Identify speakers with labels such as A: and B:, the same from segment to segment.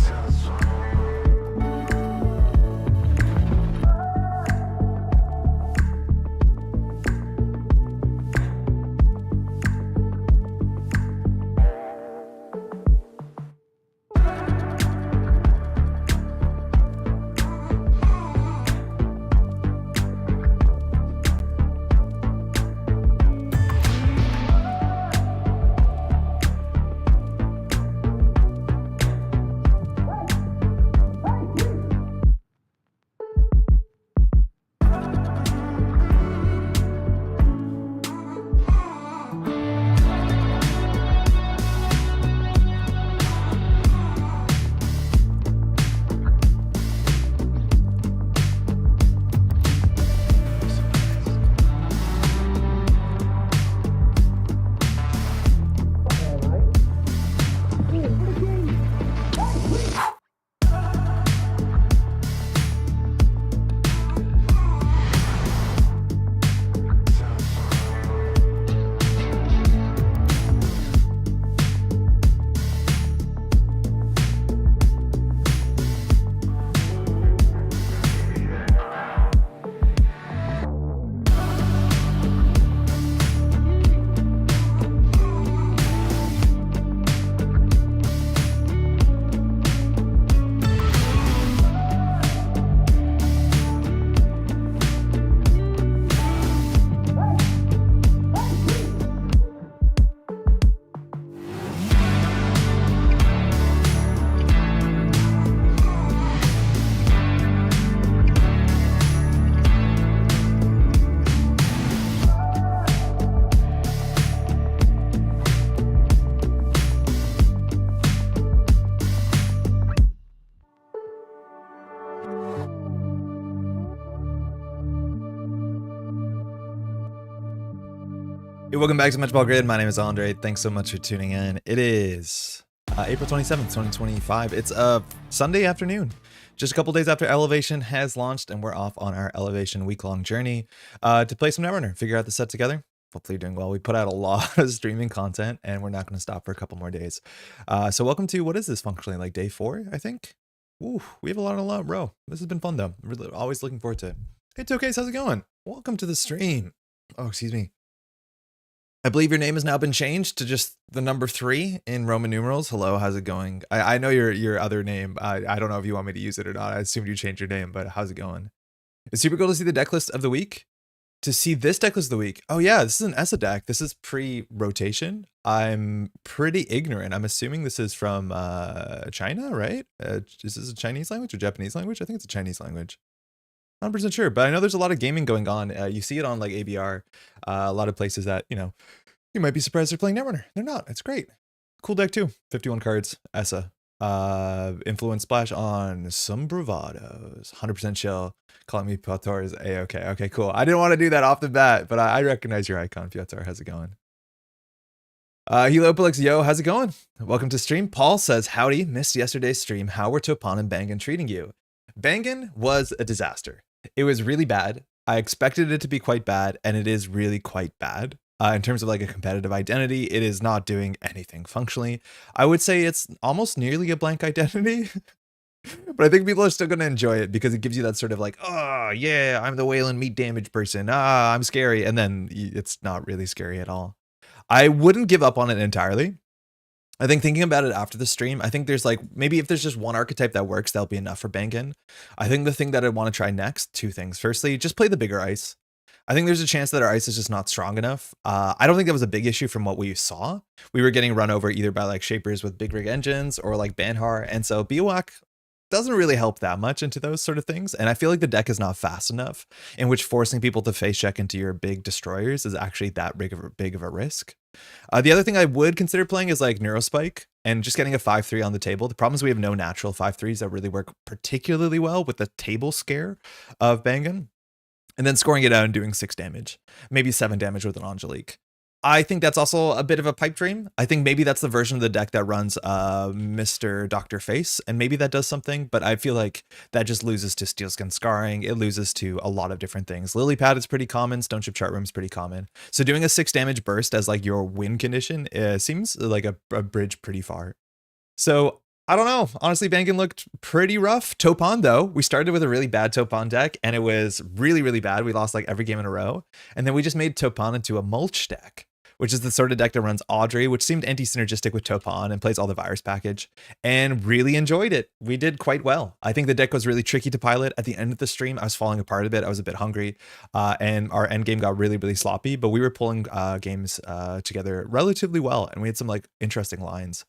A: This Hey, welcome back to Métropole Grid. My name is Andre. Thanks so much for tuning in. It is April 27th, 2025. It's a Sunday afternoon, just a couple days after Elevation has launched, and we're off on our Elevation week-long journey to play some Netrunner, figure out the set together. Hopefully you're doing well. We put out a lot of streaming content, and we're not going to stop for a couple more days. So welcome to, what is this functionally, like day 4, I think? Ooh, we have a lot, bro. This has been fun, though. Really, always looking forward to it. Hey, Tokes, how's it going? Welcome to the stream. Oh, excuse me. I believe your name has now been changed to just the number 3 in Roman numerals. Hello, how's it going? I know your other name. I don't know if you want me to use it or not. I assumed you changed your name, but how's it going? It's super cool to see the deck list of the week. To see this deck list of the week. Oh yeah, this is an ESA deck. This is pre-rotation. I'm pretty ignorant. I'm assuming this is from China, right? Is this a Chinese language or Japanese language? I think it's a Chinese language. 100% sure, but I know there's a lot of gaming going on. You see it on like ABR, a lot of places that, you know, you might be surprised they're playing Netrunner. They're not. It's great. Cool deck too. 51 cards, ESA. Influence splash on some bravados. 100% chill. Calling me Piotr is A-okay. Okay, cool. I didn't want to do that off the bat, but I recognize your icon, Piotr. How's it going? Helopolix, yo, how's it going? Welcome to stream. Paul says, howdy, missed yesterday's stream. How were Topan and BANGUN treating you? BANGUN was a disaster. It was really bad. I expected it to be quite bad, and it is really quite bad. In terms of like a competitive identity, it is not doing anything functionally. I would say it's almost nearly a blank identity, but I think people are still going to enjoy it because it gives you that sort of like, oh yeah, I'm the whale and meat damage person. Ah, I'm scary. And then it's not really scary at all. I wouldn't give up on it entirely. I think thinking about it after the stream, I think there's like, maybe if there's just one archetype that works, that'll be enough for BANGUN. I think the thing that I want to try next, 2 things. Firstly, just play the bigger ice. I think there's a chance that our ice is just not strong enough. I don't think that was a big issue from what we saw. We were getting run over either by like shapers with big rig engines or like Banhar. And so BWAC doesn't really help that much into those sort of things. And I feel like the deck is not fast enough in which forcing people to face check into your big destroyers is actually that big of a risk. The other thing I would consider playing is like Neurospike and just getting a 5-3 on the table. The problem is we have no natural 5-3s that really work particularly well with the table scare of BANGUN. And then scoring it out and doing 6 damage, maybe 7 damage with an Angelique. I think that's also a bit of a pipe dream. I think maybe that's the version of the deck that runs Mr. Dr. Face, and maybe that does something, but I feel like that just loses to Steelskin Scarring. It loses to a lot of different things. Lily Pad is pretty common. Stone Chip Chart Room is pretty common. So doing a 6 damage burst as like your win condition seems like a bridge pretty far. So I don't know. Honestly, BANGUN looked pretty rough. Topan, though, we started with a really bad Topan deck, and it was really bad. We lost like every game in a row. And then we just made Topan into a mulch deck, which is the sort of deck that runs Audrey, which seemed anti-synergistic with Topan and plays all the virus package, and really enjoyed it. We did quite well. I think the deck was really tricky to pilot. At the end of the stream, I was falling apart a bit. I was a bit hungry, and our end game got really sloppy, but we were pulling games together relatively well, and we had some like interesting lines.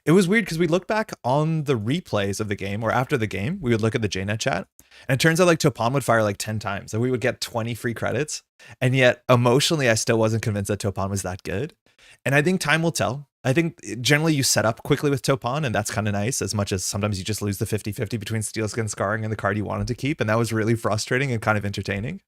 A: It was weird because we looked back on the replays of the game, or after the game, we would look at the JNet chat, and it turns out like Topan would fire like 10 times, and we would get 20 free credits, and yet emotionally I still wasn't convinced that Topan was that good. And I think time will tell. I think generally you set up quickly with Topan, and that's kind of nice, as much as sometimes you just lose the 50-50 between Steelskin Scarring and the card you wanted to keep, and that was really frustrating and kind of entertaining.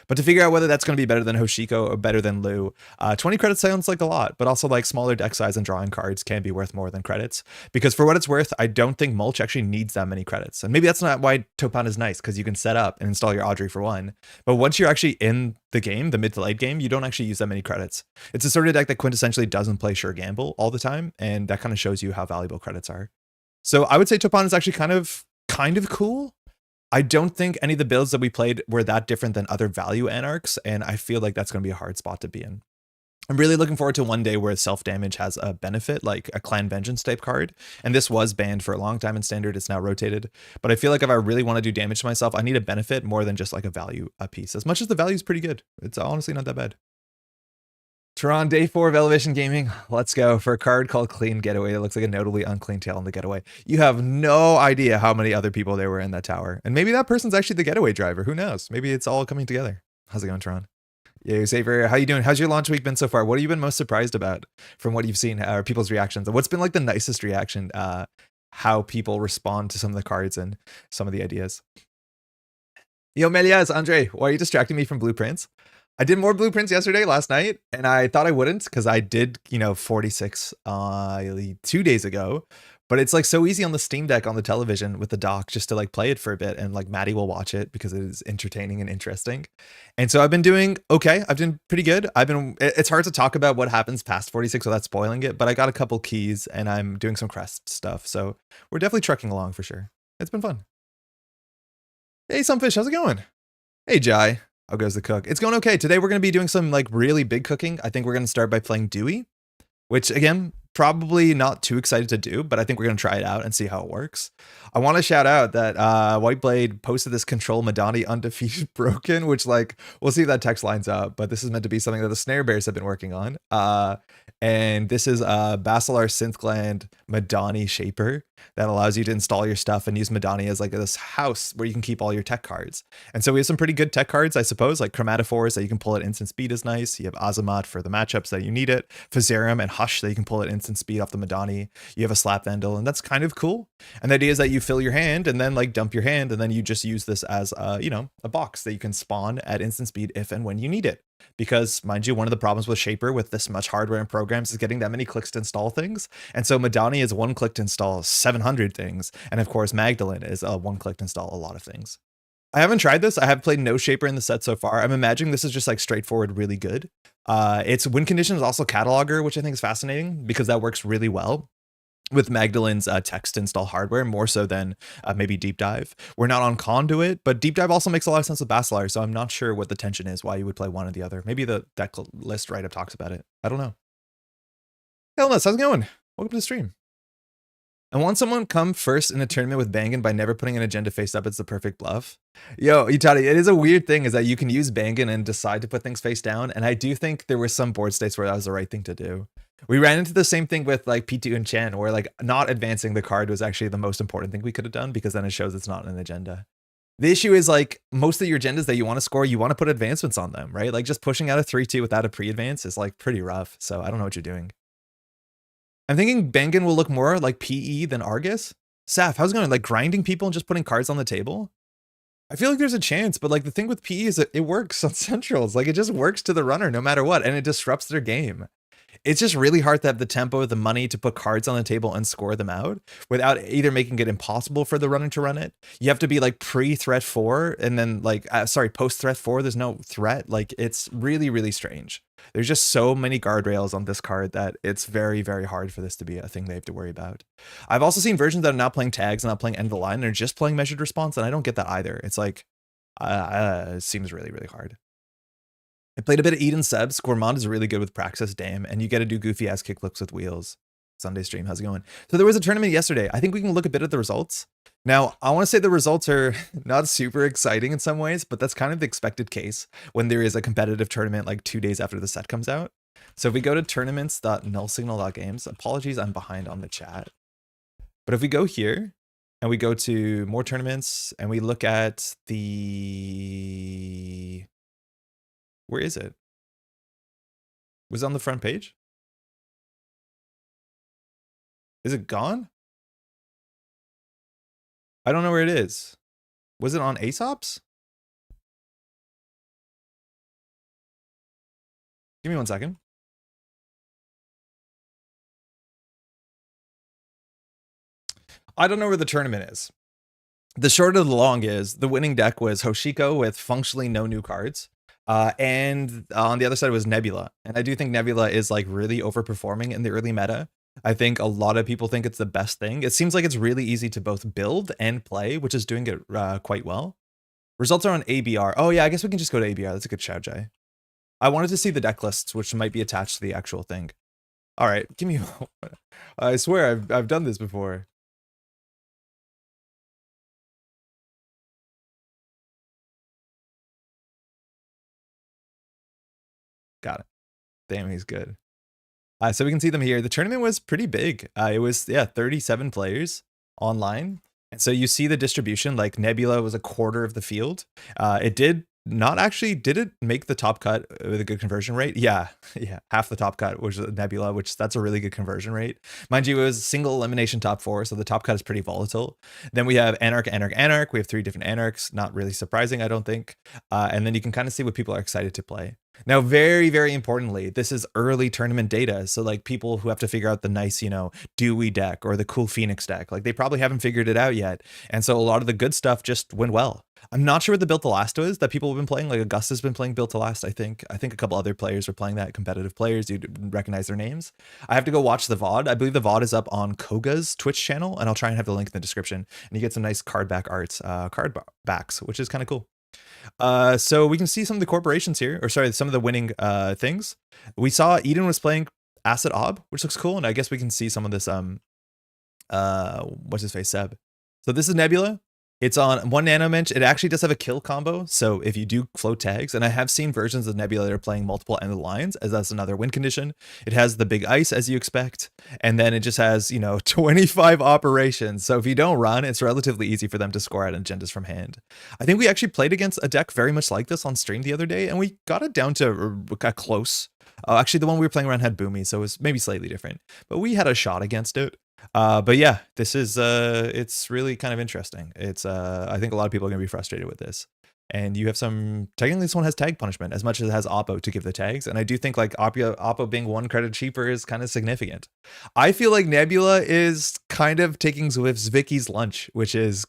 A: But to figure out whether that's going to be better than Hoshiko or better than Lu, 20 credits sounds like a lot, but also like smaller deck size and drawing cards can be worth more than credits. Because for what it's worth, I don't think Mulch actually needs that many credits. And maybe that's not why Topan is nice, because you can set up and install your Audrey for 1. But once you're actually in the game, the mid to late game, you don't actually use that many credits. It's a sort of deck that quintessentially doesn't play Sure Gamble all the time, and that kind of shows you how valuable credits are. So I would say Topan is actually kind of cool. I don't think any of the builds that we played were that different than other value Anarchs, and I feel like that's going to be a hard spot to be in. I'm really looking forward to one day where self-damage has a benefit, like a Clan Vengeance type card, and this was banned for a long time in Standard. It's now rotated, but I feel like if I really want to do damage to myself, I need a benefit more than just like a value a piece, as much as the value is pretty good. It's honestly not that bad. Toron, day 4 of Elevation Gaming. Let's go for a card called Clean Getaway. It looks like a notably unclean tail in the getaway. You have no idea how many other people there were in that tower. And maybe that person's actually the getaway driver. Who knows? Maybe it's all coming together. How's it going, Toron? Yeah, Saver, how you doing? How's your launch week been so far? What have you been most surprised about from what you've seen, or people's reactions? And what's been like the nicest reaction, how people respond to some of the cards and some of the ideas? Yo, Melias, Andre, why are you distracting me from blueprints? I did more blueprints last night, and I thought I wouldn't because I did, 46 2 days ago. But it's like so easy on the Steam Deck on the television with the dock just to like play it for a bit, and like Maddie will watch it because it is entertaining and interesting. And so I've been doing okay. I've been pretty good. It's hard to talk about what happens past 46 without spoiling it, but I got a couple keys and I'm doing some crest stuff. So we're definitely trucking along for sure. It's been fun. Hey, Sunfish, how's it going? Hey, Jai. How goes the cook? It's going okay. Today we're going to be doing some like really big cooking. I think we're going to start by playing Dewey, which again, probably not too excited to do, but I think we're going to try it out and see how it works. I want to shout out that Whiteblade posted this control Madani undefeated broken, which like, we'll see if that text lines up, but this is meant to be something that the Snare Bears have been working on. And this is Basilar Synthgland Madani Shaper that allows you to install your stuff and use Madani as like this house where you can keep all your tech cards. And so we have some pretty good tech cards, I suppose, like Chromatophores that you can pull at instant speed is nice. You have Azamat for the matchups that you need it. Fizarium and Hush that you can pull at instant speed off the Madani. You have a Slap Vandal, and that's kind of cool. And the idea is that you fill your hand and then like dump your hand, and then you just use this as a box that you can spawn at instant speed if and when you need it. Because, mind you, one of the problems with Shaper with this much hardware and programs is getting that many clicks to install things. And so Madani is one click to install 700 things. And of course, Magdalene is a one click to install a lot of things. I haven't tried this. I have played no Shaper in the set so far. I'm imagining this is just like straightforward, really good. Its win condition is also Cataloger, which I think is fascinating because that works really well with Magdalene's text install hardware, more so than maybe Deep Dive. We're not on Conduit, but Deep Dive also makes a lot of sense with Basilar, so I'm not sure what the tension is, why you would play one or the other. Maybe the deck list write-up talks about it. I don't know. Hellness, how's it going? Welcome to the stream. I want someone come first in a tournament with BANGUN by never putting an agenda face up. It's the perfect bluff. Yo, Utadi, it is a weird thing is that you can use BANGUN and decide to put things face down, and I do think there were some board states where that was the right thing to do. We ran into the same thing with like P2 and Chen, where like not advancing the card was actually the most important thing we could have done because then it shows it's not an agenda. The issue is like most of your agendas that you want to score, you want to put advancements on them, right? Like just pushing out a 3-2 without a pre-advance is like pretty rough. So I don't know what you're doing. I'm thinking BANGUN will look more like PE than Argus. Saf, how's it going? Like grinding people and just putting cards on the table? I feel like there's a chance, but like the thing with PE is that it works on centrals. Like it just works to the runner no matter what, and it disrupts their game. It's just really hard to have the tempo, the money to put cards on the table and score them out without either making it impossible for the runner to run it. You have to be like pre-threat 4 and then like, post-threat 4, there's no threat. Like it's really, really strange. There's just so many guardrails on this card that it's very, very hard for this to be a thing they have to worry about. I've also seen versions that are not playing tags and not playing end of the line. They're just playing measured response, and I don't get that either. It's like, it seems really, really hard. I played a bit of Eden Sebs. Gourmand is really good with Praxis Dame, and you get to do goofy ass kickflips with wheels. Sunday stream, how's it going? So there was a tournament yesterday. I think we can look a bit at the results. Now, I want to say the results are not super exciting in some ways, but that's kind of the expected case when there is a competitive tournament like 2 days after the set comes out. So if we go to tournaments.nullsignal.games, apologies, I'm behind on the chat. But if we go here and we go to more tournaments and we look at the... Where is it? Was it on the front page? Is it gone? I don't know where it is. Was it on Aesop's? Give me 1 second. I don't know where the tournament is. The short of the long is the winning deck was Hoshiko with functionally no new cards. And on the other side was Nebula. And I do think Nebula is like really overperforming in the early meta. I think a lot of people think it's the best thing. It seems like it's really easy to both build and play, which is doing it quite well. Results are on ABR. Oh yeah, I guess we can just go to ABR. That's a good shout, Jay. I wanted to see the deck lists, which might be attached to the actual thing. All right, give me. I swear I've done this before. Got it. Damn, he's good. So we can see them here. The tournament was pretty big. It was, 37 players online. And so you see the distribution, like Nebula was a quarter of the field. It did not actually, did it make the top cut with a good conversion rate? Yeah, half the top cut was Nebula, which that's a really good conversion rate. Mind you, it was single elimination top 4, so the top cut is pretty volatile. Then we have Anarch, Anarch, Anarch. We have 3 different Anarchs, not really surprising, I don't think. And then you can kind of see what people are excited to play. Now, very, very importantly, this is early tournament data. So like people who have to figure out the nice, Dewey deck or the cool Phoenix deck, like they probably haven't figured it out yet. And so a lot of the good stuff just went well. I'm not sure what the Built to Last is that people have been playing. Like Augusta's been playing Built to Last, I think. I think a couple other players are playing that, competitive players. You'd recognize their names. I have to go watch the VOD. I believe the VOD is up on Koga's Twitch channel, and I'll try and have the link in the description. And you get some nice card back arts, card backs, which is kind of cool. So we can see some of the corporations here, or sorry, some of the winning things. We saw Eden was playing Acid Ob, which looks cool, and I guess we can see some of this what's his face, Seb. So this is Nebula. It's on 1 nanomensch. It actually does have a kill combo. So if you do float tags, and I have seen versions of Nebula that are playing multiple end of the lines, as that's another win condition. It has the big ice, as you expect. And then it just has, 25 operations. So if you don't run, it's relatively easy for them to score out agendas from hand. I think we actually played against a deck very much like this on stream the other day, and we got it down to close. Actually, the one we were playing around had Boomy, so it was maybe slightly different. But we had a shot against it. But yeah, this is it's really kind of interesting. It's I think a lot of people are gonna be frustrated with this. And you have technically this one has tag punishment as much as it has Oppo to give the tags. And I do think like Oppo being 1 credit cheaper is kind of significant. I feel like Nebula is kind of taking Zvicky's lunch, which is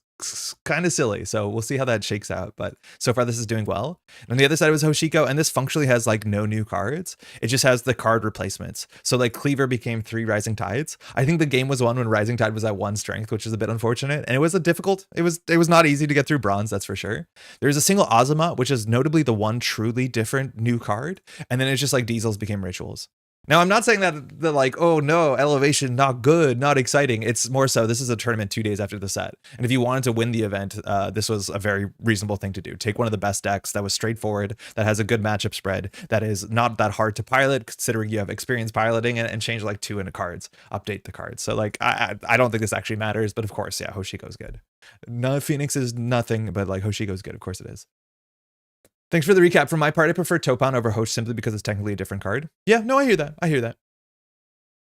A: kind of silly. So we'll see how that shakes out. But so far this is doing well. And on the other side was Hoshiko, and this functionally has like no new cards. It just has the card replacements. So like Cleaver became 3 Rising Tides. I think the game was won when Rising Tide was at 1 strength, which is a bit unfortunate. And it was it was not easy to get through bronze, that's for sure. There's a single Azuma, which is notably the one truly different new card. And then it's just like Diesels became rituals. Now, I'm not saying that they're like, oh no, elevation, not good, not exciting. It's more so, this is a tournament 2 days after the set. And if you wanted to win the event, this was a very reasonable thing to do. Take one of the best decks that was straightforward, that has a good matchup spread, that is not that hard to pilot, considering you have experience piloting it, and change like 2 into cards, update the cards. So like, I don't think this actually matters, but of course, yeah, Hoshiko's good. No, Phoenix is nothing, but like Hoshiko's good. Of course it is. Thanks for the recap. For my part, I prefer Topan over Hosh simply because it's technically a different card. Yeah, no, I hear that. I hear that.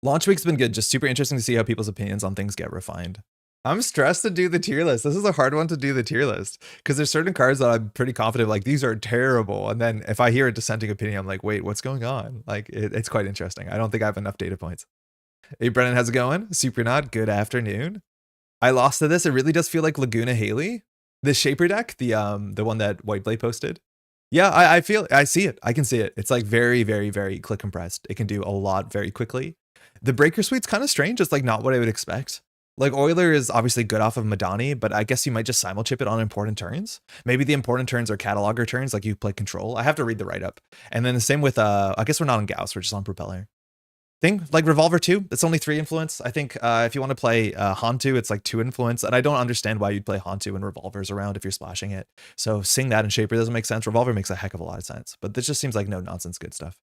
A: Launch week's been good. Just super interesting to see how people's opinions on things get refined. I'm stressed to do the tier list. This is a hard one to do the tier list because there's certain cards that I'm pretty confident like these are terrible. And then if I hear a dissenting opinion, I'm like, wait, what's going on? Like it's quite interesting. I don't think I have enough data points. Hey, Brennan, how's it going? Supernaut, good afternoon. I lost to this. It really does feel like Laguna Haley. The Shaper deck, the one that Whiteblade posted. Yeah, I see it. I can see it. It's like very, very, very click compressed. It can do a lot very quickly. The Breaker Suite's kind of strange. It's like not what I would expect. Like Euler is obviously good off of Madani, but I guess you might just simulchip it on important turns. Maybe the important turns are cataloger turns, like you play Control. I have to read the write-up. And then the same with, I guess we're not on Gauss, we're just on Propeller. Thing like Revolver 2, it's only 3 influence. I think if you want to play Hantu, it's like 2 influence, and I don't understand why you'd play Hantu when Revolver's around if you're splashing it. So seeing that in Shaper doesn't make sense. Revolver makes a heck of a lot of sense, but this just seems like no nonsense good stuff.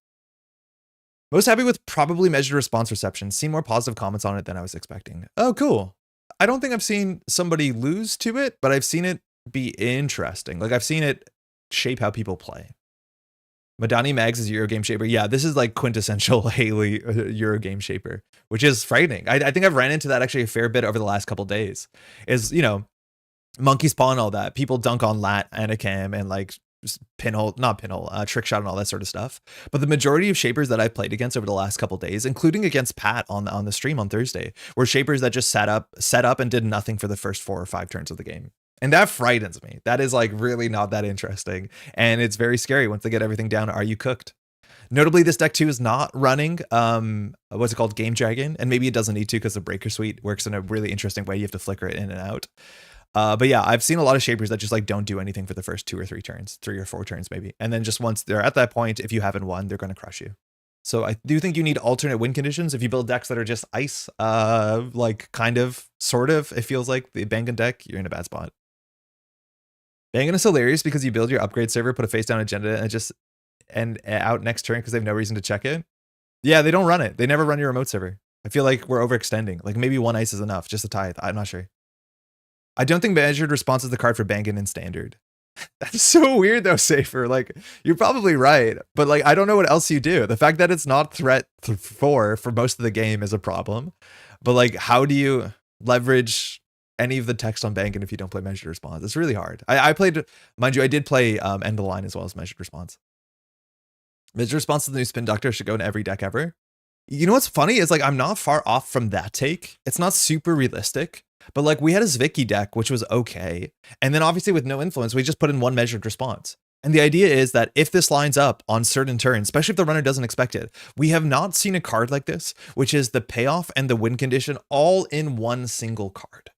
A: Most happy with probably measured response reception. Seen more positive comments on it than I was expecting. Oh, cool. I don't think I've seen somebody lose to it, but I've seen it be interesting. Like I've seen it shape how people play. Madani Mags is Eurogame Shaper. Yeah, this is like quintessential Haley Eurogame Shaper, which is frightening. I think I've ran into that actually a fair bit over the last couple days. Is, monkey spawn and all that. People dunk on Lat, Anacam, and like trick shot and all that sort of stuff. But the majority of Shapers that I've played against over the last couple days, including against Pat on the stream on Thursday, were Shapers that just set up and did nothing for the first 4 or 5 turns of the game. And that frightens me. That is like really not that interesting. And it's very scary once they get everything down. Are you cooked? Notably, this deck too is not running, what's it called? Game Dragon. And maybe it doesn't need to because the Breaker Suite works in a really interesting way. You have to flicker it in and out. But yeah, I've seen a lot of Shapers that just like don't do anything for the first 2 or 3 turns, 3 or 4 turns maybe. And then just once they're at that point, if you haven't won, they're going to crush you. So I do think you need alternate win conditions. If you build decks that are just ice, like kind of, sort of, it feels like the BANGUN deck, you're in a bad spot. BANGUN is hilarious because you build your upgrade server, put a face down agenda, and it just out next turn because they have no reason to check it. Yeah, they don't run it. They never run your remote server. I feel like we're overextending. Like maybe 1 ice is enough, just a tithe. I'm not sure. I don't think measured response is the card for BANGUN in standard. That's so weird though, Safer. Like you're probably right, but like I don't know what else you do. The fact that it's not threat 4 for most of the game is a problem. But like, how do you leverage any of the text on BANGUN if you don't play measured response? It's really hard. I played, mind you, I did play end of the line as well as measured response. Mid response to the new Spin Doctor should go in every deck ever. You know what's funny is like I'm not far off from that take. It's not super realistic, but like we had a Zwicky deck, which was okay. And then obviously with no influence, we just put in one measured response. And the idea is that if this lines up on certain turns, especially if the runner doesn't expect it, we have not seen a card like this, which is the payoff and the win condition all in one single card,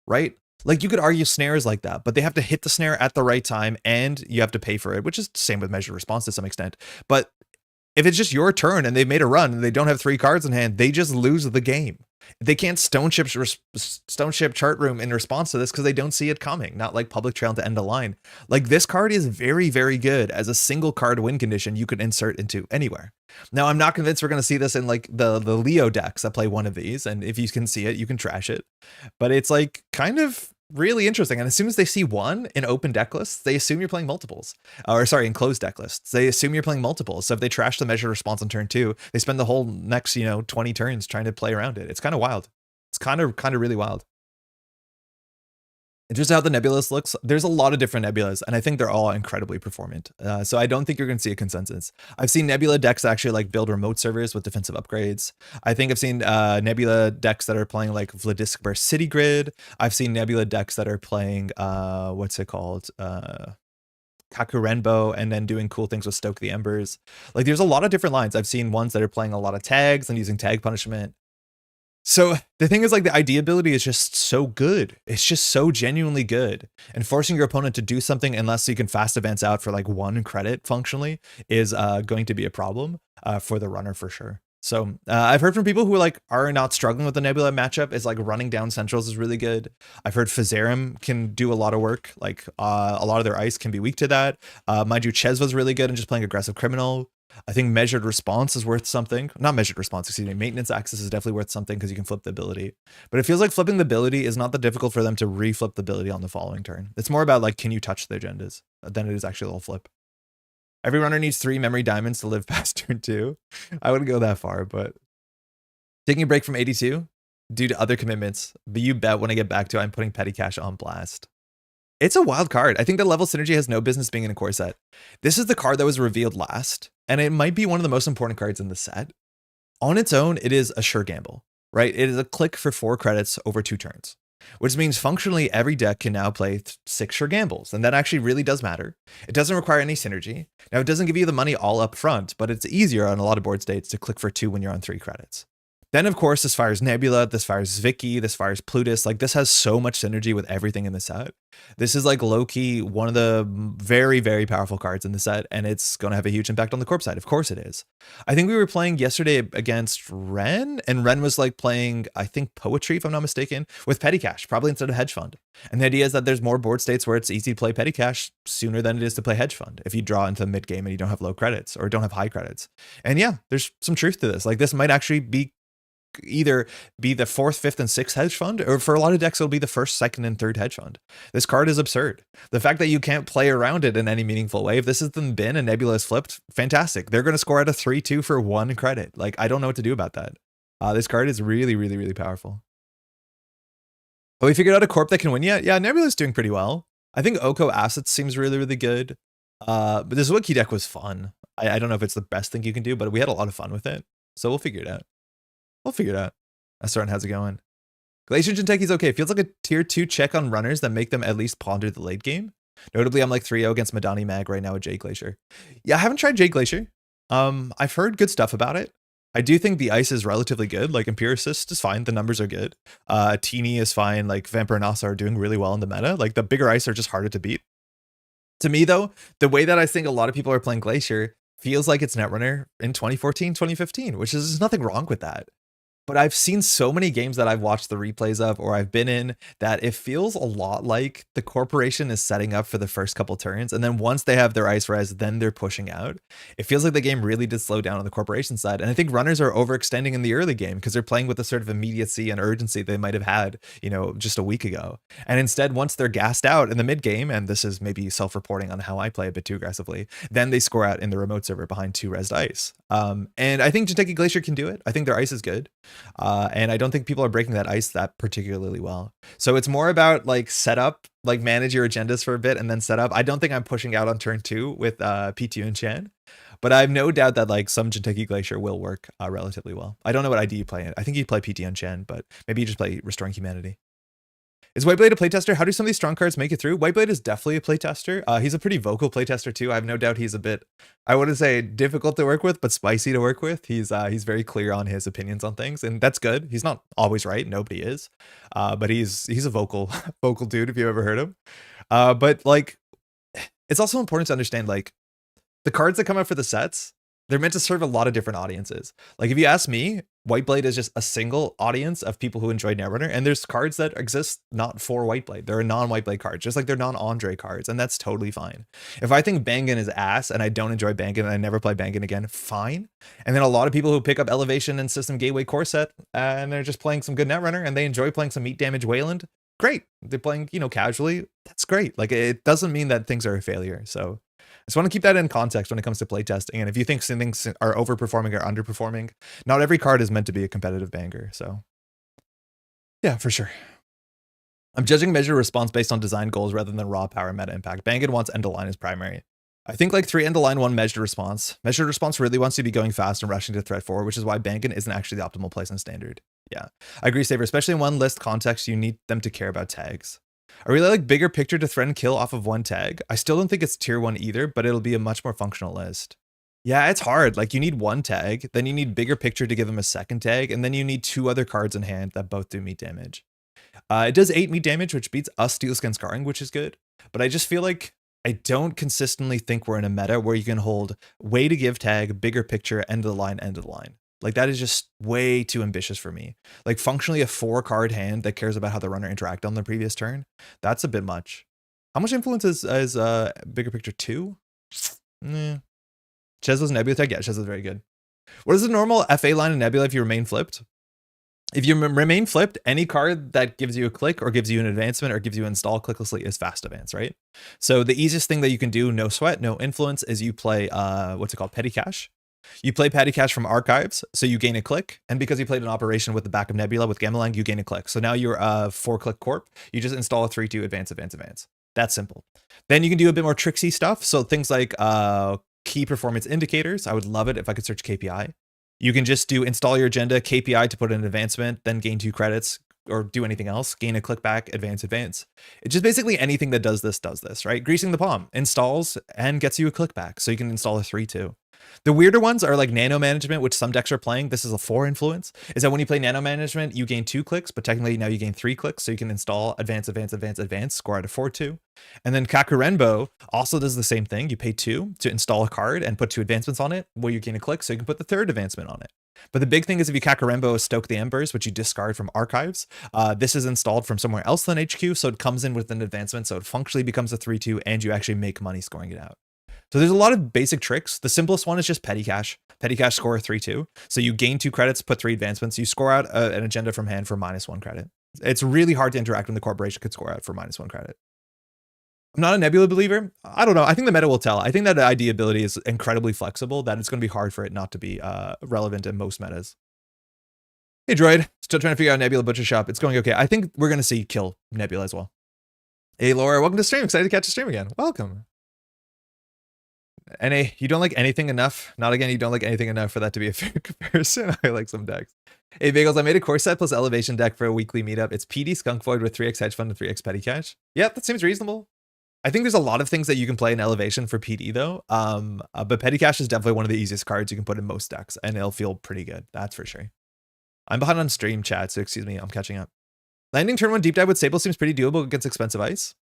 A: right? Like you could argue snares like that, but they have to hit the snare at the right time and you have to pay for it, which is the same with measured response to some extent. But if it's just your turn and they've made a run and they don't have 3 cards in hand, they just lose the game. They can't stone ship chart room in response to this because they don't see it coming. Not like public trail to end a line. Like this card is very, very good as a single card win condition you could insert into anywhere. Now, I'm not convinced we're going to see this in like the Leo decks that play one of these. And if you can see it, you can trash it. But it's like kind of really interesting. And as soon as they see one in open deck lists, they assume you're playing multiples. Or sorry, in closed deck lists, they assume you're playing multiples. So if they trash the measured response on turn 2, they spend the whole next, 20 turns trying to play around it. It's kind of wild. It's kind of really wild. And just how the nebulas looks, there's a lot of different nebulas, and I think they're all incredibly performant. So I don't think you're going to see a consensus. I've seen nebula decks actually like build remote servers with defensive upgrades. I think I've seen nebula decks that are playing like Vladismir City Grid. I've seen nebula decks that are playing what's it called? Kakurenbo, and then doing cool things with Stoke the Embers. Like there's a lot of different lines. I've seen ones that are playing a lot of tags and using tag punishment. So the thing is like the ID ability is just so good. It's just so genuinely good. And forcing your opponent to do something unless you can fast advance out for like 1 credit functionally is going to be a problem for the runner for sure. So I've heard from people who are not struggling with the Nebula matchup is like running down centrals is really good. I've heard Fazarum can do a lot of work. Like a lot of their ice can be weak to that. Mind you, Ches was really good in just playing aggressive criminal. I think measured response is worth something. Not measured response, excuse me. Maintenance access is definitely worth something because you can flip the ability. But it feels like flipping the ability is not that difficult for them to reflip the ability on the following turn. It's more about like, can you touch the agendas than it is actually a little flip. Every runner needs 3 memory diamonds to live past turn 2. I wouldn't go that far, but taking a break from 82 due to other commitments. But you bet when I get back to it, I'm putting Petty Cash on blast. It's a wild card. I think the level synergy has no business being in a core set. This is the card that was revealed last, and it might be one of the most important cards in the set. On its own, it is a sure gamble, right? It is a click for 4 credits over 2 turns, which means functionally every deck can now play 6 sure gambles, and that actually really does matter. It doesn't require any synergy. Now, it doesn't give you the money all up front, but it's easier on a lot of board states to click for 2 when you're on 3 credits. Then, of course, this fires Nebula, this fires Zwicky, this fires Plutus. Like, this has so much synergy with everything in the set. This is, like, low-key one of the very, very powerful cards in the set, and it's going to have a huge impact on the corp side. Of course it is. I think we were playing yesterday against Ren, and Ren was, like, playing, I think, Poetry, if I'm not mistaken, with Petty Cash, probably instead of Hedge Fund. And the idea is that there's more board states where it's easy to play Petty Cash sooner than it is to play Hedge Fund if you draw into the mid-game and you don't have low credits or don't have high credits. And yeah, there's some truth to this. Like, this might actually be either be the 4th, 5th, and 6th hedge fund, or for a lot of decks, it'll be the 1st, 2nd, and 3rd hedge fund. This card is absurd. The fact that you can't play around it in any meaningful way, if this is the bin and Nebula is flipped, fantastic. They're going to score at a 3-2 for 1 credit. Like, I don't know what to do about that. This card is really, really, really powerful. Oh, we figured out a corp that can win yet? Yeah, Nebula's doing pretty well. I think Oko Assets seems really, really good. But this Wiki deck was fun. I don't know if it's the best thing you can do, but we had a lot of fun with it. So we'll figure it out. We'll figure it out. Starting, how's it going? Glacier Jinteki's okay. Feels like a tier 2 check on runners that make them at least ponder the late game. Notably, I'm like 3-0 against Madani Mag right now with Jade Glacier. Yeah, I haven't tried Jade Glacier. I've heard good stuff about it. I do think the ice is relatively good. Like Empiricist is fine. The numbers are good. Teeny is fine. Like Vampire and Nasa are doing really well in the meta. Like the bigger ice are just harder to beat. To me though, the way that I think a lot of people are playing Glacier feels like it's Netrunner in 2014, 2015, which is there's nothing wrong with that. But I've seen so many games that I've watched the replays of or I've been in that it feels a lot like the corporation is setting up for the first couple turns. And then once they have their ice res, then they're pushing out. It feels like the game really did slow down on the corporation side. And I think runners are overextending in the early game because they're playing with the sort of immediacy and urgency they might have had, just a week ago. And instead, once they're gassed out in the mid game, and this is maybe self-reporting on how I play a bit too aggressively, then they score out in the remote server behind 2 resed ice. And I think Jinteki Glacier can do it. I think their ice is good. And I don't think people are breaking that ice that particularly well. So it's more about like setup, like manage your agendas for a bit and then set up. I don't think I'm pushing out on turn 2 with P2 and Chan, But I have no doubt that like some Jinteki Glacier will work relatively well. I don't know what ID you play in. I think you play PT on Chen, but maybe you just play Restoring Humanity. Is Whiteblade a playtester? How do some of these strong cards make it through? Whiteblade is definitely a playtester. He's a pretty vocal playtester too. I have no doubt he's a bit, I wouldn't say difficult to work with, but spicy to work with. He's very clear on his opinions on things, and that's good. He's not always right. Nobody is, but he's a vocal vocal dude if you ever heard him. But like, it's also important to understand like the cards that come out for the sets. They're meant to serve a lot of different audiences. Like if you ask me, Whiteblade is just a single audience of people who enjoy Netrunner, and there's cards that exist not for Whiteblade. They're non-Whiteblade cards, just like they're non-Andre cards, and that's totally fine. If I think BANGUN is ass and I don't enjoy BANGUN and I never play BANGUN again, fine. And then a lot of people who pick up Elevation and System Gateway Core Set and they're just playing some good Netrunner and they enjoy playing some meat damage Wayland, great. They're playing, you know, casually, that's great. Like it doesn't mean that things are a failure. So I just want to keep that in context when it comes to playtesting. And if you think some things are overperforming or underperforming, not every card is meant to be a competitive banger. So yeah, for sure. I'm judging measured response based on design goals rather than raw power meta impact. BANGUN wants end of line as primary. I think like 3 end of line, 1 measured response. Measured response really wants to be going fast and rushing to threat forward, which is why BANGUN isn't actually the optimal place in standard. Yeah, I agree, Saver. Especially in one list context, you need them to care about tags. I really like bigger picture to threaten kill off of 1 tag. I still don't think it's tier 1 either, but it'll be a much more functional list. Yeah, it's hard. Like you need 1 tag, then you need bigger picture to give them a 2nd tag, and then you need 2 other cards in hand that both do meat damage. It does 8 meat damage, which beats us Steel Skin Scarring, which is good. But I just feel like I don't consistently think we're in a meta where you can hold way to give tag, bigger picture, end of the line, end of the line. Like that is just way too ambitious for me. Like functionally a 4 card hand that cares about how the runner interacted on the previous turn. That's a bit much. How much influence is bigger picture 2? Chezo's Nebula tag? Yeah, Chezo's very good. What is the normal FA line in Nebula if you remain flipped? If you remain flipped, any card that gives you a click or gives you an advancement or gives you install clicklessly is fast advance, right? So the easiest thing that you can do, no sweat, no influence, is you play, what's it called? Petty Cash. You play Petty Cash from Archives, so you gain a click. And because you played an operation with the back of Nebula with Gamelang, you gain a click. So now you're a 4-click corp. You just install a 3-2 advance, advance, advance. That's simple. Then you can do a bit more tricksy stuff. So things like key performance indicators. I would love it if I could search KPI. You can just do install your agenda, KPI to put in an advancement, then gain 2 credits, or do anything else, gain a click back, advance, advance. It's just basically anything that does this, right? Greasing the palm installs and gets you a click back. So you can install a 3-2. The weirder ones are like nano management, which some decks are playing. This is a 4 influence. Is that when you play nano management, you gain 2 clicks, but technically now you gain 3 clicks. So you can install advance, advance, advance, advance, score out a 4-2. And then Kakurenbo also does the same thing. You pay 2 to install a card and put 2 advancements on it, where you gain a click, so you can put the 3rd advancement on it. But the big thing is if you Kakurenbo Stoke the Embers, which you discard from Archives, this is installed from somewhere else than HQ, so it comes in with an advancement, so it functionally becomes a 3-2, and you actually make money scoring it out. So there's a lot of basic tricks. The simplest one is just Petty Cash. Petty Cash score 3-2. So you gain 2 credits, put 3 advancements. You score out an agenda from hand for -1 credit. It's really hard to interact when the corporation could score out for -1 credit. I'm not a Nebula believer. I don't know. I think the meta will tell. I think that the ID ability is incredibly flexible, that it's going to be hard for it not to be relevant in most metas. Hey, Droid. Still trying to figure out Nebula Butcher Shop. It's going okay. I think we're going to see kill Nebula as well. Hey, Laura. Welcome to stream. Excited to catch the stream again. Welcome. NA, you don't like anything enough. Not again, you don't like anything enough for that to be a fair comparison. I like some decks. Hey, Bagels, I made a core set plus elevation deck for a weekly meetup. It's PD Skunk Void with 3x Hedge Fund and 3x Petty Cash. Yep, that seems reasonable. I think there's a lot of things that you can play in elevation for PD though. But Petty Cash is definitely one of the easiest cards you can put in most decks, and it'll feel pretty good. That's for sure. I'm behind on stream chat, so excuse me, I'm catching up. Landing turn 1 deep dive with Sable seems pretty doable against expensive ice.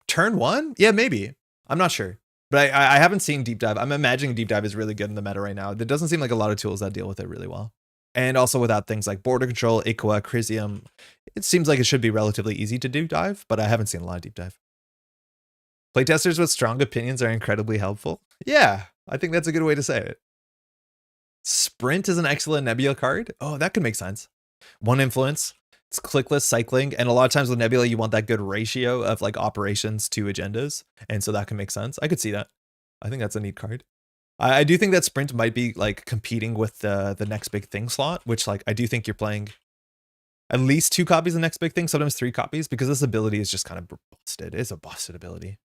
A: Turn 1? Yeah, maybe. I'm not sure. But I haven't seen Deep Dive. I'm imagining Deep Dive is really good in the meta right now. There doesn't seem like a lot of tools that deal with it really well. And also without things like Border Control, Aqua, Crisium, it seems like it should be relatively easy to do dive, but I haven't seen a lot of Deep Dive. Playtesters with strong opinions are incredibly helpful. Yeah, I think that's a good way to say it. Sprint is an excellent Nebula card. Oh, that could make sense. 1 influence. It's clickless cycling, and a lot of times with Nebula, you want that good ratio of like operations to agendas, and so that can make sense. I could see that. I think that's a neat card. I do think that Sprint might be like competing with the next big thing slot, which like I do think you're playing at least 2 copies of the next big thing, sometimes 3 copies, because this ability is just kind of busted. It's a busted ability.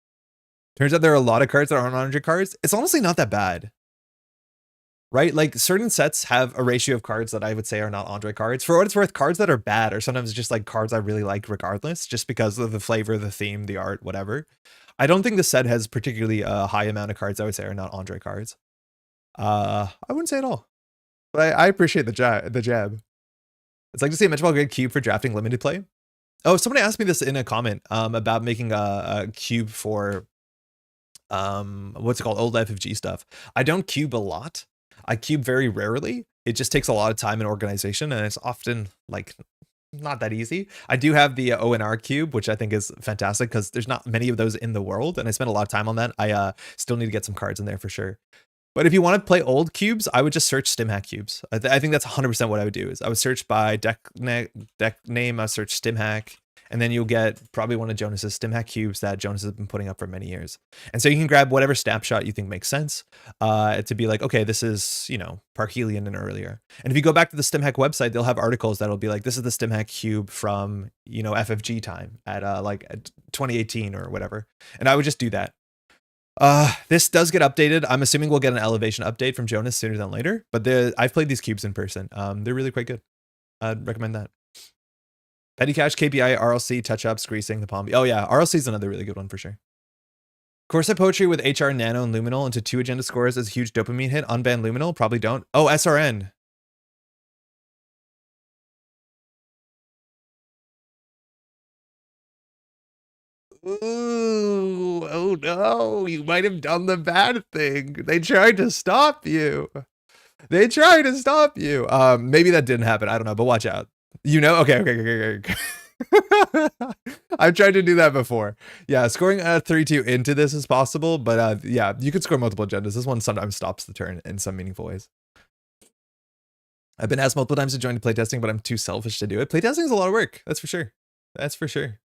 A: Turns out there are a lot of cards that aren't 100 cards. It's honestly not that bad. right? Like certain sets have a ratio of cards that I would say are not Andre cards. For what it's worth, cards that are bad are sometimes just like cards I really like regardless, just because of the flavor, the theme, the art, whatever. I don't think the set has particularly a high amount of cards I would say are not Andre cards. I wouldn't say at all. But I appreciate the jab. It's like to see a Métropole Grid cube for drafting limited play. Oh, somebody asked me this in a comment about making a cube for what's it called, old FFG stuff. I don't cube a lot. I cube very rarely. It just takes a lot of time and organization, and it's often like not that easy. I do have the ONR cube, which I think is fantastic because there's not many of those in the world, and I spent a lot of time on that. I still need to get some cards in there for sure. But if you want to play old cubes, I would just search StimHack cubes. I think that's 100% what I would do. Is I would search by deck name, I would search StimHack, and then you'll get probably one of Jonas's StimHack cubes that Jonas has been putting up for many years. And so you can grab whatever snapshot you think makes sense to be like, okay, this is, you know, Parhelion and earlier. And if you go back to the StimHack website, they'll have articles that'll be like, this is the StimHack cube from, you know, FFG time at like 2018 or whatever. And I would just do that. This does get updated. I'm assuming we'll get an elevation update from Jonas sooner than later, but I've played these cubes in person. They're really quite good. I'd recommend that. Petty Cash, KPI, RLC, touch-ups, greasing, the palm. Oh yeah, RLC is another really good one for sure. Corset Poetry with HR, Nano, and Luminal into 2 agenda scores is a huge dopamine hit. Unban Luminal, probably don't. Oh, SRN. Ooh, oh no, you might have done the bad thing. They tried to stop you. They tried to stop you. Maybe that didn't happen. I don't know, but watch out. You know? Okay. I've tried to do that before. Yeah, scoring a 3-2 into this is possible, but yeah, you could score multiple agendas. This one sometimes stops the turn in some meaningful ways. I've been asked multiple times to join playtesting, but I'm too selfish to do it. Playtesting is a lot of work. That's for sure. That's for sure.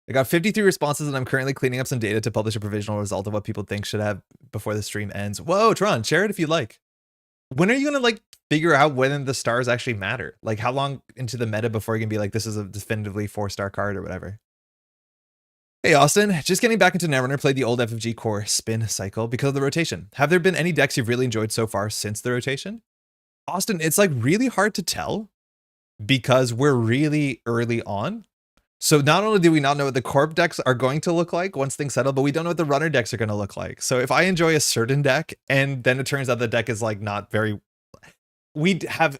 A: I got 53 responses, and I'm currently cleaning up some data to publish a provisional result of what people think should have before the stream ends. Whoa, Toron, share it if you'd like. When are you gonna like figure out when the stars actually matter? Like how long into the meta before you can be like, this is a definitively 4-star card or whatever? Hey Austin, just getting back into Netrunner, played the old FFG core spin cycle because of the rotation. Have there been any decks you've really enjoyed so far since the rotation? Austin, it's like really hard to tell because we're really early on. So not only do we not know what the corp decks are going to look like once things settle, but we don't know what the runner decks are going to look like. So if I enjoy a certain deck and then it turns out the deck is like not very, we have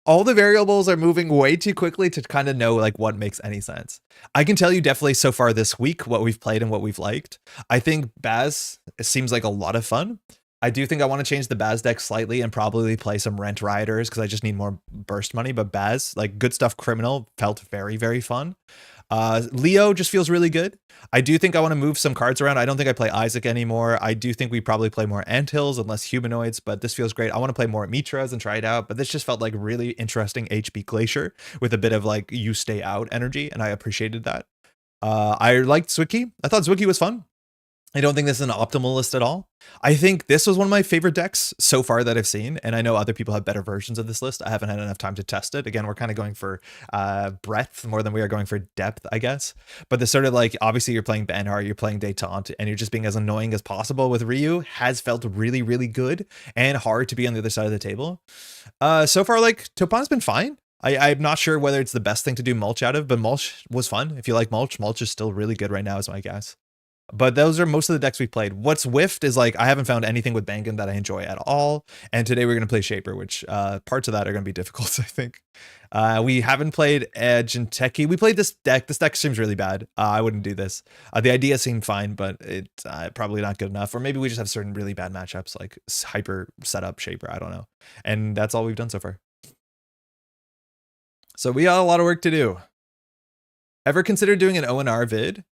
A: all the variables are moving way too quickly to kind of know like what makes any sense. I can tell you definitely so far this week what we've played and what we've liked. I think Baz seems like a lot of fun. I do think I want to change the Baz deck slightly and probably play some Rent Riders because I just need more burst money. But Baz, like Good Stuff Criminal, felt very, very fun. Leo just feels really good. I do think I want to move some cards around. I don't think I play Isaac anymore. I do think we probably play more Anthills and less Humanoids, but this feels great. I want to play more Mitras and try it out, but this just felt like really interesting HB Glacier with a bit of like you stay out energy, and I appreciated that. I liked Zwicky. I thought Zwicky was fun. I don't think this is an optimal list at all. I think this was one of my favorite decks so far that I've seen, and I know other people have better versions of this list. I haven't had enough time to test it. Again, we're kind of going for breadth more than we are going for depth, I guess. But the sort of like, obviously you're playing Banhar, you're playing Détente, and you're just being as annoying as possible with Ryu has felt really, really good and hard to be on the other side of the table. So far, like, Topan's been fine. I'm not sure whether it's the best thing to do mulch out of, but mulch was fun. If you like mulch, mulch is still really good right now is my guess. But those are most of the decks we played. What's whiffed is like, I haven't found anything with BANGUN that I enjoy at all. And today we're going to play Shaper, which parts of that are going to be difficult, I think. We haven't played Edge and Techie. We played this deck. This deck seems really bad. I wouldn't do this. The idea seemed fine, but it's probably not good enough. Or maybe we just have certain really bad matchups like Hyper Setup, Shaper. I don't know. And that's all we've done so far. So we got a lot of work to do. Ever considered doing an ONR vid?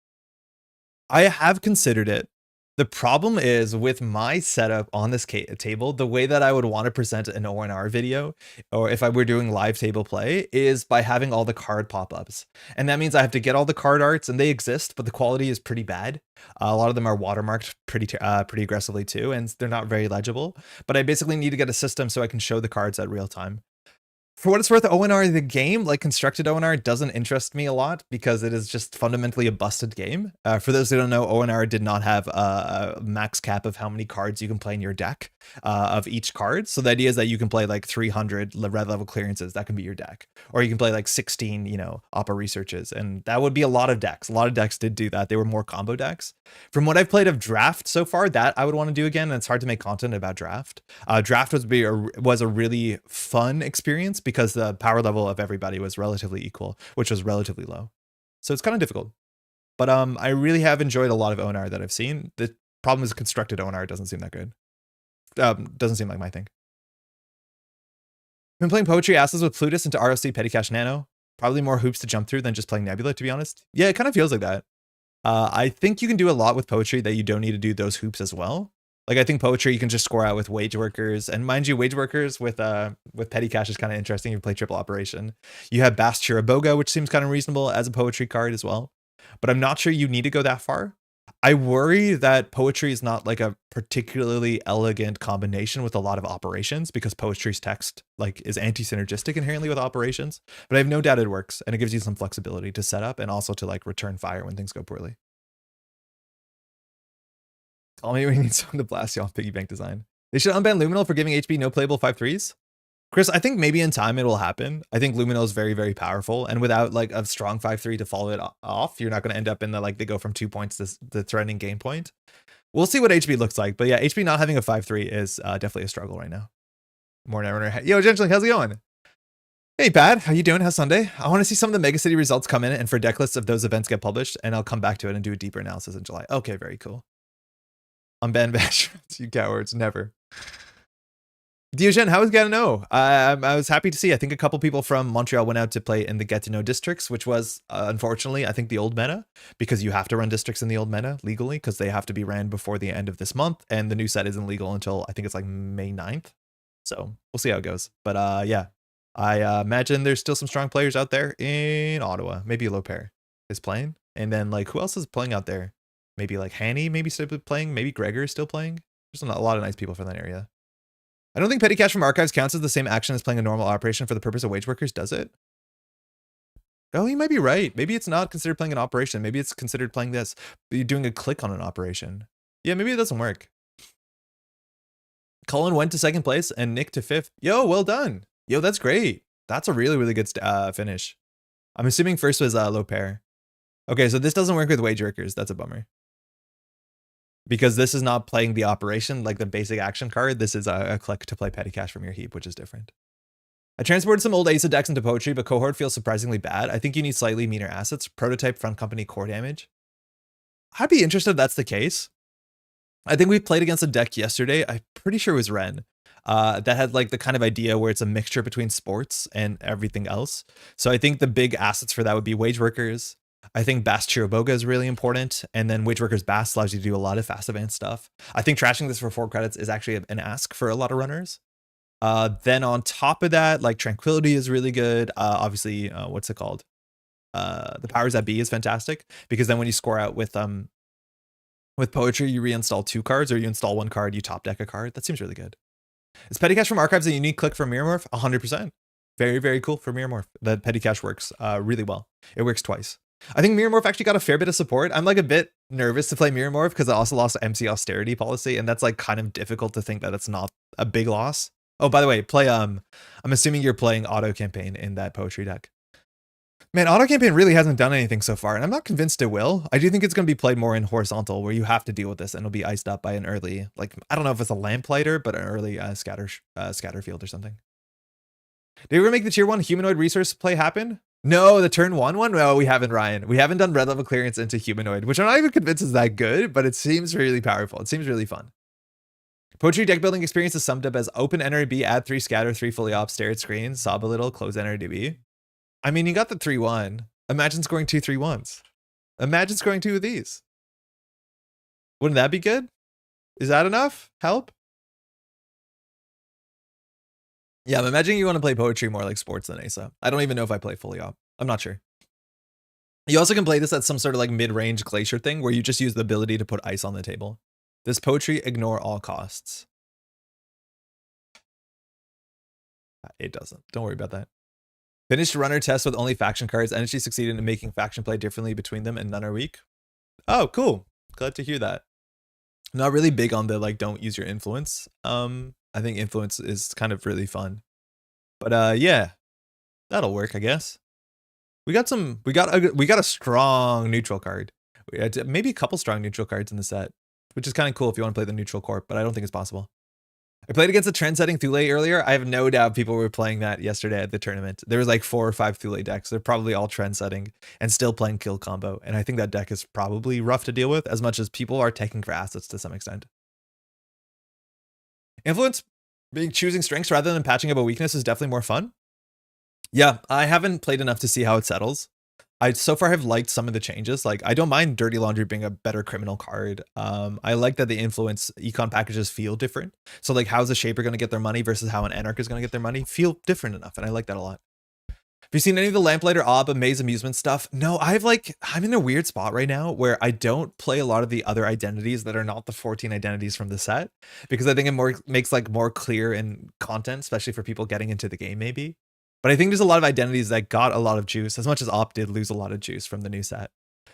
A: I have considered it. The problem is with my setup on this table, the way that I would want to present an ONR video, or if I were doing live table play, is by having all the card pop-ups. And that means I have to get all the card arts, and they exist, but the quality is pretty bad. A lot of them are watermarked pretty aggressively too, and they're not very legible. But I basically need to get a system so I can show the cards at real time. For what it's worth, ONR, the game, like constructed ONR, doesn't interest me a lot because it is just fundamentally a busted game. For those who don't know, ONR did not have a max cap of how many cards you can play in your deck of each card. So the idea is that you can play like 300 red level clearances. That can be your deck. Or you can play like 16, you know, Oppa researches. And that would be a lot of decks. A lot of decks did do that. They were more combo decks. From what I've played of Draft so far, that I would want to do again. And it's hard to make content about Draft. Draft was a really fun experience because the power level of everybody was relatively equal, which was relatively low. So it's kind of difficult. But I really have enjoyed a lot of ONR that I've seen. The problem is constructed ONR doesn't seem that good. Doesn't seem like my thing. Been playing Poetry Asses with Plutus into ROC Petty Cash Nano. Probably more hoops to jump through than just playing Nebula, to be honest. Yeah, it kind of feels like that. I think you can do a lot with Poetry that you don't need to do those hoops as well. Like, I think Poetry you can just score out with Wage Workers. And mind you, Wage Workers with Petty Cash is kind of interesting if you play Triple Operation. You have Bast Chiraboga, which seems kind of reasonable as a Poetry card as well. But I'm not sure you need to go that far. I worry that Poetry is not like a particularly elegant combination with a lot of operations because Poetry's text like is anti-synergistic inherently with operations. But I have no doubt it works and it gives you some flexibility to set up and also to like return fire when things go poorly. Call me when you need someone to blast you off Piggy Bank design. They should unban Luminal for giving HB no playable 5/3s. Chris, I think maybe in time it will happen. I think Luminal is very, very powerful. And without like a strong 5/3 to follow it off, you're not going to end up in the like they go from 2 points to the threatening game point. We'll see what HB looks like. But yeah, HB not having a 5/3 is definitely a struggle right now. More Netrunner. Yo, Gently, how's it going? Hey, Pat, how you doing? How's Sunday? I want to see some of the Mega City results come in and for deck lists of those events get published. And I'll come back to it and do a deeper analysis in July. Okay, very cool. Unban bash, you cowards, never. Diogen, how was Get to Know? I was happy to see. I think a couple people from Montreal went out to play in the Get to Know districts, which was unfortunately, I think the old meta, because you have to run districts in the old meta legally because they have to be ran before the end of this month. And the new set isn't legal until I think it's like May 9th. So we'll see how it goes. But yeah, I imagine there's still some strong players out there in Ottawa. Maybe Lopair is playing. And then like who else is playing out there? Maybe like Hanny, maybe still playing. Maybe Gregor is still playing. There's a lot of nice people from that area. I don't think Petty Cash from Archives counts as the same action as playing a normal operation for the purpose of Wage Workers, does it? Oh, you might be right. Maybe it's not considered playing an operation. Maybe it's considered playing this. But you're doing a click on an operation. Yeah, maybe it doesn't work. Cullen went to 2nd place and Nick to 5th. Yo, well done. Yo, that's great. That's a really, really good finish. I'm assuming first was low pair. Okay, so this doesn't work with Wage Workers. That's a bummer. Because this is not playing the operation, like the basic action card. This is a click to play Petty Cash from your heap, which is different. I transported some old Asa decks into Poetry, but Cohort feels surprisingly bad. I think you need slightly meaner assets. Prototype, front company, core damage. I'd be interested if that's the case. I think we played against a deck yesterday. I'm pretty sure it was Ren. That had like the kind of idea where it's a mixture between sports and everything else. So I think the big assets for that would be Wage Workers. I think Bast Chiraboga is really important. And then Wage Workers Bast allows you to do a lot of fast advance stuff. I think trashing this for 4 credits is actually an ask for a lot of runners. Then on top of that, like Tranquility is really good. Obviously, what's it called? The Powers That Be is fantastic because then when you score out with Poetry, you reinstall 2 cards or you install 1 card, you top deck a card. That seems really good. Is Petty Cash from Archives a unique click for Mirror Morph? 100%. Very, very cool for Mirror Morph. That Petty Cash works really well. It works twice. I think Mirror Morph actually got a fair bit of support. I'm like a bit nervous to play Mirror Morph because I also lost MC austerity policy, and that's like kind of difficult to think that it's not a big loss. Oh, by the way, play I'm assuming you're playing Auto Campaign in that Poetry deck. Man, Auto Campaign really hasn't done anything so far, and I'm not convinced it will. I do think it's going to be played more in horizontal, where you have to deal with this, and it'll be iced up by an early, like I don't know if it's a Lamplighter, but an early scatter field or something. Did we ever make the tier 1 humanoid resource play happen? No, the turn 1 one? No, we haven't, Ryan. We haven't done red level clearance into humanoid, which I'm not even convinced is that good, but it seems really powerful. It seems really fun. Poetry deck building experience is summed up as open NRB, add 3 scatter, 3 fully op, stare at screen, sob a little, close NRDB. I mean, you got the 3/1. Imagine scoring 2 3/1s. Imagine scoring 2 of these. Wouldn't that be good? Is that enough? Help? Yeah, I'm imagining you want to play Poetry more like sports than Asa. I don't even know if I play fully op. I'm not sure. You also can play this at some sort of like mid-range Glacier thing where you just use the ability to put ice on the table. This Poetry, ignore all costs. It doesn't. Don't worry about that. Finished runner test with only faction cards. Energy succeeded in making faction play differently between them and none are weak. Oh, cool. Glad to hear that. I'm not really big on the like don't use your influence. I think influence is kind of really fun. But yeah. That'll work, I guess. We got a strong neutral card. We had maybe a couple strong neutral cards in the set, which is kind of cool if you want to play the neutral corp, but I don't think it's possible. I played against a trend-setting Thule earlier. I have no doubt people were playing that yesterday at the tournament. There was like 4 or 5 Thule decks. They're probably all trend-setting and still playing kill combo. And I think that deck is probably rough to deal with as much as people are taking for assets to some extent. Influence being choosing strengths rather than patching up a weakness is definitely more fun. Yeah, I haven't played enough to see how it settles. I so far have liked some of the changes. Like, I don't mind Dirty Laundry being a better criminal card. I like that the influence econ packages feel different. So like, how's a Shaper going to get their money versus how an Anarch is going to get their money feel different enough. And I like that a lot. Have you seen any of the Lamplighter, Ob, Maze Amusement stuff? No, I'm in a weird spot right now where I don't play a lot of the other identities that are not the 14 identities from the set, because I think it makes like more clear in content, especially for people getting into the game maybe. But I think there's a lot of identities that got a lot of juice, as much as Op did lose a lot of juice from the new set.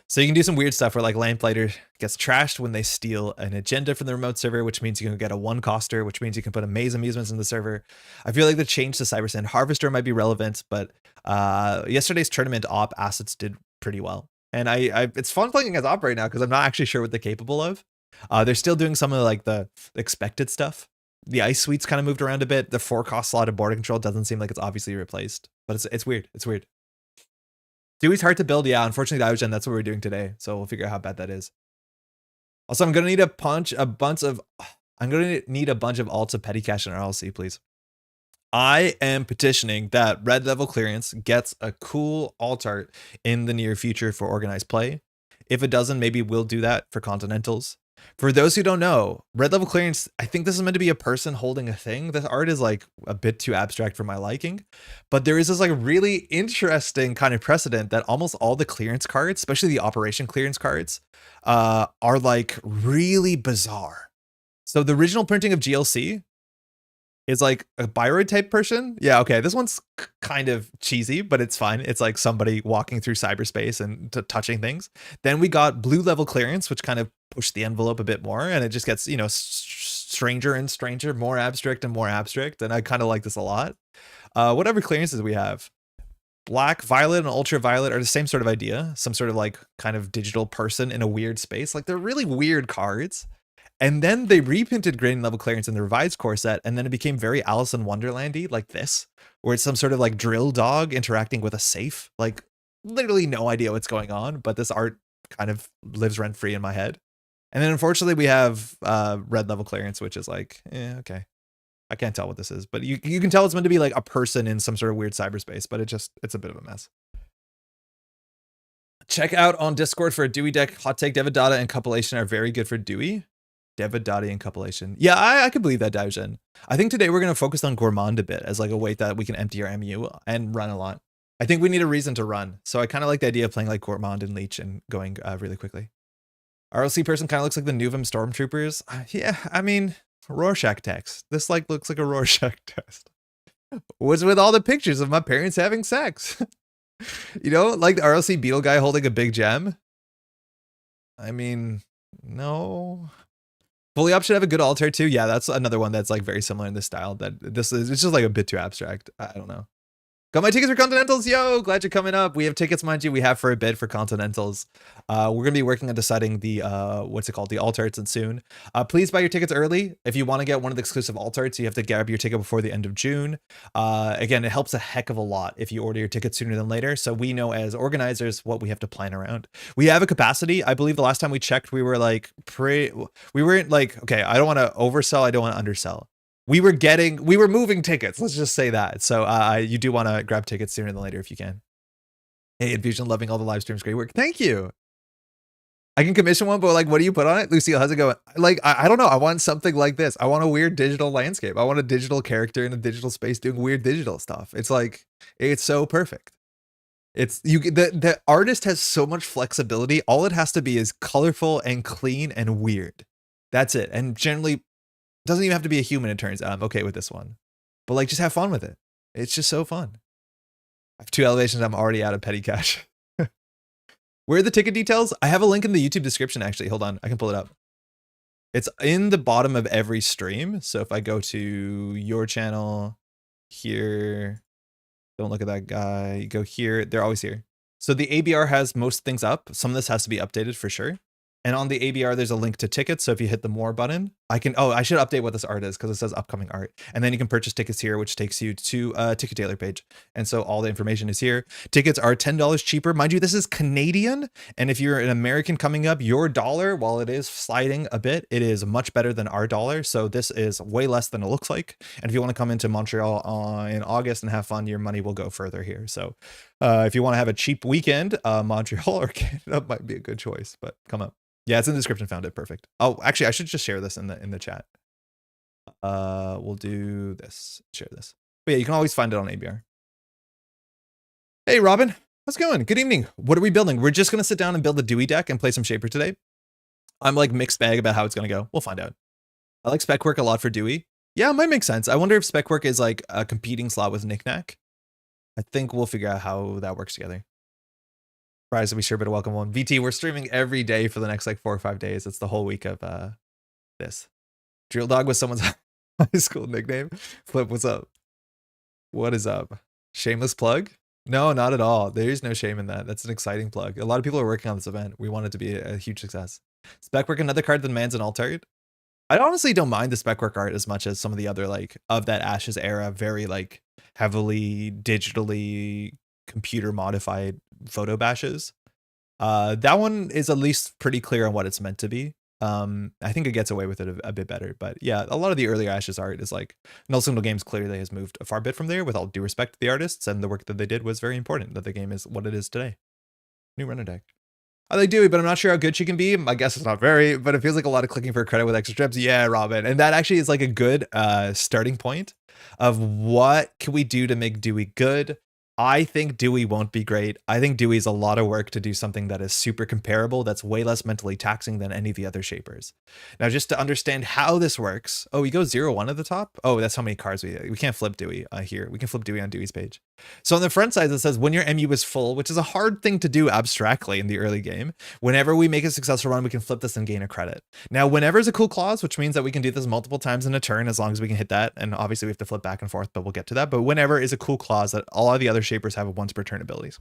A: So you can do some weird stuff where like Lamplighter gets trashed when they steal an agenda from the remote server, which means you can get a 1-coster, which means you can put a Maze Amusements in the server. I feel like the change to Cyber Sand Harvester might be relevant, but yesterday's tournament Op assets did pretty well. And it's fun playing against Op right now because I'm not actually sure what they're capable of. They're still doing some of like the expected stuff. The ice suite's kind of moved around a bit. The 4-cost slot of border control doesn't seem like it's obviously replaced, but it's weird. It's weird. Dewey's hard to build. Yeah, unfortunately, Diogen, that's what we're doing today. So we'll figure out how bad that is. Also, I'm gonna need a bunch of alts of petty cash in RLC, please. I am petitioning that red level clearance gets a cool alt art in the near future for organized play. If it doesn't, maybe we'll do that for Continentals. For those who don't know, red level clearance, I think this is meant to be a person holding a thing. This art is like a bit too abstract for my liking, but there is this like really interesting kind of precedent that almost all the clearance cards, especially the operation clearance cards, are like really bizarre. So the original printing of GLC is like a Byroid type person. Yeah, okay, this one's kind of cheesy, but it's fine. It's like somebody walking through cyberspace and touching things. Then we got blue level clearance, which kind of pushed the envelope a bit more, and it just gets, you know, stranger and stranger, more abstract and more abstract, and I kind of like this a lot. Whatever clearances we have, black, violet, and ultraviolet are the same sort of idea. Some sort of like kind of digital person in a weird space. Like, they're really weird cards. And then they reprinted grading level clearance in the revised core set, and then it became very Alice in Wonderland-y, like this, where it's some sort of like drill dog interacting with a safe. Like, literally no idea what's going on, but this art kind of lives rent-free in my head. And then unfortunately we have red level clearance, which is like, okay. I can't tell what this is, but you can tell it's meant to be like a person in some sort of weird cyberspace, but it's a bit of a mess. Check out on Discord for a Dewey deck. Hot Take, Devadata, and Compilation are very good for Dewey. Devadati and Compilation. Yeah, I could believe that, Daogen. I think today we're going to focus on Gourmand a bit as like a way that we can empty our MU and run a lot. I think we need a reason to run. So I kind of like the idea of playing like Gourmand and Leech and going really quickly. RLC person kind of looks like the Nuvum Stormtroopers. Yeah, I mean, Rorschach text. This like looks like a Rorschach test. What's with all the pictures of my parents having sex? You know, like the RLC Beetle guy holding a big gem. I mean, no. Fully Up should have a good altar too. Yeah, that's another one that's like very similar in this style. That it's just like a bit too abstract. I don't know. Got my tickets for Continentals. Yo, glad you're coming up. We have tickets, mind you. We have for a bid for Continentals. We're going to be working on deciding the, what's it called? The alt arts and soon. Please buy your tickets early. If you want to get one of the exclusive alt arts, you have to grab your ticket before the end of June. Again, it helps a heck of a lot if you order your tickets sooner than later. So we know as organizers what we have to plan around. We have a capacity. I believe the last time we checked, we were like, we weren't like, okay, I don't want to oversell. I don't want to undersell. We were moving tickets. Let's just say that. So you do want to grab tickets sooner than later if you can. Hey, Infusion, loving all the live streams. Great work. Thank you. I can commission one, but like, what do you put on it? Lucille, how's it going? Like, I don't know. I want something like this. I want a weird digital landscape. I want a digital character in a digital space doing weird digital stuff. It's like, it's so perfect. The artist has so much flexibility. All it has to be is colorful and clean and weird. That's it. And generally, doesn't even have to be a human, it turns out. I'm okay with this one. But like, just have fun with it. It's just so fun. I have 2 elevations. I'm already out of petty cash. Where are the ticket details? I have a link in the YouTube description, actually. Hold on. I can pull it up. It's in the bottom of every stream. So if I go to your channel here, don't look at that guy, you go here, they're always here. So the ABR has most things up. Some of this has to be updated for sure. And on the ABR, there's a link to tickets. So if you hit the more button, I should update what this art is because it says upcoming art. And then you can purchase tickets here, which takes you to a ticket tailor page. And so all the information is here. Tickets are $10 cheaper. Mind you, this is Canadian. And if you're an American coming up, your dollar, while it is sliding a bit, it is much better than our dollar. So this is way less than it looks like. And if you want to come into Montreal in August and have fun, your money will go further here. So if you want to have a cheap weekend, Montreal or Canada might be a good choice, but come up. Yeah, it's in the description. Found it. Perfect. Oh, actually, I should just share this in the chat. We'll do this. Share this. But yeah, you can always find it on ABR. Hey, Robin. How's it going? Good evening. What are we building? We're just going to sit down and build a Dewey deck and play some Shaper today. I'm like mixed bag about how it's going to go. We'll find out. I like spec work a lot for Dewey. Yeah, it might make sense. I wonder if spec work is like a competing slot with Knickknack. I think we'll figure out how that works together. Surprised to be sure, but a welcome one. VT, we're streaming every day for the next like 4 or 5 days. It's the whole week of this. Drill Dog was someone's high school nickname. Flip, what's up? What is up? Shameless plug? No, not at all. There is no shame in that. That's an exciting plug. A lot of people are working on this event. We want it to be a huge success. Spec work, another card that demands an alt art. I honestly don't mind the spec work art as much as some of the other like of that Ashes era, very like heavily digitally computer modified photo bashes. That one is at least pretty clear on what it's meant to be. I think it gets away with it a bit better, but yeah, a lot of the earlier Ashes art is like Null Signal Games clearly has moved a far bit from there, with all due respect to the artists, and the work that they did was very important that the game is what it is today. New runner deck. I like Dewey, but I'm not sure how good she can be. My guess is not very, but it feels like a lot of clicking for credit with extra strips. Yeah, Robin. And that actually is like a good starting point of what can we do to make Dewey good. I think Dewey won't be great. I think Dewey's a lot of work to do something that is super comparable, that's way less mentally taxing than any of the other shapers. Now, just to understand how this works. Oh, we go 0-1 at the top. Oh, that's how many cards we can't flip Dewey here. We can flip Dewey on Dewey's page. So on the front side, it says when your MU is full, which is a hard thing to do abstractly in the early game. Whenever we make a successful run, we can flip this and gain a credit. Now, whenever is a cool clause, which means that we can do this multiple times in a turn as long as we can hit that. And obviously we have to flip back and forth, but we'll get to that. But whenever is a cool clause that all of the other shapers have once per turn abilities.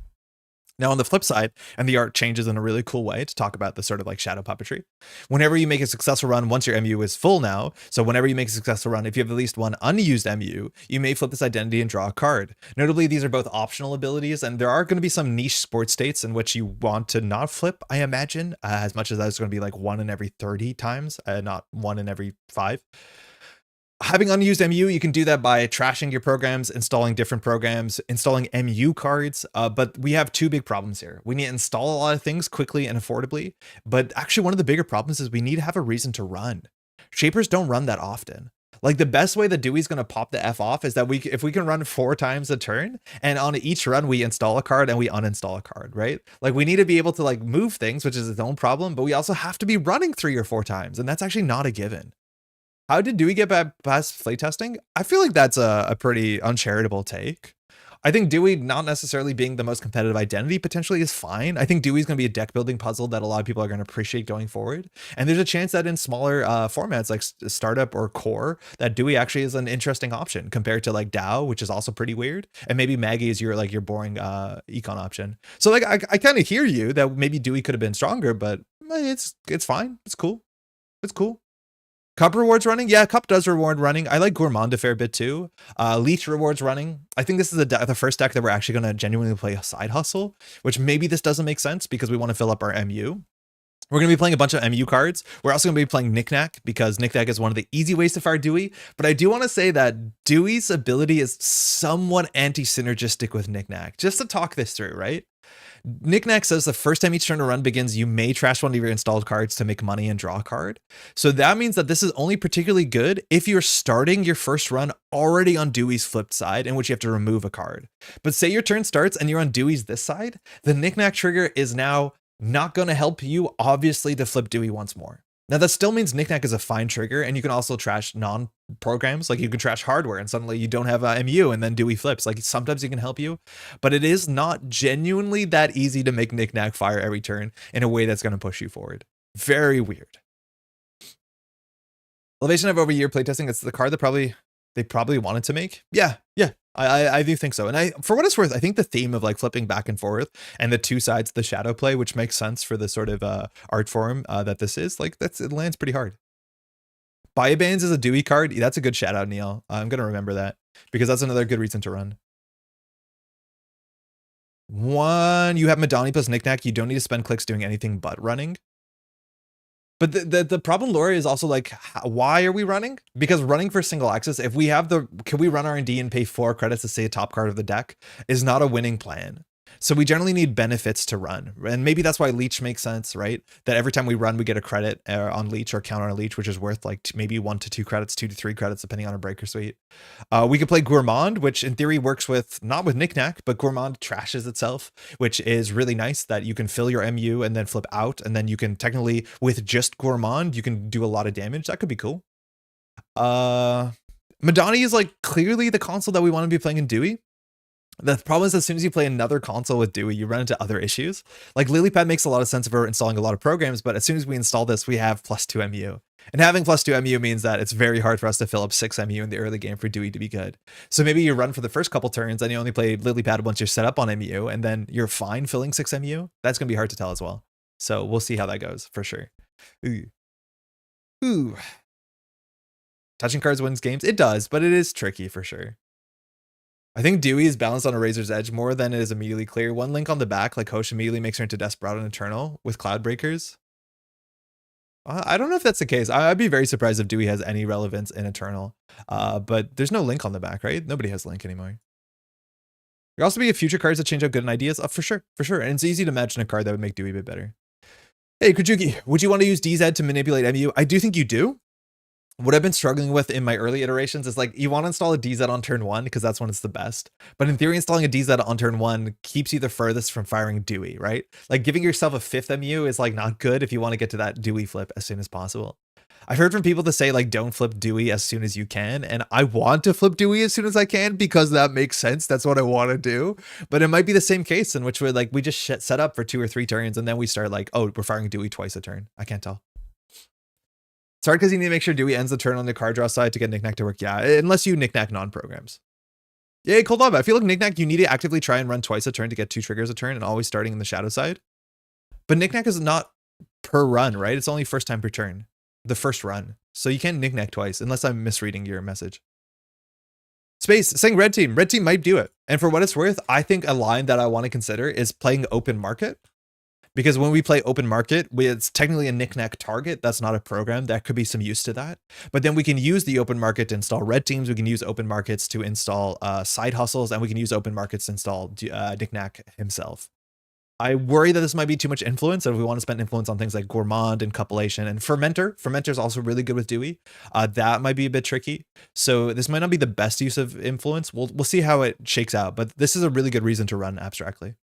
A: Now on the flip side, and the art changes in a really cool way to talk about the sort of like shadow puppetry. Whenever you make a successful run, once your MU is full now, so whenever you make a successful run, if you have at least one unused MU, you may flip this identity and draw a card. Notably, these are both optional abilities, and there are going to be some niche sports states in which you want to not flip, I imagine, as much as that's going to be like 1 in every 30 times, not 1 in every 5. Having unused MU, you can do that by trashing your programs, installing different programs, installing MU cards. But we have 2 big problems here. We need to install a lot of things quickly and affordably. But actually, one of the bigger problems is we need to have a reason to run. Shapers don't run that often. Like the best way that Dewey's going to pop the F off is that if we can run 4 times a turn, and on each run we install a card and we uninstall a card, right? Like we need to be able to like move things, which is its own problem, but we also have to be running 3 or 4 times. And that's actually not a given. How did Dewey get past playtesting? I feel like that's a pretty uncharitable take. I think Dewey not necessarily being the most competitive identity potentially is fine. I think Dewey's going to be a deck building puzzle that a lot of people are going to appreciate going forward. And there's a chance that in smaller formats like Startup or Core, that Dewey actually is an interesting option compared to like DAO, which is also pretty weird. And maybe Maggie is your boring econ option. So like I kind of hear you that maybe Dewey could have been stronger, but it's fine. It's cool. It's cool. Cup rewards running? Yeah, Cup does reward running. I like Gourmand a fair bit too. Leech rewards running. I think this is the first deck that we're actually going to genuinely play a side hustle, which maybe this doesn't make sense because we want to fill up our MU. We're going to be playing a bunch of MU cards. We're also going to be playing Knickknack because Knickknack is one of the easy ways to fire Dewey. But I do want to say that Dewey's ability is somewhat anti-synergistic with Knickknack. Just to talk this through, right? Knickknack says the first time each turn to run begins, you may trash one of your installed cards to make money and draw a card. So that means that this is only particularly good if you're starting your first run already on Dewey's flipped side, in which you have to remove a card. But say your turn starts and you're on Dewey's this side, the Knickknack trigger is now not going to help you, obviously, to flip Dewey once more. Now, that still means Knickknack is a fine trigger, and you can also trash programs. Like you can trash hardware and suddenly you don't have a MU and then Dewey flips. Like sometimes it can help you, but it is not genuinely that easy to make knick-knack fire every turn in a way that's going to push you forward. Very weird. Elevation of Over-Year playtesting, it's the card that they probably wanted to make. Yeah. I do think so. And for what it's worth, I think the theme of like flipping back and forth and the two sides of the shadow play, which makes sense for the sort of art form that this is, like it lands pretty hard. Biobands is a Dewey card. That's a good shout out, Neil. I'm going to remember that because that's another good reason to run. One, you have Madani plus knickknack. You don't need to spend clicks doing anything but running. But the problem, Laura, is also like, why are we running? Because running for single access, if we have can we run R&D and pay 4 credits to say a top card of the deck is not a winning plan. So we generally need benefits to run. And maybe that's why Leech makes sense, right? That every time we run, we get a credit on Leech or counter on Leech, which is worth like maybe 1 to 2 credits, 2 to 3 credits, depending on a breaker suite. We could play Gourmand, which in theory works not with Knickknack, but Gourmand trashes itself, which is really nice that you can fill your MU and then flip out. And then you can technically, with just Gourmand, you can do a lot of damage. That could be cool. Madani is like clearly the console that we want to be playing in Dewey. The problem is as soon as you play another console with Dewey, you run into other issues. Like Lilypad makes a lot of sense if we're installing a lot of programs, but as soon as we install this, we have +2 MU. And having +2 MU means that it's very hard for us to fill up 6 MU in the early game for Dewey to be good. So maybe you run for the first couple turns and you only play Lilypad once you're set up on MU, and then you're fine filling 6 MU. That's going to be hard to tell as well. So we'll see how that goes for sure. Ooh. Touching cards wins games. It does, but it is tricky for sure. I think Dewey is balanced on a razor's edge more than it is immediately clear. One link on the back, like Hosh immediately makes her into Desperado and Eternal with Cloud Breakers. I don't know if that's the case. I'd be very surprised if Dewey has any relevance in Eternal. But there's no link on the back, right? Nobody has link anymore. There also be a future cards that change up good in ideas. For sure. And it's easy to imagine a card that would make Dewey a bit better. Hey, Kujuki, would you want to use DZ to manipulate MU? I do think you do. What I've been struggling with in my early iterations is like, you want to install a DZ on turn 1 because that's when it's the best. But in theory, installing a DZ on turn 1 keeps you the furthest from firing Dewey, right? Like giving yourself a 5th MU is like not good if you want to get to that Dewey flip as soon as possible. I've heard from people to say like, don't flip Dewey as soon as you can. And I want to flip Dewey as soon as I can because that makes sense. That's what I want to do. But it might be the same case in which we just set up for 2 or 3 turns and then we start like, oh, we're firing Dewey twice a turn. I can't tell. It's hard because you need to make sure Dewey ends the turn on the card draw side to get Knickknack to work. Yeah, unless you Knickknack non-programs. Yeah, Cold Lava. I feel like Knickknack, you need to actively try and run twice a turn to get 2 triggers a turn and always starting in the shadow side. But Knickknack is not per run, right? It's only first time per turn. The first run. So you can't Knickknack twice unless I'm misreading your message. Space, saying Red Team. Red Team might do it. And for what it's worth, I think a line that I want to consider is playing open market. Because when we play open market, it's technically a Knickknack target. That's not a program. That could be some use to that. But then we can use the open market to install red teams. We can use open markets to install side hustles. And we can use open markets to install Knickknack himself. I worry that this might be too much influence. And if we want to spend influence on things like Gourmand and Copulation and Fermenter is also really good with Dewey. That might be a bit tricky. So this might not be the best use of influence. We'll see how it shakes out. But this is a really good reason to run abstractly.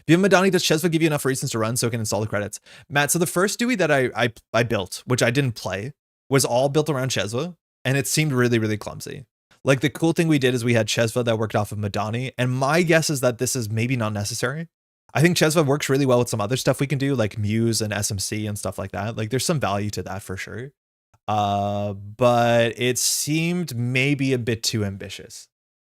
A: If you have Madani, does Chesva give you enough reasons to run so it can install the credits? Matt, so the first Dewey that I built, which I didn't play, was all built around Chesva, and it seemed really, really clumsy. Like the cool thing we did is we had Chesva that worked off of Madani, and my guess is that this is maybe not necessary. I think Chesva works really well with some other stuff we can do, like Muse and SMC and stuff like that. Like there's some value to that for sure. But it seemed maybe a bit too ambitious.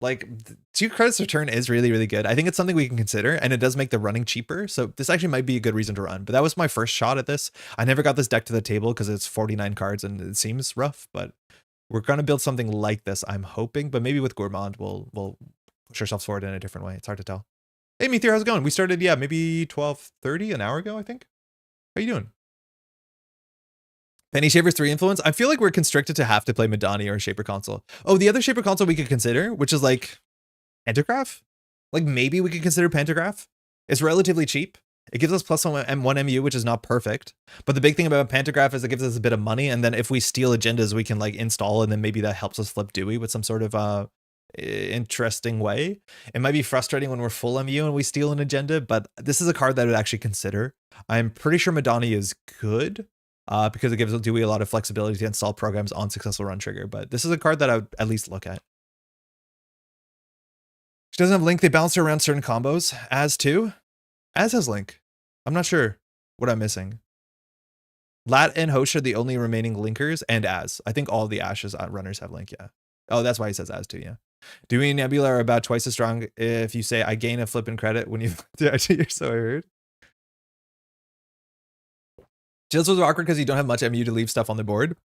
A: Like 2 credits return is really, really good. I think it's something we can consider, and it does make the running cheaper. So this actually might be a good reason to run. But that was my first shot at this. I never got this deck to the table because it's 49 cards and it seems rough, but we're going to build something like this, I'm hoping. But maybe with Gourmand, we'll push ourselves forward in a different way. It's hard to tell. Hey, Meteor, how's it going? We started, yeah, maybe 12:30, an hour ago, I think. How you doing? Penny Shaper's 3 influence. I feel like we're constricted to have to play Madani or Shaper console. Oh, the other Shaper console we could consider, which is like Pentagraph. Like maybe we could consider Pentagraph. It's relatively cheap. It gives us +1 MU, which is not perfect. But the big thing about Pentagraph is it gives us a bit of money. And then if we steal agendas, we can like install, and then maybe that helps us flip Dewey with some sort of interesting way. It might be frustrating when we're full MU and we steal an agenda, but this is a card that I would actually consider. I'm pretty sure Madani is good. because it gives Dewey a lot of flexibility to install programs on successful run trigger. But this is a card that I would at least look at. She doesn't have Link. They bounce her around certain combos. As too. As has Link. I'm not sure what I'm missing. Lat and Hosh are the only remaining linkers, and As. I think all the Ashes runners have Link, yeah. Oh, that's why he says As too, yeah. Dewey and Nebula are about twice as strong if you say, I gain a flipping credit when you... You're so weird. Jills was awkward because you don't have much MU to leave stuff on the board.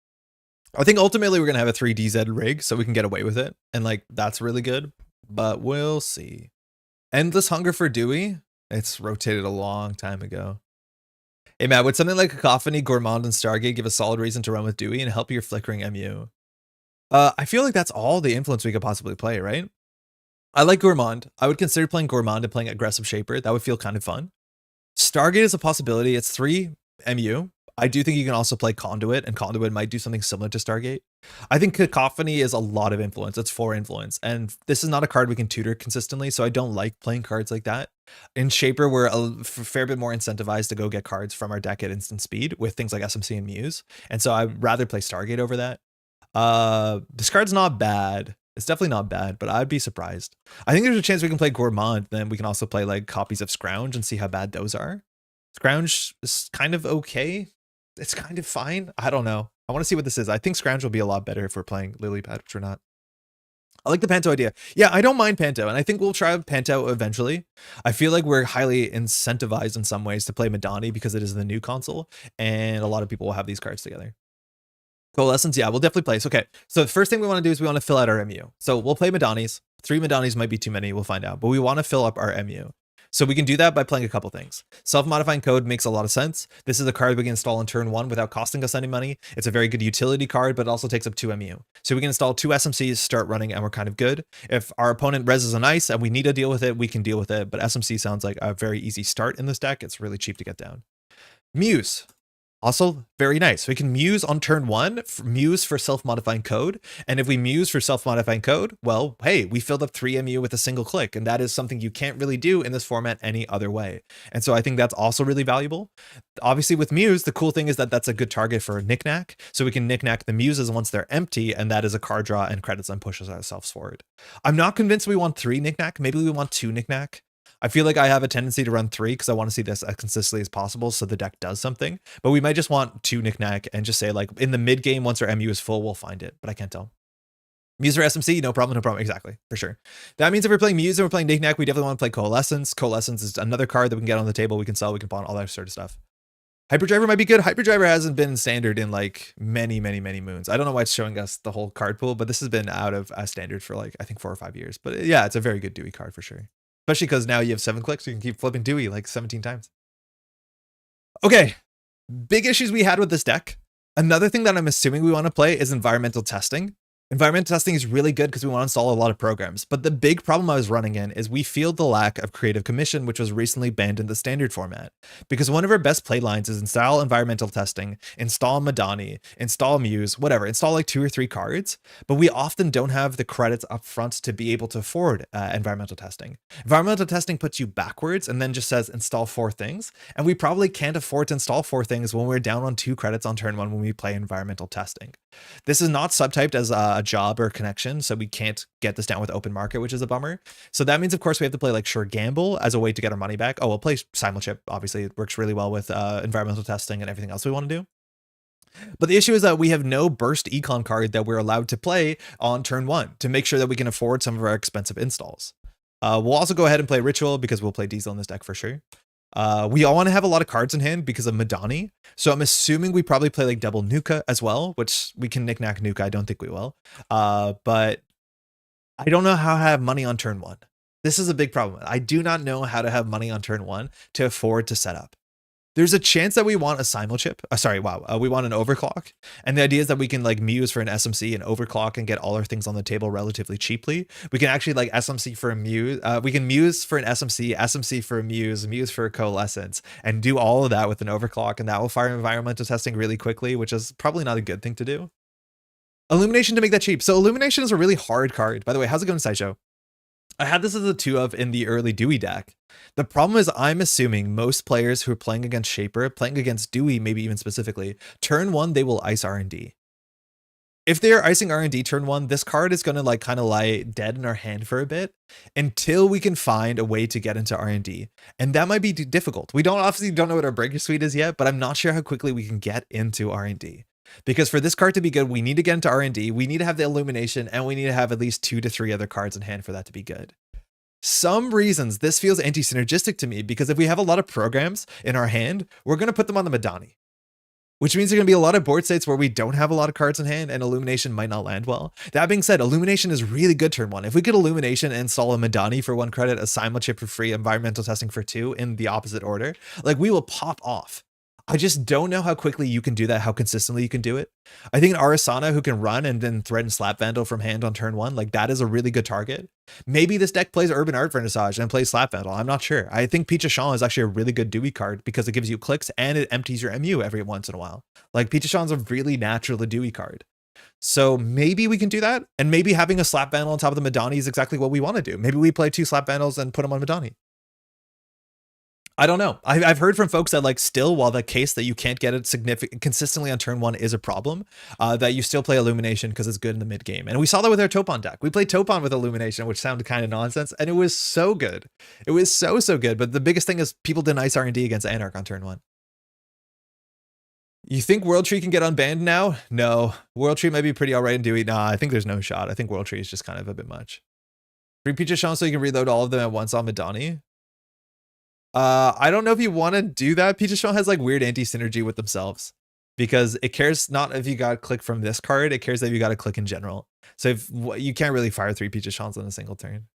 A: I think ultimately we're going to have a 3DZ rig so we can get away with it. And like, that's really good. But we'll see. Endless Hunger for Dewey. It's rotated a long time ago. Hey, Matt, would something like Cacophony, Gourmand, and Stargate give a solid reason to run with Dewey and help your flickering MU? I feel like that's all the influence we could possibly play, right? I like Gourmand. I would consider playing Gourmand and playing Aggressive Shaper. That would feel kind of fun. Stargate is a possibility. It's 3 MU. I do think you can also play Conduit, and Conduit might do something similar to Stargate. I think Cacophony is a lot of influence. It's 4 influence, and this is not a card we can tutor consistently, so I don't like playing cards like that. In Shaper, we're a fair bit more incentivized to go get cards from our deck at instant speed with things like SMC and Muse, and so I'd rather play Stargate over that. This card's not bad. It's definitely not bad, but I'd be surprised. I think there's a chance we can play Gourmand, then we can also play like copies of Scrounge and see how bad those are. Scrounge is kind of okay. It's kind of fine. I don't know. I want to see what this is. I think Scrounge will be a lot better if we're playing Lily Pad, which we're not. I like the Panto idea. Yeah, I don't mind Panto, and I think we'll try Panto eventually. I feel like we're highly incentivized in some ways to play Madani because it is the new console, and a lot of people will have these cards together. Coalescence, yeah, we'll definitely play. So, okay, so the first thing we want to do is we want to fill out our MU. So we'll play Madani's. 3 Madanis might be too many, we'll find out. But we want to fill up our MU. So we can do that by playing a couple things. Self-modifying code makes a lot of sense. This is a card we can install on turn 1 without costing us any money. It's a very good utility card, but it also takes up 2 MU. So we can install 2 SMCs, start running, and we're kind of good. If our opponent reses on ice and we need to deal with it, we can deal with it. But SMC sounds like a very easy start in this deck. It's really cheap to get down. Muse. Also, very nice. We can Muse on turn 1, Muse for self-modifying code. And if we Muse for self-modifying code, well, hey, we filled up 3 MU with a single click. And that is something you can't really do in this format any other way. And so I think that's also really valuable. Obviously, with Muse, the cool thing is that that's a good target for a knickknack. So we can knickknack the Muses once they're empty, and that is a card draw and credits and pushes ourselves forward. I'm not convinced we want 3 knickknack. Maybe we want 2 knickknack. I feel like I have a tendency to run 3 because I want to see this as consistently as possible so the deck does something. But we might just want 2 knickknack and just say, like, in the mid game, once our MU is full, we'll find it. But I can't tell. Muse or SMC, no problem, no problem. Exactly, for sure. That means if we're playing Muse and we're playing knickknack, we definitely want to play Coalescence. Coalescence is another card that we can get on the table. We can sell, we can pawn, all that sort of stuff. Hyperdriver might be good. Hyperdriver hasn't been standard in like many moons. I don't know why it's showing us the whole card pool, but this has been out of standard for like, I think 4 or 5 years. But yeah, it's a very good Dewey card for sure. Especially because now you have 7 clicks, you can keep flipping Dewey like 17 times. Okay, big issues we had with this deck. Another thing that I'm assuming we want to play is environmental testing. Environmental testing is really good because we want to install a lot of programs. But the big problem I was running in is we feel the lack of creative commission, which was recently banned in the standard format. Because one of our best play lines is install environmental testing, install Madani, install Muse, whatever, install like 2 or 3 cards. But we often don't have the credits up front to be able to afford environmental testing. Environmental testing puts you backwards and then just says install 4 things. And we probably can't afford to install 4 things when we're down on 2 credits on turn 1 when we play environmental testing. This is not subtyped as a job or connection, so we can't get this down with open market, which is a bummer. So that means, of course, we have to play like Sure Gamble as a way to get our money back. Oh, we'll play Simulchip. Obviously, it works really well with environmental testing and everything else we want to do. But the issue is that we have no burst econ card that we're allowed to play on turn 1 to make sure that we can afford some of our expensive installs. We'll also go ahead and play Ritual because we'll play Diesel in this deck for sure. We all want to have a lot of cards in hand because of Madani. So I'm assuming we probably play like double Nuka as well, which we can knickknack Nuka. I don't think we will. But I don't know how to have money on turn 1. This is a big problem. I do not know how to have money on turn 1 to afford to set up. There's a chance that we want a Simulchip. We want an overclock. And the idea is that we can like Muse for an SMC and overclock and get all our things on the table relatively cheaply. We can actually like SMC for a Muse. We can Muse for an SMC, SMC for a Muse, Muse for a Coalescence, and do all of that with an overclock. And that will fire environmental testing really quickly, which is probably not a good thing to do. Illumination to make that cheap. So Illumination is a really hard card. By the way, how's it going, Sideshow? I had this as a 2 of in the early Dewey deck. The problem is I'm assuming most players who are playing against Shaper, playing against Dewey, maybe even specifically, turn 1, they will ice R&D. If they're icing R&D turn 1, this card is going to like kind of lie dead in our hand for a bit until we can find a way to get into R&D. And that might be difficult. We obviously don't know what our breaker suite is yet, but I'm not sure how quickly we can get into R&D. Because for this card to be good, we need to get into R&D, we need to have the illumination, and we need to have at least 2 to 3 other cards in hand for that to be good. Some reasons this feels anti-synergistic to me, because if we have a lot of programs in our hand, we're going to put them on the Madani. Which means there's going to be a lot of board states where we don't have a lot of cards in hand and Illumination might not land well. That being said, Illumination is really good turn 1. If we get Illumination and install a Madani for 1 credit, a Simul chip for free, environmental testing for 2 in the opposite order, like we will pop off. I just don't know how quickly you can do that, how consistently you can do it. I think an Arasana who can run and then threaten Slap Vandal from hand on turn 1, like that is a really good target. Maybe this deck plays Urban Art Vernissage and plays Slap Vandal. I'm not sure. I think Pichashan is actually a really good Dewey card because it gives you clicks and it empties your MU every once in a while. Like Pichashan's a really natural Dewey card. So maybe we can do that. And maybe having a Slap Vandal on top of the Madani is exactly what we want to do. Maybe we play 2 Slap Vandals and put them on Madani. I don't know. I've heard from folks that like still, while the case that you can't get it consistently on turn 1 is a problem, that you still play Illumination because it's good in the mid game. And we saw that with our Topan deck. We played Topan with Illumination, which sounded kind of nonsense, and it was so good. It was so good. But the biggest thing is people didn't ice R&D against Anarch on turn 1. You think World Tree can get unbanned now? No. World Tree might be pretty alright in Dewey. Nah, I think there's no shot. I think World Tree is just kind of a bit much. Free Pichashan so you can reload all of them at once on Madani. I don't know if you want to do that. Pichashan has like weird anti-synergy with themselves because it cares not if you got a click from this card, it cares that you got a click in general. So if you can't really fire 3 Pichashans on a single turn.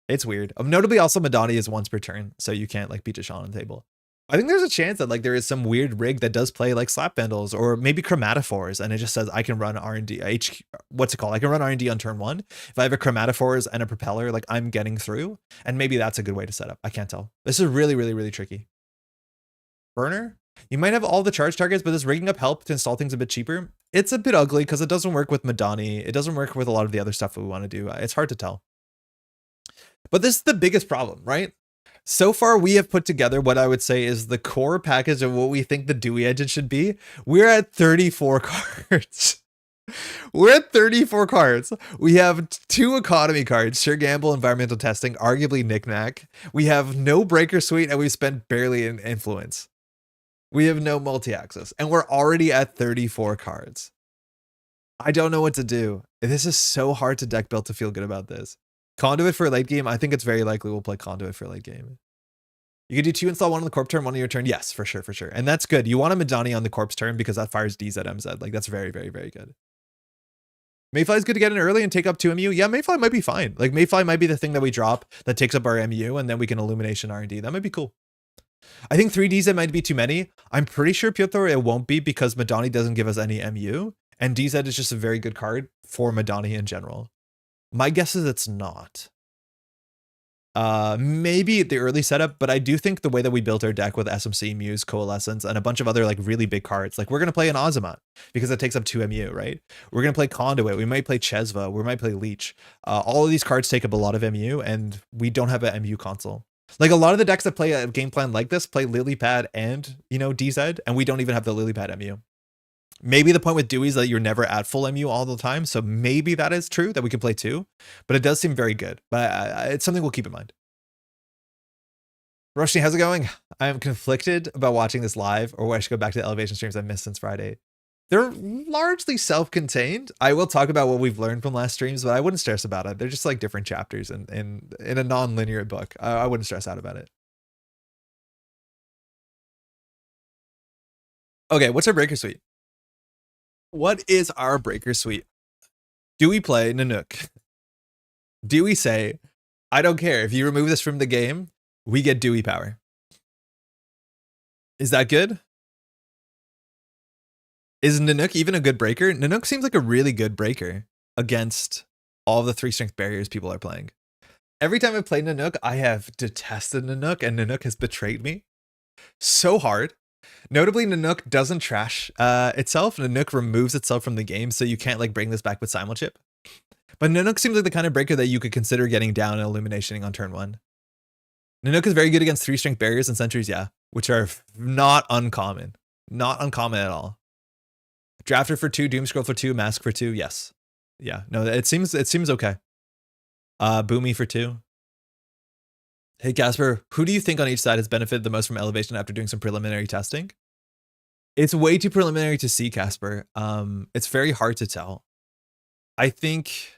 A: It's weird. Notably also Madani is once per turn, so you can't like Pichashan on the table. I think there's a chance that like there is some weird rig that does play like Slap Vandals or maybe Chromatophores, and it just says I can run R&D. What's it called? I can run R&D on turn 1. If I have a Chromatophores and a Propeller, like I'm getting through, and maybe that's a good way to set up. I can't tell. This is really tricky. Burner? You might have all the charge targets, but does rigging up help to install things a bit cheaper? It's a bit ugly because it doesn't work with Madani. It doesn't work with a lot of the other stuff that we want to do. It's hard to tell. But this is the biggest problem, right? So far, we have put together what I would say is the core package of what we think the Dewey engine should be. We're at 34 cards. We're at 34 cards. We have 2 economy cards, Sure Gamble, environmental testing, arguably Knickknack. We have no breaker suite, and we've spent barely in influence. We have no multi-axis, and we're already at 34 cards. I don't know what to do. This is so hard to deck build to feel good about this. Conduit for late game. I think it's very likely we'll play Conduit for late game. You could do 2 install 1 on the corp turn, 1 on your turn. Yes, for sure. And that's good. You want a Madani on the corpse turn because that fires DZMZ. Like that's very good. Mayfly is good to get in early and take up 2 MU. Yeah, Mayfly might be fine. Like Mayfly might be the thing that we drop that takes up our MU and then we can Illumination R&D. That might be cool. I think 3 DZ might be too many. I'm pretty sure Piotr it won't be because Madani doesn't give us any MU and DZ is just a very good card for Madani in general. My guess is it's not. Maybe the early setup, but I do think the way that we built our deck with SMC, Muse, Coalescence, and a bunch of other like really big cards, like we're going to play an Ozamat because it takes up 2 MU, right? We're going to play Conduit. We might play Chesva. We might play Leech. All of these cards take up a lot of MU and we don't have an MU console. Like a lot of the decks that play a game plan like this play Lilypad and, DZ, and we don't even have the Lilypad MU. Maybe the point with Dewey is that you're never at full MU all the time. So maybe that is true that we can play 2, but it does seem very good. But it's something we'll keep in mind. Roshni, how's it going? I am conflicted about watching this live or I should go back to the elevation streams I missed since Friday. They're largely self-contained. I will talk about what we've learned from last streams, but I wouldn't stress about it. They're just like different chapters in a non-linear book. I wouldn't stress out about it. Okay, what's our breaker suite? What is our breaker suite? Do we play Nanook? Do we say, I don't care. If you remove this from the game, we get Dewey power. Is that good? Is Nanook even a good breaker? Nanook seems like a really good breaker against all the 3-strength barriers people are playing. Every time I've played Nanook, I have detested Nanook, and Nanook has betrayed me so hard. Notably, Nanook doesn't trash itself. Nanook removes itself from the game, so you can't like bring this back with Simul chip. But Nanook seems like the kind of breaker that you could consider getting down and illuminating on turn 1. Nanook is very good against 3-strength barriers and sentries, yeah, which are not uncommon. Not uncommon at all. Drafter for 2, Doomscroll for 2, Mask for 2, yes. Yeah, no, it seems okay. Boomy for 2. Hey Casper, who do you think on each side has benefited the most from elevation after doing some preliminary testing? It's way too preliminary to see, Casper. It's very hard to tell. I think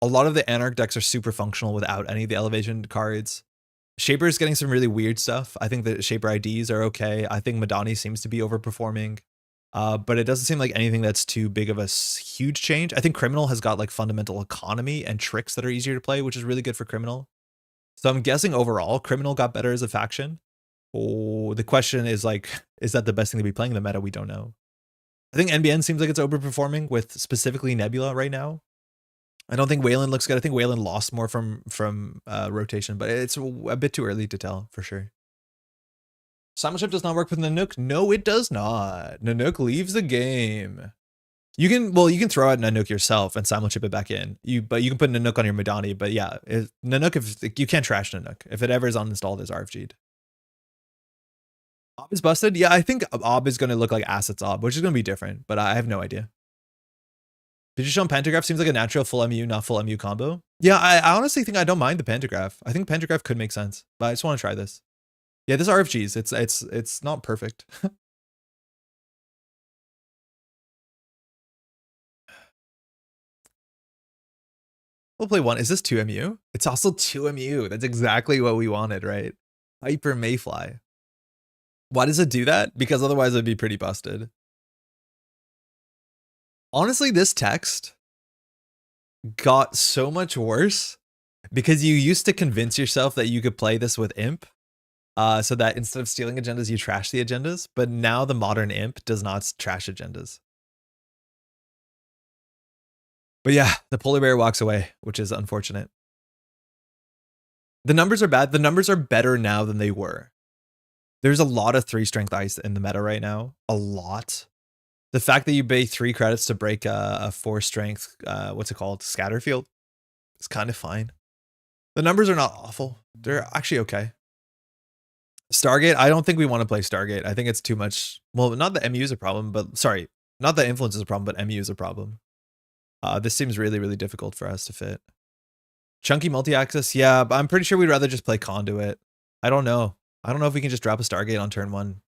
A: a lot of the Anarch decks are super functional without any of the elevation cards. Shaper is getting some really weird stuff. I think the Shaper IDs are okay. I think Madani seems to be overperforming. But it doesn't seem like anything that's too big of a huge change. I think Criminal has got like fundamental economy and tricks that are easier to play, which is really good for Criminal. So I'm guessing overall, Criminal got better as a faction. Oh, the question is like, is that the best thing to be playing in the meta? We don't know. I think NBN seems like it's overperforming with specifically Nebula right now. I don't think Wayland looks good. I think Wayland lost more from rotation, but it's a bit too early to tell for sure. Simulship does not work with Nanook. No, it does not. Nanook leaves the game. You can throw out Nanook yourself and Simulship it back in. But you can put Nanook on your Madani. But yeah, Nanook, if you can't trash Nanook. If it ever is uninstalled, it's RFG'd. Ob is busted. Yeah, I think Ob is going to look like Assets Ob, which is going to be different. But I have no idea. Petition Pantograph seems like a natural full MU, not full MU combo. Yeah, I honestly think I don't mind the Pantograph. I think Pantograph could make sense, but I just want to try this. Yeah, this RFGs, it's not perfect. We'll play 1. Is this 2 MU? It's also 2 MU. That's exactly what we wanted, right? Hyper Mayfly. Why does it do that? Because otherwise it'd be pretty busted. Honestly, this text got so much worse because you used to convince yourself that you could play this with Imp. So that instead of stealing agendas, you trash the agendas. But now the modern Imp does not trash agendas. But yeah, the polar bear walks away, which is unfortunate. The numbers are bad. The numbers are better now than they were. There's a lot of 3-strength ice in the meta right now. A lot. The fact that you pay 3 credits to break a 4-strength, what's it called? Scatterfield. It's kind of fine. The numbers are not awful. They're actually okay. Stargate, I don't think we want to play Stargate. I think it's too much. Well, not that MU is a problem, but sorry, not that influence is a problem, but MU is a problem. This seems really, really difficult for us to fit. Chunky multi-access, yeah, but I'm pretty sure we'd rather just play Conduit. I don't know. I don't know if we can just drop a Stargate on turn 1.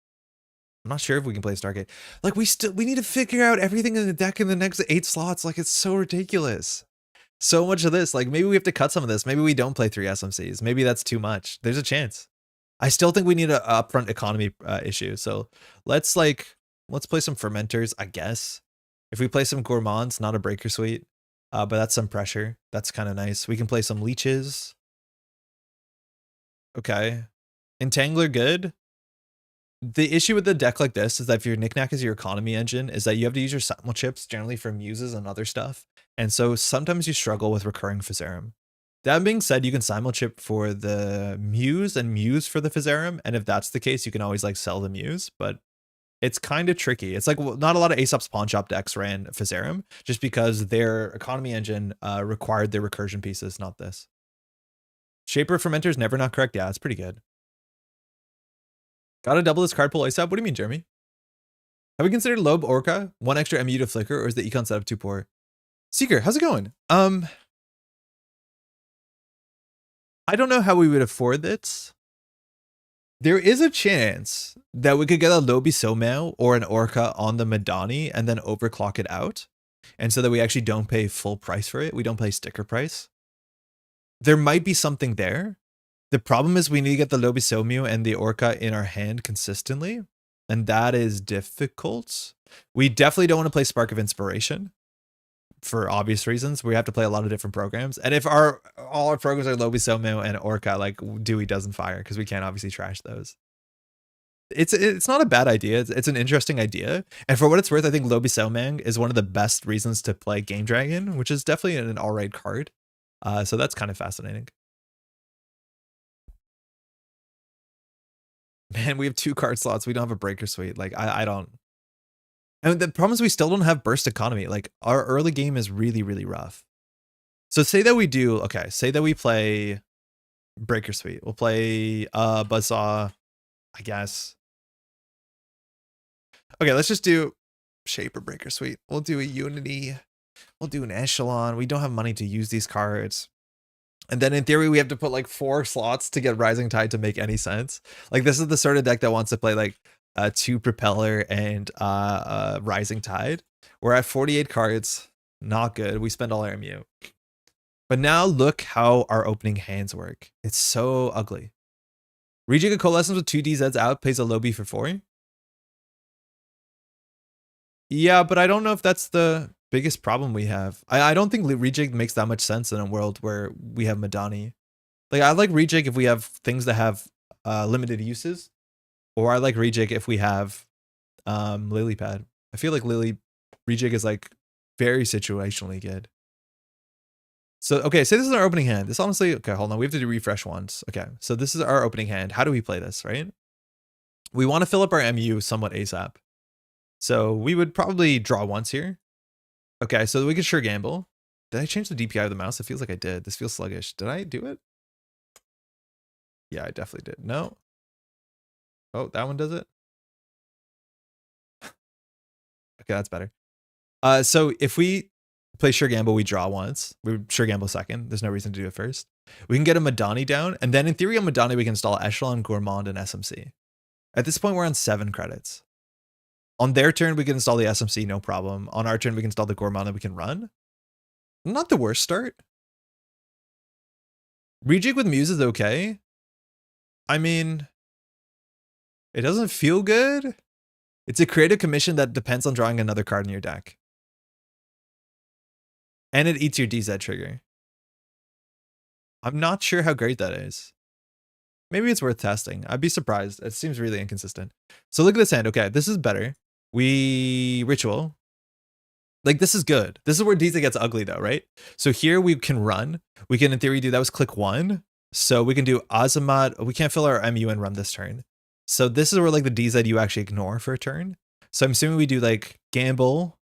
A: I'm not sure if we can play Stargate. Like, we need to figure out everything in the deck in the next 8 slots. Like, it's so ridiculous. So much of this. Like, maybe we have to cut some of this. Maybe we don't play 3 SMCs. Maybe that's too much. There's a chance. I still think we need an upfront economy issue. So let's play some fermenters, I guess. If we play some gourmands, not a breaker suite, but that's some pressure. That's kind of nice. We can play some leeches. Okay. Entangler, good. The issue with the deck like this is that if your knickknack is your economy engine, is that you have to use your simul chips generally for muses and other stuff. And so sometimes you struggle with recurring Physarum. That being said, you can simul chip for the muse and muse for the Physarum. And if that's the case, you can always like sell the muse, but it's kind of tricky. It's like not a lot of Aesop's pawn shop decks ran Physarum just because their economy engine required their recursion pieces, not this. Shaper Fermenter's never not correct. Yeah, it's pretty good. Gotta double this card pull ASAP. What do you mean, Jeremy? Have we considered Lobe Orca? 1 extra MU to flicker, or is the econ setup too poor? Seeker, how's it going? I don't know how we would afford this. There is a chance that we could get a Lobi Somao or an Orca on the Madani and then overclock it out. And so that we actually don't pay full price for it. We don't pay sticker price. There might be something there. The problem is we need to get the Lobi Somao and the Orca in our hand consistently. And that is difficult. We definitely don't want to play Spark of Inspiration. For obvious reasons, we have to play a lot of different programs. And if all our programs are Lobi Somao and Orca, like Dewey doesn't fire because we can't obviously trash those. It's not a bad idea. It's an interesting idea. And for what it's worth, I think Lobi Somang is one of the best reasons to play Game Dragon, which is definitely an all right card. So that's kind of fascinating. Man, we have 2 card slots. We don't have a breaker suite. Like I don't. And the problem is we still don't have burst economy. Like our early game is really, really rough. So say that we do, okay, say that we play Breaker Suite. We'll play Buzzsaw, I guess. Okay, let's just do Shaper Breaker Suite. We'll do a Unity. We'll do an Echelon. We don't have money to use these cards. And then in theory, we have to put like 4 slots to get Rising Tide to make any sense. Like this is the sort of deck that wants to play like 2 Propeller and Rising Tide. We're at 48 cards. Not good. We spend all our MU. But now look how our opening hands work. It's so ugly. Rejig a Coalescence with 2 DZs out, pays a low B for 4. Yeah, but I don't know if that's the biggest problem we have. I don't think rejig makes that much sense in a world where we have Madani. Like I like rejig if we have things that have limited uses, or I like rejig if we have lily pad. I feel like rejig is like very situationally good. So okay, say this is our opening hand. This honestly, okay, hold on, we have to do refresh once. Okay, so this is our opening hand. How do we play this, right? We want to fill up our MU somewhat ASAP. So we would probably draw once here. Okay, so we could sure gamble. Did I change the DPI of the mouse? It feels like I did. This feels sluggish. Did I do it? Yeah, I definitely did. No. Oh, that one does it? Okay, that's better. So if we play sure gamble, we draw once. We sure gamble second. There's no reason to do it first. We can get a Madani down, and then in theory on Madani, we can install Echelon, Gourmand, and SMC. At this point, we're on 7 credits. On their turn, we can install the SMC, no problem. On our turn, we can install the Gourmand and we can run. Not the worst start. Rejig with Muse is okay. I mean, it doesn't feel good. It's a creative commission that depends on drawing another card in your deck. And it eats your DZ trigger. I'm not sure how great that is. Maybe it's worth testing. I'd be surprised. It seems really inconsistent. So look at this hand. Okay, this is better. We ritual. Like this is good. This is where DZ gets ugly though, right? So here we can run. We can in theory do that was click 1. So we can do Azamat. We can't fill our MU and run this turn. So this is where like the DZ you actually ignore for a turn. So I'm assuming we do like gamble.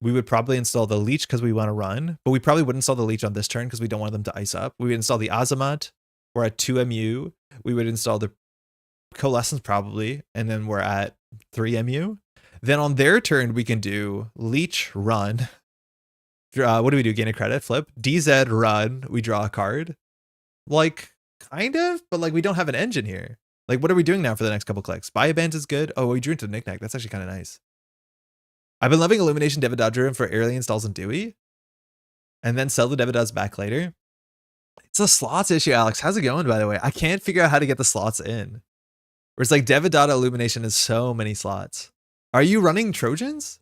A: We would probably install the leech because we want to run, but we probably wouldn't install the leech on this turn because we don't want them to ice up. We would install the Azamat. We're at 2 MU. We would install the Coalescence probably, and then we're at 3 MU. Then on their turn, we can do leech, run. What do we do? Gain a credit, flip. DZ, run. We draw a card. Like, kind of, but like we don't have an engine here. Like, what are we doing now for the next couple clicks? Buy a band is good. Oh, we drew into Knick-Knack. That's actually kind of nice. I've been loving Illumination Devidadra for early installs in Dewey. And then sell the Devidads back later. It's a slots issue, Alex. How's it going, by the way? I can't figure out how to get the slots in. Where it's like Devidada Illumination is so many slots. Are you running Trojans?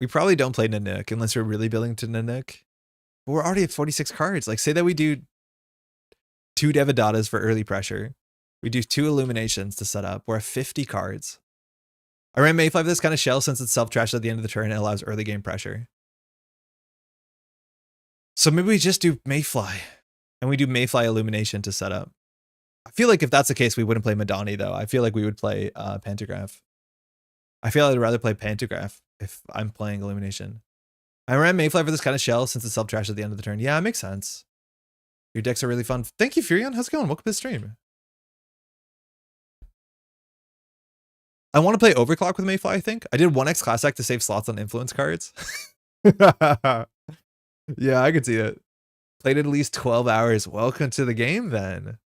A: We probably don't play Nanook unless we're really building to Nanook. But we're already at 46 cards. Like, say that we do 2 Devidatas for early pressure. We do 2 Illuminations to set up. We're at 50 cards. I ran Mayfly with this kind of shell since it's self-trashed at the end of the turn and allows early game pressure. So maybe we just do Mayfly. And we do Mayfly Illumination to set up. I feel like if that's the case, we wouldn't play Madani, though. I feel like we would play Pantograph. I feel I'd rather play Pantograph if I'm playing Illumination. I ran Mayfly for this kind of shell since it's self-trashed at the end of the turn. Yeah, it makes sense. Your decks are really fun. Thank you, Furion. How's it going? Welcome to the stream. I want to play Overclock with Mayfly, I think. I did 1x Class Act to save slots on influence cards. Yeah, I could see it. Played at least 12 hours. Welcome to the game, then.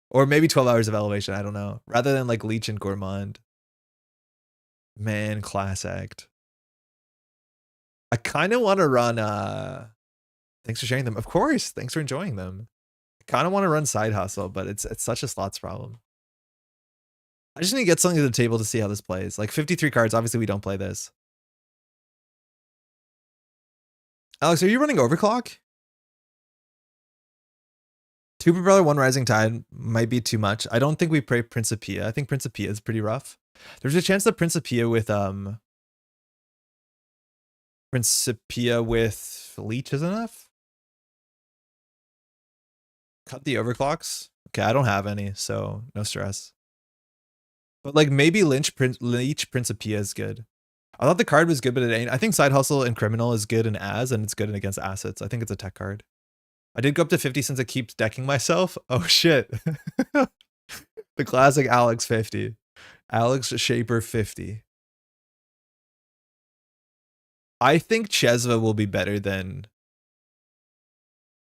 A: Or maybe 12 hours of elevation. I don't know. Rather than like Leech and Gourmand. Man, Class Act. I kind of want to run... Thanks for sharing them. Of course. Thanks for enjoying them. I kind of want to run Side Hustle, but it's such a slots problem. I just need to get something to the table to see how this plays. Like 53 cards. Obviously, we don't play this. Alex, are you running Overclock? 2 Propeller, 1 Rising Tide might be too much. I don't think we play Principia. I think Principia is pretty rough. There's a chance that Principia with Leech is enough. Cut the Overclocks. Okay, I don't have any, so no stress. But like maybe Leech Principia is good. I thought the card was good, but it ain't. I think Side Hustle and Criminal is good in as, and it's good against assets. I think it's a tech card. I did go up to 50 since it keeps decking myself. Oh shit. The classic Alex 50. Alex Shaper 50. I think Chesva will be better than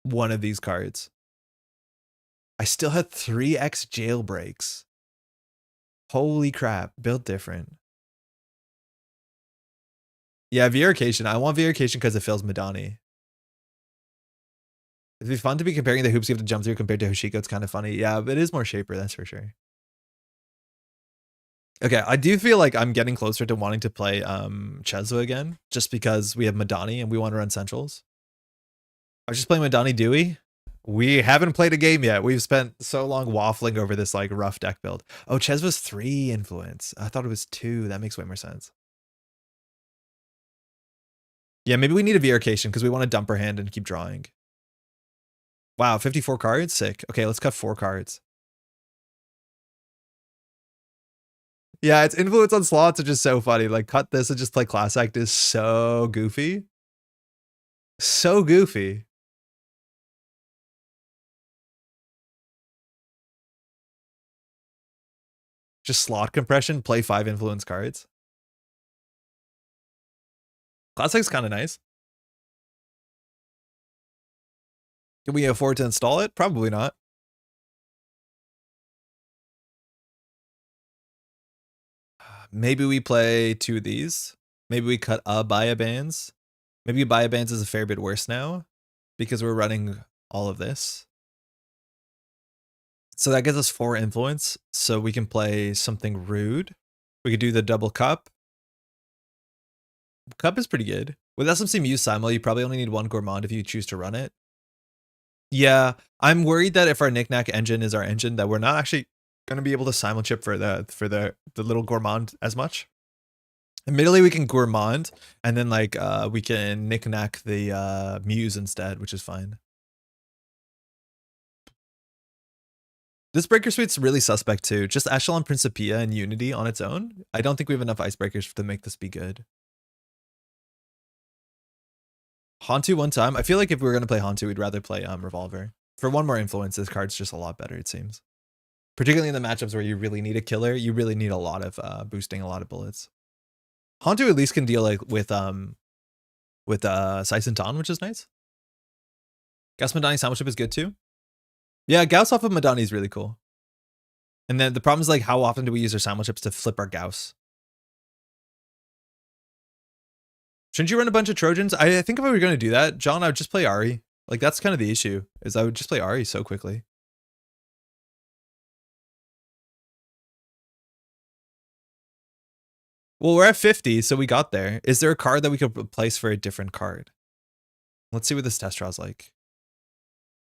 A: one of these cards. I still had 3x jailbreaks. Holy crap, built different. Yeah, Verification. I want Verification because it fills Madani. It'd be fun to be comparing the hoops you have to jump through compared to Hoshiko. It's kind of funny. Yeah, but it is more Shaper, that's for sure. Okay, I do feel like I'm getting closer to wanting to play Chesva again, just because we have Madani and we want to run Centrals. I was just playing Madani Dewey. We haven't played a game yet. We've spent so long waffling over this like rough deck build. Oh, Chesva's 3 influence. I thought it was 2. That makes way more sense. Yeah, maybe we need a Verification because we want to dump our hand and keep drawing. Wow, 54 cards? Sick. Okay, let's cut 4 cards. Yeah, its influence on slots are just so funny. Like, cut this and just play Class Act is so goofy. So goofy. Just slot compression, play 5 influence cards. Class Act's kind of nice. Can we afford to install it? Probably not. Maybe we play 2 of these. Maybe we cut a Baya Bands. Maybe Baya Bands is a fair bit worse now because we're running all of this. So that gives us 4 influence. So we can play something rude. We could do the double cup. Cup is pretty good. With SMC Muse Simul, you probably only need 1 Gourmand if you choose to run it. Yeah, I'm worried that if our Knick-Knack engine is our engine, that we're not actually going to be able to simul chip for the little Gourmand as much. Admittedly, we can Gourmand, and then like we can Knick-Knack the Muse instead, which is fine. This Breaker Suite's really suspect too. Just Echelon Principia and Unity on its own. I don't think we have enough Icebreakers to make this be good. Hantu one time. I feel like if we were going to play Hantu, we'd rather play Revolver. For 1 more influence, this card's just a lot better, it seems. Particularly in the matchups where you really need a killer, you really need a lot of boosting a lot of bullets. Hantu at least can deal like with Sai Sintan, which is nice. Gauss Madani Simulship is good too. Yeah, Gauss off of Madani is really cool. And then the problem is like how often do we use our Simulships to flip our Gauss? Shouldn't you run a bunch of Trojans? I think if I were going to do that, John, I would just play Ari. Like that's kind of the issue, is I would just play Ari so quickly. Well, we're at 50, so we got there. Is there a card that we could replace for a different card? Let's see what this test draw's like.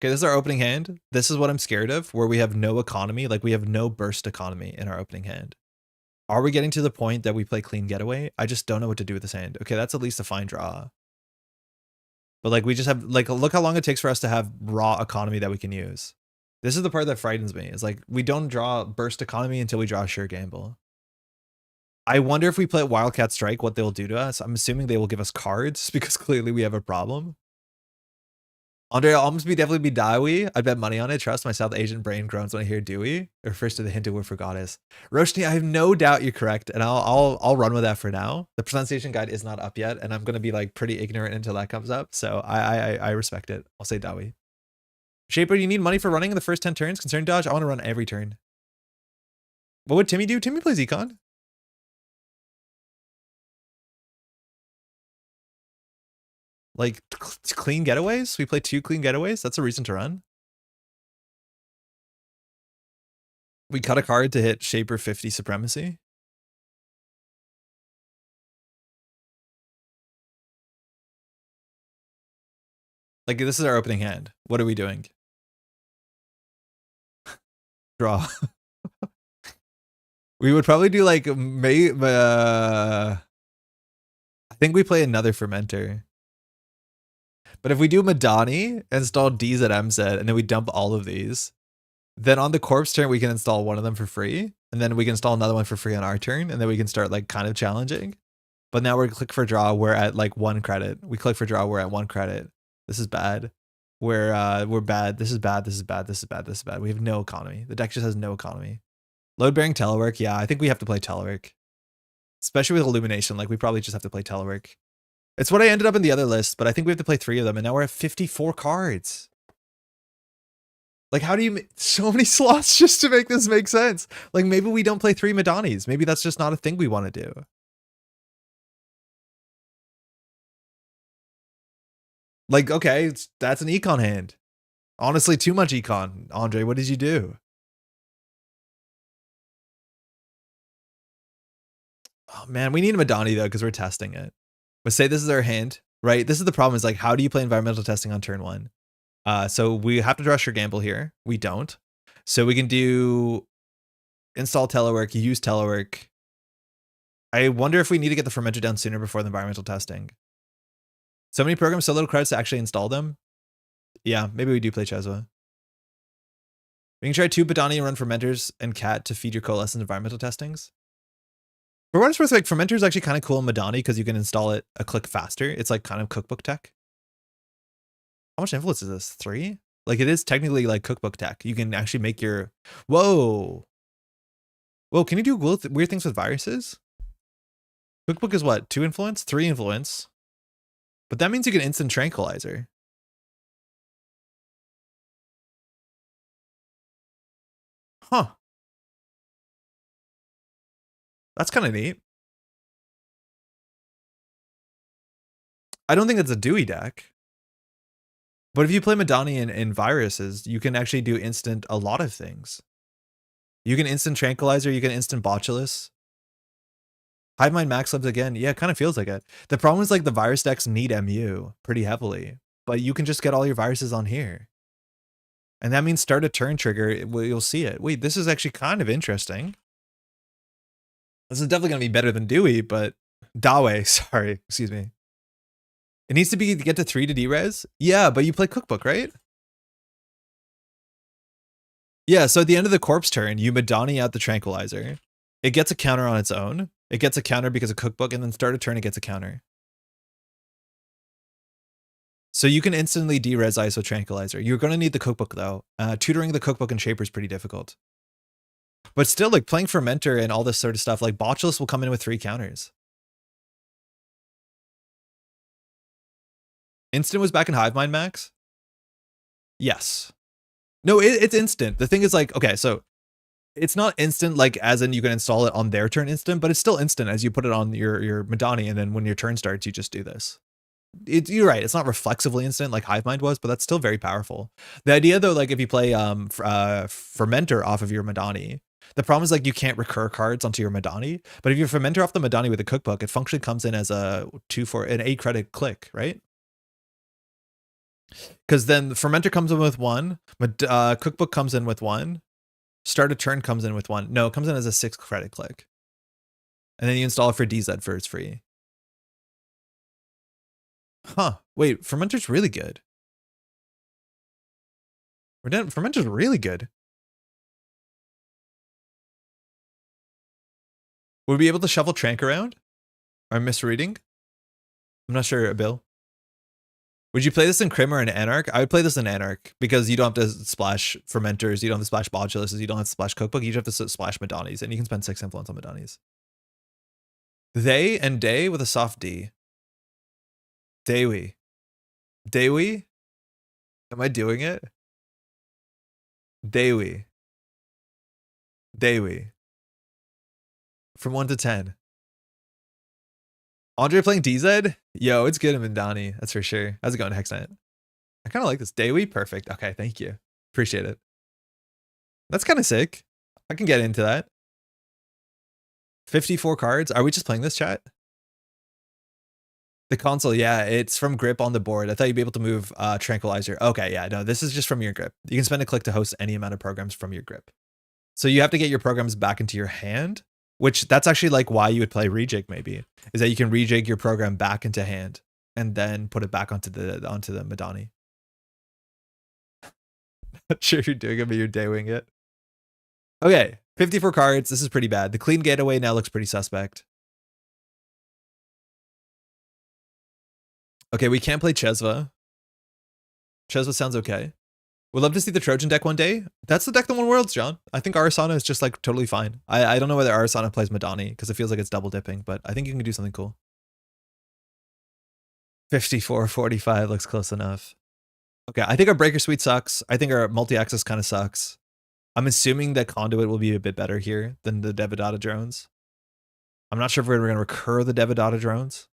A: Okay, this is our opening hand. This is what I'm scared of, where we have no economy. Like we have no burst economy in our opening hand. Are we getting to the point that we play Clean Getaway? I just don't know what to do with this hand. Okay, that's at least a fine draw. But like we just have, like, look how long it takes for us to have raw economy that we can use. This is the part that frightens me. It's like we don't draw burst economy until we draw Sure Gamble. I wonder if we play Wildcat Strike, what they'll do to us. I'm assuming they will give us cards because clearly we have a problem. Andre, it'll almost definitely be Dewey. I bet money on it. Trust my South Asian brain groans when I hear Dewey. It refers to the Hindu word for goddess. Roshni, I have no doubt you're correct, and I'll run with that for now. The pronunciation guide is not up yet, and I'm gonna be like pretty ignorant until that comes up. So I respect it. I'll say Dewey. Shaper, you need money for running in the first 10 turns. Concern dodge. I want to run every turn. What would Timmy do? Timmy plays Econ. Like clean getaways? We play 2 clean getaways? That's a reason to run. We cut a card to hit Shaper 50 Supremacy. Like this is our opening hand. What are we doing? Draw. We would probably do like I think we play another Fermenter. But if we do Madani, install D's at MZ, and then we dump all of these, then on the corpse turn, we can install one of them for free. And then we can install another one for free on our turn. And then we can start like kind of challenging. But now we're click for draw, we're at like 1 credit. We click for draw, we're at 1 credit. This is bad. We're bad. This is bad. This is bad. This is bad. This is bad. We have no economy. The deck just has no economy. Load bearing telework. Yeah, I think we have to play telework. Especially with illumination. Like we probably just have to play telework. It's what I ended up in the other list, but I think we have to play 3 of them, and now we're at 54 cards. Like, how do you make so many slots just to make this make sense? Like, maybe we don't play 3 Madanis. Maybe that's just not a thing we want to do. Like, okay, that's an econ hand. Honestly, too much econ. Andre, what did you do? Oh, man, we need a Madani, though, because we're testing it. But say this is our hand, right? This is the problem, is like, how do you play environmental testing on turn 1? So we have to draw your gamble here. We don't. So we can do install telework, use telework. I wonder if we need to get the fermenter down sooner before the environmental testing. So many programs, so little credits to actually install them. Yeah, maybe we do play Chezwa. We can try 2 Madani and run fermenters and cat to feed your coalescent environmental testings. For what it's worth, like fermenter is actually kind of cool in Madani because you can install it a click faster. It's like kind of cookbook tech. How much influence is this? 3? Like it is technically like cookbook tech. You can actually make your, whoa. Whoa, can you do weird things with viruses? Cookbook is what? 2 influence? 3 influence. But that means you can instant tranquilizer. Huh. That's kind of neat. I don't think it's a Dewey deck. But if you play Madani in viruses, you can actually do instant a lot of things. You can instant tranquilizer, you can instant botulus. Hive Mind Max Libs again. Yeah, it kind of feels like it. The problem is like the virus decks need MU pretty heavily, but you can just get all your viruses on here. And that means start a turn trigger, you'll see it. Wait, this is actually kind of interesting. This is definitely going to be better than Dewey, but Dawe, sorry, excuse me. It needs to get to 3 to D-res? Yeah, but you play Cookbook, right? Yeah, so at the end of the corpse turn, you Madani out the Tranquilizer. It gets a counter on its own. It gets a counter because of Cookbook, and then start a turn, it gets a counter. So you can instantly D-res ISO Tranquilizer. You're going to need the Cookbook, though. Tutoring the Cookbook and Shaper is pretty difficult. But still, like, playing Fermenter and all this sort of stuff, like, Botulus will come in with 3 counters. Instant was back in Hive Mind Max? Yes. No, it's instant. The thing is, like, okay, so it's not instant, like, as in you can install it on their turn instant, but it's still instant as you put it on your Madani, and then when your turn starts, you just do this. You're right, it's not reflexively instant like Hive Mind was, but that's still very powerful. The idea, though, like, if you play Fermenter off of your Madani, the problem is, like, you can't recur cards onto your Madani, but if you Fermenter off the Madani with a Cookbook, it functionally comes in as a 8 credit click, right? Because then the Fermenter comes in with 1, Cookbook comes in with 1, Start a Turn comes in with 1. No, it comes in as a 6 credit click. And then you install it for DZ for it's free. Huh. Wait, Fermenter's really good. Fermenter's really good. Would we be able to shuffle Trank around? Am I misreading? I'm not sure, Bill. Would you play this in Crim or in Anarch? I would play this in Anarch because you don't have to splash Fermenters, you don't have to splash Botuluses, you don't have to splash Cookbook, you just have to splash Madanis, and you can spend 6 influence on Madanis. They and Day with a soft D. Dewi. Dewi? Am I doing it? Dewi. Dewi. From 1 to 10. Andre playing DZ? Yo, it's good in Madani, that's for sure. How's it going, Hexnet? I kind of like this. Dewi? Perfect. Okay, thank you. Appreciate it. That's kind of sick. I can get into that. 54 cards. Are we just playing this, chat? The console, yeah, it's from grip on the board. I thought you'd be able to move Tranquilizer. Okay, yeah, no, this is just from your grip. You can spend a click to host any amount of programs from your grip. So you have to get your programs back into your hand, which that's actually like why you would play rejig maybe, is that you can rejig your program back into hand and then put it back onto the Madani. Not sure you're doing it, but you're daying it. Okay, 54 cards. This is pretty bad. The clean gateway now looks pretty suspect. Okay, we can't play Chesva. Chesva sounds okay. We'd love to see the Trojan deck one day. That's the deck that won Worlds, John. I think Arasana is just like totally fine. I don't know whether Arasana plays Madani because it feels like it's double dipping, but I think you can do something cool. 54-45 looks close enough. Okay, I think our Breaker Suite sucks. I think our multi-access kind of sucks. I'm assuming that Conduit will be a bit better here than the Devadatta drones. I'm not sure if we're going to recur the Devadatta drones.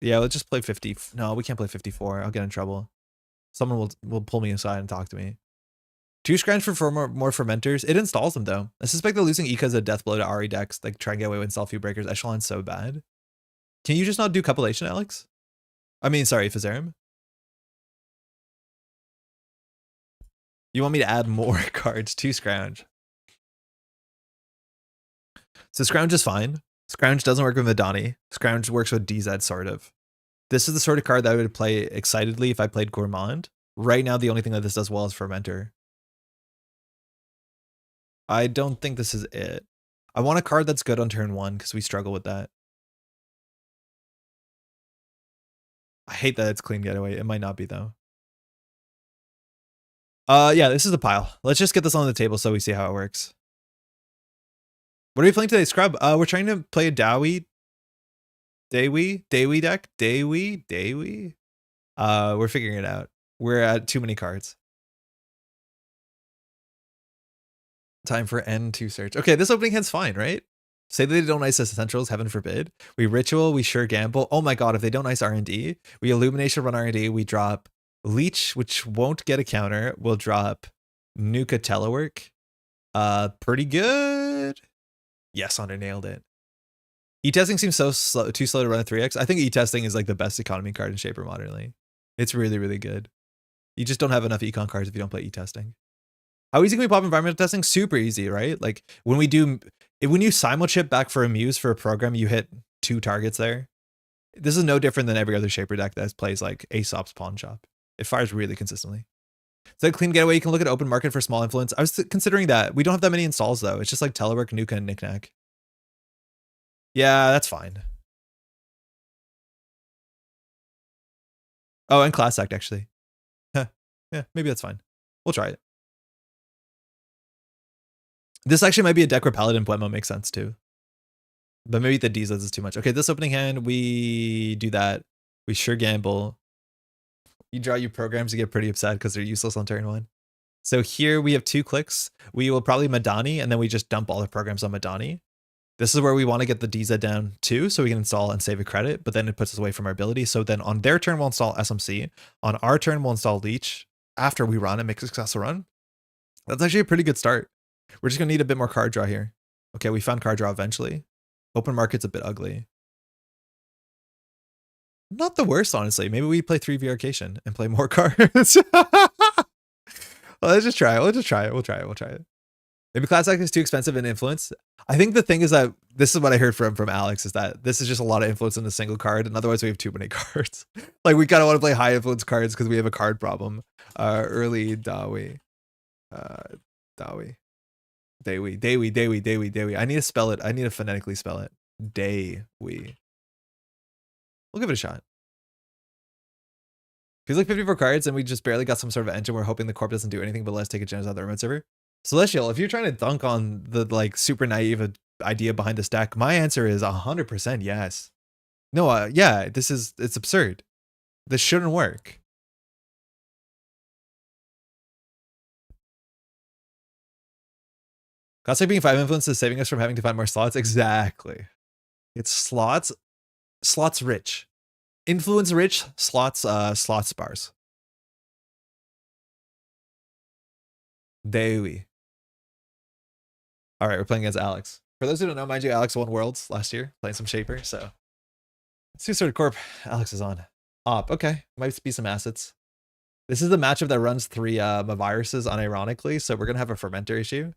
A: Yeah, let's just play 50. No, we can't play 54. I'll get in trouble. Someone will pull me aside and talk to me. 2 scrounge for more fermenters. It installs them though. I suspect that losing Ika is a death blow to Ari decks. Like try and get away with install few breakers. Echelon's so bad. Can you just not do copulation, Alex? I mean, sorry, Fizerim. You want me to add more cards to scrounge? So scrounge is fine. Scrounge doesn't work with Madani. Scrounge works with DZ, sort of. This is the sort of card that I would play excitedly if I played Gourmand. Right now, the only thing that this does well is Fermenter. I don't think this is it. I want a card that's good on turn 1 because we struggle with that. I hate that it's clean getaway. It might not be though. Yeah, this is a pile. Let's just get this on the table so we see how it works. What are we playing today, Scrub? We're trying to play a Dewi deck. Dewi. We're figuring it out. We're at too many cards. Time for N2 search. Okay, this opening hand's fine, right? Say that they don't ice essentials, heaven forbid. We ritual, we sure gamble. Oh my god, if they don't ice R&D, we illumination, run R&D, we drop Leech, which won't get a counter. We'll drop Nuka Telework. Pretty good. Yes, Hunter nailed it. E-testing seems so slow, too slow to run a 3x. I think E-testing is like the best economy card in Shaper modernly. It's really, really good. You just don't have enough econ cards if you don't play E-testing. How easy can we pop environmental testing? Super easy, right? Like when you simul-chip back for a Muse for a program, you hit 2 targets there. This is no different than every other Shaper deck that plays like Aesop's Pawn Shop. It fires really consistently. So clean getaway, you can look at open market for small influence. I was considering that. We don't have that many installs though. It's just like Telework, Nuka, and Knickknack. Yeah, that's fine. Oh, and Class Act actually. Huh. Yeah, maybe that's fine. We'll try it. This actually might be a deck where Paladin Poema makes sense too. But maybe the D's is too much. Okay, this opening hand, we do that. We sure gamble. You draw your programs, you get pretty upset because they're useless on turn 1. So here we have 2 clicks. We will probably Madani, and then we just dump all the programs on Madani. This is where we want to get the DZ down too, so we can install and save a credit, but then it puts us away from our ability. So then on their turn, we'll install SMC. On our turn, we'll install Leech after we run and make a successful run. That's actually a pretty good start. We're just going to need a bit more card draw here. Okay, we found card draw eventually. Open market's a bit ugly. Not the worst, honestly. Maybe we play 3 Varcation and play more cards. Well, let's just try it. We'll try it. Maybe Class Act is too expensive in influence. I think the thing is that this is what I heard from Alex is that this is just a lot of influence in a single card, and otherwise we have too many cards. Like we kind of want to play high influence cards because we have a card problem. Early Dewi. Dewi. I need to spell it. I need to phonetically spell it. Dewi. We'll give it a shot. Feels like 54 cards and we just barely got some sort of engine. We're hoping the corp doesn't do anything, but let's take a chance on the remote server. Celestial, if you're trying to dunk on the like super naive idea behind this deck, my answer is 100% yes. No, yeah, it's absurd. This shouldn't work. Classic being 5 influence is saving us from having to find more slots. Exactly. It's slots rich. Influence rich, slots sparse. Dewi. All right, we're playing against Alex. For those who don't know, mind you, Alex won Worlds last year, playing some Shaper, so. Two-sword corp, Alex is on. Op, okay, might be some assets. This is the matchup that runs 3 viruses unironically, so we're gonna have a fermenter issue.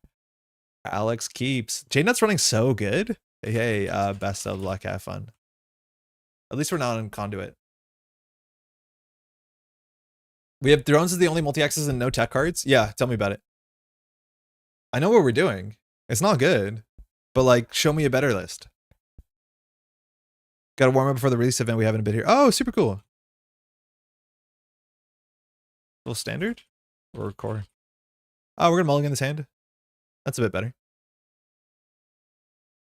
A: Alex keeps. J-Nut's running so good. Hey, best of luck, have fun. At least we're not on Conduit. We have drones as the only multi-axis and no tech cards. Yeah, tell me about it. I know what we're doing. It's not good, but like, show me a better list. Got to warm up before the release event we haven't been here. Oh, super cool. Little standard or core? Oh, we're gonna mulligan this hand. That's a bit better.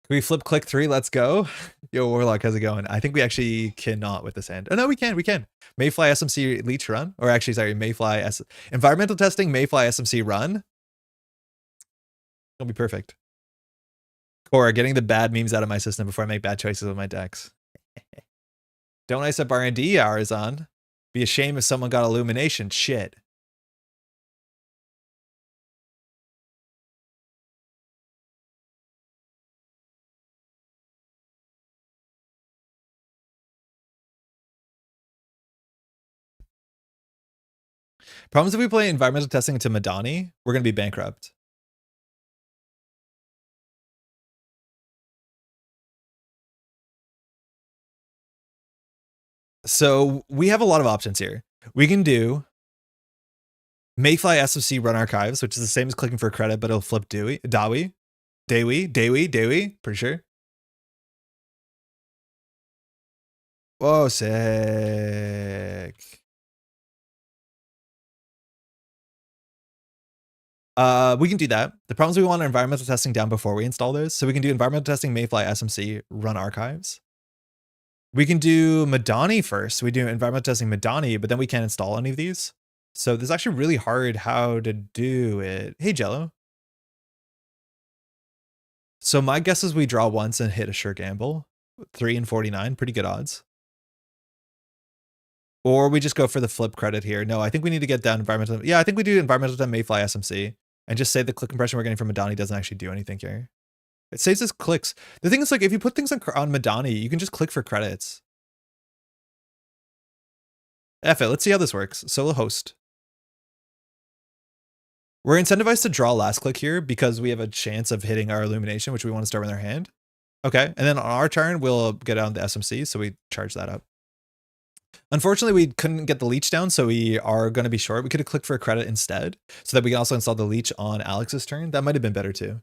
A: Can we flip click 3? Let's go. Yo, Warlock, how's it going? I think we actually cannot with this hand. Oh, no, we can. We can. Mayfly SMC Leech run. Or actually, sorry, Mayfly Environmental testing, Mayfly SMC run. It'll be perfect. Core, getting the bad memes out of my system before I make bad choices with my decks. Don't ice up R&D hours on. Be a shame if someone got illumination. Shit. Problems if we play environmental testing to Madani, we're going to be bankrupt. So we have a lot of options here. We can do Mayfly SFC run archives, which is the same as clicking for credit, but it'll flip Dewi, pretty sure. Whoa, sick. We can do that. The problem is we want our environmental testing down before we install those. So we can do environmental testing, Mayfly SMC, run archives. We can do Madani first. We do environmental testing Madani, but then we can't install any of these. So this is actually really hard how to do it. Hey, Jello. So my guess is we draw once and hit a sure gamble. 3 and 49, pretty good odds. Or we just go for the flip credit here. No, I think we need to get down environmental. Yeah, I think we do environmental time Mayfly SMC and just say the click compression we're getting from Madani doesn't actually do anything here. It saves us clicks. The thing is, like, if you put things on Madani, you can just click for credits. F it, let's see how this works. Solo host. We're incentivized to draw last click here because we have a chance of hitting our illumination, which we want to start with our hand. Okay, and then on our turn, we'll get on the SMC, so we charge that up. Unfortunately, we couldn't get the leech down, so we are going to be short. We could have clicked for a credit instead, so that we can also install the leech on Alex's turn. That might have been better too.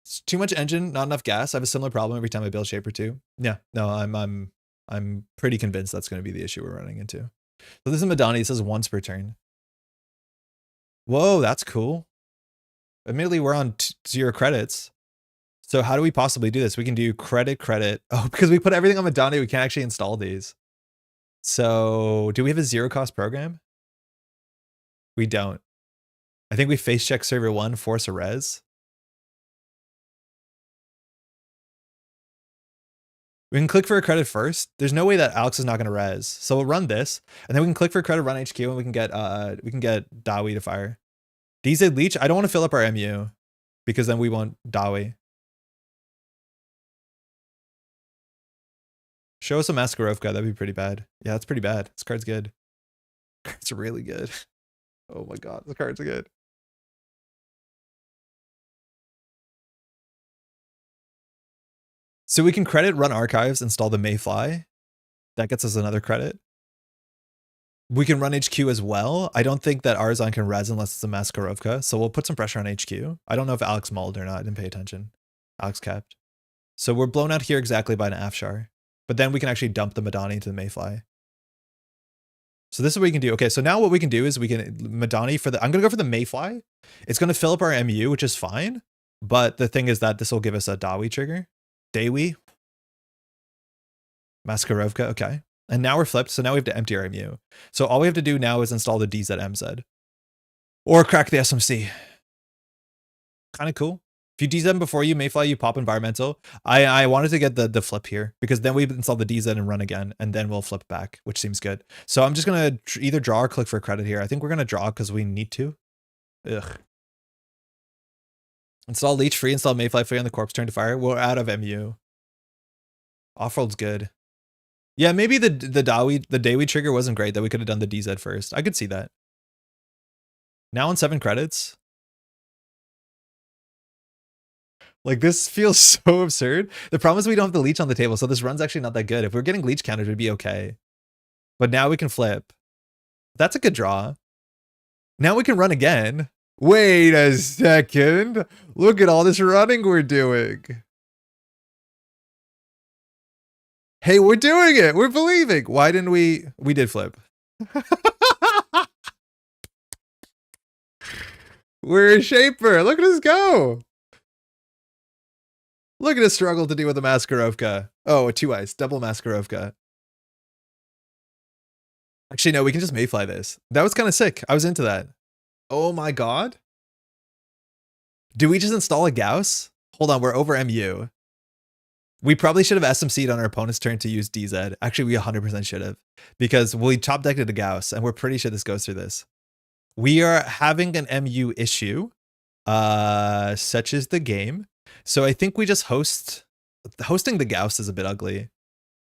A: It's too much engine, not enough gas. I have a similar problem every time I build Shaper 2. Yeah, no, I'm pretty convinced that's going to be the issue we're running into. So this is Madani. It says once per turn. Whoa, that's cool. Admittedly, we're on 0 credits. So how do we possibly do this? We can do credit. Oh, because we put everything on Madani, we can't actually install these. So do we have a 0 cost program? We don't. I think we face check server 1, force a res. We can click for a credit first. There's no way that Alex is not going to res. So we'll run this, and then we can click for a credit, run HQ, and we can get Dawi to fire. DZ leech. I don't want to fill up our MU because then we want Dawi. Show us a Maskarovka. That'd be pretty bad. Yeah, that's pretty bad. This card's good. It's really good. Oh my god, this card's good. So we can credit, run archives, install the Mayfly. That gets us another credit. We can run HQ as well. I don't think that Arzon can res unless it's a Maskarovka, so we'll put some pressure on HQ. I don't know if Alex mulled or not. I didn't pay attention. Alex kept. So we're blown out here exactly by an Afshar. But then we can actually dump the Madani into the Mayfly. So this is what we can do. Okay, so now what we can do is we can Madani for the... I'm going to go for the Mayfly. It's going to fill up our MU, which is fine. But the thing is that this will give us a Dawi trigger. Dewi. Maskarovka, okay. And now we're flipped, so now we have to empty our MU. So all we have to do now is install the DZMZ. Or crack the SMC. Kind of cool. If you DZ before you Mayfly, you pop environmental. I wanted to get the flip here because then we install the DZ and run again, and then we'll flip back, which seems good. So I'm just going to either draw or click for credit here. I think we're going to draw because we need to. Ugh. Install leech free, install Mayfly free on the corpse turn to fire. We're out of MU. Offroad's good. Yeah, maybe the Dewi trigger wasn't great, that we could have done the DZ first. I could see that. Now on 7 credits. Like, this feels so absurd. The problem is we don't have the leech on the table, so this run's actually not that good. If we're getting leech counters, it'd be okay. But now we can flip. That's a good draw. Now we can run again. Wait a second. Look at all this running we're doing. Hey, we're doing it. We're believing. Why didn't we? We did flip. We're a Shaper. Look at us go. Look at us struggle to deal with a Maskarovka. Oh, a 2 ice. Double Maskarovka. Actually, no, we can just Mayfly this. That was kind of sick. I was into that. Oh my god. Do we just install a Gauss? Hold on, we're over MU. We probably should have SMC'd on our opponent's turn to use DZ. Actually, we 100% should have. Because we top decked a Gauss, and we're pretty sure this goes through this. We are having an MU issue. Such is the game. So I think we just hosting the Gauss is a bit ugly.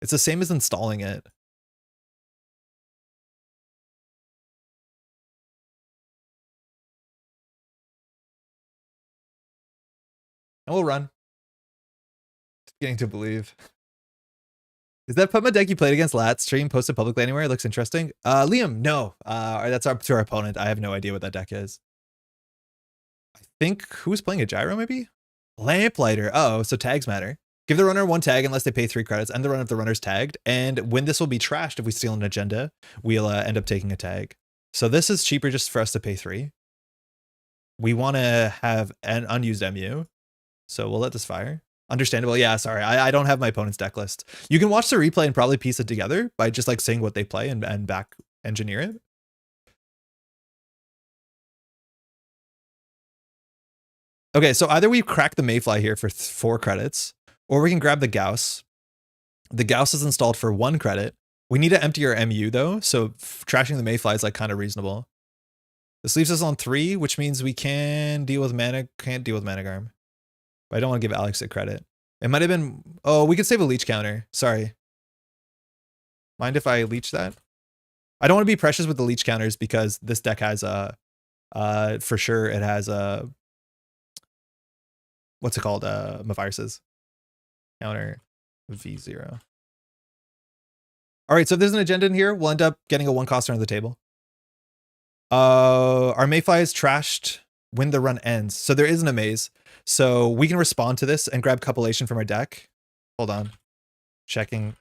A: It's the same as installing it. And we'll run. Just getting to believe. Is that Putma deck you played against Lat stream posted publicly anywhere? It looks interesting. Liam, no. That's up to our opponent. I have no idea what that deck is. I think who's playing a Gyro maybe? Lamplighter. Oh, so tags matter. Give the runner 1 tag unless they pay 3 credits. End the run if the runner's tagged. And when this will be trashed if we steal an agenda, we'll end up taking a tag. So this is cheaper just for us to pay 3. We want to have an unused MU. So we'll let this fire. Understandable. Yeah, sorry. I don't have my opponent's deck list. You can watch the replay and probably piece it together by just like seeing what they play and back engineer it. Okay, so either we crack the Mayfly here for 4 credits, or we can grab the Gauss. The Gauss is installed for 1 credit. We need to empty our MU though, so trashing the Mayfly is like kind of reasonable. This leaves us on 3, which means we can't deal with Managarm. But I don't want to give Alex a credit. It might have been... Oh, we could save a leech counter. Sorry. Mind if I leech that? I don't want to be precious with the leech counters because this deck has a... for sure, it has a... What's it called? Maviruses. Counter V0. All right, so if there's an agenda in here, we'll end up getting a 1-coster on the table. Our Mayfly is trashed when the run ends. So there isn't a maze. So we can respond to this and grab Cupulation from our deck. Hold on. Checking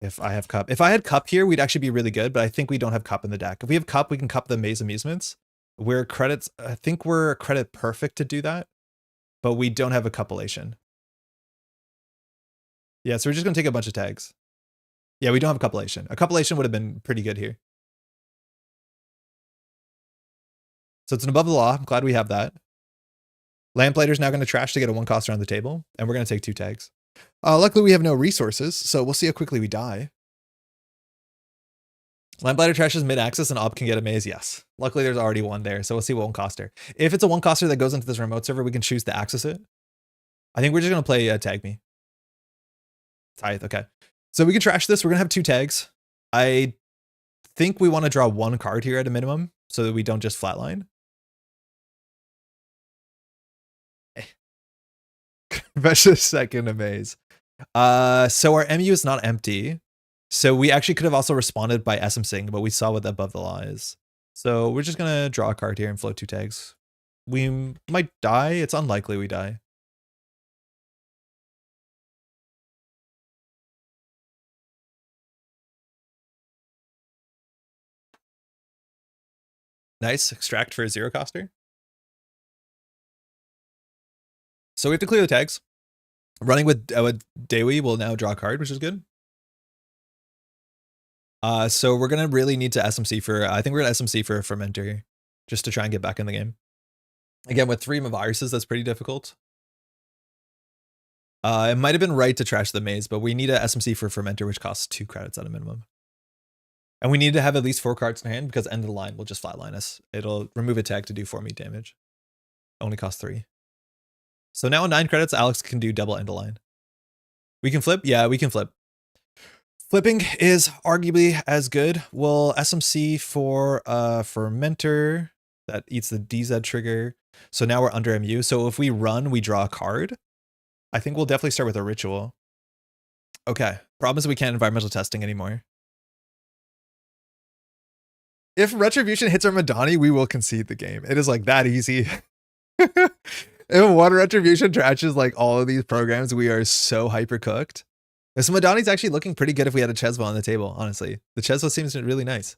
A: if I have Cup. If I had Cup here, we'd actually be really good, but I think we don't have Cup in the deck. If we have Cup, we can Cup the Maze Amusements. We're credits, I think we're credit perfect to do that, but we don't have a Cupulation. Yeah, so we're just going to take a bunch of tags. Yeah, we don't have a Cupulation. A Cupulation would have been pretty good here. So it's an above the law. I'm glad we have that. Lamplighter's now going to trash to get a 1-coster on the table, and we're going to take 2 tags. Luckily, we have no resources, so we'll see how quickly we die. Lamplighter trashes mid-axis, and Ob can get a maze. Yes. Luckily, there's already one there, so we'll see what 1-coster. If it's a 1-coster that goes into this remote server, we can choose to access it. I think we're just going to play Tag Me. Tithe, okay. So we can trash this. We're going to have 2 tags. I think we want to draw 1 card here at a minimum, so that we don't just flatline. Vesh's second amaze. So our MU is not empty. So we actually could have also responded by SMCing, but we saw what the above the law is. So we're just gonna draw a card here and float 2 tags. We might die. It's unlikely we die. Nice. Extract for a 0-coster. So we have to clear the tags. Running with Dewi will now draw a card, which is good. So we're going to really need to SMC for... I think we're going to SMC for a Fermenter here, just to try and get back in the game. Again, with 3 Maviruses, that's pretty difficult. It might have been right to trash the maze, but we need a SMC for Fermenter, which costs 2 credits at a minimum. And we need to have at least 4 cards in hand because end of the line will just flatline us. It'll remove a tag to do 4 meat damage. Only costs 3. So now on 9 credits, Alex can do double end of line. We can flip? Yeah, we can flip. Flipping is arguably as good. We'll SMC for Fermenter that eats the DZ trigger. So now we're under MU. So if we run, we draw a card. I think we'll definitely start with a ritual. Okay. Problem is we can't environmental testing anymore. If Retribution hits our Madani, we will concede the game. It is like that easy. If one Retribution trashes like all of these programs, we are so hyper cooked. So Madani's actually looking pretty good if we had a Chesva on the table, honestly. The Chesva seems really nice.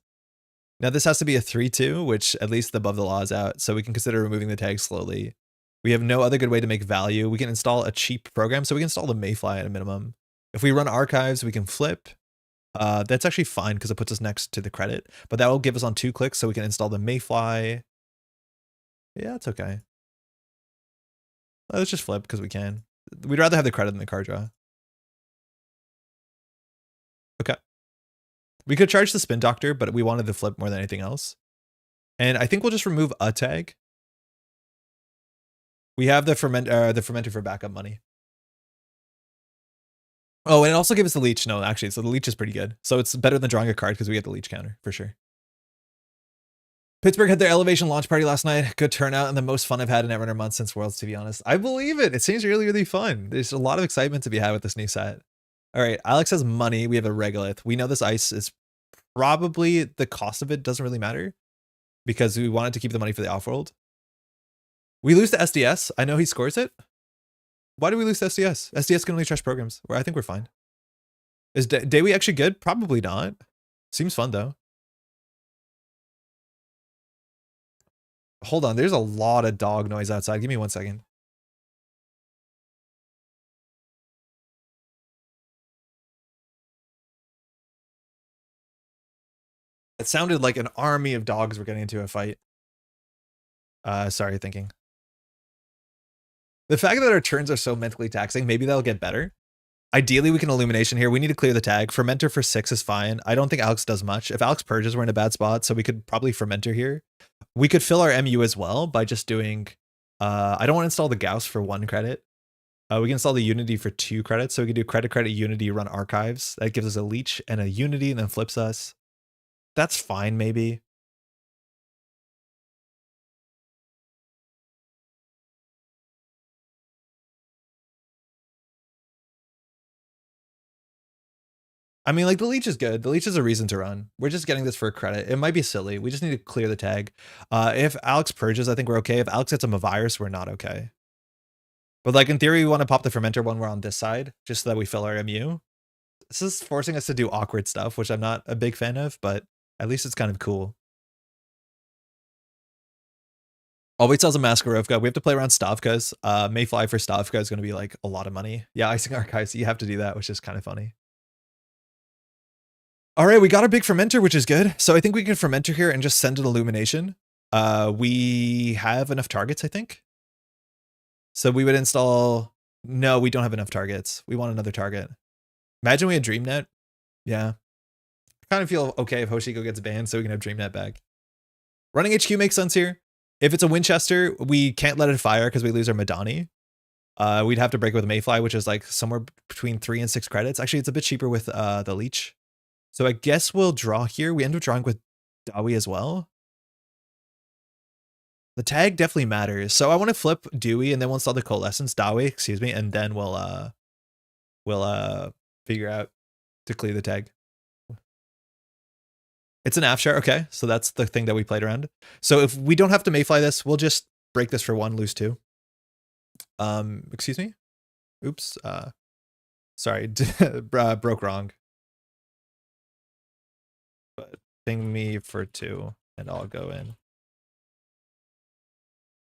A: Now this has to be a 3-2, which at least above the law is out, so we can consider removing the tag slowly. We have no other good way to make value. We can install a cheap program, so we can install the Mayfly at a minimum. If we run archives, we can flip. That's actually fine because it puts us next to the credit, but that will give us on 2 clicks, so we can install the Mayfly. Yeah, it's okay. Let's just flip because we can. We'd rather have the credit than the card draw. Okay. We could charge the Spin Doctor, but we wanted the flip more than anything else. And I think we'll just remove a tag. We have the fermenter for backup money. Oh, and it also gives us the leech. No, actually, so the leech is pretty good. So it's better than drawing a card because we get the leech counter for sure. Pittsburgh had their Elevation launch party last night. Good turnout and the most fun I've had in Netrunner months since Worlds, to be honest. I believe it. It seems really, really fun. There's a lot of excitement to be had with this new set. All right, Alex has money. We have a regolith. We know this ice is probably the cost of it doesn't really matter because we wanted to keep the money for the off-world. We lose to SDS. I know he scores it. Why do we lose to SDS? SDS can only trash programs. I think we're fine. Is Dewi actually good? Probably not. Seems fun though. Hold on, there's a lot of dog noise outside. Give me 1 second. It sounded like an army of dogs were getting into a fight. Sorry, thinking. The fact that our turns are so mentally taxing, maybe that'll get better. Ideally, we can Illumination here. We need to clear the tag. Fermenter for 6 is fine. I don't think Alex does much. If Alex purges, we're in a bad spot, so we could probably Fermenter here. We could fill our MU as well by just doing... I don't want to install the Gauss for 1 credit. We can install the Unity for 2 credits, so we can do credit, Unity, run archives. That gives us a leech and a Unity and then flips us. That's fine, maybe. I mean, like, the leech is good. The leech is a reason to run. We're just getting this for a credit. It might be silly. We just need to clear the tag. If Alex purges, I think we're okay. If Alex gets him a virus, we're not okay. But, like, in theory, we want to pop the fermenter when we're on this side, just so that we fill our MU. This is forcing us to do awkward stuff, which I'm not a big fan of, but at least it's kind of cool. Always tells a Maskarovka. We have to play around Stavkas. Mayfly for Stavka is going to be, like, a lot of money. Yeah, Icing Archives, you have to do that, which is kind of funny. All right, we got a big fermenter, which is good. So I think we can fermenter here and just send an Illumination. We have enough targets, I think. So we would install... No, we don't have enough targets. We want another target. Imagine we had DreamNet. Yeah. I kind of feel okay if Hoshiko gets banned so we can have DreamNet back. Running HQ makes sense here. If it's a Winchester, we can't let it fire because we lose our Madani. We'd have to break with a Mayfly, which is like somewhere between 3 and 6 credits. Actually, it's a bit cheaper with the Leech. So I guess we'll draw here. We end up drawing with Dawi as well. The tag definitely matters. So I want to flip Dewey and then we'll install the Coalescence, Dawi, excuse me, and then we'll figure out to clear the tag. It's an Afshar, okay. So that's the thing that we played around. So if we don't have to Mayfly this, we'll just break this for 1, lose 2. Excuse me? Oops. Sorry, broke wrong. But ping me for 2 and I'll go in.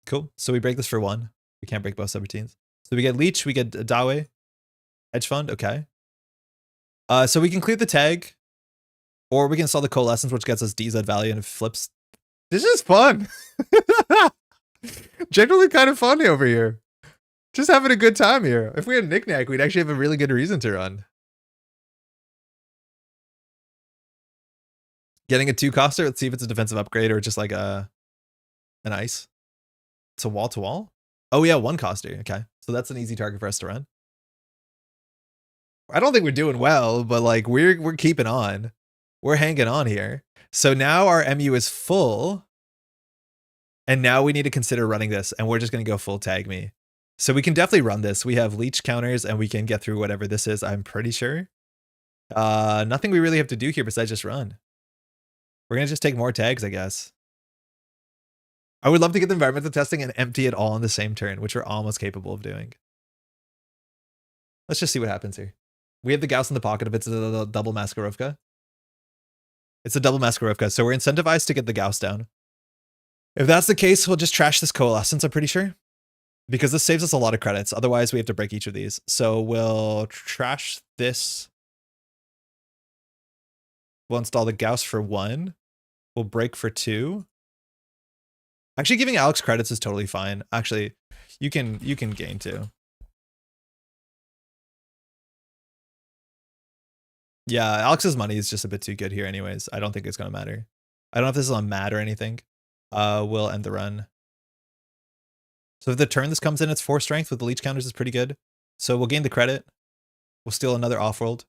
A: Cool. So we break this for 1. We can't break both subroutines. So we get Leech, we get Dawe, Hedge Fund, okay. So we can clear the tag, or we can install the Coalescence, which gets us DZ value and it flips. This is fun. Generally kind of fun over here. Just having a good time here. If we had Knick-Knack, we'd actually have a really good reason to run. Getting a 2-coster, let's see if it's a defensive upgrade or just like an ice. It's a wall-to-wall? Oh yeah, 1-coster, okay. So that's an easy target for us to run. I don't think we're doing well, but like we're keeping on. We're hanging on here. So now our MU is full. And now we need to consider running this, and we're just going to go full tag me. So we can definitely run this. We have leech counters, and we can get through whatever this is, I'm pretty sure. Nothing we really have to do here besides just run. We're going to just take more tags, I guess. I would love to get the environmental testing and empty it all on the same turn, which we're almost capable of doing. Let's just see what happens here. We have the Gauss in the pocket if it's a double Maskarovka. It's a double Maskarovka, so we're incentivized to get the Gauss down. If that's the case, we'll just trash this Coalescence, I'm pretty sure. Because this saves us a lot of credits. Otherwise, we have to break each of these. So we'll trash this. We'll install the Gauss for 1. We'll break for 2. Actually, giving Alex credits is totally fine. Actually, you can gain too. Yeah, Alex's money is just a bit too good here anyways. I don't think it's going to matter. I don't know if this is on Mad or anything. We'll end the run. So if the turn this comes in, it's 4 strength with the leech counters is pretty good. So we'll gain the credit. We'll steal another off-world.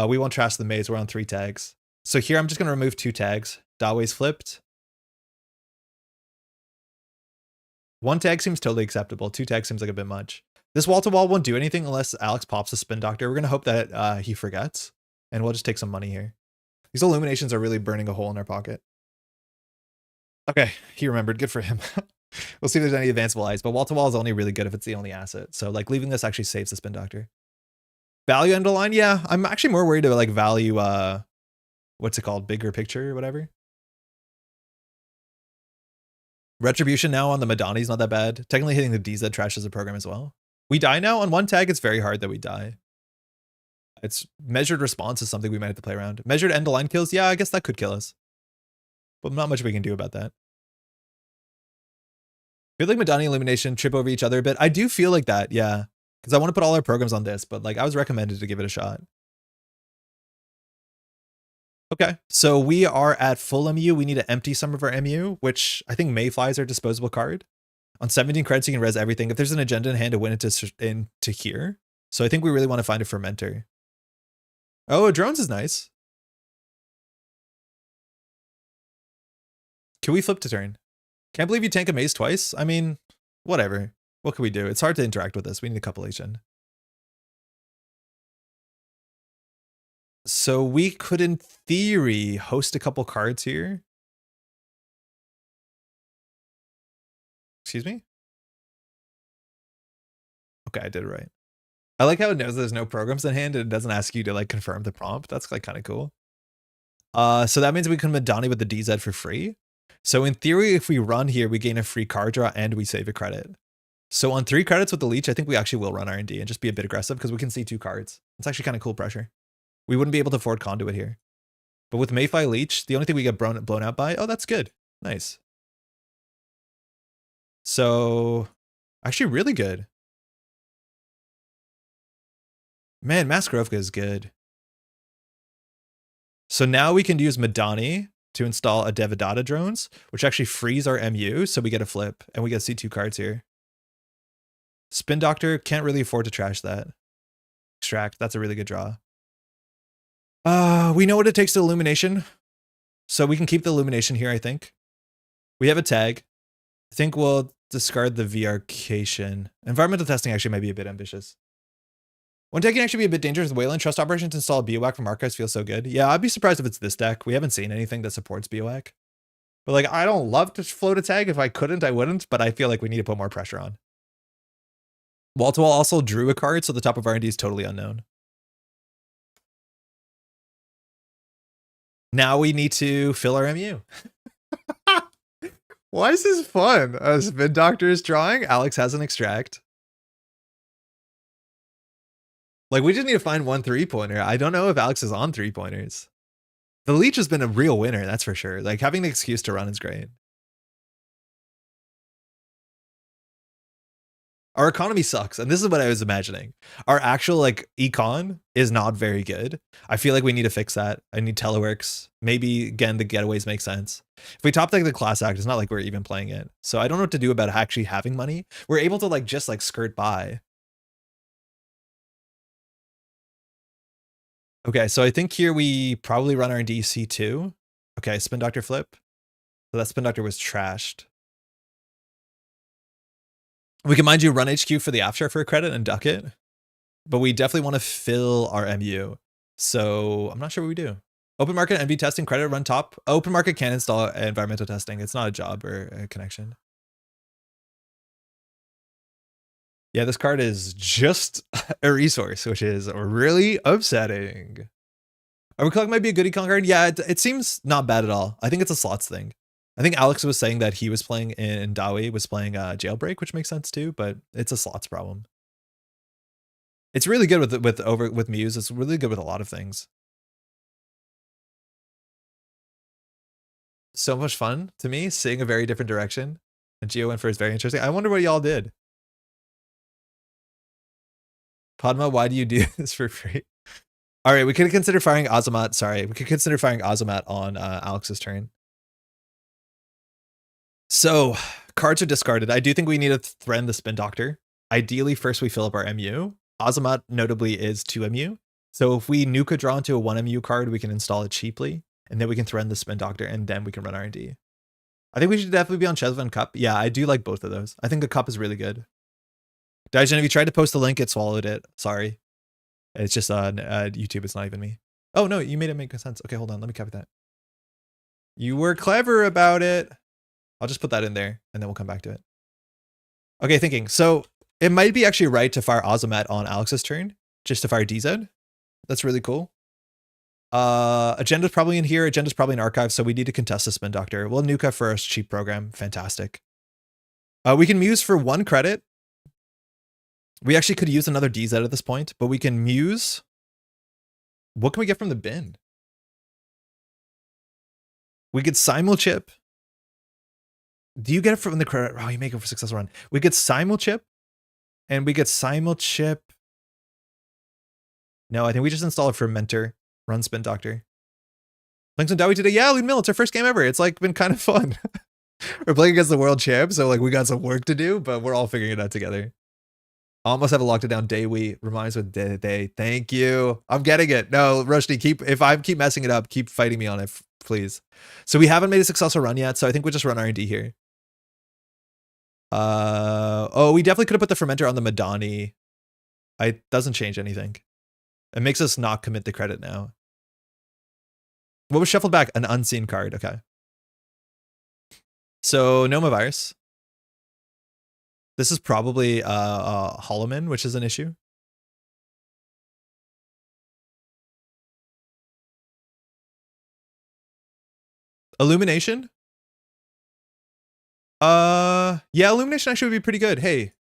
A: We won't trash the maze. We're on 3 tags. So here I'm just going to remove 2 tags. Dawei's flipped. 1 tag seems totally acceptable. 2 tags seems like a bit much. This wall-to-wall won't do anything unless Alex pops a Spin Doctor. We're going to hope that he forgets. And we'll just take some money here. These illuminations are really burning a hole in our pocket. Okay, he remembered. Good for him. We'll see if there's any advanceable ice. But wall-to-wall is only really good if it's the only asset. So like leaving this actually saves the Spin Doctor. Value end of line? Yeah, I'm actually more worried about like value, what's it called? Bigger picture or whatever. Retribution now on the Madani is not that bad. Technically hitting the DZ trashes the program as well. We die now? On 1 tag, it's very hard that we die. It's measured response is something we might have to play around. Measured end of line kills? Yeah, I guess that could kill us. But not much we can do about that. I feel like Madani Illumination trip over each other a bit. I do feel like that, yeah. Because I want to put all our programs on this, but like I was recommended to give it a shot. Okay, so we are at full MU. We need to empty some of our MU, which I think Mayfly is our disposable card. On 17 credits, you can res everything. If there's an agenda in hand to win it into here. So I think we really want to find a fermenter. Oh, drones is nice. Can we flip to turn? Can't believe you tank a maze twice. I mean, whatever. What can we do? It's hard to interact with this. We need a compilation. So we could, in theory, host a couple cards here. Excuse me? Okay, I did it right. I like how it knows there's no programs in hand and it doesn't ask you to like confirm the prompt. That's like kind of cool. So that means we can Madani with the DZ for free. So in theory, if we run here, we gain a free card draw and we save a credit. So on 3 credits with the leech, I think we actually will run R&D and just be a bit aggressive because we can see 2 cards. It's actually kind of cool pressure. We wouldn't be able to afford Conduit here. But with Mayfly Leech, the only thing we get blown out by, oh, that's good. Nice. So actually really good. Man, Maskarovka is good. So now we can use Madani to install a Devadatta drones, which actually frees our MU, so we get a flip, and we get to see 2 cards here. Spin Doctor, can't really afford to trash that. Extract, that's a really good draw. We know what it takes to Illumination, so we can keep the Illumination here, I think. We have a tag. I think we'll discard the VRcation. Environmental testing actually might be a bit ambitious. One deck can actually be a bit dangerous with Wayland. Trust operations install BOAC from archives feels so good. Yeah, I'd be surprised if it's this deck. We haven't seen anything that supports BOAC. But like, I don't love to float a tag. If I couldn't, I wouldn't. But I feel like we need to put more pressure on. Wall-to-Wall also drew a card, so the top of R&D is totally unknown. Now we need to fill our MU. Why is this fun? A Spin Doctor is drawing. Alex has an extract. Like, we just need to find 1 3-pointer. I don't know if Alex is on 3-pointers. The leech has been a real winner, that's for sure. Like, having the excuse to run is great. Our economy sucks, and this is what I was imagining. Our actual, like, econ is not very good. I feel like we need to fix that. I need teleworks. Maybe, again, the getaways make sense. If we top deck the class act, it's not like we're even playing it. So I don't know what to do about actually having money. We're able to, like, just, like, skirt by. Okay, so I think here we probably run our DC2. Okay, Spin Doctor flip. So that Spin Doctor was trashed. We can, mind you, run HQ for the After for a credit and duck it. But we definitely want to fill our MU. So I'm not sure what we do. Open market NV testing credit run top. Open market can install environmental testing. It's not a job or a connection. Yeah, this card is just a resource, which is really upsetting. Overclock might be a good econ card. Yeah, it seems not bad at all. I think it's a slots thing. I think Alex was saying that he was playing in Dawi, was playing Jailbreak, which makes sense too, but it's a slots problem. It's really good with Muse. It's really good with a lot of things. So much fun to me, seeing a very different direction. And Geo went for is very interesting. I wonder what y'all did. Padma, why do you do this for free? All right, we could consider firing Azamat. Sorry, we could consider firing Azamat on Alex's turn. So cards are discarded. I do think we need to threaten the Spin Doctor. Ideally, first we fill up our MU. Azamat notably is 2 MU. So if we nuke a draw into a 1 MU card, we can install it cheaply, and then we can threaten the Spin Doctor, and then we can run R&D. I think we should definitely be on Chesva and Cup. Yeah, I do like both of those. I think the Cup is really good. Daijen, if you tried to post the link, it swallowed it. Sorry. It's just on YouTube. It's not even me. Oh, no, you made it make sense. Okay, hold on. Let me copy that. You were clever about it. I'll just put that in there, and then we'll come back to it. Okay, thinking. So it might be actually right to fire Azamat on Alex's turn, just to fire DZ. That's really cool. Agenda's probably in here. Agenda's probably in archive, so we need to contest the Spin Doctor. We'll nuke first. Cheap program. Fantastic. We can Muse for 1 credit. We actually could use another DZ at this point, but we can Muse. What can we get from the bin? We could Simulchip. Do you get it from the credit? Oh, you make it for successful run. We get Simulchip, and we get Simulchip. No, I think we just install a Fermenter, run Spin Doctor. Playing some Dawi today. Yeah, Lead Mill, it's our first game ever. It's like been kind of fun. We're playing against the world champ, so like we got some work to do, but we're all figuring it out together. Almost have a locked it down day. We reminds with day. Thank you. I'm getting it. No, Rushdie, if I keep messing it up, keep fighting me on it, please. So we haven't made a successful run yet, so I think we'll just run R&D here. Oh, we definitely could have put the Fermenter on the Madani. It doesn't change anything. It makes us not commit the credit now. What was shuffled back? An unseen card. Okay. So Nomavirus. This is probably Holloman, which is an issue. Illumination? Yeah, Illumination actually would be pretty good. Hey.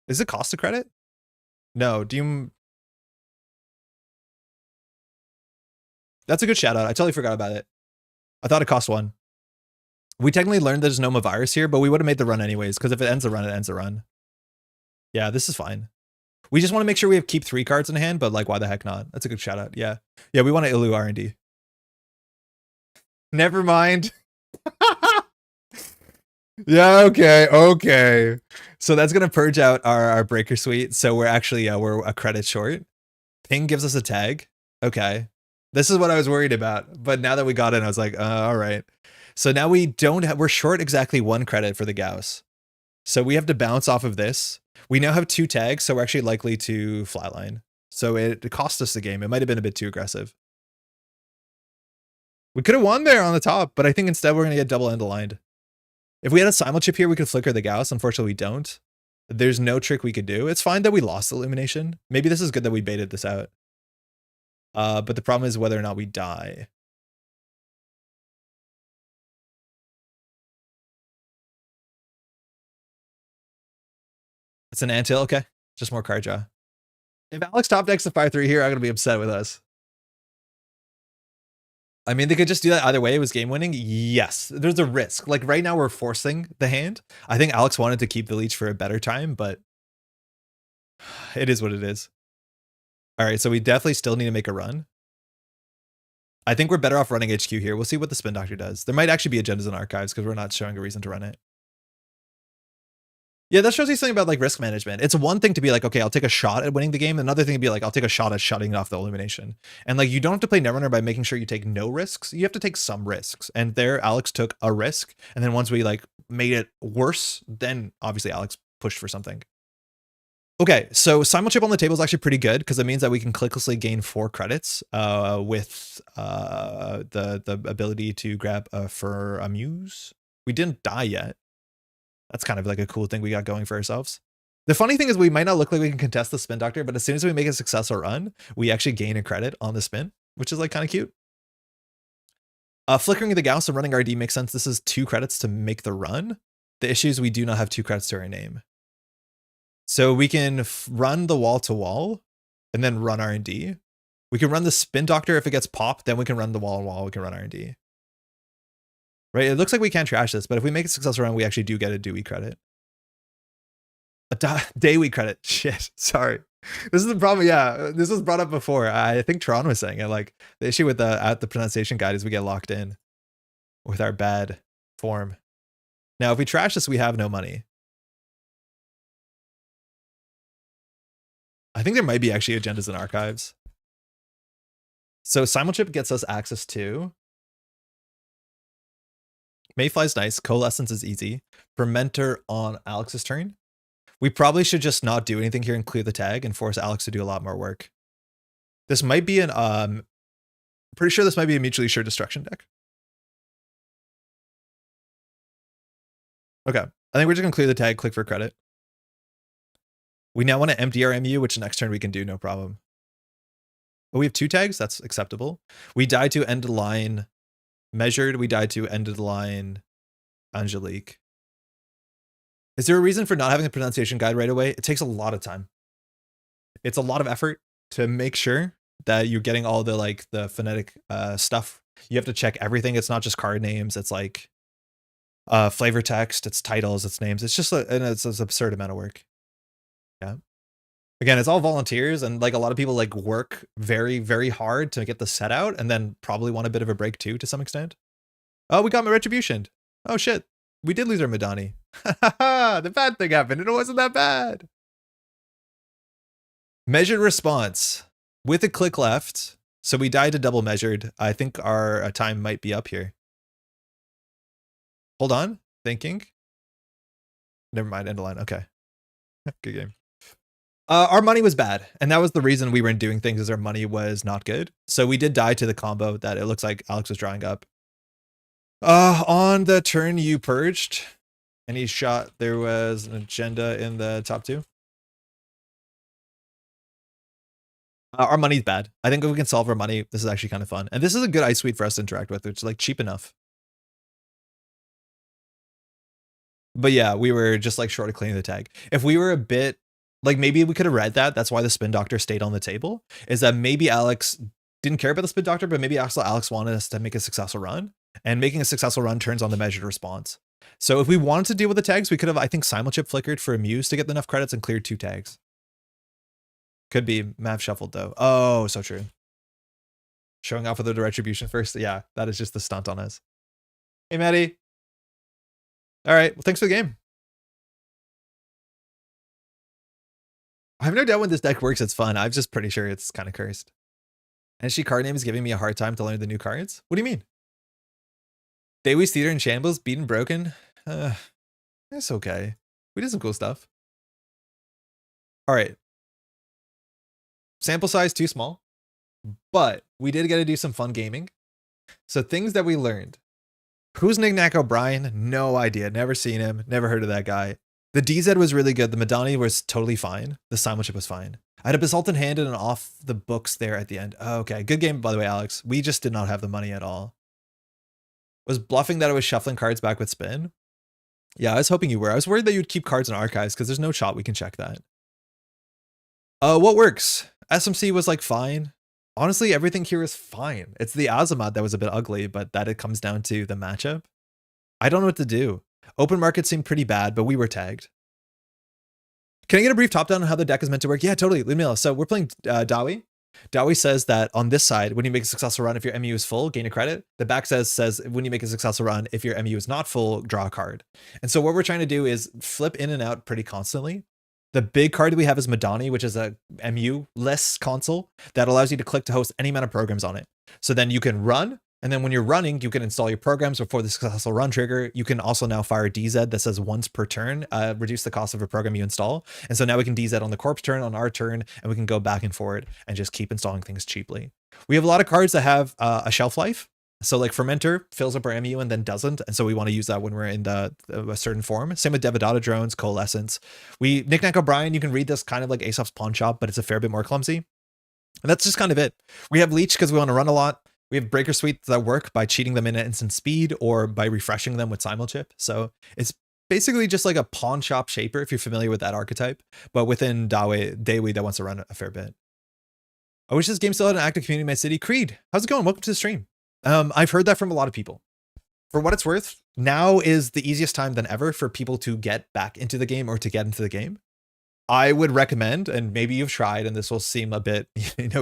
A: Is it cost a credit? No, do you... That's a good shout out. I totally forgot about it. I thought it cost 1. We technically learned there's no virus here, but we would have made the run anyways, because if it ends the run, it ends the run. Yeah, this is fine. We just want to make sure we have keep 3 cards in hand, but like, why the heck not? That's a good shout out. Yeah. Yeah, we want to Illu R&D. Never mind. Yeah, okay. So that's going to purge out our breaker suite. So we're actually, we're a credit short. Ping gives us a tag. Okay. This is what I was worried about. But now that we got in, I was like, all right. So now we don't have, we're short exactly 1 credit for the Gauss. So we have to bounce off of this. We now have 2 tags, so we're actually likely to flatline. So it cost us the game. It might have been a bit too aggressive. We could have won there on the top, but I think instead we're going to get double end aligned. If we had a Simulchip here, we could flicker the Gauss. Unfortunately, we don't. There's no trick we could do. It's fine that we lost the Illumination. Maybe this is good that we baited this out. But the problem is whether or not we die. It's an anthill. Okay. Just more card draw. If Alex top decks the 5-3 here, I'm going to be upset with us. I mean, they could just do that either way. It was game winning. Yes, there's a risk. Like right now we're forcing the hand. I think Alex wanted to keep the leech for a better time, but it is what it is. All right. So we definitely still need to make a run. I think we're better off running HQ here. We'll see what the Spin Doctor does. There might actually be agendas in archives because we're not showing a reason to run it. Yeah, that shows you something about like risk management. It's one thing to be like, okay, I'll take a shot at winning the game. Another thing to be like, I'll take a shot at shutting off the Illumination. And like, you don't have to play Netrunner by making sure you take no risks. You have to take some risks. And there, Alex took a risk. And then once we like made it worse, then obviously Alex pushed for something. Okay, so Simulchip on the table is actually pretty good because it means that we can clicklessly gain 4 credits with the ability to grab for a Muse. We didn't die yet. That's kind of like a cool thing we got going for ourselves. The funny thing is we might not look like we can contest the spin doctor, but as soon as we make a successful run, we actually gain a credit on the spin, which is like kind of cute. Flickering the Gauss and running RD makes sense. This is 2 credits to make the run. The issue is we do not have 2 credits to our name. So we can run the wall to wall and then run R&D. We can run the spin doctor if it gets popped, then we can run the wall to wall, we can run R&D. Right, it looks like we can't trash this, but if we make a successful run, we actually do get a Dewey credit. A Dewey credit, shit, sorry. This is the problem, yeah, this was brought up before. I think Toron was saying it, like, the issue with the pronunciation guide is we get locked in with our bad form. Now, if we trash this, we have no money. I think there might be actually agendas in archives. So Simulchip gets us access to Mayfly's nice. Coalescence is easy. Fermenter on Alex's turn. We probably should just not do anything here and clear the tag and force Alex to do a lot more work. This might be an pretty sure this might be a mutually assured destruction deck. Okay, I think we're just gonna clear the tag, click for credit. We now want to empty our MU, which next turn we can do, no problem. Oh, we have 2 tags, that's acceptable. We die to end of line measured, we die to end of the line Angelique. Is there a reason for not having the pronunciation guide right away? It takes a lot of time. It's a lot of effort to make sure that you're getting all the like the phonetic stuff. You have to check everything. It's not just card names. It's like flavor text, it's titles, it's names. It's just it's an absurd amount of work. Yeah. Again, it's all volunteers, and like a lot of people like work very, very hard to get the set out and then probably want a bit of a break too to some extent. Oh, we got my retribution. Oh shit. We did lose our Madani. The bad thing happened and it wasn't that bad. Measured response with a click left. So we died to double measured. I think our time might be up here. Hold on. Thinking. Never mind. End of line. Okay. Good game. Our money was bad, and that was the reason we weren't doing things, is our money was not good. So we did die to the combo that it looks like Alex was drawing up. On the turn you purged, and he shot, there was an agenda in the top 2. Our money's bad. I think if we can solve our money, this is actually kind of fun. And this is a good ice suite for us to interact with, which is like cheap enough. But yeah, we were just like short of cleaning the tag. If we were a bit, like maybe we could have read that. That's why the spin doctor stayed on the table, is that maybe Alex didn't care about the spin doctor, but maybe also Alex wanted us to make a successful run, and making a successful run turns on the measured response. So if we wanted to deal with the tags, we could have, I think, Simulchip flickered for a Muse to get enough credits and cleared 2 tags. Could be Mav shuffled though. Oh, so true. Showing off with the retribution first. Yeah, that is just the stunt on us. Hey, Maddie. All right. Well, thanks for the game. I have no doubt when this deck works, it's fun. I'm just pretty sure it's kind of cursed. And she card name is giving me a hard time to learn the new cards. What do you mean? Dewi's Theater in Shambles, beaten broken. It's okay. We did some cool stuff. All right. Sample size too small, but we did get to do some fun gaming. So things that we learned. Who's Knick-Knack O'Brien? No idea. Never seen him. Never heard of that guy. The DZ was really good. The Madani was totally fine. The Simulchip was fine. I had a Basalt in hand and an off the books there at the end. Oh, okay. Good game, by the way, Alex. We just did not have the money at all. Was bluffing that I was shuffling cards back with spin. Yeah, I was hoping you were. I was worried that you'd keep cards in archives because there's no shot we can check that. What works? SMC was like fine. Honestly, everything here is fine. It's the Azamat that was a bit ugly, but that it comes down to the matchup. I don't know what to do. Open market seemed pretty bad, but we were tagged. Can I get a brief top down on how the deck is meant to work? Yeah, totally. Leave me alone. So we're playing Dawi. Dawi says that on this side, when you make a successful run, if your MU is full, gain a credit. The back says when you make a successful run, if your MU is not full, draw a card. And so what we're trying to do is flip in and out pretty constantly. The big card we have is Madani, which is a MU-less console that allows you to click to host any amount of programs on it. So then you can run, and then when you're running, you can install your programs before the successful run trigger. You can also now fire DZ that says once per turn, reduce the cost of a program you install. And so now we can DZ on the corpse turn, on our turn, and we can go back and forward and just keep installing things cheaply. We have a lot of cards that have a shelf life. So like Fermenter fills up our MU and then doesn't. And so we want to use that when we're in a certain form. Same with Devadata drones, Coalescence. Knick-Knack O'Brien, you can read this kind of like Aesop's Pawn Shop, but it's a fair bit more clumsy. And that's just kind of it. We have Leech because we want to run a lot. We have Breaker Suites that work by cheating them in at instant speed or by refreshing them with Simulchip. So it's basically just like a Pawn Shop Shaper if you're familiar with that archetype, but within Dewi that wants to run a fair bit. I wish this game still had an active community in my city. Creed, how's it going? Welcome to the stream. I've heard that from a lot of people. For what it's worth, now is the easiest time than ever for people to get back into the game or to get into the game. I would recommend, and maybe you've tried and this will seem a bit,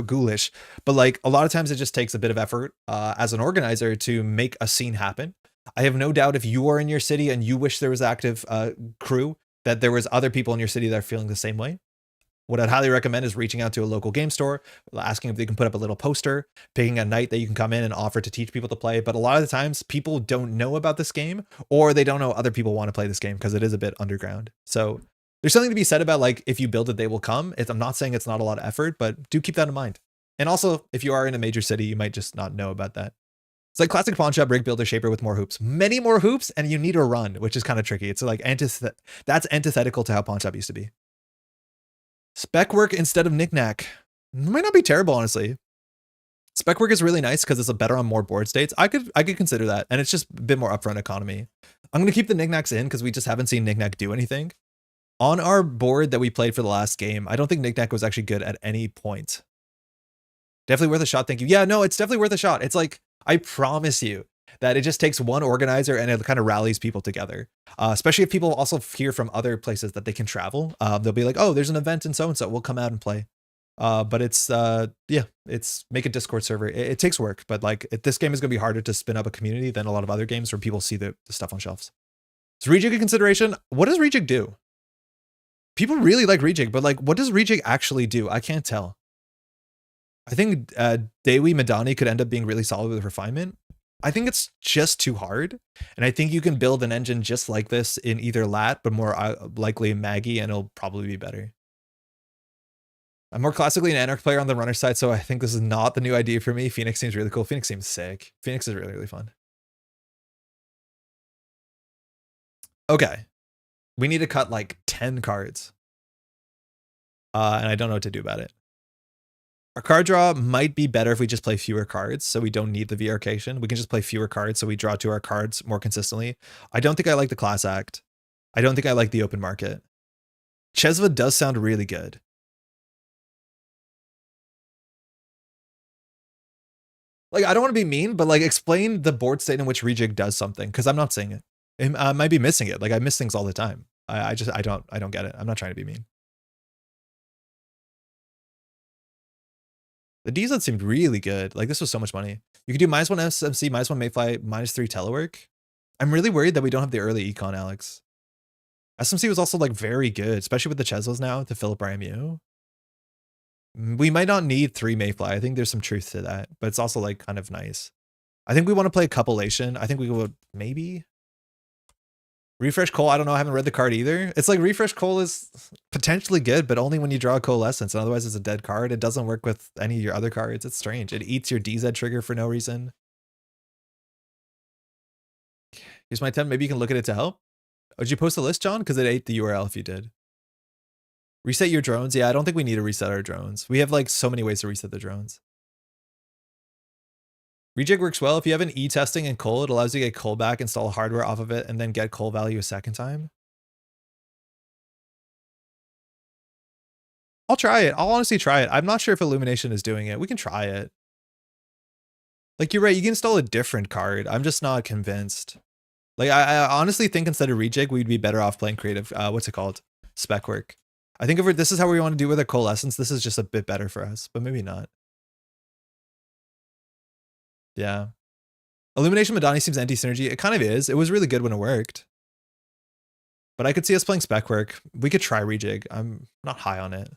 A: ghoulish, but like a lot of times it just takes a bit of effort as an organizer to make a scene happen. I have no doubt if you are in your city and you wish there was active crew, that there was other people in your city that are feeling the same way. What I'd highly recommend is reaching out to a local game store, asking if they can put up a little poster, picking a night that you can come in and offer to teach people to play. But a lot of the times people don't know about this game, or they don't know other people want to play this game because it is a bit underground. So there's something to be said about like, if you build it, they will come. I'm not saying it's not a lot of effort, but do keep that in mind. And also, if you are in a major city, you might just not know about that. It's like classic pawn shop, rig builder, shaper with more hoops. Many more hoops, and you need a run, which is kind of tricky. It's like that's antithetical to how pawn shop used to be. Spec work instead of knickknack might not be terrible, honestly. Spec work is really nice because it's a better on more board states. I could consider that, and it's just a bit more upfront economy. I'm gonna keep the knickknacks in because we just haven't seen knickknack do anything. On our board that we played for the last game, I don't think knickknack was actually good at any point. Definitely worth a shot, thank you. Yeah, no, it's definitely worth a shot. It's like, I promise you that it just takes one organizer and it kind of rallies people together. Especially if people also hear from other places that they can travel. They'll be like, oh, there's an event in so-and-so, we'll come out and play. But it's, it's make a Discord server. It takes work, but like this game is going to be harder to spin up a community than a lot of other games where people see the stuff on shelves. Is rejig a consideration? What does rejig do? People really like rejig, but like, what does rejig actually do? I can't tell. I think Dewi Madani could end up being really solid with refinement. I think it's just too hard. And I think you can build an engine just like this in either lat, but more likely Maggie, and it'll probably be better. I'm more classically an Anarch player on the runner side, so I think this is not the new idea for me. Phoenix seems really cool. Phoenix seems sick. Phoenix is really, really fun. Okay. We need to cut like 10 cards. And I don't know what to do about it. Our card draw might be better if we just play fewer cards, so we don't need the VRcation. We can just play fewer cards, so we draw to our cards more consistently. I don't think I like the Class Act. I don't think I like the open market. Chesva does sound really good. Like, I don't want to be mean, but like, explain the board state in which rejig does something, because I'm not seeing it. I might be missing it. Like, I miss things all the time. I don't get it. I'm not trying to be mean. The DZ seemed really good. Like, this was so much money. You could do -1 SMC, -1 Mayfly, -3 telework. I'm really worried that we don't have the early econ, Alex. SMC was also like very good, especially with the Cheslas now to fill up our MU. We might not need 3 Mayfly. I think there's some truth to that, but it's also like kind of nice. I think we want to play Copulation. I think we would maybe Refresh Coal. I don't know. I haven't read the card either. It's like Refresh Coal is potentially good, but only when you draw a Coalescence. And otherwise, it's a dead card. It doesn't work with any of your other cards. It's strange. It eats your DZ trigger for no reason. Here's my 10. Maybe you can look at it to help. Would you post a list, John? Because it ate the URL if you did. Reset your drones. Yeah, I don't think we need to reset our drones. We have like so many ways to reset the drones. Rejig works well. If you have an E-testing and coal, it allows you to get coal back, install hardware off of it, and then get coal value a second time. I'll try it. I'll honestly try it. I'm not sure if Illumination is doing it. We can try it. Like, you're right. You can install a different card. I'm just not convinced. Like, I honestly think instead of Rejig, we'd be better off playing creative. What's it called? Spec work. I think if this is how we want to do with a Coalescence, this is just a bit better for us, but maybe not. Yeah. Illumination Madani seems anti-synergy. It kind of is. It was really good when it worked. But I could see us playing spec work. We could try rejig. I'm not high on it.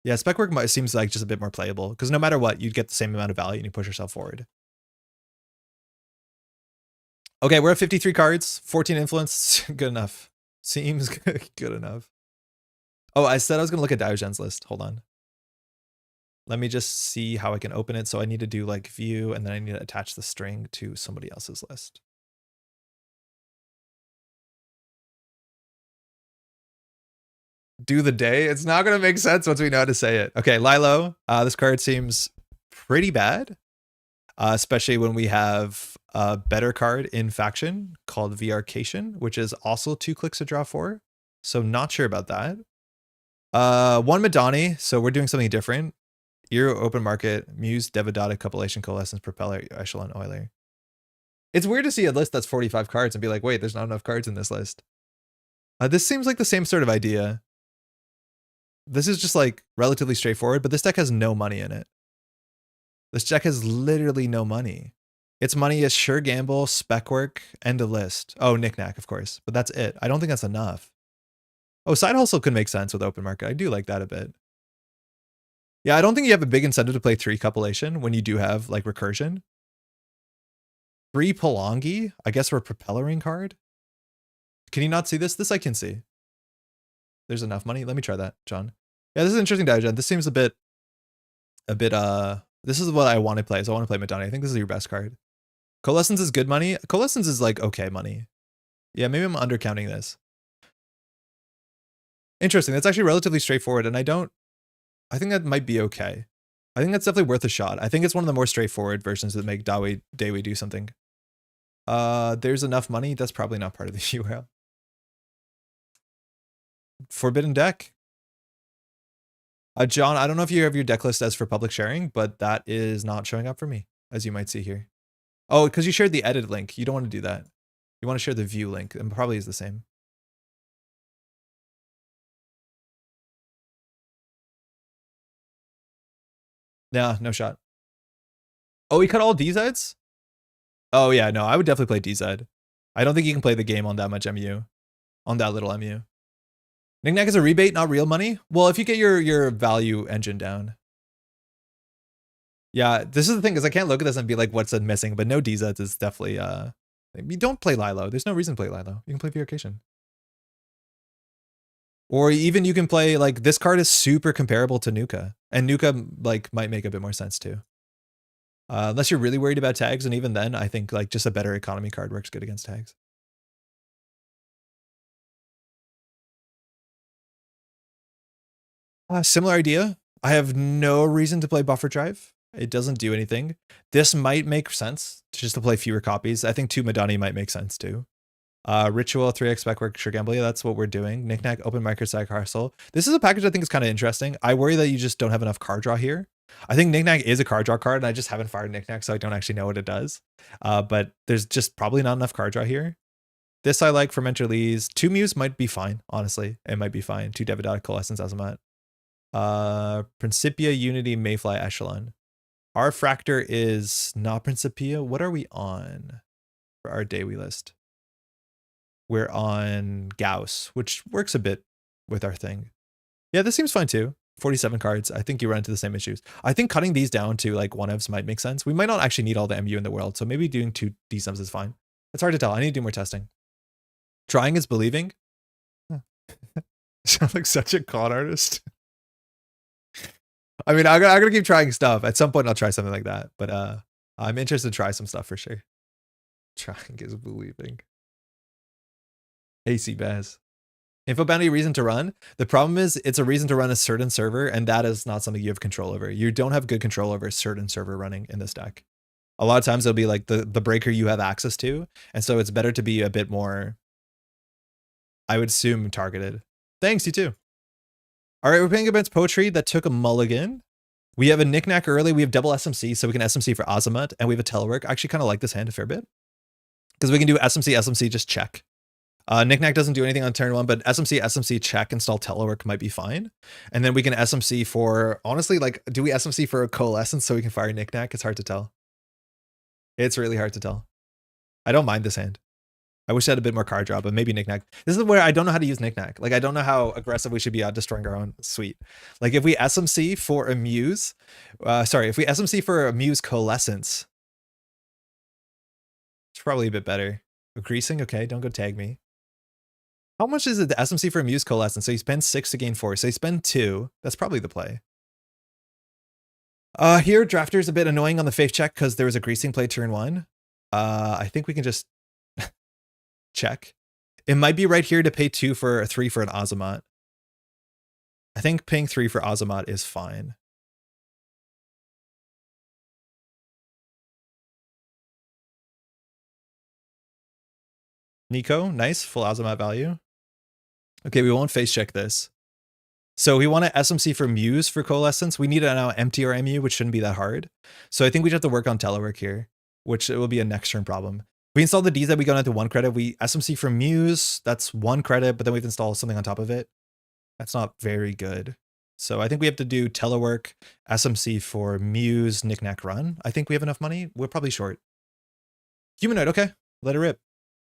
A: Yeah, spec work seems like just a bit more playable because no matter what, you'd get the same amount of value and you push yourself forward. Okay, we're at 53 cards, 14 influence. Good enough. Seems good enough. Oh, I said I was going to look at Diogen's list. Hold on. Let me just see how I can open it. So I need to do like view, and then I need to attach the string to somebody else's list. Do the day. It's not going to make sense once we know how to say it. Okay, Lilo. This card seems pretty bad, especially when we have a better card in faction called Vrcation, which is also 2 clicks to draw 4. So not sure about that. 1 Madani. So we're doing something different. Euro Open Market, Muse, Devadatta, Copulation, Coalescence, Propeller, Echelon, Euler. It's weird to see a list that's 45 cards and be like, wait, there's not enough cards in this list. This seems like the same sort of idea. This is just like relatively straightforward, but this deck has no money in it. This deck has literally no money. Its money is Sure Gamble, Spec Work, End of List. Oh, Knickknack, of course, but that's it. I don't think that's enough. Oh, Side Hustle could make sense with Open Market. I do like that a bit. Yeah, I don't think you have a big incentive to play 3 Copulation when you do have like Recursion. 3 Palangi, I guess we're a Propellering card. Can you not see this? This I can see. There's enough money. Let me try that, John. Yeah, this is an interesting diagram. This seems a bit, this is what I want to play. So I want to play Madani. I think this is your best card. Coalescence is good money. Coalescence is like okay money. Yeah, maybe I'm undercounting this. Interesting. That's actually relatively straightforward. And I think that might be okay. I think that's definitely worth a shot. I think it's one of the more straightforward versions that make Dewi do something. There's enough money. That's probably not part of the URL. Forbidden deck. John, I don't know if you have your deck list as for public sharing, but that is not showing up for me, as you might see here. Oh, because you shared the edit link. You don't want to do that. You want to share the view link, and probably is the same. Yeah, no shot. Oh, we cut all DZs? Oh yeah, no, I would definitely play DZ. I don't think you can play the game on that much MU. On that little MU. Knickknack is a rebate, not real money? Well, if you get your value engine down. Yeah, this is the thing, because I can't look at this and be like, what's missing? But no DZs is definitely, you don't play Lilo. There's no reason to play Lilo. You can play Vacation. Or even you can play, like, this card is super comparable to Nuka. And Nuka, like, might make a bit more sense too. Unless you're really worried about tags, and even then, I think, like, just a better economy card works good against tags. Similar idea. I have no reason to play Buffer Drive. It doesn't do anything. This might make sense just to play fewer copies. I think 2 Madani might make sense too. Ritual, 3x Spec Work, Sure Gamble. Yeah, that's what we're doing. Knickknack, Open Market, Side Hustle. This is a package I think is kind of interesting. I worry that you just don't have enough card draw here. I think Knickknack is a card draw card, and I just haven't fired Knickknack, so I don't actually know what it does. But there's just probably not enough card draw here. This I like. Fermenter Lees. 2 Muse might be fine, honestly. It might be fine. 2 Devadatta, Coalescence, Azamat. Principia, Unity, Mayfly, Echelon. Our Fractor is not Principia. What are we on for our Dewi list? We're on Gauss, which works a bit with our thing. Yeah, this seems fine too. 47 cards. I think you run into the same issues. I think cutting these down to like 1-ofs might make sense. We might not actually need all the MU in the world, so maybe doing 2 D-sums is fine. It's hard to tell. I need to do more testing. Trying is believing. Sound like such a con artist. I mean, I'm gonna keep trying stuff. At some point, I'll try something like that. But I'm interested to try some stuff for sure. Trying is believing. AC Baz. Info bounty reason to run. The problem is it's a reason to run a certain server, and that is not something you have control over. You don't have good control over a certain server running in this deck. A lot of times it'll be like the breaker you have access to, and so it's better to be a bit more, I would assume, targeted. Thanks, you too. All right, we're playing against Poetry that took a mulligan. We have a Knickknack early. We have double SMC, so we can SMC for Azamat, and we have a Telework. I actually kind of like this hand a fair bit, because we can do SMC, just check. Knickknack doesn't do anything on turn 1, but SMC, check, install Telework might be fine. And then we can SMC for, honestly, like, do we SMC for a Coalescence so we can fire Knickknack? It's hard to tell. It's really hard to tell. I don't mind this hand. I wish I had a bit more card draw, but maybe Knickknack. This is where I don't know how to use Knickknack. Like, I don't know how aggressive we should be destroying our own suite. Like, if we SMC for a Muse, if we SMC for a Muse Coalescence, it's probably a bit better. Greasing, okay, don't go tag me. How much is it to SMC for a Muse Coalescence? So you spend 6 to gain 4. So you spend 2. That's probably the play. Here, Drafter's a bit annoying on the faith check because there was a greasing play turn 1. I think we can just check. It might be right here to pay 2 for 3 for an Azamat. I think paying 3 for Azamat is fine. Nico, nice, full Azamat value. Okay, we won't face check this. So we want to SMC for Muse for Coalescence. We need to now empty our MU, which shouldn't be that hard. So I think we just have to work on telework here, which it will be a next turn problem. We install the DZ, we go down to 1 credit. We SMC for Muse, that's 1 credit, but then we've installed something on top of it. That's not very good. So I think we have to do telework, SMC for Muse, knickknack run. I think we have enough money. We're probably short. Humanoid, okay, let it rip.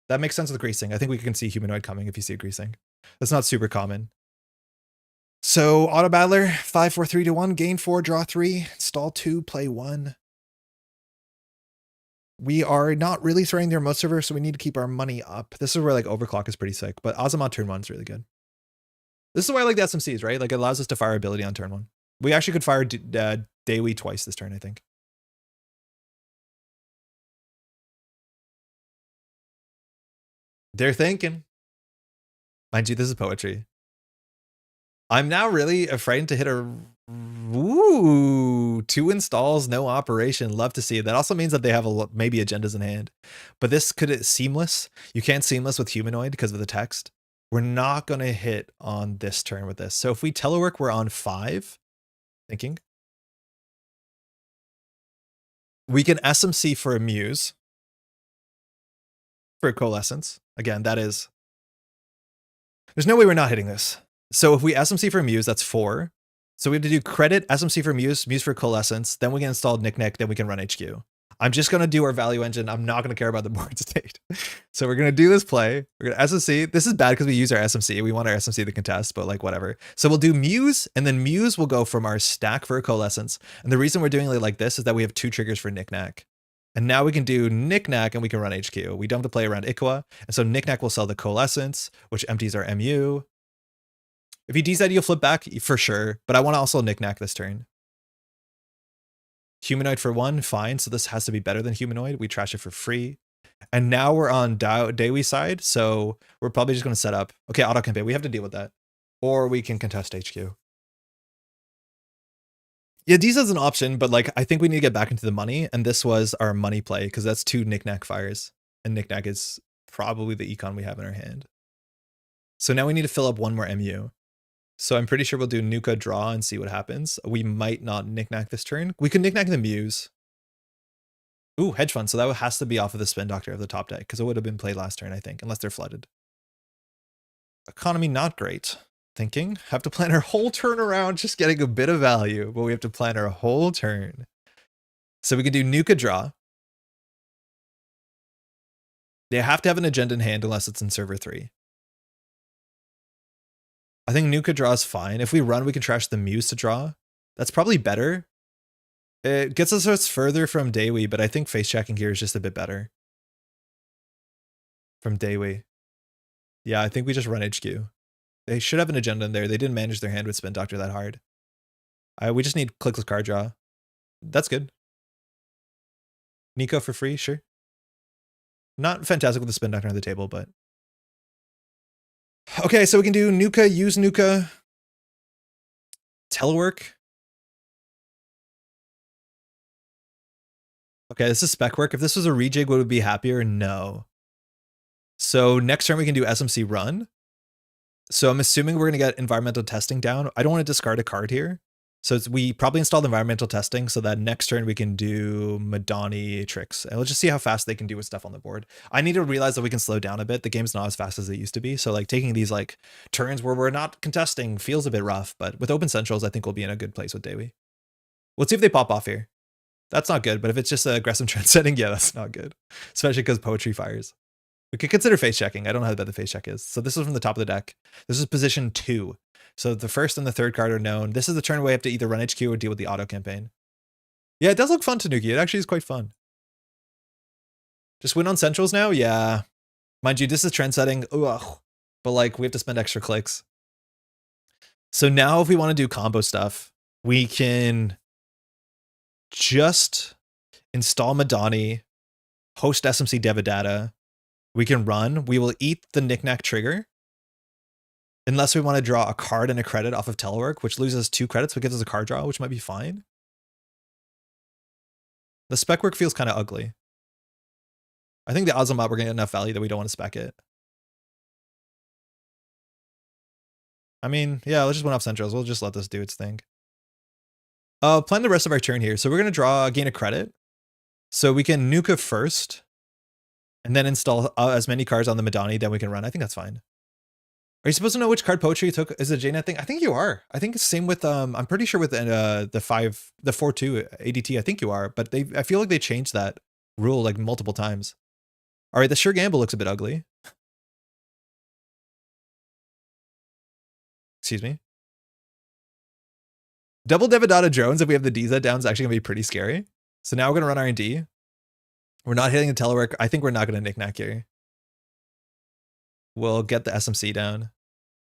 A: That makes sense with greasing. I think we can see humanoid coming if you see a greasing. That's not super common. So auto battler, 5, 4, 3, 2, 1, gain 4, draw 3, install 2, play 1. We are not really throwing the remote server, so we need to keep our money up. This is where like overclock is pretty sick, but Azamat turn 1 is really good. This is why I like the SMCs, right? Like it allows us to fire ability on turn 1. We actually could fire Dewi twice this turn, I think. They're thinking. Mind you, this is poetry. I'm now really afraid to hit a... Ooh, 2 installs, no operation. Love to see it. That also means that they have maybe agendas in hand. But this could seamless. You can't seamless with humanoid because of the text. We're not going to hit on this turn with this. So if we telework, we're on 5. Thinking. We can SMC for a Muse. For a Coalescence. Again, that is... There's no way we're not hitting this. So if we SMC for Muse, that's 4. So we have to do credit, SMC for Muse, Muse for Coalescence, then we can install Knick-Knack, then we can run HQ. I'm just going to do our value engine. I'm not going to care about the board state. So we're going to do this play. We're going to SMC. This is bad because we use our SMC. We want our SMC to contest, but like whatever. So we'll do Muse, and then Muse will go from our stack for a Coalescence. And the reason we're doing it like this is that we have 2 triggers for Knick-Knack. And now we can do Knick-Knack and we can run HQ. We don't have to play around Ikwa. And so Knick-Knack will sell the Coalescence, which empties our MU. If he DZ, you'll flip back for sure, but I want to also knick-knack this turn. Humanoid for 1, fine. So this has to be better than humanoid. We trash it for free. And now we're on Dewi side, so we're probably just going to set up. Okay, auto campaign. We have to deal with that. Or we can contest HQ. Yeah, DZ is an option, but like I think we need to get back into the money, and this was our money play because that's 2 knick-knack fires. And knick-knack is probably the econ we have in our hand. So now we need to fill up 1 more MU. So I'm pretty sure we'll do Nuka draw and see what happens. We might not knick-knack this turn. We could knick-knack the Muse. Ooh, hedge fund. So that has to be off of the spin doctor of the top deck because it would have been played last turn, I think, unless they're flooded. Economy not great. Thinking. Have to plan our whole turn around, just getting a bit of value, but we have to plan our whole turn. So we can do Nuka draw. They have to have an agenda in hand unless it's in server 3. I think Nuka draw is fine. If we run, we can trash the Muse to draw. That's probably better. It gets us further from Dewi, but I think face checking here is just a bit better. From Dewi. Yeah, I think we just run HQ. They should have an agenda in there. They didn't manage their hand with Spin Doctor that hard. We just need clickless card draw. That's good. Nico for free, sure. Not fantastic with the Spin Doctor on the table, but... Okay, so we can do Nuka, use Nuka. Telework. Okay, this is spec work. If this was a rejig, would we be happier? No. So next turn we can do SMC run. So I'm assuming we're going to get environmental testing down. I don't want to discard a card here. So we probably installed environmental testing so that next turn we can do Madani tricks. And let's just see how fast they can do with stuff on the board. I need to realize that we can slow down a bit. The game's not as fast as it used to be. So like taking these like turns where we're not contesting feels a bit rough, but with open centrals, I think we'll be in a good place with Dewi. Let's see if they pop off here. That's not good, but if it's just aggressive trendsetting, yeah, that's not good. Especially because poetry fires. We could consider face checking. I don't know how bad the face check is. So this is from the top of the deck. This is position 2. So the first and the third card are known. This is the turn where we have to either run HQ or deal with the auto campaign. Yeah, it does look fun, Tanuki. It actually is quite fun. Just win on centrals now? Yeah. Mind you, this is trend setting. Ugh. But like, we have to spend extra clicks. So now if we want to do combo stuff, we can just install Madani, host SMC Devadata. We can run. We will eat the knickknack trigger. Unless we want to draw a card and a credit off of telework, which loses 2 credits, but gives us a card draw, which might be fine. The spec work feels kind of ugly. I think the odds on we're going to get enough value that we don't want to spec it. I mean, yeah, let's just win off centrals. We'll just let this do its thing. Plan the rest of our turn here. So we're going to gain a credit. So we can nuke it first. And then install as many cards on the Madani that we can run. I think that's fine. Are you supposed to know which card poetry you took? Is it JNet thing? I think you are. I think it's same with, I'm pretty sure with the 4-2 ADT, I think you are. But I feel like they changed that rule like multiple times. All right, the Sure Gamble looks a bit ugly. Excuse me. Double Devadata drones if we have the DZ down is actually going to be pretty scary. So now we're going to run R&D. We're not hitting the telework. I think we're not going to knick-knack here. We'll get the SMC down.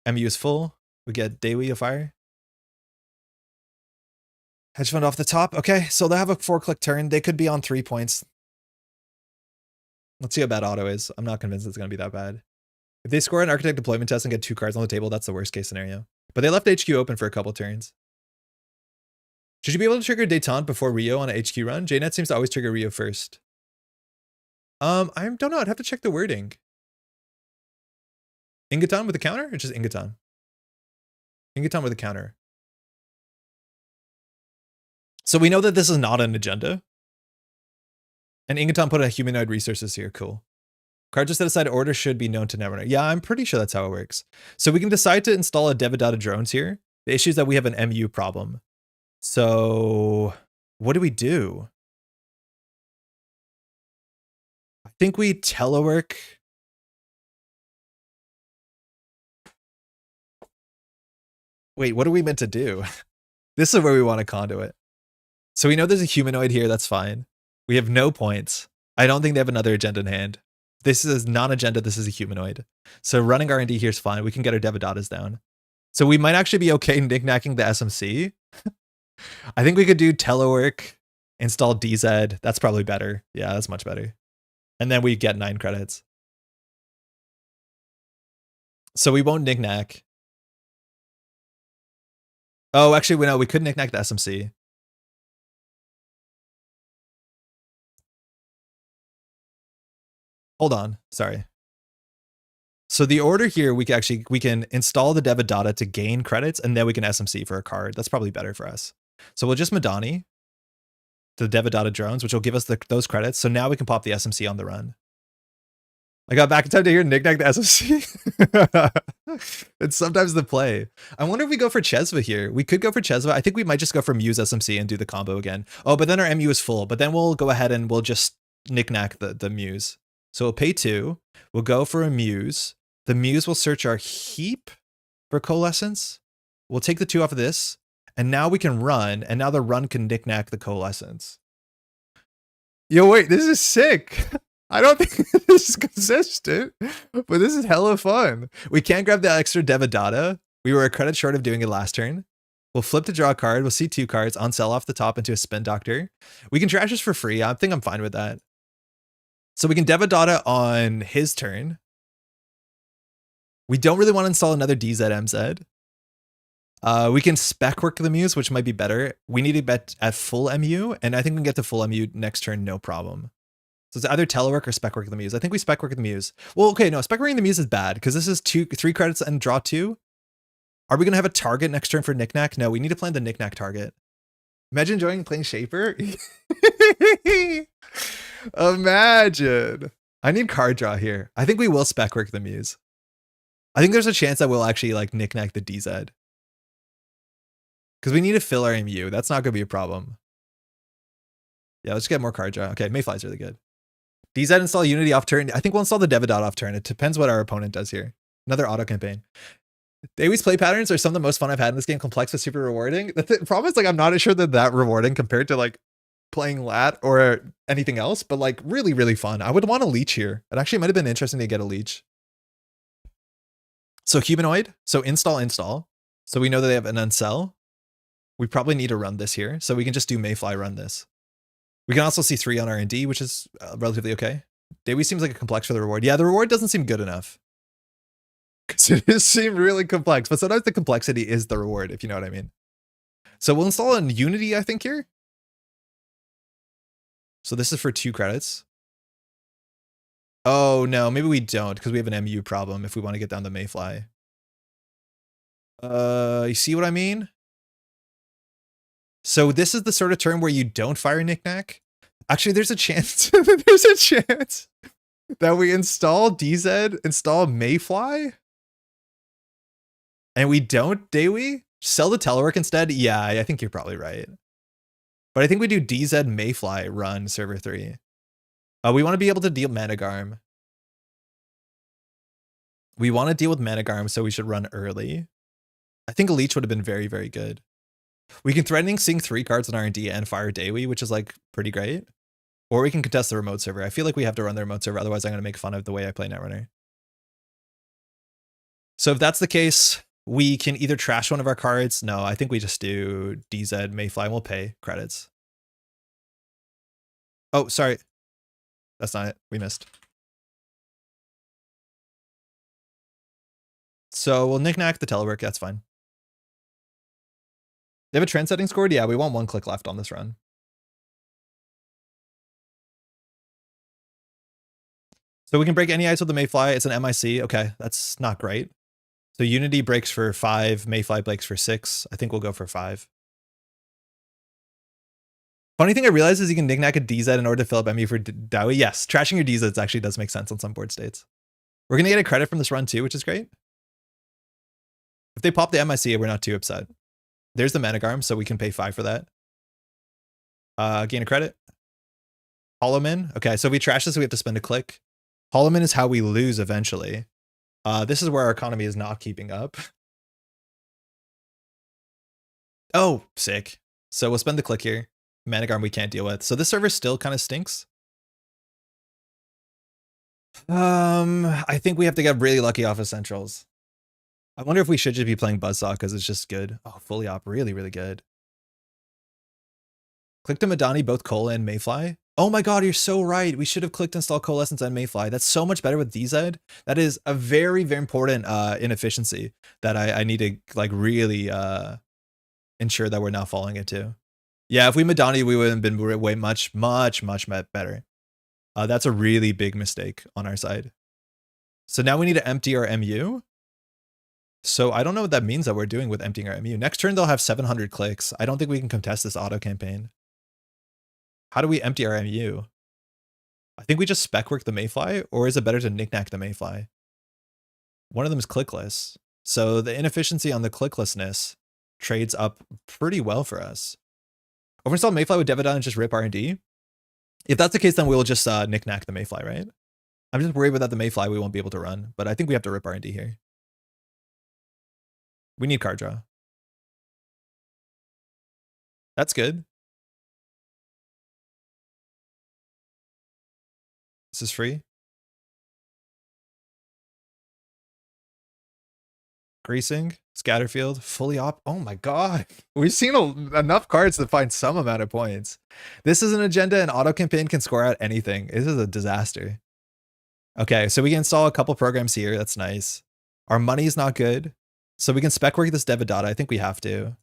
A: MU is full. We get Dewi a fire. Hedge fund off the top. Okay, so they have a 4-click turn. They could be on 3 points. Let's see how bad auto is. I'm not convinced it's going to be that bad. If they score an architect deployment test and get 2 cards on the table, that's the worst case scenario. But they left HQ open for a couple turns. Should you be able to trigger Detente before Rio on an HQ run? JNet seems to always trigger Rio first. I don't know. I'd have to check the wording. Ingaton with a counter or just Ingaton? Ingaton with a counter. So we know that this is not an agenda. And Ingaton put a humanoid resources here. Cool. Cards just set aside order should be known to Netrunner. Yeah, I'm pretty sure that's how it works. So we can decide to install a Devadata drones here. The issue is that we have an MU problem. So what do we do? I think we telework. Wait, what are we meant to do? This is where we want to conduit. So we know there's a humanoid here. That's fine. We have no points. I don't think they have another agenda in hand. This is non-agenda. This is a humanoid. So running R&D here is fine. We can get our Devadatas down. So we might actually be okay knick-knacking the SMC. I think we could do telework, install DZ. That's probably better. Yeah, that's much better. And then we get 9 credits. So we won't knick-knack. Oh, actually, we could knick-knack the SMC. Hold on, sorry. So the order here, we can install the Devadata to gain credits, and then we can SMC for a card. That's probably better for us. So we'll just Madani to the Devadata drones, which will give us those credits. So now we can pop the SMC on the run. I got back in time to hear knick-knack the SMC. It's sometimes the play. I wonder if we go for Chesva here. We could go for Chesva. I think we might just go for Muse SMC and do the combo again. Oh, but then our MU is full. But then we'll go ahead and we'll just knick-knack the Muse. So we'll pay 2. We'll go for a Muse. The Muse will search our heap for Coalescence. We'll take the 2 off of this. And now we can run. And now the run can knick-knack the Coalescence. Yo, wait, this is sick. I don't think this is consistent, but this is hella fun. We can't grab the extra Devadata. We were a credit short of doing it last turn. We'll flip to draw a card. We'll see 2 cards on sell off the top into a Spin Doctor. We can trash this for free. I think I'm fine with that. So we can Devadata on his turn. We don't really want to install another DZMZ. We can spec work the Muse, which might be better. We need to bet at full MU, and I think we can get to full MU next turn, no problem. So it's either telework or spec work the Muse. I think we spec work the Muse. Well, okay, no, spec working the Muse is bad because this is 3 credits and draw 2. Are we going to have a target next turn for knickknack? No, we need to plan the knickknack target. Imagine enjoying playing Shaper. Imagine. I need card draw here. I think we will spec work the Muse. I think there's a chance that we'll actually like knickknack the DZ. Because we need to fill our MU. That's not going to be a problem. Yeah, let's get more card draw. Okay, Mayfly's really good. DZ install Unity off turn. I think we'll install the Devadata off turn. It depends what our opponent does here. Another auto campaign. Dewi's play patterns are some of the most fun I've had in this game. Complex but super rewarding. The problem is like I'm not sure that rewarding compared to like playing lat or anything else, but like really, really fun. I would want a leech here. It actually might have been interesting to get a leech. So humanoid. So install. So we know that they have an unsell. We probably need to run this here, so we can just do Mayfly run this. We can also see 3 on R&D, which is relatively okay. Dewi seems like a complex for the reward. Yeah, the reward doesn't seem good enough. Because it does seem really complex, but sometimes the complexity is the reward, if you know what I mean. So we'll install in Unity, I think, here. So this is for 2 credits. Oh, no, maybe we don't, because we have an MU problem if we want to get down the Mayfly. You see what I mean? So this is the sort of turn where you don't fire Knickknack. Actually, there's a chance. There's a chance that we install DZ, install Mayfly, and we don't, do we? Sell the telework instead? Yeah, I think you're probably right. But I think we do DZ Mayfly run server 3. We want to be able to deal Managarm. We want to deal with Managarm, so we should run early. I think a Leech would have been very, very good. We can threatening sing 3 cards on R&D and fire Dewi, which is like pretty great. Or we can contest the remote server. I feel like we have to run the remote server, otherwise I'm going to make fun of the way I play Netrunner. So if that's the case, we can either trash one of our cards. No, I think we just do DZ Mayfly and we'll pay credits. Oh, sorry. That's not it. We missed. So we'll knick-knack the telework. That's fine. They have a trend setting scored? Yeah, we want 1 click left on this run. So we can break any ice with the Mayfly. It's an MIC. Okay, that's not great. So Unity breaks for 5, Mayfly breaks for 6. I think we'll go for 5. Funny thing I realized is you can knick-knack a DZ in order to fill up MU for Dewi. Yes, trashing your DZs actually does make sense on some board states. We're going to get a credit from this run too, which is great. If they pop the MIC, we're not too upset. There's the Managarm, so we can pay 5 for that. Gain a credit. Hollowman. Okay, so if we trash this, we have to spend a click. Hollowman is how we lose eventually. This is where our economy is not keeping up. Oh, sick. So we'll spend the click here. Managarm we can't deal with. So this server still kind of stinks. I think we have to get really lucky off of Centrals. I wonder if we should just be playing Buzzsaw because it's just good. Oh, fully op, really, really good. Click to Madani, both Cola and Mayfly. Oh my god, you're so right. We should have clicked install Coalescence and Mayfly. That's so much better with DZ. That is a very, very important inefficiency that I need to like really ensure that we're not falling into. Yeah, if we Madani, we would have been way much better. That's a really big mistake on our side. So now we need to empty our MU. So I don't know what that means that we're doing with emptying our MU. Next turn, they'll have 700 clicks. I don't think we can contest this auto campaign. How do we empty our MU? I think we just spec work the Mayfly, or is it better to knick-knack the Mayfly? One of them is clickless. So the inefficiency on the clicklessness trades up pretty well for us. Overinstall Mayfly with Devodon and just rip R&D? If that's the case, then we'll just knick-knack the Mayfly, right? I'm just worried about the Mayfly we won't be able to run, but I think we have to rip R&D here. We need card draw. That's good. This is free. Greasing, Scatterfield, fully op. Oh my god. We've seen enough cards to find some amount of points. This is an agenda and auto campaign can score out anything. This is a disaster. Okay, so we can install a couple programs here. That's nice. Our money is not good. So we can spec work this Devodata. I think we have to.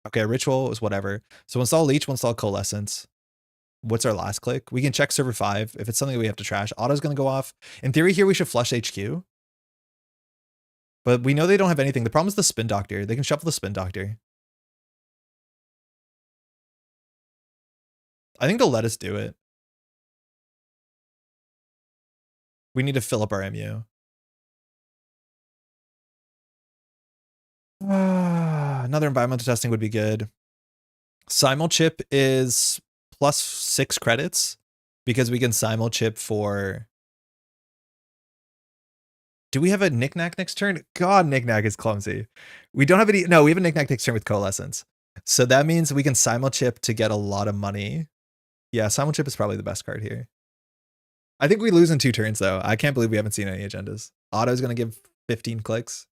A: Okay, Ritual is whatever. So we'll install Leech, we'll install Coalescence. What's our last click? We can check server 5. If it's something we have to trash, auto's going to go off. In theory here, we should flush HQ. But we know they don't have anything. The problem is the Spin Doctor. They can shuffle the Spin Doctor. I think they'll let us do it. We need to fill up our MU. Another environmental testing would be good. Simulchip is plus 6 credits because we can simulchip for... Do we have a knick-knack next turn? God, knick-knack is clumsy. We don't have any... No, we have a knick-knack next turn with Coalescence. So that means we can simulchip to get a lot of money. Yeah, simulchip is probably the best card here. I think we lose in 2 turns, though. I can't believe we haven't seen any agendas. Auto's going to give 15 clicks.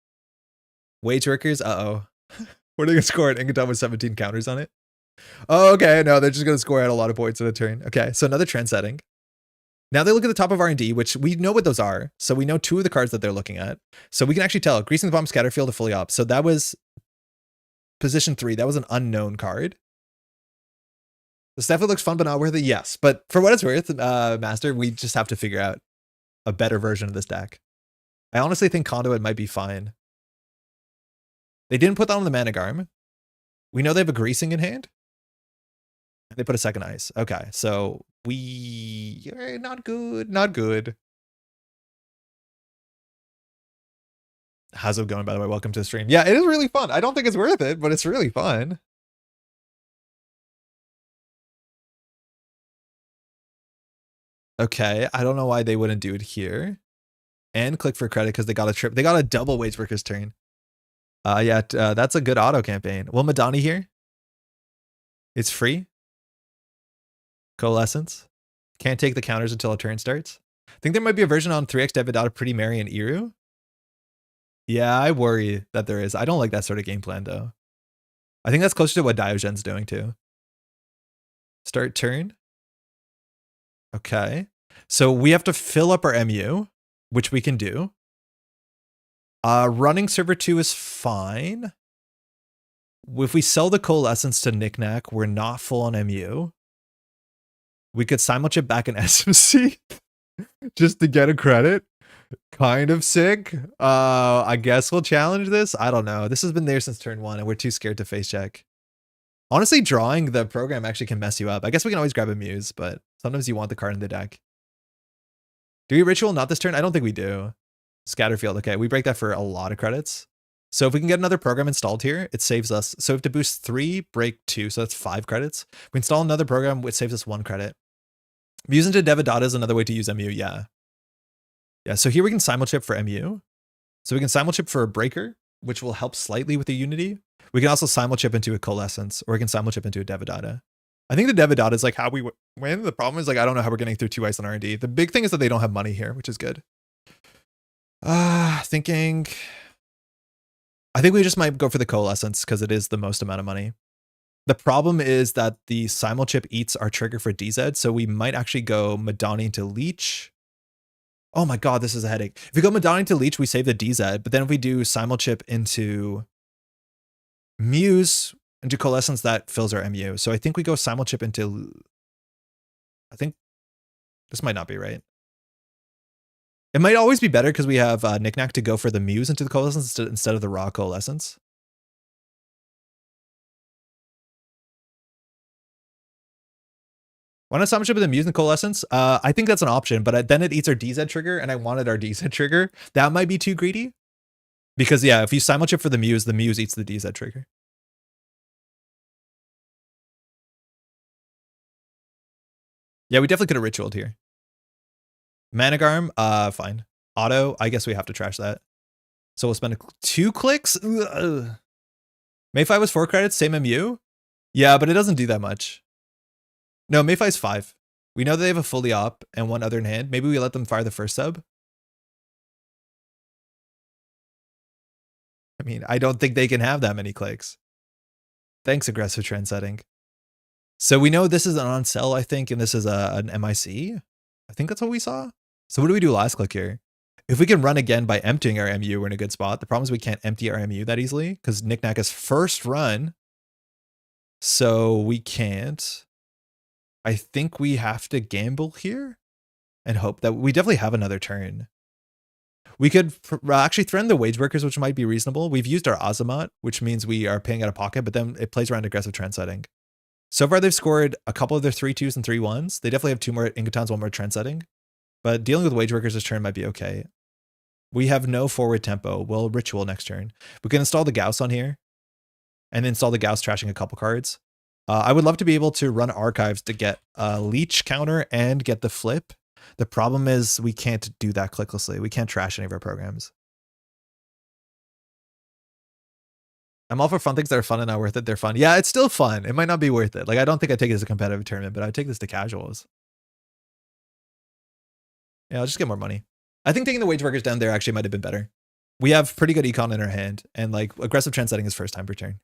A: Wage workers? Uh-oh. What are they gonna score at Ingotom with 17 counters on it? Oh, okay. No, they're just gonna score out a lot of points in a turn. Okay, so another trend setting. Now they look at the top of R&D, which we know what those are. So we know 2 of the cards that they're looking at. So we can actually tell Greasing the Bomb, Scatterfield, to fully op. So that was position 3. That was an unknown card. This definitely looks fun, but not worth it. Yes, but for what it's worth, Master, we just have to figure out a better version of this deck. I honestly think Conduit might be fine. They didn't put that on the Managarm. We know they have a Greasing in hand. They put a second ice. Okay, so we... not good, not good. How's it going, by the way? Welcome to the stream. Yeah, it is really fun. I don't think it's worth it, but it's really fun. Okay, I don't know why they wouldn't do it here. And click for credit because they got a trip. They got a double Wage Workers turn. Yeah, that's a good auto campaign. Will Madani here? It's free. Coalescence. Can't take the counters until a turn starts. I think there might be a version on 3x Devidata, Pretty Mary, and Iru. Yeah, I worry that there is. I don't like that sort of game plan, though. I think that's closer to what Diogen's doing, too. Start turn. Okay. So we have to fill up our MU, which we can do. Running server 2 is fine. If we sell the Coalescence to Knickknack, we're not full on MU. We could simulchip back an SMC just to get a credit. Kind of sick. I guess we'll challenge this. I don't know. This has been there since turn 1 and we're too scared to face check. Honestly, drawing the program actually can mess you up. I guess we can always grab a Muse, but sometimes you want the card in the deck. Do we Ritual not this turn? I don't think we do. Scatterfield. Okay, we break that for a lot of credits. So if we can get another program installed here, it saves us. So we have to boost 3, break 2, so that's 5 credits. We install another program, which saves us 1 credit. Muse into Devidata is another way to use MU, yeah. Yeah, so here we can simulchip for MU. So we can simulchip for a breaker, which will help slightly with the Unity. We can also simulchip into a Coalescence, or we can simulchip into a Devidata. I think the Devidata is like how we win. The problem is like, I don't know how we're getting through 2 ice on R&D. The big thing is that they don't have money here, which is good. Thinking... I think we just might go for the Coalescence because it is the most amount of money. The problem is that the simulchip eats our trigger for DZ, so we might actually go Madani to Leech. Oh my god, this is a headache. If we go Madani to Leech, we save the DZ, but then if we do simulchip into Muse, into Coalescence, that fills our MU. So I think we go simulchip into... I think this might not be right. It might always be better because we have Knickknack to go for the Muse into the Coalescence instead of the raw Coalescence. Why not simulchip with the Muse and Coalescence? I think that's an option, but then it eats our DZ trigger, and I wanted our DZ trigger. That might be too greedy. Because, yeah, if you simulchip for the Muse eats the DZ trigger. Yeah, we definitely could have ritualed here. Managarm, fine. Auto, I guess we have to trash that. So we'll spend 2 clicks? Ugh. Mayfi was 4 credits, same MU? Yeah, but it doesn't do that much. No, Mayfi's 5. We know they have a fully op and 1 other in hand. Maybe we let them fire the first sub. I mean, I don't think they can have that many clicks. Thanks, aggressive trend setting. So we know this is an on sell, I think, and this is an MIC. I think that's what we saw. So what do we do last click here? If we can run again by emptying our MU, we're in a good spot. The problem is we can't empty our MU that easily because Knickknack is first run. So we can't. I think we have to gamble here and hope that we definitely have another turn. We could actually threaten the Wage Workers, which might be reasonable. We've used our Azamat, which means we are paying out of pocket, but then it plays around aggressive trend setting. So far, they've scored a couple of their 3-2s and 3-1s. They definitely have 2 more Ingotons, 1 more trend setting. But dealing with Wage Workers this turn might be okay. We have no forward tempo. We'll Ritual next turn. We can install the Gauss on here and install the Gauss trashing a couple cards. I would love to be able to run Archives to get a Leech counter and get the flip. The problem is we can't do that clicklessly. We can't trash any of our programs. I'm all for fun things that are fun and not worth it. They're fun. Yeah, it's still fun. It might not be worth it. Like, I don't think I take it as a competitive tournament, but I take this to casuals. Yeah, I'll just get more money. I think taking the Wage Workers down there actually might have been better. We have pretty good econ in our hand, and like aggressive trend setting is first time per turn.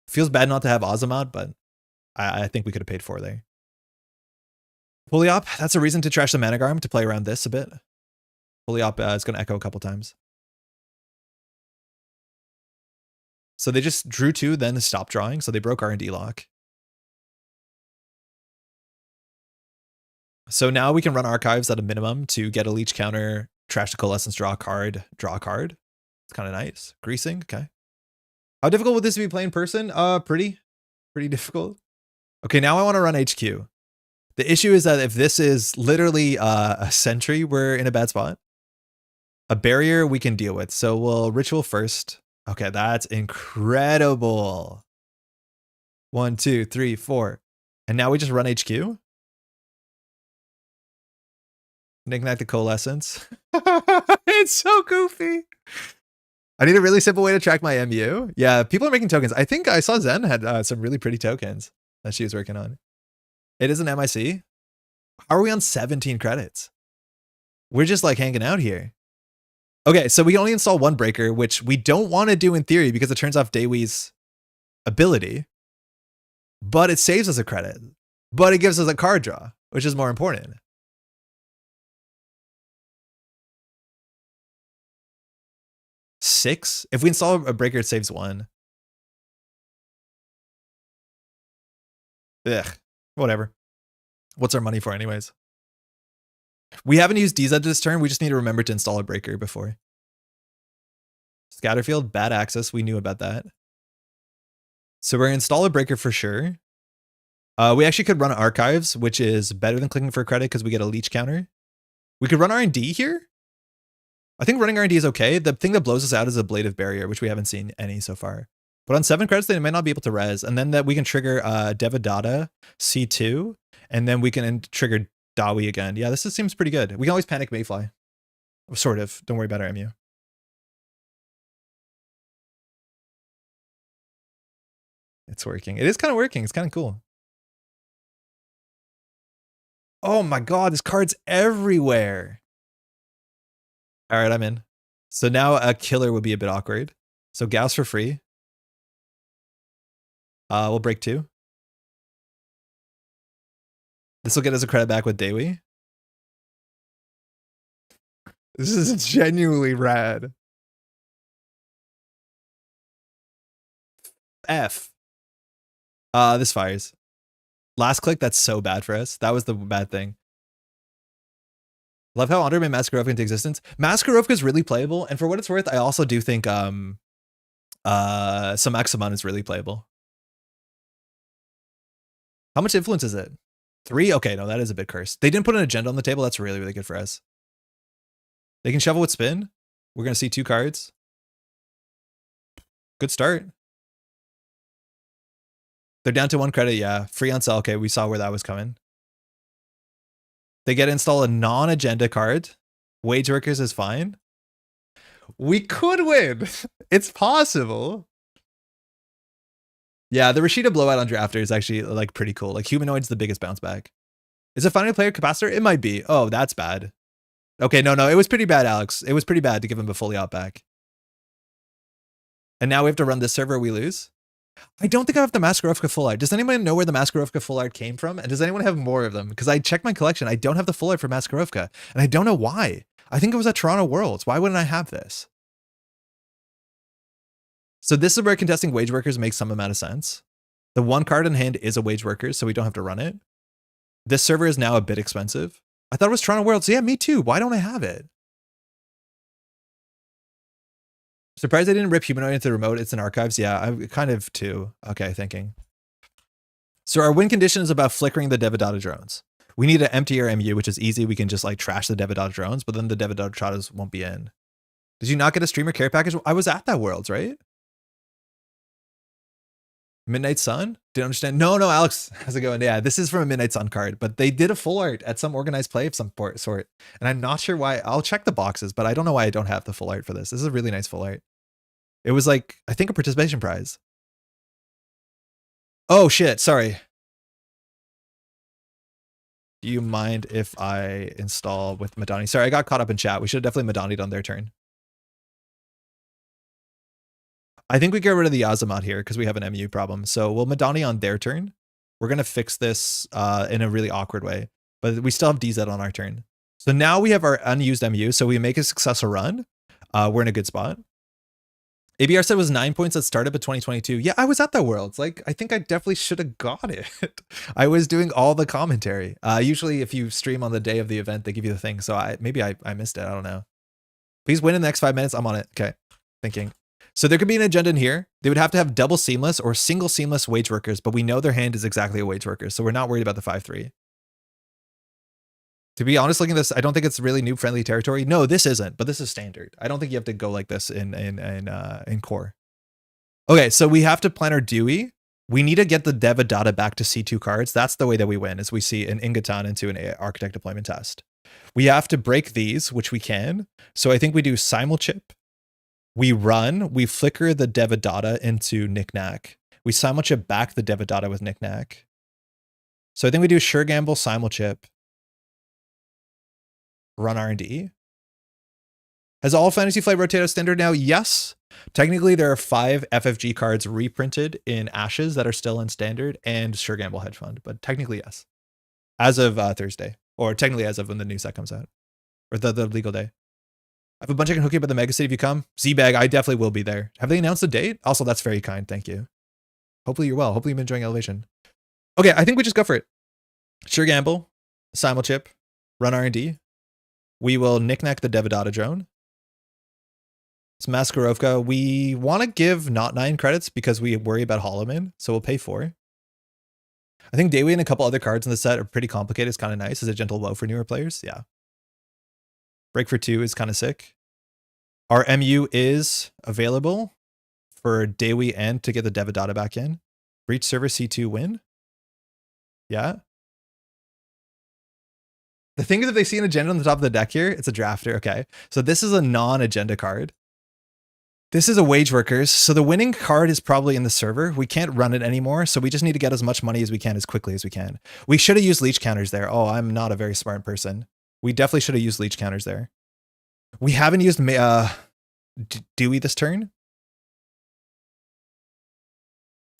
A: Feels bad not to have Ozamod, but I think we could have paid 4 there. Polyop, that's a reason to trash the Managarm to play around this a bit. Polyop is going to echo a couple times. So they just drew 2, then stopped drawing. So they broke R&D lock. So now we can run archives at a minimum to get a leech counter, trash the Coalescence, draw a card, draw a card. It's kind of nice. Greasing, okay. How difficult would this be playing in person? Pretty difficult. Okay, now I want to run HQ. The issue is that if this is literally a sentry, we're in a bad spot. A barrier we can deal with. So we'll ritual first. Okay, that's incredible. 1, 2, 3, 4. And now we just run HQ. Knick-knack the Coalescence. It's so goofy. I need a really simple way to track my MU. Yeah, people are making tokens. I think I saw Zen had some really pretty tokens that she was working on. It is an MIC. How are we on 17 credits? We're just like hanging out here. Okay, so we can only install 1 breaker, which we don't want to do in theory because it turns off Dewi's ability. But it saves us a credit. But it gives us a card draw, which is more important. Six? If we install a breaker, it saves 1. Ugh, whatever. What's our money for anyways? We haven't used DZ this turn. We just need to remember to install a breaker before. Scatterfield, bad access. We knew about that. So we're going to install a breaker for sure. We actually could run archives, which is better than clicking for credit because we get a leech counter. We could run R&D here. I think running R&D is okay. The thing that blows us out is a Blade of Barrier, which we haven't seen any so far. But on 7 credits, they might not be able to res. And then that we can trigger Devadatta C2, and then we can trigger Dawi again. Yeah, this seems pretty good. We can always panic Mayfly. Sort of. Don't worry about our MU. It's working. It is kind of working. It's kind of cool. Oh my god, this card's everywhere. All right, I'm in. So now a killer would be a bit awkward. So Gauss for free. We'll break 2. This will get us a credit back with Dewi. This is genuinely rad. F. This fires. Last click, that's so bad for us. That was the bad thing. Love how Andre made Masquerovka into existence. Masquerovka is really playable, and for what it's worth, I also do think Samaxamon is really playable. How much influence is it? 3? Okay, no, that is a bit cursed. They didn't put an agenda on the table. That's really, really good for us. They can shovel with spin. We're going to see 2 cards. Good start. They're down to 1 credit, yeah. Free on sell. Okay, we saw where that was coming. They get to install a non-agenda card. Wage Workers is fine. We could win. It's possible. Yeah, the Rashida blowout on Drafter is actually like pretty cool. Like Humanoid's the biggest bounce back. Is it finally player capacitor? It might be. Oh, that's bad. Okay, no, it was pretty bad, Alex. It was pretty bad to give him a fully out back. And now we have to run this server, we lose. I don't think I have the Masquerovka full art. Does anyone know where the Masquerovka full art came from? And does anyone have more of them? Because I checked my collection. I don't have the full art for Masquerovka. And I don't know why. I think it was at Toronto Worlds. Why wouldn't I have this? So this is where contesting Wage Workers makes some amount of sense. The 1 card in hand is a Wage Workers, so we don't have to run it. This server is now a bit expensive. I thought it was Toronto Worlds. Yeah, me too. Why don't I have it? Surprised I didn't rip Humanoid into the remote. It's in archives. Yeah, I'm kind of too. Okay, thinking. So our win condition is about flickering the Devadatta drones. We need to empty our MU, which is easy. We can just like trash the Devadatta drones, but then the Devadatta drones won't be in. Did you not get a streamer care package? I was at that Worlds, right? Midnight Sun? Didn't understand. No, Alex. How's it going? Yeah, this is from a Midnight Sun card, but they did a full art at some organized play of some sort. And I'm not sure why. I'll check the boxes, but I don't know why I don't have the full art for this. This is a really nice full art. It was like, I think a participation prize. Oh shit, sorry. Do you mind if I install with Madani? Sorry, I got caught up in chat. We should have definitely Madani'd on their turn. I think we get rid of the Azamat here because we have an MU problem. So we'll Madani on their turn. We're going to fix this in a really awkward way, but we still have DZ on our turn. So now we have our unused MU. So we make a successful run. We're in a good spot. ABR said it was 9 points that started in 2022. Yeah, I was at that Worlds. Like, I think I definitely should have got it. I was doing all the commentary. Usually if you stream on the day of the event, they give you the thing. So maybe I missed it. I don't know. Please win in the next 5 minutes. I'm on it. Okay. Thinking. So there could be an agenda in here. They would have to have double seamless or single seamless wage workers, but we know their hand is exactly a wage worker. So we're not worried about the 5-3. To be honest, looking at this, I don't think it's really noob friendly territory. No, this isn't, but this is standard. I don't think you have to go like this in core. Okay, so we have to plan our Dewey. We need to get the Devadatta back to C2 cards. That's the way that we win, is we see an Ingatan into an Architect deployment test. We have to break these, which we can. So I think we do Simulchip. We run, we flicker the Devadatta into Knick-Knack. We Simulchip back the Devadatta with Knick-Knack. So I think we do Sure Gamble, Simulchip. Run R&D. Has all Fantasy Flight rotated as standard now? Yes. Technically, there are 5 FFG cards reprinted in Ashes that are still in standard and Sure Gamble Hedge Fund, but technically, yes. As of Thursday, or technically as of when the new set comes out, or the legal day. I have a bunch I can hook you up at the Mega City if you come. Z-Bag, I definitely will be there. Have they announced a date? Also, that's very kind. Thank you. Hopefully you're well. Hopefully you've been enjoying Elevation. Okay, I think we just go for it. Sure Gamble, Simulchip, run R&D. We will Knick-Knack the Devadatta drone. It's Maskarovka. We want to give not 9 credits because we worry about Holoman, so we'll pay 4. I think Dewey and a couple other cards in the set are pretty complicated. It's kind of nice as a gentle woe for newer players. Yeah. Break for 2 is kind of sick. Our MU is available for Dewey and to get the Devadatta back in. Breach server C2 win. Yeah. The thing is, if they see an agenda on the top of the deck here, it's a drafter. Okay. So this is a non-agenda card. This is a wage workers. So the winning card is probably in the server. We can't run it anymore. So we just need to get as much money as we can as quickly as we can. We should have used leech counters there. Oh, I'm not a very smart person. We definitely should have used leech counters there. We haven't used Dewey this turn.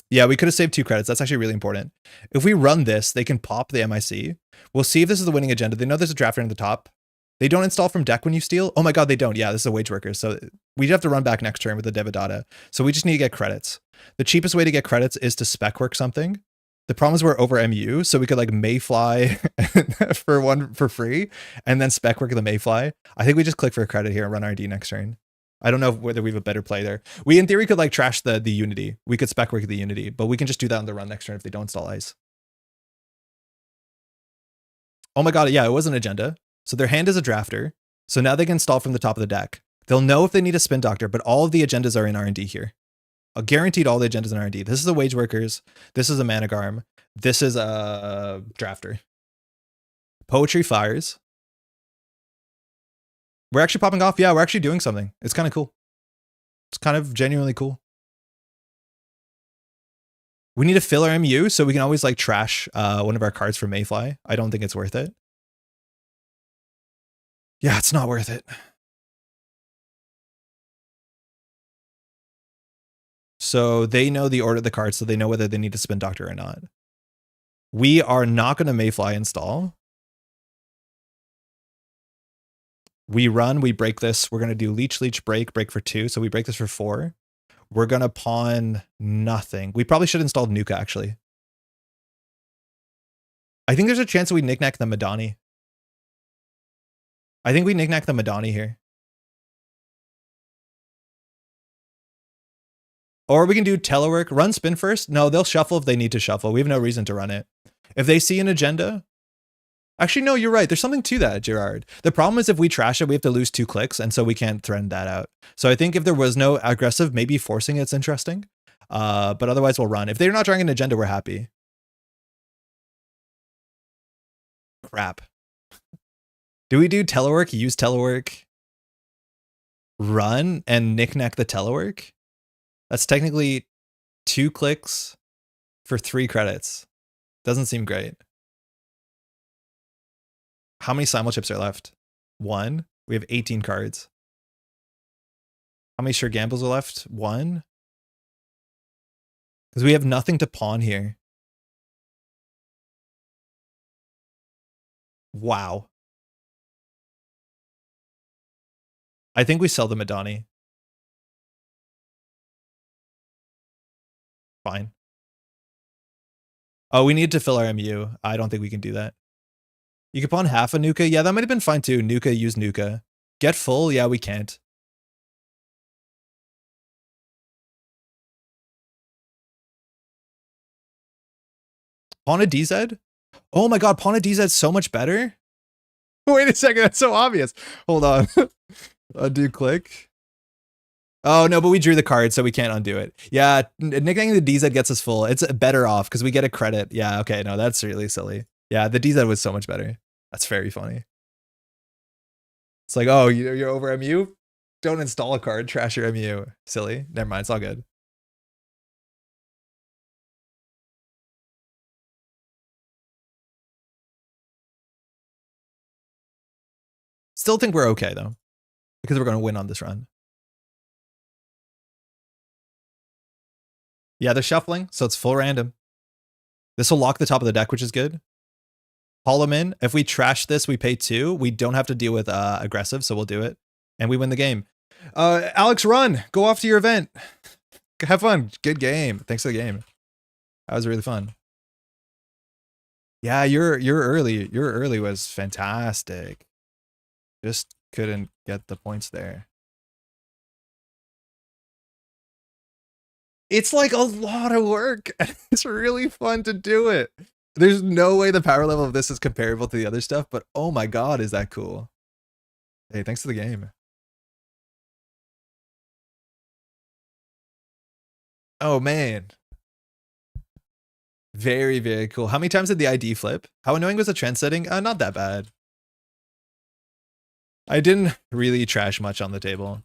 A: Yeah, we could have saved 2 credits. That's actually really important. If we run this, they can pop the MIC. We'll see if this is the winning agenda. They know there's a drafter in the top. They don't install from deck when you steal. Oh my god, they don't. Yeah, this is a wage worker. So we have to run back next turn with the Devadatta. So we just need to get credits. The cheapest way to get credits is to spec work something. The problem is we're over MU, so we could like Mayfly for 1 for free and then spec work the Mayfly. I think we just click for a credit here and run RD next turn. I don't know whether we have a better play there. We, in theory, could like trash the Unity. We could spec work the Unity, but we can just do that on the run next turn if they don't install ice. Oh my god, yeah, it was an agenda. So their hand is a drafter. So now they can install from the top of the deck. They'll know if they need a spin doctor, but all of the agendas are in R&D here. Guaranteed all the agendas in R&D. This is a wage workers. This is a Managarm. This is a drafter. Poetry fires. We're actually popping off. Yeah, we're actually doing something. It's kind of cool. It's kind of genuinely cool. We need to fill our MU so we can always like trash one of our cards for Mayfly. I don't think it's worth it. Yeah, it's not worth it. So they know the order of the cards, so they know whether they need to spin doctor or not. We are not going to Mayfly install. We run, we break this. We're going to do leech, break for 2. So we break this for 4. We're going to pawn nothing. We probably should install Nuka, actually. I think there's a chance that we knick-knack the Madani. I think we knick-knack the Madani here. Or we can do telework. Run spin first. No, they'll shuffle if they need to shuffle. We have no reason to run it. If they see an agenda... Actually, no, you're right. There's something to that, Gerard. The problem is if we trash it, we have to lose 2 clicks, and so we can't threaten that out. So I think if there was no aggressive, maybe forcing it's interesting. But otherwise, we'll run. If they're not drawing an agenda, we're happy. Crap. Do we do telework, use telework, run, and knick-knack the telework? That's technically 2 clicks for 3 credits. Doesn't seem great. How many Simulchips are left? 1. We have 18 cards. How many Sure Gambles are left? 1. Because we have nothing to pawn here. Wow. I think we sell the Madani. Fine. Oh, we need to fill our MU. I don't think we can do that. You could pawn half a Nuka. Yeah, that might have been fine too. Nuka, use Nuka. Get full? Yeah, we can't. Pawn a DZ? Oh my god, pawn a DZ is so much better? Wait a second, that's so obvious. Hold on. Undo click. Oh no, but we drew the card, so we can't undo it. Yeah, nicknaming the DZ gets us full. It's better off because we get a credit. Yeah, okay, no, that's really silly. Yeah, the DZ was so much better. That's very funny. It's like, oh, you're over MU? Don't install a card, trash your MU. Silly. Never mind, it's all good. Still think we're okay though, because we're going to win on this run. Yeah, they're shuffling, so it's full random. This will lock the top of the deck, which is good. Haul them in. If we trash this, we pay 2. We don't have to deal with aggressive, so we'll do it. And we win the game. Alex, run. Go off to your event. Have fun. Good game. Thanks for the game. That was really fun. Yeah, your early. Your early was fantastic. Just couldn't get the points there. It's like a lot of work. It's really fun to do it. There's no way the power level of this is comparable to the other stuff, but oh my god, is that cool. Hey, thanks for the game. Oh man. Very, very cool. How many times did the ID flip? How annoying was the trend setting? Not that bad. I didn't really trash much on the table.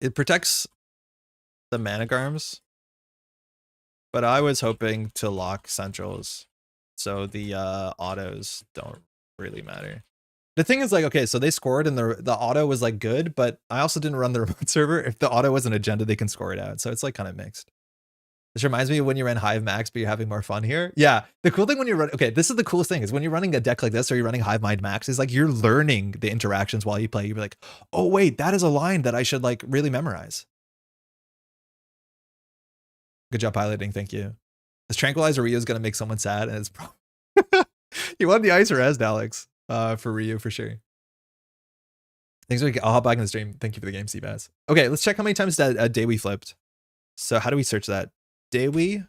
A: It protects the Managarms, but I was hoping to lock centrals, so the autos don't really matter. The thing is, like, okay, so they scored and the auto was like good, but I also didn't run the remote server. If the auto was an agenda, they can score it out. So it's like kind of mixed. This reminds me of when you ran Hive Max, but you're having more fun here. Yeah, the cool thing when you run, okay, this is the coolest thing is when you're running a deck like this or you're running Hive Mind Max, is like you're learning the interactions while you play. You're like, oh wait, that is a line that I should like really memorize. Good job piloting, thank you. This Tranquilizer Ryu is gonna make someone sad, and it's probably you won the Ice Rest, Alex, for Ryu for sure. Thanks for I'll hop back in the stream. Thank you for the game, Seabass. Okay, let's check how many times that Dewi flipped. So how do we search that? Dewi.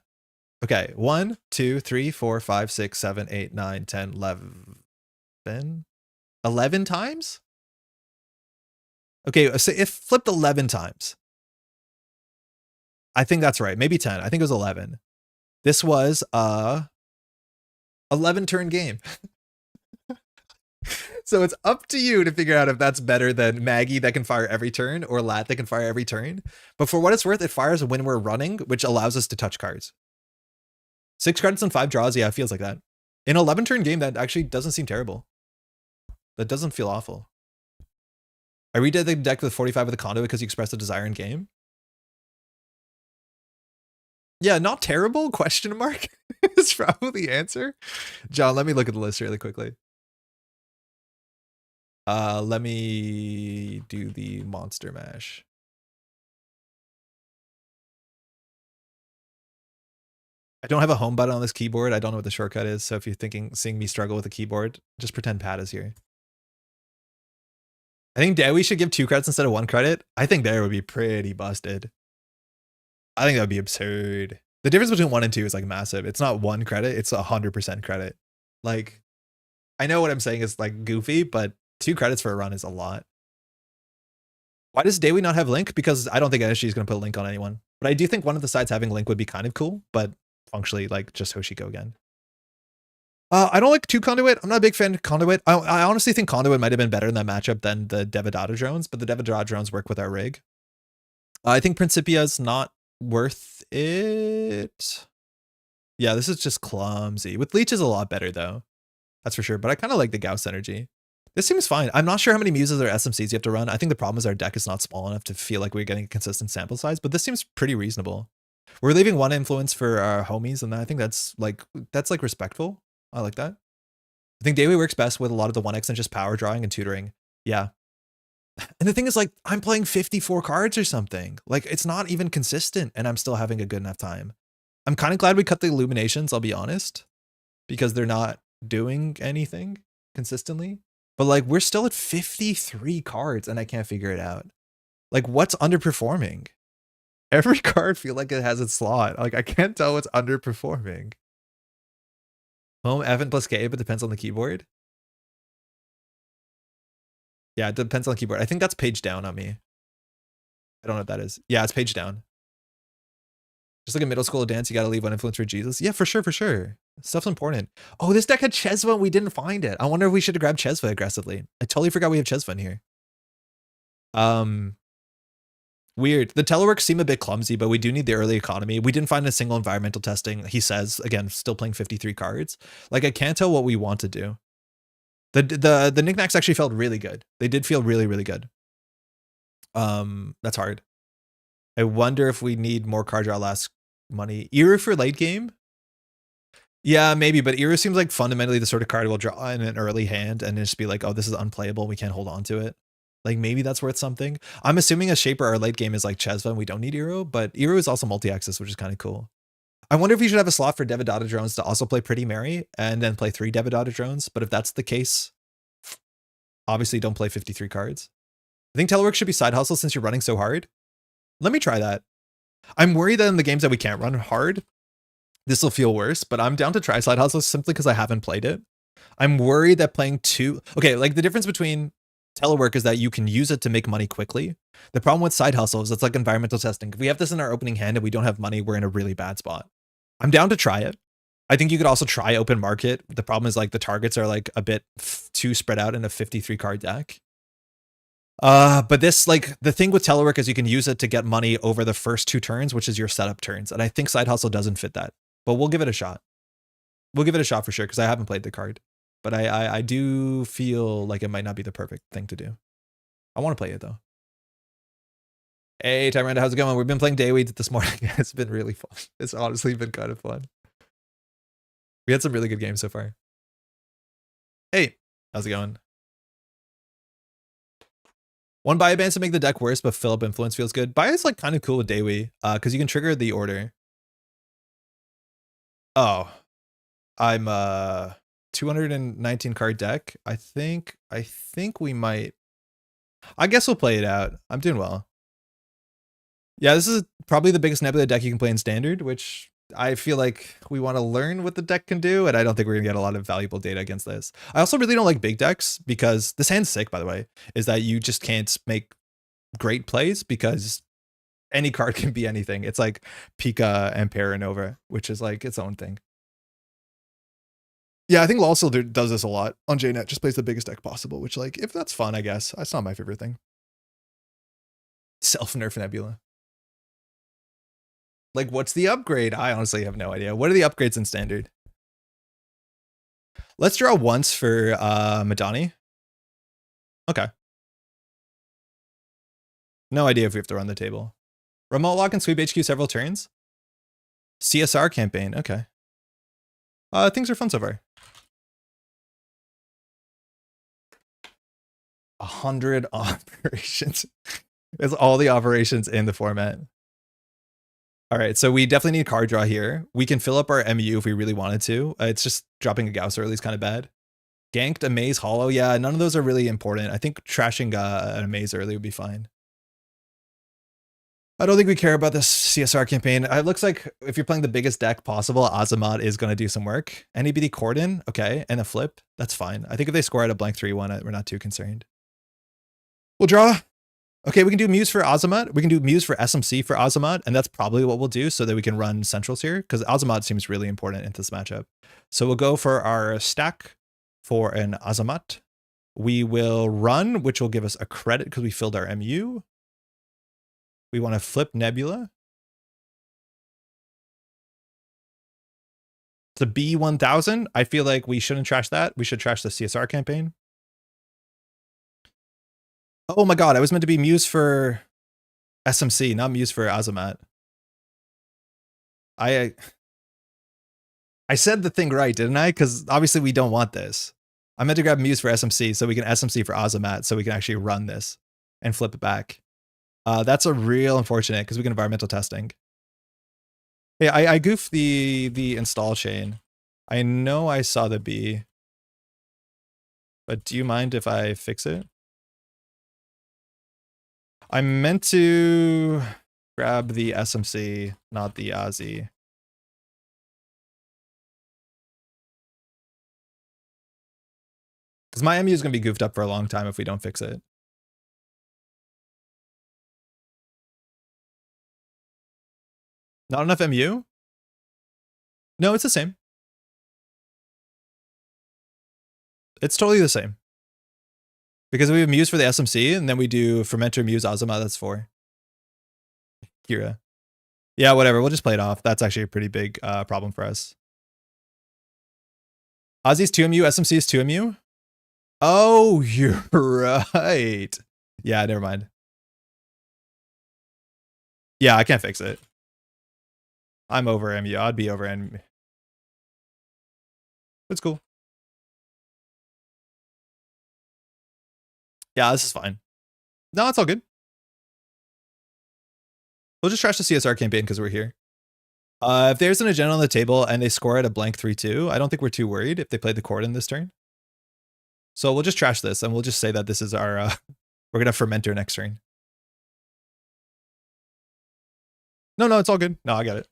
A: Okay, 1, 2, 3, 4, 5, 6, 7, 8, 9, 10, 11. 11 times? Okay, so it flipped 11 times. I think that's right. Maybe 10. I think it was 11. This was a 11 turn game. So it's up to you to figure out if that's better than Maggie that can fire every turn or Lat that can fire every turn. But for what it's worth, it fires when we're running, which allows us to touch cards. 6 credits and 5 draws. Yeah, it feels like that. In an 11 turn game, that actually doesn't seem terrible. That doesn't feel awful. I redid the deck with 45 with a conduit because you expressed a desire in game. Yeah, not terrible, question mark, is probably the answer. John, let me look at the list really quickly. Let me do the monster mash. I don't have a home button on this keyboard. I don't know what the shortcut is. So if you're seeing me struggle with a keyboard, just pretend Pat is here. I think Dewi should give 2 credits instead of 1 credit. I think there would be pretty busted. I think that would be absurd. The difference between 1 and 2 is like massive. It's not 1 credit. It's 100% credit. Like, I know what I'm saying is like goofy, but 2 credits for a run is a lot. Why does Dewi not have Link? Because I don't think NSG is going to put Link on anyone. But I do think one of the sides having Link would be kind of cool, but functionally, like, just Hoshi go again. I don't like 2 Conduit. I'm not a big fan of Conduit. I honestly think Conduit might have been better in that matchup than the Devadata drones, but the Devadata drones work with our rig. I think Principia is not worth it. Yeah, this is just clumsy. With Leech is a lot better, though. That's for sure, but I kind of like the Gauss energy. This seems fine. I'm not sure how many muses or SMCs you have to run. I think the problem is our deck is not small enough to feel like we're getting a consistent sample size, but this seems pretty reasonable. We're leaving one influence for our homies, and I think that's like respectful. I like that. I think daily works best with a lot of the 1x and just power drawing and tutoring. Yeah. And the thing is, like, I'm playing 54 cards or something. Like, it's not even consistent, and I'm still having a good enough time. I'm kind of glad we cut the illuminations, I'll be honest, because they're not doing anything consistently. But like, we're still at 53 cards, and I can't figure it out. Like, what's underperforming? Every card feel like it has its slot. Like, I can't tell what's underperforming. Home Evan plus K, but depends on the keyboard. Yeah, it depends on the keyboard. I think that's page down on me. I don't know what that is. Yeah, it's page down. Just like a middle school dance, you got to leave one influence for Jesus. Yeah, for sure, for sure. Stuff's important. Oh, this deck had Chesva and we didn't find it. I wonder if we should have grabbed Chesva aggressively. I totally forgot we have Chesva in here. Weird. The teleworks seem a bit clumsy, but we do need the early economy. We didn't find a single environmental testing. He says, again, still playing 53 cards. Like, I can't tell what we want to do. The knickknacks actually felt really good. They did feel really, really good. That's hard. I wonder if we need more card draw last money. Eru for late game? Yeah, maybe, but Eru seems like fundamentally the sort of card we'll draw in an early hand and just be like, oh, this is unplayable. We can't hold on to it. Like, maybe that's worth something. I'm assuming a Shaper our late game is like Chesva and we don't need Eru, but Eru is also multi-axis, which is kind of cool. I wonder if we should have a slot for Devadata drones to also play Pretty Mary and then play 3 Devadata drones. But if that's the case, obviously don't play 53 cards. I think telework should be side hustle since you're running so hard. Let me try that. I'm worried that in the games that we can't run hard, this will feel worse, but I'm down to try side hustle simply because I haven't played it. I'm worried that playing 2... Okay, like the difference between telework is that you can use it to make money quickly. The problem with side hustle is it's like environmental testing. If we have this in our opening hand and we don't have money, we're in a really bad spot. I'm down to try it. I think you could also try open market. The problem is like the targets are like a bit too spread out in a 53 card deck. But this, like, the thing with telework is you can use it to get money over the first 2 turns, which is your setup turns. And I think side hustle doesn't fit that, but we'll give it a shot. We'll give it a shot for sure, because I haven't played the card, but I do feel like it might not be the perfect thing to do. I want to play it though. Hey, Tyranda, how's it going? We've been playing Dayweed this morning. It's been really fun. It's honestly been kind of fun. We had some really good games so far. Hey, how's it going? One buy advance to make the deck worse, but fill up influence feels good. Buy is like kind of cool with Dayweed, because you can trigger the order. Oh, I'm 219 card deck. I think we might. I guess we'll play it out. I'm doing well. Yeah, this is probably the biggest Nebula deck you can play in Standard, which I feel like we want to learn what the deck can do, and I don't think we're gonna get a lot of valuable data against this. I also really don't like big decks because this hand's sick, by the way, is that you just can't make great plays because any card can be anything. It's like Pika and Paranova, which is like its own thing. Yeah, I think Lawsilder does this a lot on JNet, just plays the biggest deck possible, which, like, if that's fun, I guess. That's not my favorite thing. Self-nerf Nebula. Like, what's the upgrade? I honestly have no idea. What are the upgrades in Standard? Let's draw once for Madani. Okay. No idea if we have to run the table. Remote lock and sweep HQ several turns. CSR campaign. Okay. Things are fun so far. 100 operations. It's all the operations in the format. All right, so we definitely need card draw here. We can fill up our MU if we really wanted to. It's just dropping a Gauss early is kind of bad. Ganked, Amaze, Hollow. Yeah, none of those are really important. I think trashing an Amaze early would be fine. I don't think we care about this CSR campaign. It looks like if you're playing the biggest deck possible, Azamat is going to do some work. NEBD Cordon, okay, and a flip. That's fine. I think if they score at a blank 3-1, we're not too concerned. We'll draw. Okay, we can do Muse for Azamat. We can do Muse for SMC for Azamat, and that's probably what we'll do so that we can run Centrals here, because Azamat seems really important into this matchup. So we'll go for our stack for an Azamat. We will run, which will give us a credit because we filled our MU. We want to flip Nebula. It's a B1000. I feel like we shouldn't trash that. We should trash the CSR campaign. Oh my god, I was meant to be Muse for SMC, not Muse for Azamat. I said the thing right, didn't I? Because obviously we don't want this. I meant to grab Muse for SMC so we can SMC for Azamat so we can actually run this and flip it back. That's a real unfortunate because we can environmental testing. Hey, I goofed the install chain. I know I saw the B, but do you mind if I fix it? I meant to grab the SMC, not the Aussie. Because my MU is going to be goofed up for a long time if we don't fix it. Not enough MU? No, it's the same. It's totally the same. Because we have Muse for the SMC, and then we do Fermenter, Muse, Azuma, that's 4. Kira. Yeah, whatever, we'll just play it off. That's actually a pretty big problem for us. Aussie's 2MU, SMC is 2MU? Oh, you're right. Yeah, never mind. Yeah, I can't fix it. I'm over MU. I'd be over MU. It's cool. Yeah, this is fine. No, it's all good. We'll just trash the CSR campaign because we're here. If there's an agenda on the table and they score at a blank 3-2, I don't think we're too worried if they play the Corden this turn. So we'll just trash this and we'll just say that this is our, we're going to Fermenter next turn. No, it's all good. No, I got it.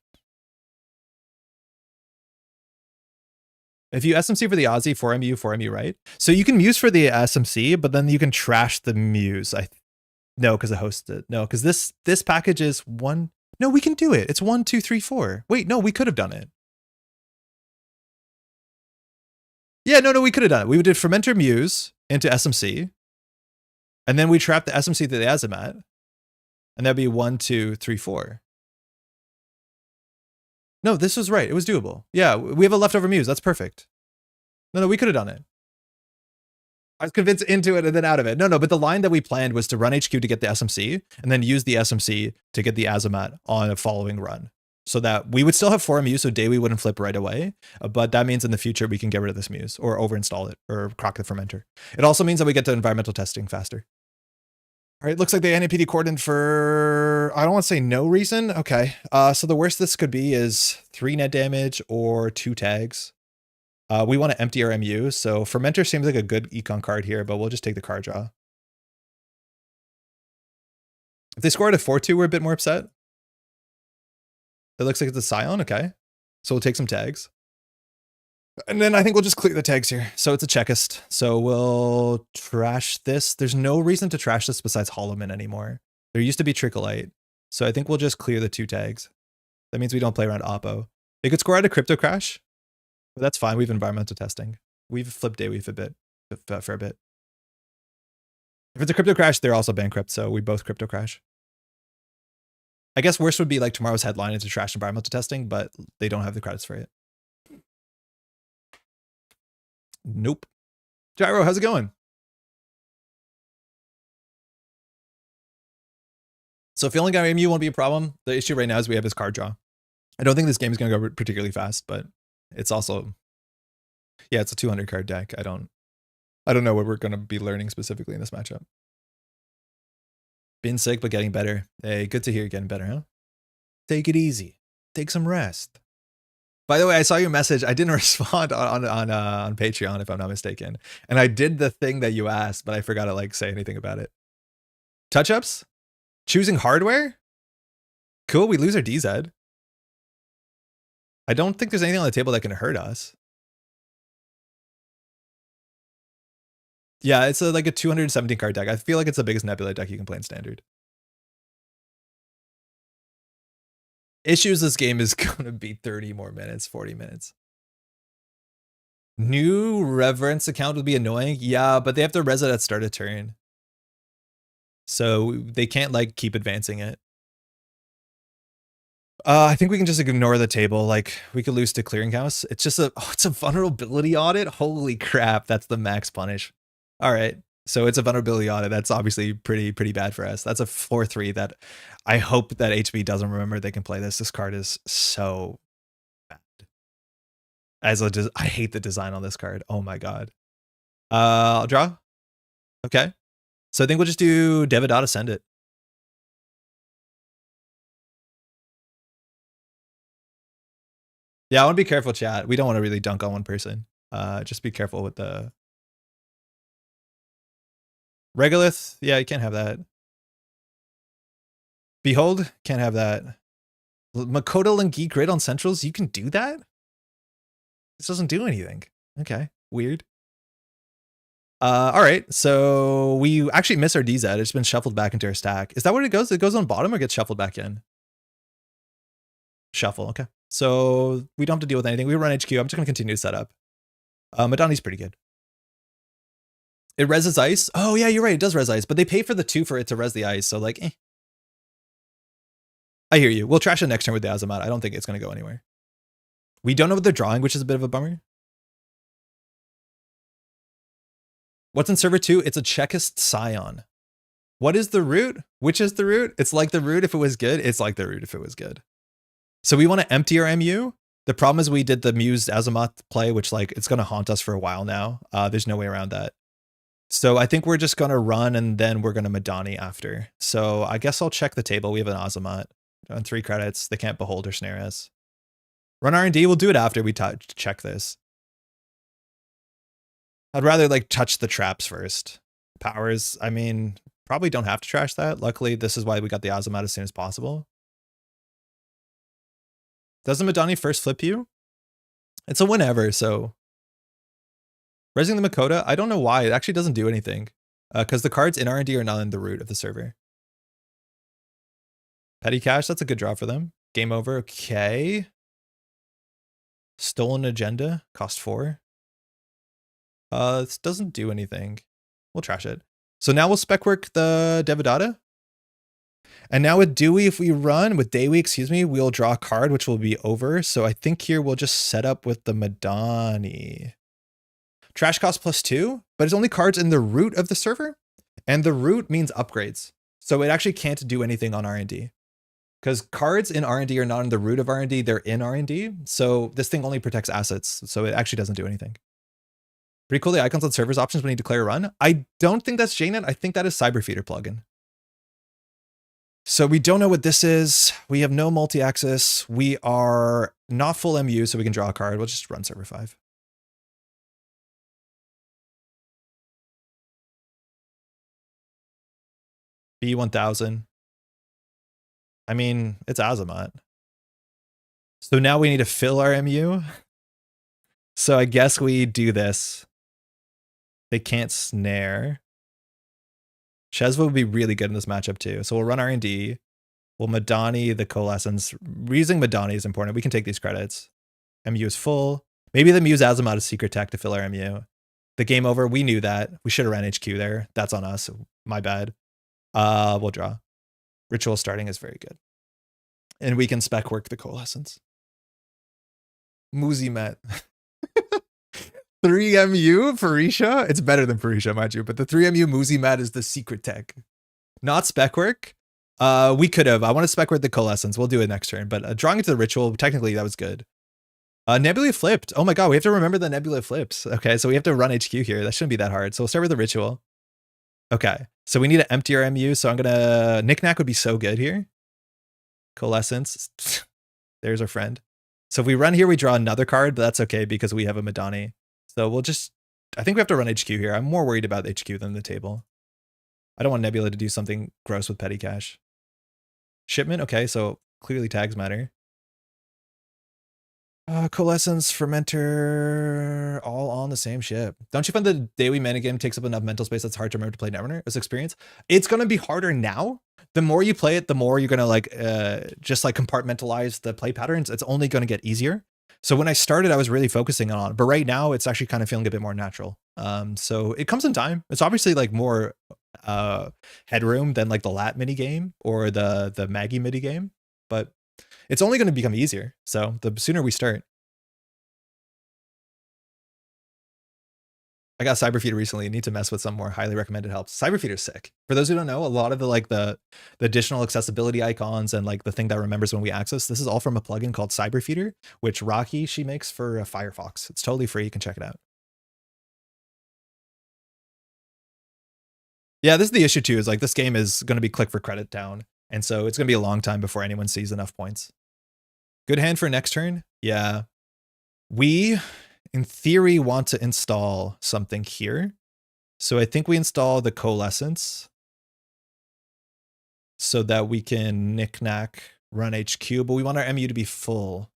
A: If you SMC for the Aussie, 4MU, 4MU, right? So you can Muse for the SMC, but then you can trash the Muse. No, because I hosted it. No, because this package is 1. No, we can do it. It's 1, 2, 3, 4. Wait, no, we could have done it. Yeah, no, we could have done it. We did Fermenter Muse into SMC, and then we trap the SMC to the Azamat, and that'd be 1, 2, 3, 4. No, this was right. It was doable. Yeah, we have a leftover Muse. That's perfect. No, we could have done it. I was convinced into it and then out of it. No, but the line that we planned was to run HQ to get the SMC and then use the SMC to get the Azamat on a following run. So that we would still have 4 Muse, so Dewi wouldn't flip right away. But that means in the future we can get rid of this Muse or overinstall it or crock the fermenter. It also means that we get to environmental testing faster. All right, looks like they NAPD Corden for, I don't want to say no reason. Okay, so the worst this could be is 3 net damage or 2 tags. We want to empty our MU, so Fermenter seems like a good econ card here, but we'll just take the card draw. If they scored a 4-2, we're a bit more upset. It looks like it's a Scion, okay. So we'll take some tags. And then I think we'll just clear the tags here. So it's a checkist. So we'll trash this. There's no reason to trash this besides Holloman anymore. There used to be Trickleite. So I think we'll just clear the 2 tags. That means we don't play around Oppo. They could score out a Crypto Crash. But that's fine. We've environmental testing. We've flipped Dewi for a bit. If it's a Crypto Crash, they're also bankrupt. So we both Crypto Crash. I guess worst would be like tomorrow's headline is to trash environmental testing, but they don't have the credits for it. Nope. Gyro, how's it going? So if Feeling Guy MU won't be a problem, the issue right now is we have his card draw. I don't think this game is going to go particularly fast, but it's also, yeah, it's a 200 card deck. I don't know what we're going to be learning specifically in this matchup. Been sick, but getting better. Hey, good to hear you're getting better, huh? Take it easy. Take some rest. By the way, I saw your message. I didn't respond on Patreon, if I'm not mistaken. And I did the thing that you asked, but I forgot to like say anything about it. Touch-ups? Choosing hardware? Cool, we lose our DZ. I don't think there's anything on the table that can hurt us. Yeah, it's like a 217 card deck. I feel like it's the biggest Nebula deck you can play in Standard. Issues this game is going to be 30 more minutes, 40 minutes. New Reverence account would be annoying. Yeah, but they have to res it at start of turn. So they can't like keep advancing it. I think we can just ignore the table. Like we could lose to Clearinghouse. It's just it's a vulnerability audit. Holy crap. That's the max punish. All right. So it's a vulnerability on it. That's obviously pretty bad for us. That's a 4/3 that I hope that HB doesn't remember they can play this. This card is so bad. I hate the design on this card. Oh my god. I'll draw. Okay. So I think we'll just do Devadatta Send It. Yeah, I want to be careful, chat. We don't want to really dunk on one person. Just be careful with the Regolith. Yeah, you can't have that. Behold, can't have that. Makoto Langi Grid on Centrals, you can do that? This doesn't do anything. Okay, weird. All right, so we actually miss our DZ. It's been shuffled back into our stack. Is that where it goes? It goes on bottom or gets shuffled back in? Shuffle, okay. So we don't have to deal with anything. We run HQ. I'm just going to continue to set up. Madani's pretty good. It reses ice. Oh, yeah, you're right. It does res ice, but they pay for the 2 for it to res the ice. So, like, eh. I hear you. We'll trash it next turn with the Azamat. I don't think it's going to go anywhere. We don't know what they're drawing, which is a bit of a bummer. What's in server 2? It's a Chekist Scion. What is the root? Which is the root? It's like the root if it was good. It's like the root if it was good. So we want to empty our MU. The problem is we did the Muse Azamat play, which like it's going to haunt us for a while now. There's no way around that. So I think we're just going to run and then we're going to Madani after. So I guess I'll check the table. We have an Azamat on 3 credits. They can't behold or snare us. Run R&D. We'll do it after we check this. I'd rather like touch the traps first. Powers, I mean, probably don't have to trash that. Luckily, this is why we got the Azamat as soon as possible. Doesn't Madani first flip you? It's a whenever, so. Resing the Makoto, I don't know why. It actually doesn't do anything. Because the cards in R&D are not in the root of the server. Petty Cash, that's a good draw for them. Game over, okay. Stolen Agenda, cost 4. This doesn't do anything. We'll trash it. So now we'll spec work the Devadatta. And now with Dewi, if we run, with Dewi, excuse me, we'll draw a card, which will be over. So I think here we'll just set up with the Madani. Trash cost +2, but it's only cards in the root of the server. And the root means upgrades. So it actually can't do anything on R&D. Because cards in R&D are not in the root of R&D, they're in R&D. So this thing only protects assets. So it actually doesn't do anything. Pretty cool, the icons on servers options when you declare a run. I don't think that's JNet. I think that is Cyberfeeder plugin. So we don't know what this is. We have no multi-access. We are not full MU, so we can draw a card. We'll just run server 5. B1000. I mean, it's Azamat. So now we need to fill our MU. So I guess we do this. They can't snare. Shezva would be really good in this matchup too. So we'll run R&D. We'll Madani the Coalescence. Using Madani is important. We can take these credits. MU is full. Maybe the Muse Azamat is secret tech to fill our MU. The game over, we knew that. We should have ran HQ there. That's on us. My bad. We'll draw. Ritual starting is very good. And we can spec work the Coalescence. Muzi Met. 3MU Farisha? It's better than Farisha, mind you, but the 3MU Muzi Mat is the secret tech. Not spec work. We could have. I want to spec work the Coalescence. We'll do it next turn, but drawing into the Ritual, technically that was good. Nebula flipped. Oh my god, we have to remember the Nebula flips. Okay, so we have to run HQ here. That shouldn't be that hard. So we'll start with the Ritual. Okay, so we need to empty our MU, so I'm gonna... Knick-Knack would be so good here. Coalescence. There's our friend. So if we run here, we draw another card, but that's okay because we have a Madani. So we'll just, I think we have to run HQ here. I'm more worried about HQ than the table. I don't want Nebula to do something gross with petty cash. Shipment, okay, so clearly tags matter. Coalescence, Fermenter, all on the same ship. Don't you find the Dewi metagame takes up enough mental space that's hard to remember to play Netrunner as experience? It's going to be harder now. The more you play it, the more you're going to like just like compartmentalize the play patterns. It's only going to get easier. So when I started, I was really focusing on it, but right now it's actually kind of feeling a bit more natural. So it comes in time. It's obviously like more headroom than like the Lat mini game or the Maggie mini game, but it's only going to become easier. So the sooner we start. I got Cyberfeeder recently. Need to mess with some more highly recommended helps. Cyberfeeder's sick. For those who don't know, a lot of the additional accessibility icons and like the thing that remembers when we access, this is all from a plugin called Cyberfeeder, which Rocky she makes for Firefox. It's totally free. You can check it out. Yeah, this is the issue too, is like this game is going to be click for credit down. And so it's going to be a long time before anyone sees enough points. Good hand for next turn. Yeah. We, in theory, want to install something here. So I think we install the Coalescence so that we can knick-knack run HQ, but we want our MU to be full.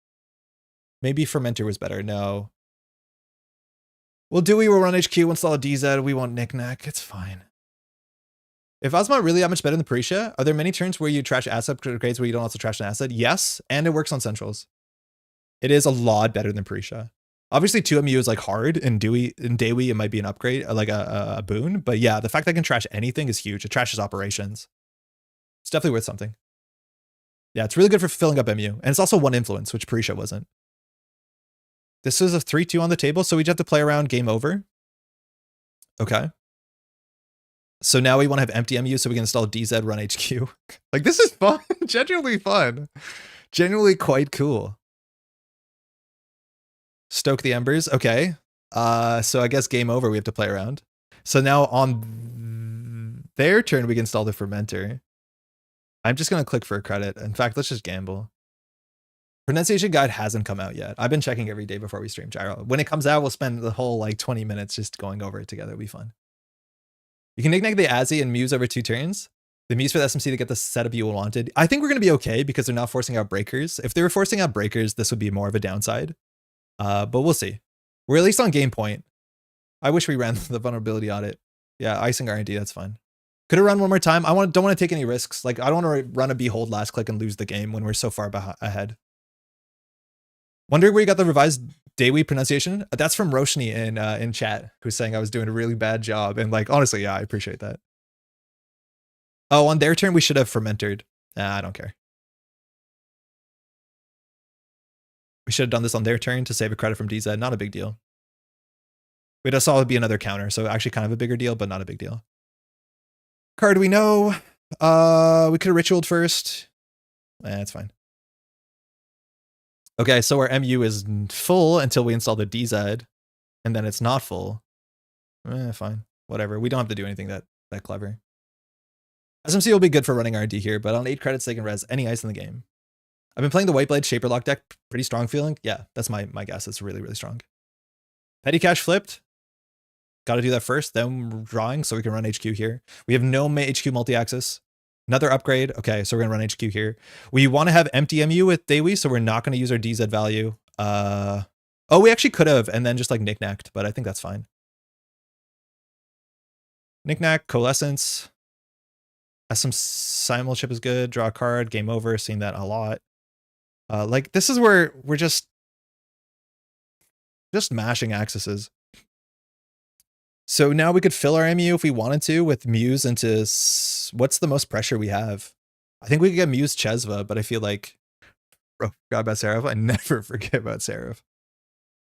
A: Maybe Fermenter was better. No. We'll run HQ, install a DZ. We won't knick-knack. It's fine. If Ozma really that much better than Parisha, are there many turns where you trash asset upgrades where you don't also trash an asset? Yes, and it works on centrals. It is a lot better than Parisha. Obviously, 2MU is like hard, and Dewi it might be an upgrade, like a boon. But yeah, the fact that I can trash anything is huge. It trashes operations. It's definitely worth something. Yeah, it's really good for filling up MU. And it's also one influence, which Parisha wasn't. This is a 3-2 on the table, so we just have to play around game over. Okay. So now we want to have empty MU so we can install DZ run HQ. Like, this is fun. Genuinely fun. Genuinely quite cool. Stoke the embers. Okay. So I guess game over. We have to play around. So now on their turn, we can install the fermenter. I'm just going to click for a credit. In fact, let's just gamble. Pronunciation guide hasn't come out yet. I've been checking every day before we stream Gyro. When it comes out, we'll spend the whole like 20 minutes just going over it together. It'll be fun. You can knick-knack the Azzy and Muse over 2 turns. The Muse for the SMC to get the setup you wanted. I think we're going to be okay because they're not forcing out breakers. If they were forcing out breakers, this would be more of a downside. But we'll see. We're at least on game point. I wish we ran the vulnerability audit. Yeah, icing R&D, that's fine. Could have run one more time. Don't want to take any risks. Like, I don't want to run a behold last click and lose the game when we're so far ahead. Wondering where you got the revised Dewi pronunciation? That's from Roshni in chat, who's saying I was doing a really bad job. And like, honestly, yeah, I appreciate that. Oh, on their turn, we should have fermented. Nah, I don't care. We should have done this on their turn to save a credit from DZ. Not a big deal. We just saw it would be another counter. So actually kind of a bigger deal, but not a big deal. Card we know. We could have ritualed first. That's fine. Okay, so our MU is full until we install the DZ, and then it's not full. Fine, whatever. We don't have to do anything that clever. SMC will be good for running RD here, but on 8 credits they can res any ice in the game. I've been playing the White Blade Shaper Lock deck, pretty strong feeling. Yeah, that's my guess. It's really, really strong. Petty Cash flipped. Got to do that first, then drawing so we can run HQ here. We have no HQ multi-axis. Another upgrade. Okay, so we're going to run HQ here. We want to have empty MU with Dewi, so we're not going to use our DZ value. Oh, we actually could have, and then just like knick-knacked, but I think that's fine. Knick-knack, Coalescence. SM Simul chip is good. Draw a card, game over. Seen that a lot. Like, this is where we're just mashing accesses. So now we could fill our MU if we wanted to with Muse into what's the most pressure we have. I think we could get Muse Chesva, but I feel like forgot about Seraph. I never forget about Seraph.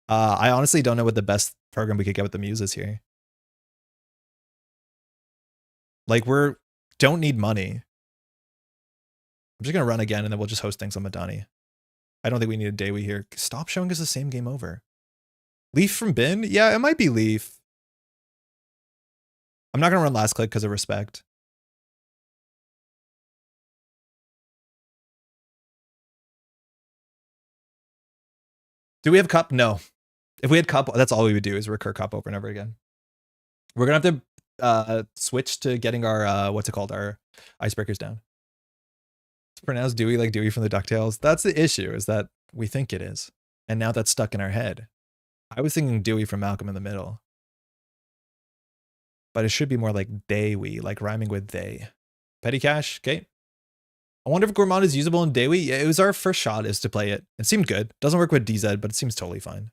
A: I honestly don't know what the best program we could get with the Muse is here. Like, don't need money. I'm just gonna run again and then we'll just host things on Madani. I don't think we need a Dewi here. Stop showing us the same game over. Leaf from Bin? Yeah, it might be Leaf. I'm not going to run last click because of respect. Do we have cup? No. If we had cup, that's all we would do is recur cup over and over again. We're going to have to switch to getting our, what's it called? Our icebreakers down. It's pronounced Dewey like Dewey from the DuckTales. That's the issue, is that we think it is. And now that's stuck in our head. I was thinking Dewey from Malcolm in the Middle. But it should be more like Dewi, like rhyming with they. Petty Cash, okay. I wonder if Gourmand is usable in Dewi. Yeah, it was our first shot is to play it. It seemed good. Doesn't work with DZ, but it seems totally fine.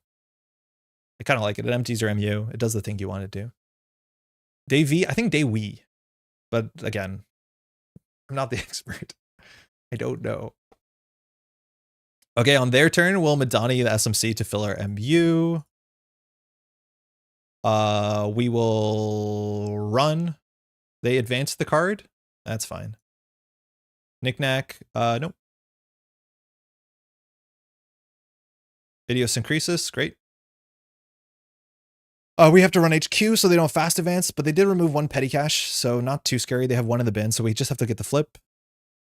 A: I kind of like it. It empties your MU. It does the thing you want it to. Devi, I think Dewi. But again, I'm not the expert. I don't know. Okay, on their turn, we'll Madani the SMC to fill our MU. We will run. They advance the card. That's fine. Knick-knack. Nope. Idiosyncresis. Great. We have to run HQ so they don't fast advance, but they did remove one petty cash, so not too scary. They have one in the bin, so we just have to get the flip.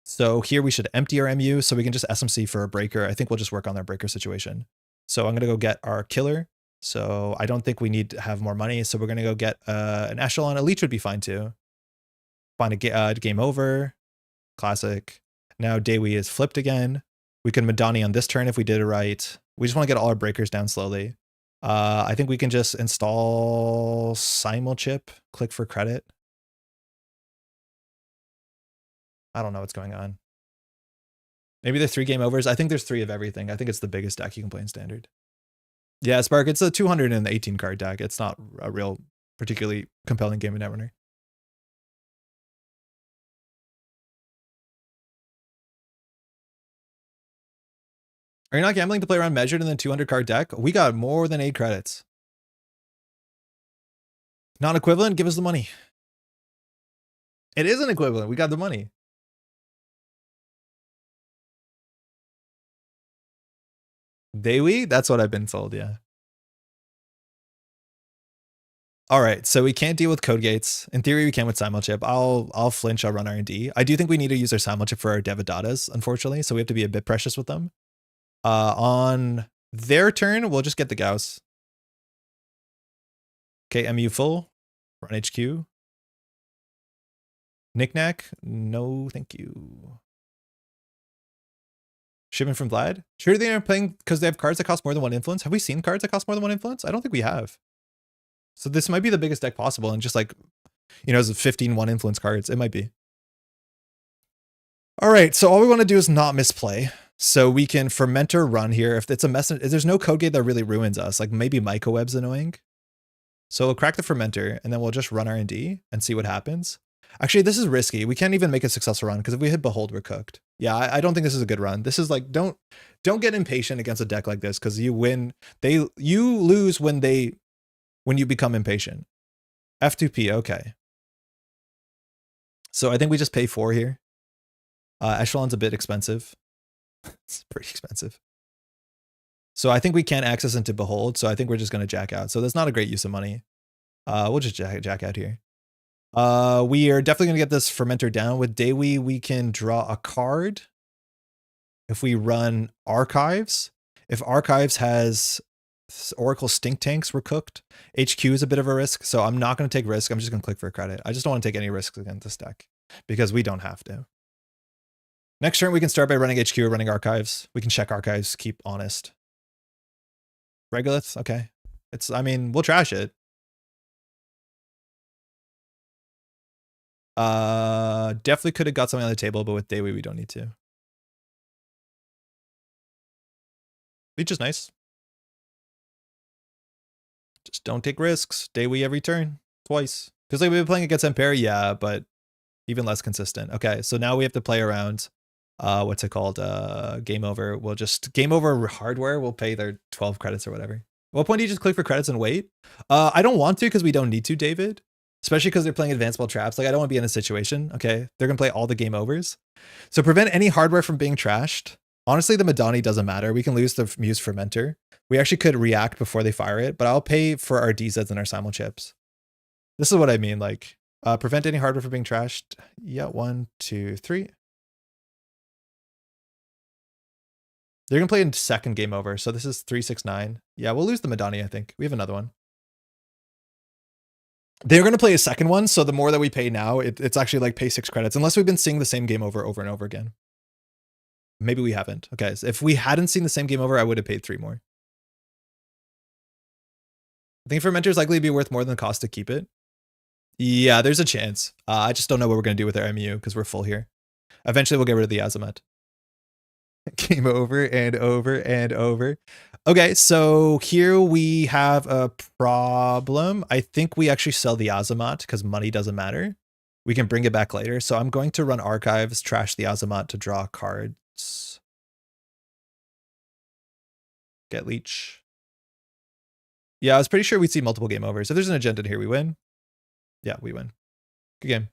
A: So here we should empty our MU so we can just SMC for a breaker. I think we'll just work on their breaker situation. So I'm going to go get our killer. So I don't think we need to have more money. So we're going to go get an echelon. A leech would be fine too. Find a game over. Classic. Now Dewi is flipped again. We can Madani on this turn if we did it right. We just want to get all our breakers down slowly. I think we can just install Simulchip, click for credit. I don't know what's going on. Maybe there's 3 game overs. I think there's 3 of everything. I think it's the biggest deck you can play in standard. Yeah, Spark, it's a 218 card deck. It's not a real particularly compelling game of Netrunner. Are you not gambling to play around measured in the 200 card deck? We got more than 8 credits. Non-equivalent? Give us the money. It is an equivalent. We got the money. Dewi? That's what I've been told, yeah. All right, so we can't deal with code gates. In theory, we can with Simulchip. I'll flinch, I'll run R&D. I do think we need to use our Simulchip for our Devadatas, unfortunately, so we have to be a bit precious with them. On their turn, we'll just get the Gauss. Okay, MU full. Run HQ. Knick-knack? No, thank you. Shipment from Vlad? Sure they are playing because they have cards that cost more than 1 influence? Have we seen cards that cost more than 1 influence? I don't think we have. So this might be the biggest deck possible, and just like, you know, as 15 1 influence cards, it might be. All right, so all we want to do is not misplay. So we can Fermenter run here. If it's a mess, if there's no code gate that really ruins us, like maybe Microweb's annoying. So we'll crack the Fermenter, and then we'll just run R&D and see what happens. Actually, this is risky. We can't even make a successful run, because if we hit Behold, we're cooked. Yeah, I don't think this is a good run. This is like, don't get impatient against a deck like this, because you win. You lose when you become impatient. F2P, okay. So I think we just pay 4 here. Echelon's a bit expensive. It's pretty expensive. So I think we can't access into Behold, so I think we're just going to jack out. So that's not a great use of money. We'll just jack out here. We are definitely going to get this Fermenter down. With Dewi, we can draw a card. If we run Archives, if Archives has Oracle Stink Tanks, we're cooked. HQ is a bit of a risk, so I'm not going to take risk. I'm just going to click for a credit. I just don't want to take any risks against this deck, because we don't have to. Next turn, we can start by running HQ or running Archives. We can check Archives, keep honest. Regoliths, okay. I mean, we'll trash it. Definitely could have got something on the table, but with Dewi, we don't need to. Leech is nice. Just don't take risks. Dewi every turn, twice. Because like we've been playing against Empire, yeah, but even less consistent. Okay, so now we have to play around. What's it called? Game over. We'll just game over hardware. We'll pay their 12 credits or whatever. At what point do you just click for credits and wait? I don't want to, because we don't need to, David. Especially because they're playing advanced ball traps. Like, I don't want to be in a situation. Okay, they're gonna play all the game overs. So prevent any hardware from being trashed. Honestly, the Madani doesn't matter. We can lose the Muse Fermenter. We actually could react before they fire it, but I'll pay for our DZs and our Simulchips. This is what I mean. Like, prevent any hardware from being trashed. Yeah, 1, 2, 3. They're going to play in second game over. So this is 3, 6, 9. Yeah, we'll lose the Madani, I think. We have another one. They're going to play a second one. So the more that we pay now, it's actually like pay 6 credits. Unless we've been seeing the same game over and over again. Maybe we haven't. Okay, so if we hadn't seen the same game over, I would have paid 3 more. I think Fermenter is likely to be worth more than the cost to keep it. Yeah, there's a chance. I just don't know what we're going to do with our MU because we're full here. Eventually, we'll get rid of the Azamat. Game over and over and over. Okay, so here we have a problem. I think we actually sell the Azamat because money doesn't matter. We can bring it back later. So I'm going to run Archives, trash the Azamat to draw cards. Get Leech. Yeah, I was pretty sure we'd see multiple game overs. If there's an agenda here, we win. Yeah, we win. Good game.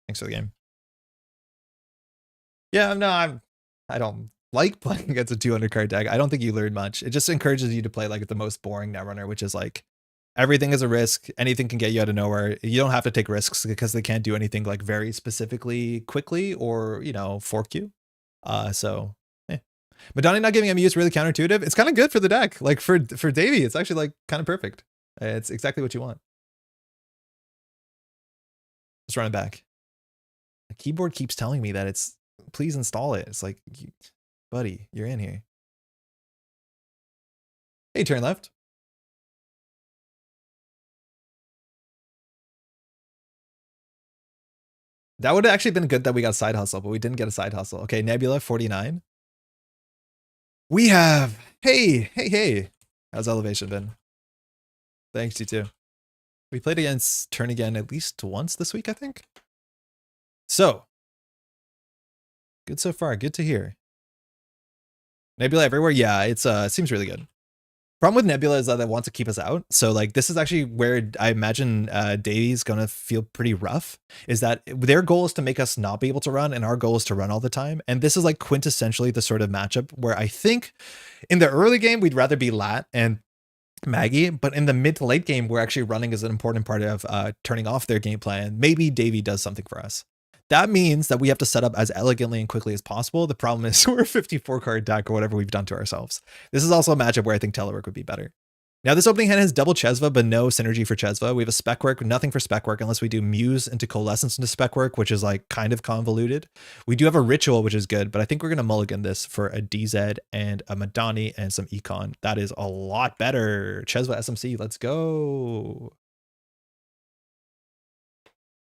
A: Thanks for the game. Yeah, no, I don't like playing against a 200 card deck. I don't think you learn much. It just encourages you to play like the most boring Netrunner, which is like everything is a risk. Anything can get you out of nowhere. You don't have to take risks because they can't do anything like very specifically quickly or, you know, fork you. So Madani not giving MU is really counterintuitive. It's kind of good for the deck. Like for Davey, it's actually like kind of perfect. It's exactly what you want. Just run it back. The keyboard keeps telling me that it's please install it. It's like, buddy, you're in here. Hey, turn left. That would have actually been good that we got side hustle, but we didn't get a side hustle. Okay, Nebula 49. We have, hey. How's elevation been? Thanks, you too. We played against Turn again at least once this week, I think. So, good so far. Good to hear. Nebula everywhere. Yeah, it seems really good. Problem with Nebula is that they want to keep us out. So like this is actually where I imagine Davey's gonna feel pretty rough, is that their goal is to make us not be able to run and our goal is to run all the time. And this is like quintessentially the sort of matchup where I think in the early game we'd rather be Lat and Maggie, but in the mid to late game where actually running is an important part of turning off their game plan. Maybe Davey does something for us. That means that we have to set up as elegantly and quickly as possible. The problem is we're a 54 card deck or whatever we've done to ourselves. This is also a matchup where I think telework would be better. Now this opening hand has double Chesva, but no synergy for Chesva. We have a spec work, nothing for spec work unless we do Muse into Coalescence into spec work, which is like kind of convoluted. We do have a Ritual, which is good, but I think we're going to mulligan this for a DZ and a Madani and some Econ. That is a lot better. Chesva SMC, let's go.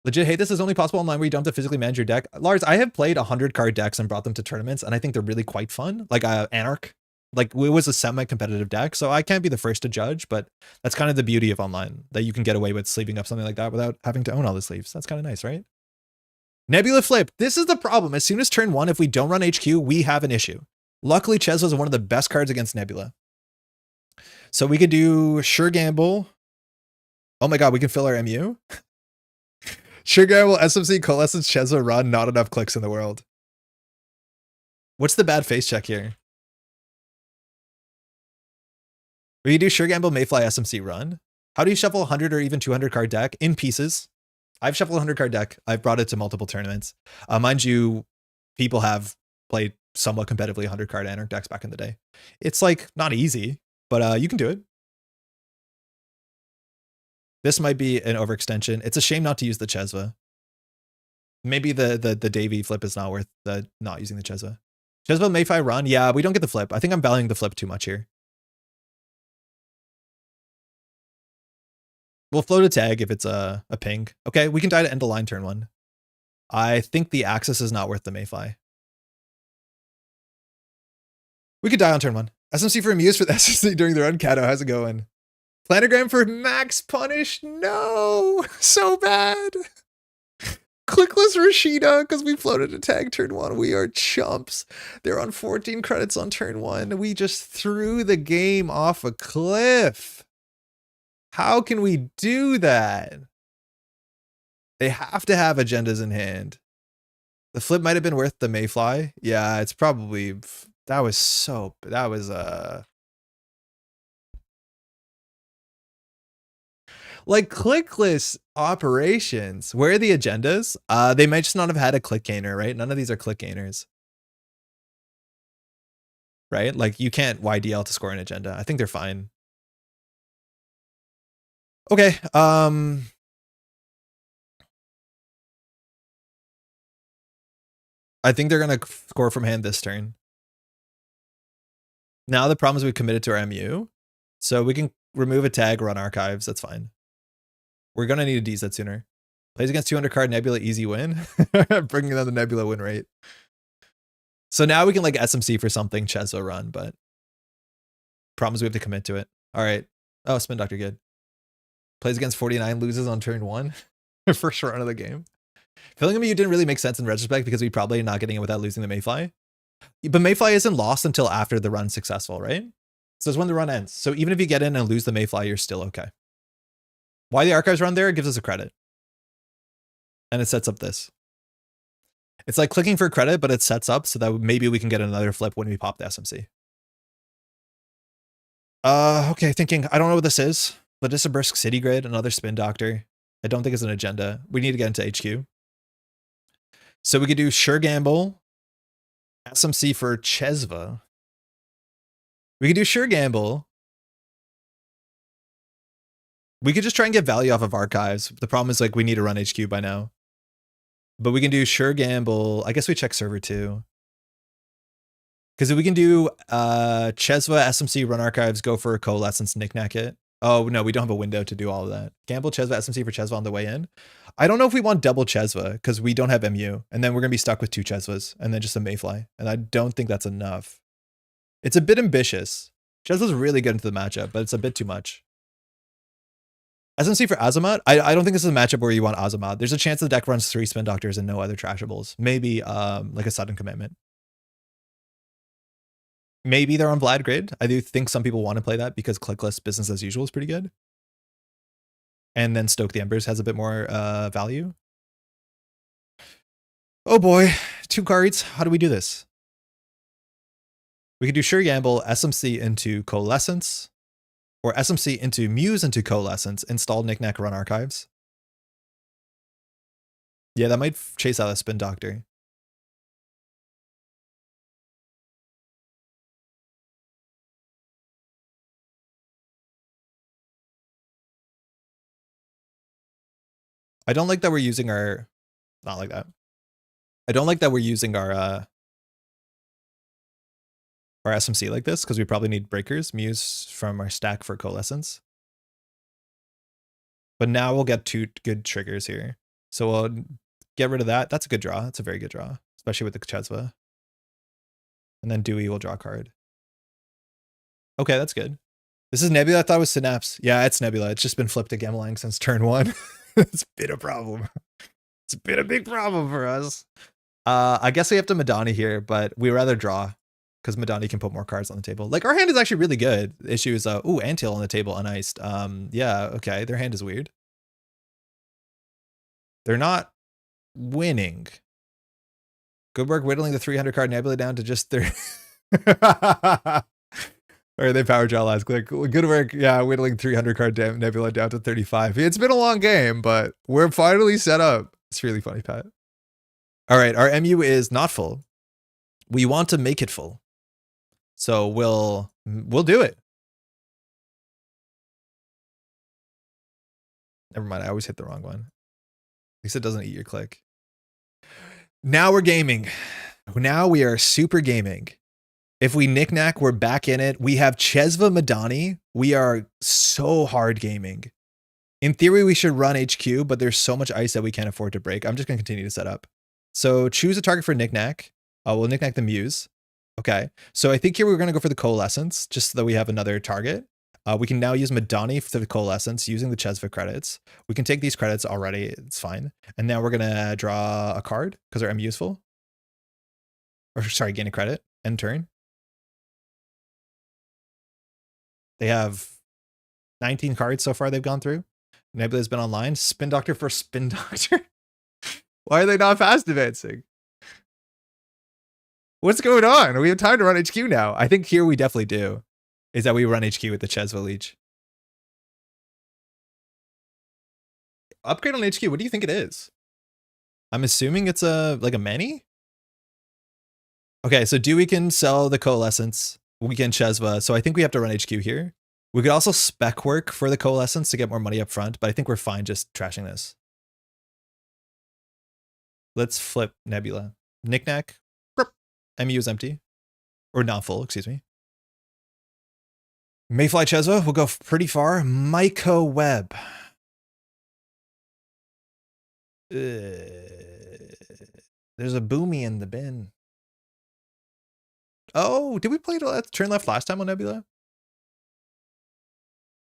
A: Legit hate this is only possible online where you don't have to physically manage your deck. Lars, I have played 100 card decks and brought them to tournaments, and I think they're really quite fun. Like Anarch, like it was a semi-competitive deck, so I can't be the first to judge, but that's kind of the beauty of online, that you can get away with sleeving up something like that without having to own all the sleeves. That's kind of nice, right? Nebula flip. This is the problem. As soon as turn 1, if we don't run HQ, we have an issue. Luckily, Chesva is one of the best cards against Nebula. So we could do Sure Gamble. Oh my god, we can fill our MU? Sure Gamble, SMC, Coalescence, Chesva, run, not enough clicks in the world. What's the bad face check here? We can do Sure Gamble, Mayfly, SMC, run. How do you shuffle 100 or even 200 card deck? In pieces. I've shuffled a 100 card deck. I've brought it to multiple tournaments. Mind you, people have played somewhat competitively 100 card Anarch decks back in the day. It's like not easy, but you can do it. This might be an overextension. It's a shame not to use the Chesva. Maybe the Davey flip is not worth the not using the Chesva. Chesva Mayfly run. Yeah, we don't get the flip. I think I'm valuing the flip too much here. We'll float a tag if it's a ping. Okay, we can die to end the line turn 1. I think the Axis is not worth the Mayfly. We could die on turn 1. SMC for Muse for the SMC during the run. Kato, how's it going? Planogram for max punish. No, so bad. Clickless Rashida because we floated a tag turn 1. We are chumps. They're on 14 credits on turn 1. We just threw the game off a cliff. How can we do that? They have to have agendas in hand. The flip might have been worth the Mayfly. Yeah, it's probably, that was like clickless operations. Where are the agendas? They might just not have had a click gainer, right? None of these are click gainers. Right? Like you can't YDL to score an agenda. I think they're fine. Okay. I think they're gonna score from hand this turn. Now the problem is we committed to our MU. So we can remove a tag, run archives. That's fine. We're gonna need a DZ sooner. Plays against 200 card Nebula, easy win. Bringing down the Nebula win rate. So now we can like SMC for something, Chesva run, but problem is we have to commit to it. All right. Oh, Spin Doctor good. Plays against 49, loses on turn 1. First run of the game. Filling him, you didn't really make sense in retrospect because we probably not getting it without losing the Mayfly. But Mayfly isn't lost until after the run's successful, right? So it's when the run ends. So even if you get in and lose the Mayfly, you're still okay. Why the archives run there? It gives us a credit. And it sets up this. It's like clicking for credit, but it sets up so that maybe we can get another flip when we pop the SMC. Okay, thinking, I don't know what this is. Vladislavsk City Grid, another spin doctor. I don't think it's an agenda. We need to get into HQ. So we could do Sure Gamble, SMC for Chesva. We could do Sure Gamble. We could just try and get value off of archives. The problem is like we need to run HQ by now. But we can do Sure Gamble. I guess we check server too. Because if we can do Chesva, SMC, run archives, go for Coalescence, knickknack it. Oh, no, we don't have a window to do all of that. Gamble, Chesva, SMC for Chesva on the way in. I don't know if we want double Chesva because we don't have MU. And then we're going to be stuck with 2 Chesvas and then just a Mayfly. And I don't think that's enough. It's a bit ambitious. Chesva's really good into the matchup, but it's a bit too much. SMC for Azamat? I don't think this is a matchup where you want Azamat. There's a chance the deck runs 3 Spin Doctors and no other trashables. Maybe like a sudden commitment. Maybe they're on Vlad Grid. I do think some people want to play that because clickless business as usual is pretty good. And then Stoke the Embers has a bit more value. Oh boy, 2 cards. How do we do this? We could do Sure Gamble, SMC into Coalescence, or SMC into Muse into Coalescence, install knickknack, run archives. Yeah, that might chase out a Spin Doctor. I don't like that we're using our, not like that. I don't like that we're using our SMC like this because we probably need breakers, Muse from our stack for Coalescence. But now we'll get 2 good triggers here. So we'll get rid of that. That's a good draw. That's a very good draw, especially with the Chesva. And then Dewey will draw a card. Okay, that's good. This is Nebula. I thought it was Synapse. Yeah, it's Nebula. It's just been flipped to Gambling since turn 1. It's been a problem. It's been a big problem for us. I guess we have to Madani here, but we rather draw because Madani can put more cards on the table. Like our hand is actually really good. The issue is, ooh, Anthill on the table, uniced. Yeah, okay, their hand is weird. They're not winning. Good work whittling the 300 card Nebula down to just 30. Or they power draw last click. Good work. Yeah, whittling 300 card Nebula down to 35. It's been a long game, but we're finally set up. It's really funny, Pat. All right, our MU is not full. We want to make it full. So we'll do it. Never mind, I always hit the wrong one. At least it doesn't eat your click. Now we're gaming. Now we are super gaming. If we knickknack, we're back in it. We have Chesva Madani. We are so hard gaming. In theory, we should run HQ, but there's so much ice that we can't afford to break. I'm just going to continue to set up. So choose a target for knickknack. We'll knickknack the Muse. Okay. So I think here we're going to go for the Coalescence, just so that we have another target. We can now use Madani for the Coalescence using the Chesva credits. We can take these credits already. It's fine. And now we're going to draw a card because our MU is full. Or sorry, gain a credit. End turn. They have 19 cards so far they've gone through. Nebula's been online. Spin Doctor for Spin Doctor. Why are they not fast advancing? What's going on? We have time to run HQ now. I think here we definitely do. Is that we run HQ with the Chesva Leech. Upgrade on HQ. What do you think it is? I'm assuming it's like a Mani? Okay, so Dewey can sell the Coalescence. We can Chesva, so I think we have to run HQ here. We could also spec work for the Coalescence to get more money up front, but I think we're fine just trashing this. Let's flip Nebula. Knickknack. MU is empty. Or not full, excuse me. Mayfly Chesva will go pretty far. Myco Web. There's a Boomy in the bin. Oh, did we play turn left last time on Nebula?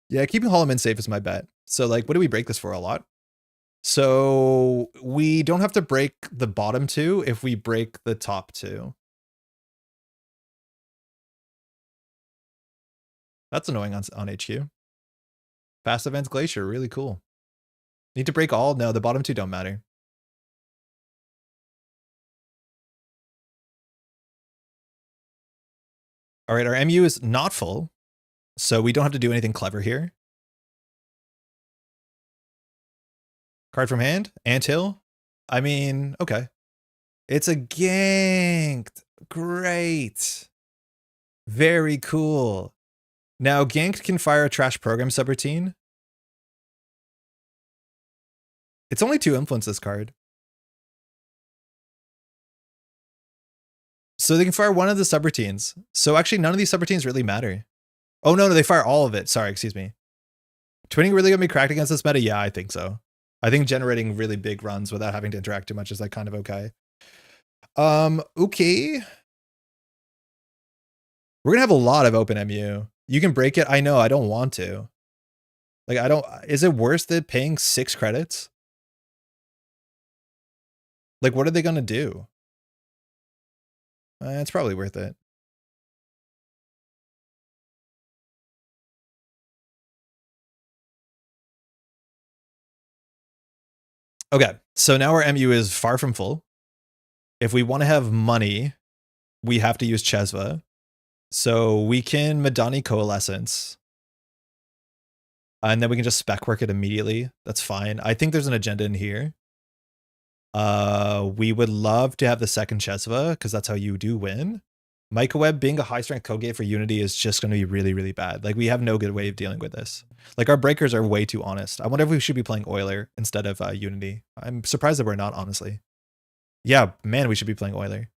A: Yeah, keeping Hollow Man safe is my bet. So like, what do we break this for? A lot? So we don't have to break the bottom 2 if we break the top 2. That's annoying on HQ. Fast events Glacier, really cool. Need to break all? No, the bottom two don't matter. All right, our MU is not full, so we don't have to do anything clever here. Card from hand, Anthill. I mean, okay. It's a ganked. Great. Very cool. Now, ganked can fire a trash program subroutine. It's only 2 influence this card. So they can fire one of the subroutines. So actually, none of these subroutines really matter. Oh, no, they fire all of it. Sorry, excuse me. Twinning really gonna be cracked against this meta? Yeah, I think so. I think generating really big runs without having to interact too much is like kind of okay. Okay. We're gonna have a lot of open MU. You can break it. I know, I don't want to. Like, I don't, is it worth it paying 6 credits? Like, what are they gonna do? It's probably worth it. Okay, so now our MU is far from full. If we want to have money, we have to use Chesva. So we can Madani Coalescence. And then we can just spec work it immediately. That's fine. I think there's an agenda in here. We would love to have the second Chesva, because that's how you do win. Microweb being a high strength code gate for Unity is just going to be really, really bad. Like, we have no good way of dealing with this. Like, our breakers are way too honest. I wonder if we should be playing Euler instead of Unity. I'm surprised that we're not, honestly. Yeah, man, we should be playing Euler.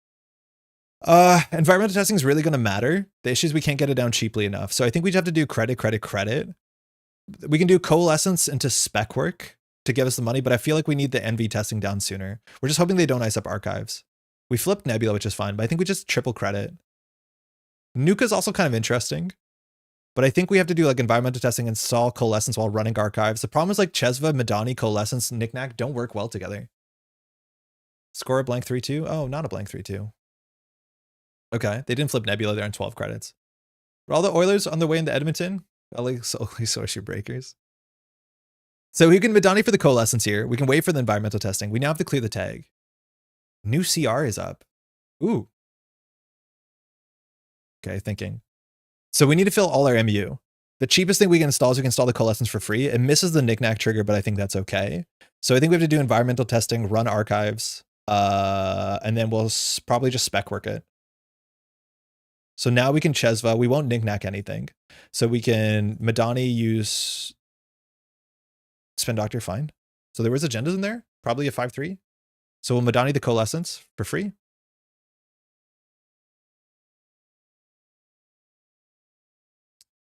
A: Environmental testing is really going to matter. The issue is we can't get it down cheaply enough. So I think we just have to do credit. We can do coalescence into spec work to give us the money, but I feel like we need the NV testing down sooner. We're just hoping they don't ice up archives. We flipped Nebula, which is fine, but I think we just triple credit. Nuka's also kind of interesting, but I think we have to do like environmental testing, install coalescence while running archives. The problem is like Chesva, Madani, coalescence, knickknack don't work well together. Score a blank 3-2. Oh, not a blank 3-2. Okay, they didn't flip Nebula there on 12 credits. Were all the Oilers on their way into Edmonton? Only social breakers. So we can Madani for the coalescence here. We can wait for the environmental testing. We now have to clear the tag. New CR is up. Ooh. Okay, thinking. So we need to fill all our MU. The cheapest thing we can install is we can install the coalescence for free. It misses the knickknack trigger, but I think that's okay. So I think we have to do environmental testing, run archives, and then we'll probably just spec work it. So now we can Chesva. We won't knickknack anything. So we can Madani use Spin Doctor, fine. So there was agendas in there, probably a 5-3. So we'll Madani the coalescence for free.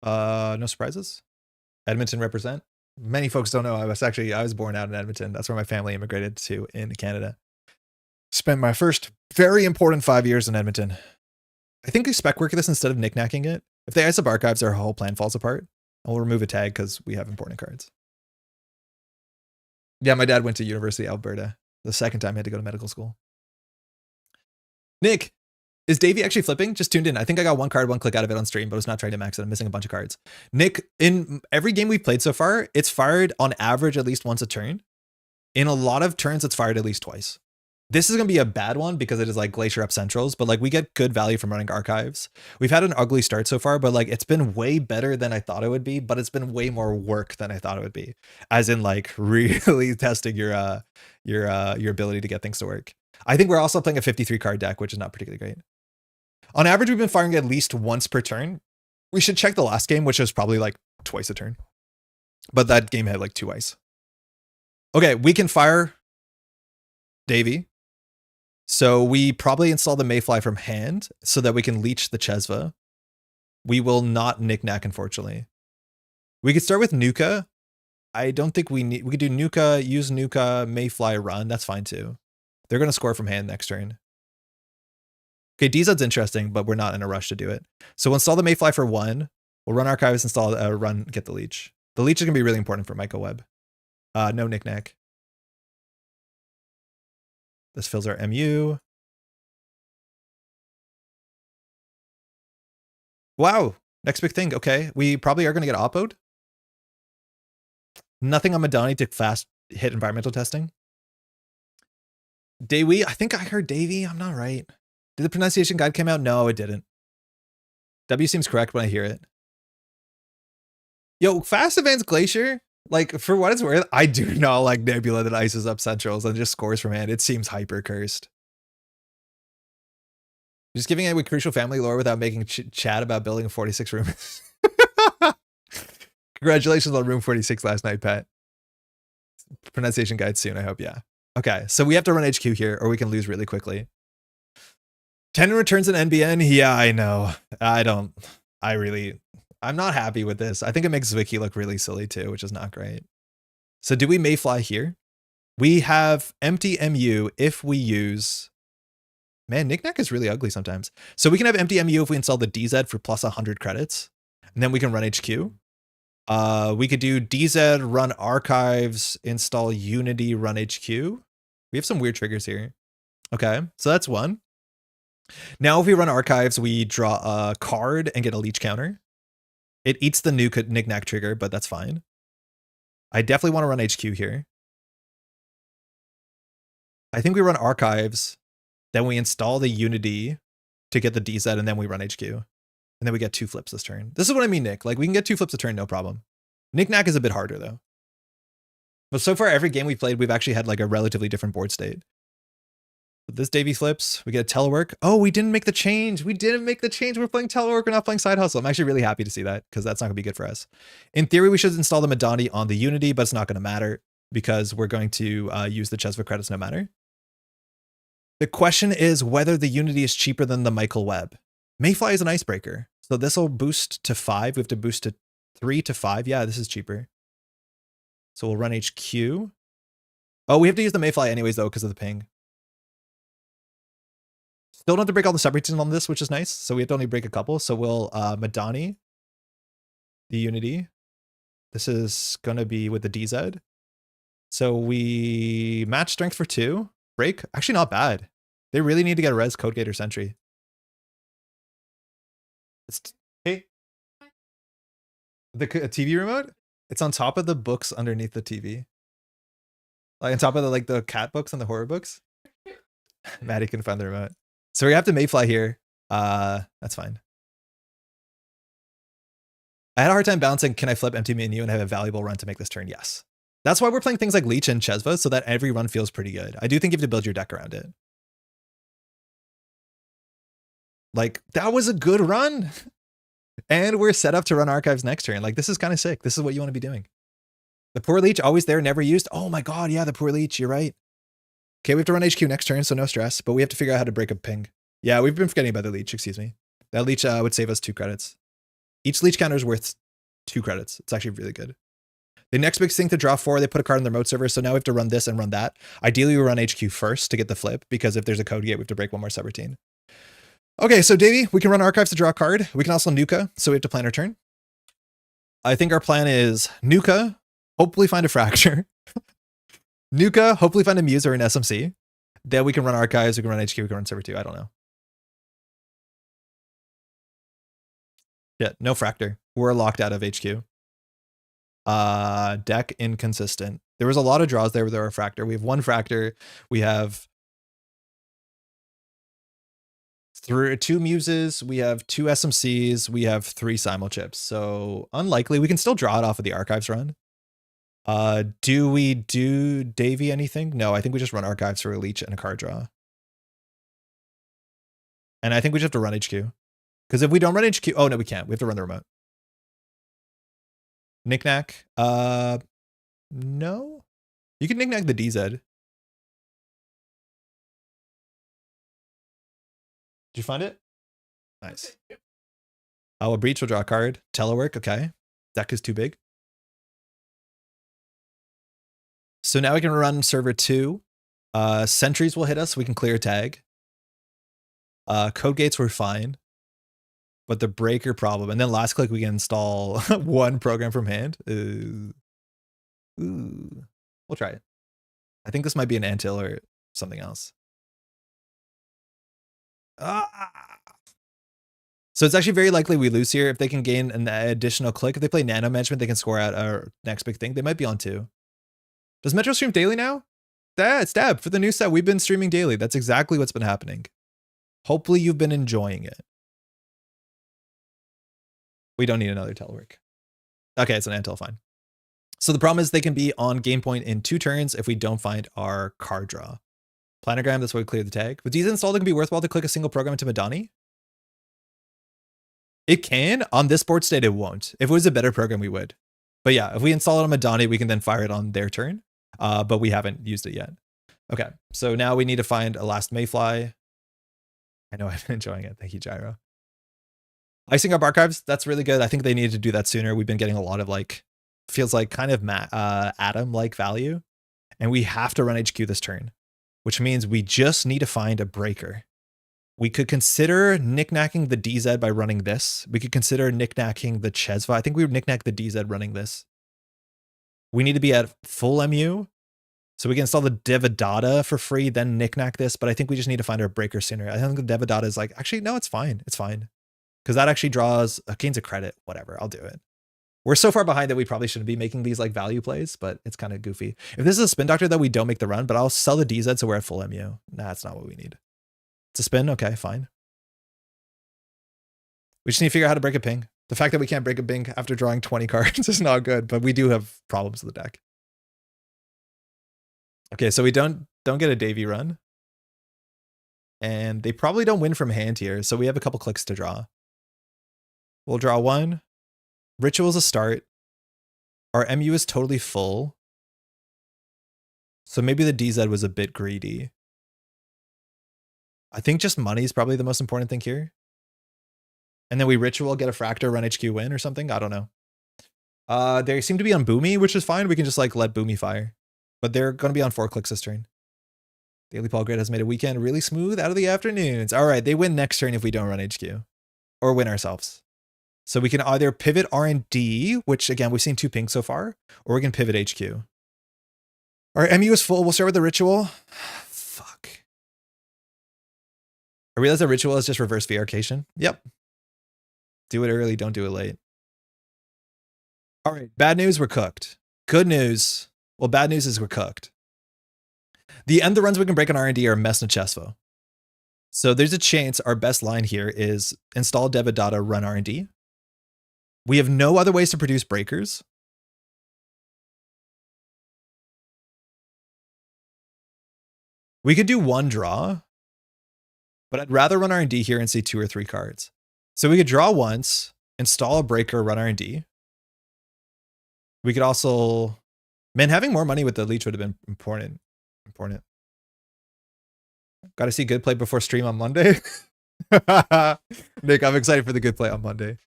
A: No surprises. Edmonton represent. Many folks don't know I was born out in Edmonton. That's where my family immigrated to in Canada. Spent my first very important 5 years in Edmonton. I think we spec work this instead of knickknacking it. If they ice up archives, our whole plan falls apart. And we'll remove a tag because we have important cards. Yeah, my dad went to University of Alberta. The second time he had to go to medical school. Nick, is Davey actually flipping? Just tuned in. I think I got 1 card, 1 click out of it on stream, but I was not trying to max it. I'm missing a bunch of cards. Nick, in every game we've played so far, it's fired on average at least once a turn. In a lot of turns, it's fired at least twice. This is going to be a bad one because it is like Glacier up centrals, but like we get good value from running archives. We've had an ugly start so far, but like it's been way better than I thought it would be, but it's been way more work than I thought it would be. As in like really testing your ability to get things to work. I think we're also playing a 53 card deck, which is not particularly great. On average, we've been firing at least once per turn. We should check the last game, which was probably like twice a turn. But that game had like 2 ice. Okay, we can fire Davey. So we probably install the Mayfly from hand so that we can leech the Chesva. We will not knickknack, unfortunately. We could start with Nuka. I don't think we could do Nuka, use Nuka, Mayfly, run. That's fine too. They're going to score from hand next turn. Okay, DZ's interesting, but we're not in a rush to do it. So we'll install the Mayfly for 1. We'll run archives, install, run, get the leech. The leech is going to be really important for Microweb. No knickknack. This fills our MU. Wow. Next big thing. Okay, we probably are going to get oppoed. Nothing on Madani to fast hit environmental testing. Dewi, I think I heard Davy. I'm not right. Did the pronunciation guide come out? No, it didn't. W seems correct when I hear it. Yo, fast advance glacier. Like, for what it's worth, I do not like Nebula that ices up centrals and just scores from hand. It seems hyper cursed. Just giving away crucial family lore without making chat about building a 46 room. Congratulations on room 46 last night, Pat. Pronunciation guide soon, I hope, yeah. Okay, so we have to run HQ here or we can lose really quickly. 10 returns in NBN? Yeah, I know. I'm not happy with this. I think it makes Zwicky look really silly too, which is not great. So do we Mayfly here? We have empty MU if we use... Man, Knickknack is really ugly sometimes. So we can have empty MU if we install the DZ for plus 100 credits. And then we can run HQ. We could do DZ, run archives, install Unity, run HQ. We have some weird triggers here. Okay, so that's one. Now if we run archives, we draw a card and get a leech counter. It eats the new Knickknack trigger, but that's fine. I definitely want to run HQ here. I think we run archives, then we install the Unity to get the DZ, and then we run HQ. And then we get 2 flips this turn. This is what I mean, Nick. Like, we can get 2 flips a turn, no problem. Knickknack is a bit harder, though. But so far, every game we've played, we've actually had, like, a relatively different board state. But this Davy flips. We get a telework. Oh, we didn't make the change. We didn't make the change. We're playing telework. We're not playing side hustle. I'm actually really happy to see that, because that's not going to be good for us. In theory, we should install the Madani on the Unity, but it's not going to matter, because we're going to use the Chesva credits no matter. The question is whether the Unity is cheaper than the Michael Webb. Mayfly is an icebreaker. So this will boost to 5. We have to boost to 3 to 5. Yeah, this is cheaper. So we'll run HQ. Oh, we have to use the Mayfly anyways, though, because of the ping. Still don't have to break all the subroutines on this, which is nice. So we have to only break a couple. So we'll Madani, the Unity. This is going to be with the DZ. So we match strength for 2. Break. Actually, not bad. They really need to get a res, code gate, or sentry. Hey, the TV remote? It's on top of the books underneath the TV. Like on top of the cat books and the horror books. Maddie can find the remote. So we have to Mayfly here. That's fine. I had a hard time balancing, can I flip empty menu and have a valuable run to make this turn? Yes. That's why we're playing things like Leech and Chesva, so that every run feels pretty good. I do think you have to build your deck around it. Like, that was a good run. And we're set up to run archives next turn. Like, this is kind of sick. This is what you want to be doing. The poor Leech, always there, never used. Oh my god, yeah, the poor Leech, you're right. Okay, we have to run HQ next turn, so no stress. But we have to figure out how to break a ping. Yeah, we've been forgetting about the Leech, excuse me. That Leech would save us 2 credits. Each Leech counter is worth 2 credits. It's actually really good. The next big thing to draw 4, they put a card in the remote server, so now we have to run this and run that. Ideally, we run HQ first to get the flip, because if there's a code gate, we have to break 1 more subroutine. Okay, so Davey, we can run archives to draw a card. We can also nuka, so we have to plan our turn. I think our plan is nuka, hopefully find a fracture. Nuka, hopefully find a muse or an SMC. Then we can run archives, we can run HQ, we can run server 2, I don't know. Yeah, no fractor. We're locked out of HQ. Deck inconsistent. There was a lot of draws there where there were a fractor. We have 1 fractor. We have 2 muses. We have 2 SMCs. We have 3 simul chips. So unlikely. We can still draw it off of the archives run. Do we do Davy anything? No, I think we just run archives for a leech and a card draw. And I think we just have to run HQ. Because if we don't run HQ, oh no, we can't. We have to run the remote. Knickknack. No. You can knickknack the DZ. Did you find it? Nice. Oh, a breach will draw a card. Telework, okay. Deck is too big. So now we can run server 2. Sentries will hit us. We can clear a tag. Code gates were fine. But the breaker problem. And then last click, we can install 1 program from hand. Ooh. We'll try it. I think this might be an Antil or something else. So it's actually very likely we lose here. If they can gain an additional click, if they play Nano Management, they can score out our next big thing. They might be on 2. Does Metro stream daily now? That's Dab for the new set. We've been streaming daily. That's exactly what's been happening. Hopefully you've been enjoying it. We don't need another telework. Okay, it's an Antel, fine. So the problem is they can be on game point in 2 turns if we don't find our card draw. Planogram, that's why we clear the tag. With these installed, it can be worthwhile to click a single program into Madani. It can. On this board state, it won't. If it was a better program, we would. But yeah, if we install it on Madani, we can then fire it on their turn. But we haven't used it yet. Okay, so now we need to find a last Mayfly. I know I've been enjoying it. Thank you, Gyro. Icing up archives, that's really good. I think they needed to do that sooner. We've been getting a lot of like, feels like kind of Atom-like value. And we have to run HQ this turn, which means we just need to find a breaker. We could consider knickknacking the DZ by running this. We could consider knickknacking the Chesva. I think we would knickknack the DZ running this. We need to be at full MU. So we can install the Devadatta for free, then knickknack this. But I think we just need to find our breaker sooner. I think the Devadatta is like, actually, no, it's fine. It's fine. Because that actually draws, gains a credit. Whatever, I'll do it. We're so far behind that we probably shouldn't be making these like value plays, but it's kind of goofy. If this is a spin doctor, though, we don't make the run, but I'll sell the DZ so we're at full MU. Nah, that's not what we need. It's a spin? Okay, fine. We just need to figure out how to break a ping. The fact that we can't break a ping after drawing 20 cards is not good, but we do have problems with the deck. Okay, so we don't get a Davy run. And they probably don't win from hand here, so we have a couple clicks to draw. We'll draw 1. Ritual's a start. Our MU is totally full. So maybe the DZ was a bit greedy. I think just money is probably the most important thing here. And then we Ritual, get a Fractor, run HQ, win or something. I don't know. They seem to be on Boomy, which is fine. We can just like let Boomy fire. But they're going to be on 4 clicks this turn. Daily Paul Grid has made a weekend really smooth out of the afternoons. All right, they win next turn if we don't run HQ. Or win ourselves. So we can either pivot R&D, which again, we've seen 2 pings so far, or we can pivot HQ. Our MU is full. We'll start with the Ritual. Fuck. I realize the Ritual is just reverse VRcation. Yep. Do it early, don't do it late. All right, bad news, we're cooked. Good news. Well, bad news is we're cooked. The end the runs we can break on R&D are Messna Chesvo. So there's a chance our best line here is install Devadatta, run R&D. We have no other ways to produce breakers. We could do 1 draw, but I'd rather run R&D here and see 2 or 3 cards. So we could draw once, install a breaker, run R&D. We could also, man, having more money with the leech would have been important. Got to see good play before stream on Monday. Nick, I'm excited for the good play on Monday.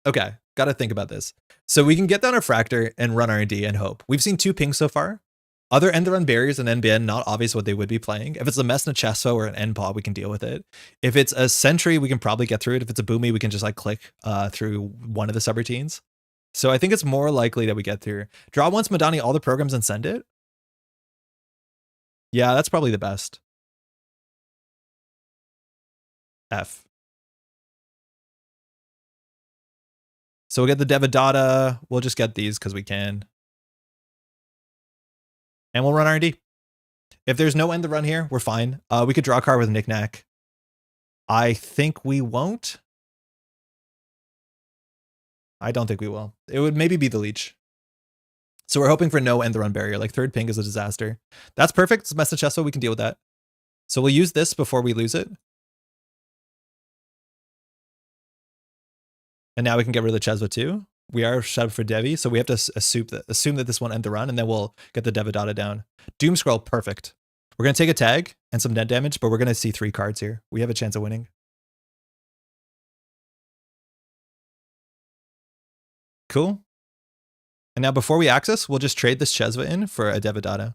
A: Okay, got to think about this. So we can get down our Fractor and run R&D and hope. We've seen 2 pings so far. Other end run barriers and NBN, not obvious what they would be playing. If it's a Messna Chesvo or an NPaw, we can deal with it. If it's a Sentry, we can probably get through it. If it's a Boomy, we can just like click through one of the subroutines. So I think it's more likely that we get through. Draw once Madani all the programs and send it. Yeah, that's probably the best. F. So we'll get the Devadatta. We'll just get these because we can. And we'll run R&D. If there's no end to run here, we're fine. We could draw a card with a knickknack. I think we won't. I don't think we will. It would maybe be the leech. So we're hoping for no end the run barrier. Like 3rd ping is a disaster. That's perfect. It's Messna Chesvo. We can deal with that. So we'll use this before we lose it. And now we can get rid of the Chesva too. We are Shaper Dewi, so we have to assume that this won't end the run, and then we'll get the Devadatta down. Doom Scroll, perfect. We're going to take a tag and some net damage, but we're going to see 3 cards here. We have a chance of winning. Cool. And now before we access, we'll just trade this Chesva in for a Devadatta.